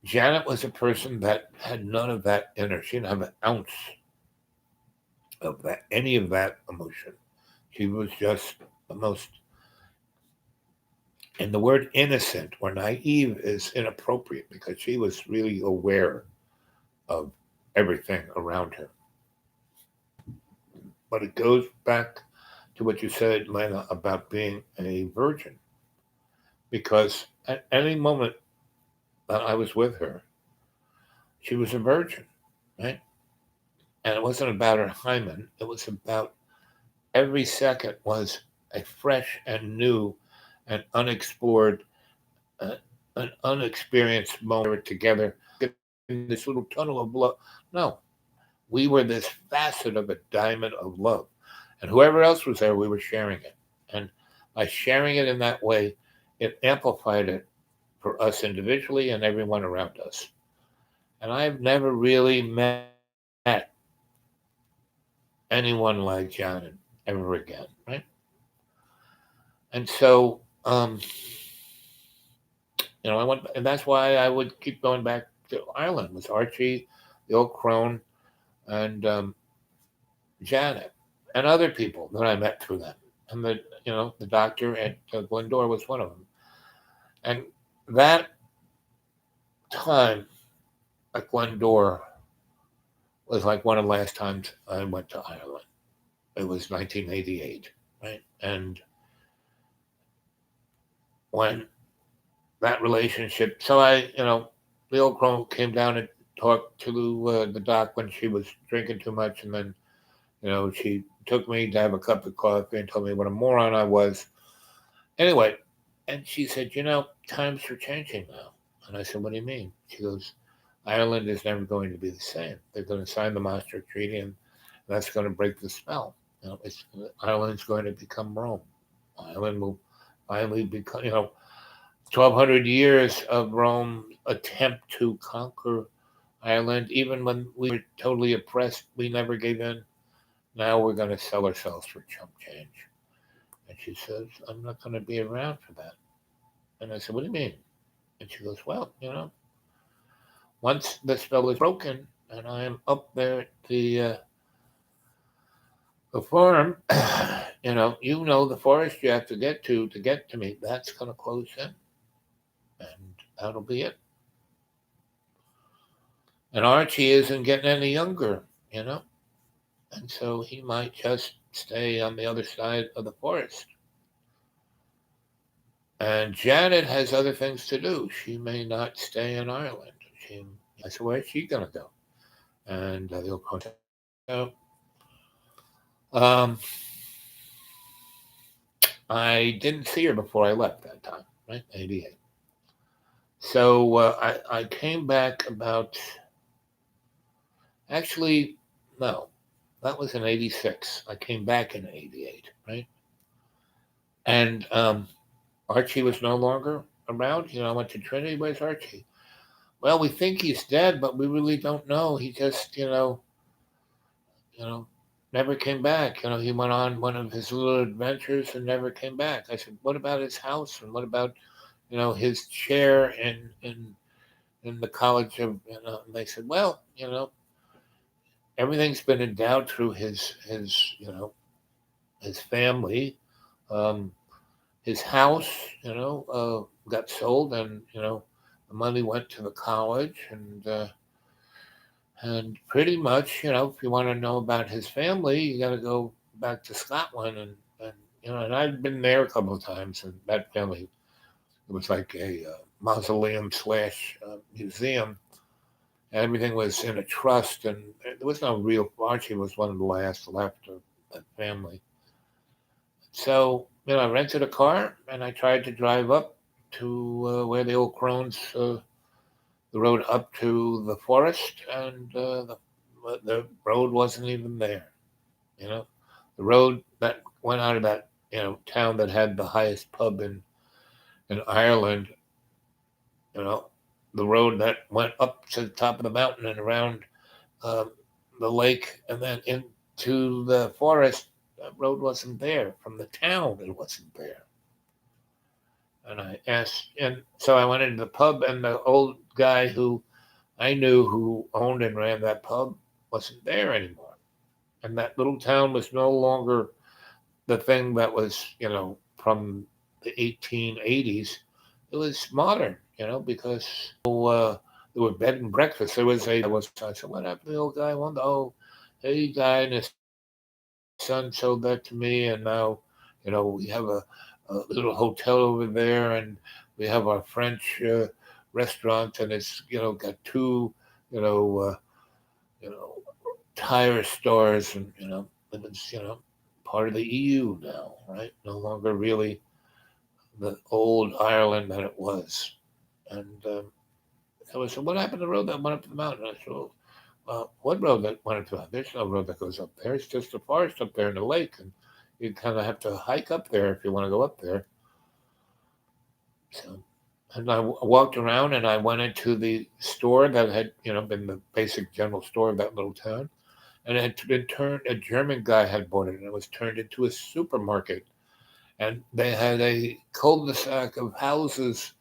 Janet was a person that had none of that in her. She didn't have an ounce of that, any of that emotion. She was just the most, and the word innocent or naive is inappropriate because she was really aware of everything around her. But it goes back to what you said, Lena, about being a virgin. Because at any moment that I was with her, she was a virgin, right? And it wasn't about her hymen, it was about every second was a fresh and new and unexplored, uh, an unexperienced moment together in this little tunnel of love. No, we were this facet of a diamond of love. And whoever else was there, we were sharing it. And by sharing it in that way, it amplified it for us individually and everyone around us. And I've never really met anyone like John ever again, right? And so, I went, and that's why I would keep going back to Ireland with Archie, the old crone, and Janet, and other people that I met through them. And the doctor at Glendora was one of them. And that time at Glendora was like one of the last times I went to Ireland. It was 1988, right? And when that relationship, so the old crone came down and talked to the doc when she was drinking too much, and then, she took me to have a cup of coffee and told me what a moron I was. Anyway, and she said, times are changing now. And I said, what do you mean? She goes, Ireland is never going to be the same. They're going to sign the Maastricht Treaty, and that's going to break the spell. Ireland's going to become Rome. Ireland will finally become, 1,200 years of Rome attempt to conquer Ireland. Even when we were totally oppressed, we never gave in. Now we're going to sell ourselves for chump change. And she says, I'm not going to be around for that. And I said, what do you mean? And she goes, well, once the spell is broken and I am up there at the farm, the forest you have to get to me, that's going to close in. And that'll be it. And Archie isn't getting any younger, and so he might just stay on the other side of the forest. And Janet has other things to do. She may not stay in Ireland. I said, where's she going to go? And they'll contact her. Um, I didn't see her before I left that time, right? 88. So I came back actually, no, that was in 86. I came back in 88, right? And Archie was no longer around. I went to Trinity. Where's Archie? Well, we think he's dead, but we really don't know. He just, never came back. He went on one of his little adventures and never came back. I said, what about his house? And what about, his chair in in the college of, and they said, well, everything's been endowed through his family. Um, his house, got sold, and the money went to the college, and pretty much, if you want to know about his family, you got to go back to Scotland, and I've been there a couple of times, and that family, it was like a mausoleum slash museum. Everything was in a trust, and there was no real. Archie was one of the last left of that family. So, I rented a car and I tried to drive up to where the old crones, the road up to the forest, and the road wasn't even there. You know, the road that went out of that town that had the highest pub in Ireland. You know, the road that went up to the top of the mountain and around um, the lake and then into the forest. That road wasn't there. From the town, it wasn't there. And I asked, and so I went into the pub, and the old guy who I knew who owned and ran that pub wasn't there anymore. And that little town was no longer the thing that was, from the 1880s. It was modern, because there were bed and breakfast. I said, what happened to the old guy? One, oh, he died, and his son showed that to me, and now, we have a little hotel over there, and we have our French restaurant, and it's, got two, you know, uh, you know, tire stores, and it's, part of the EU now, right? No longer really the old Ireland that it was. And so I said, what happened to the road that went up to the mountain? I said, well, what road that went up to the mountain? There's no road that goes up there. It's just a forest up there in the lake, and you kind of have to hike up there if you want to go up there. So, and I walked around, and I went into the store that had, been the basic general store of that little town, and it had been turned. A German guy had bought it, and it was turned into a supermarket. And they had a cul-de-sac of houses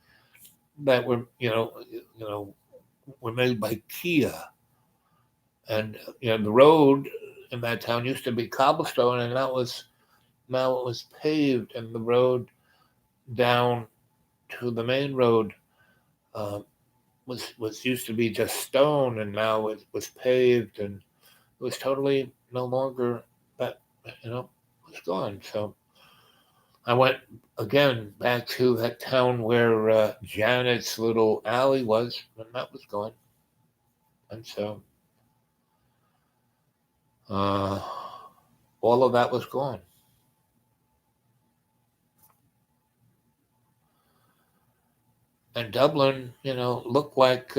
that were, were made by Kia, and the road in that town used to be cobblestone, and now it was paved, and the road down to the main road uh, was used to be just stone, and now it was paved, and it was totally no longer that, was gone. So I went again back to that town where Janet's little alley was, and that was gone. And so all of that was gone. And Dublin, looked like,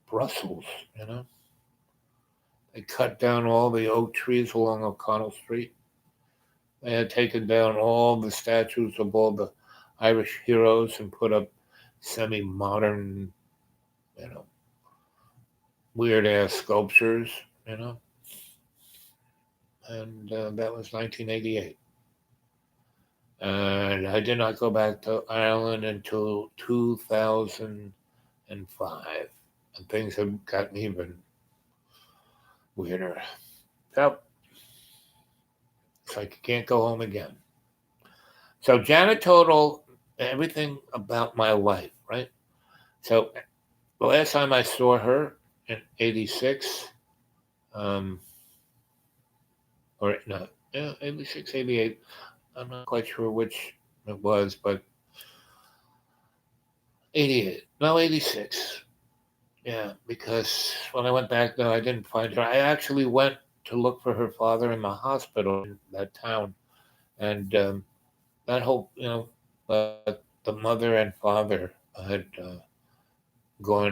Brussels, They cut down all the oak trees along O'Connell Street. They had taken down all the statues of all the Irish heroes and put up semi-modern, you know, weird-ass sculptures, And that was 1988. And I did not go back to Ireland until 2005. And things have gotten even weirder. So it's like you can't go home again. So Janet told everything about my life, right? So the last time I saw her in 86, or no, 86, 88, I'm not quite sure which it was, but 88, no, 86. Yeah, because when I went back, no, I didn't find her. I actually went to look for her father in the hospital in that town. And that whole, but the mother and father had gone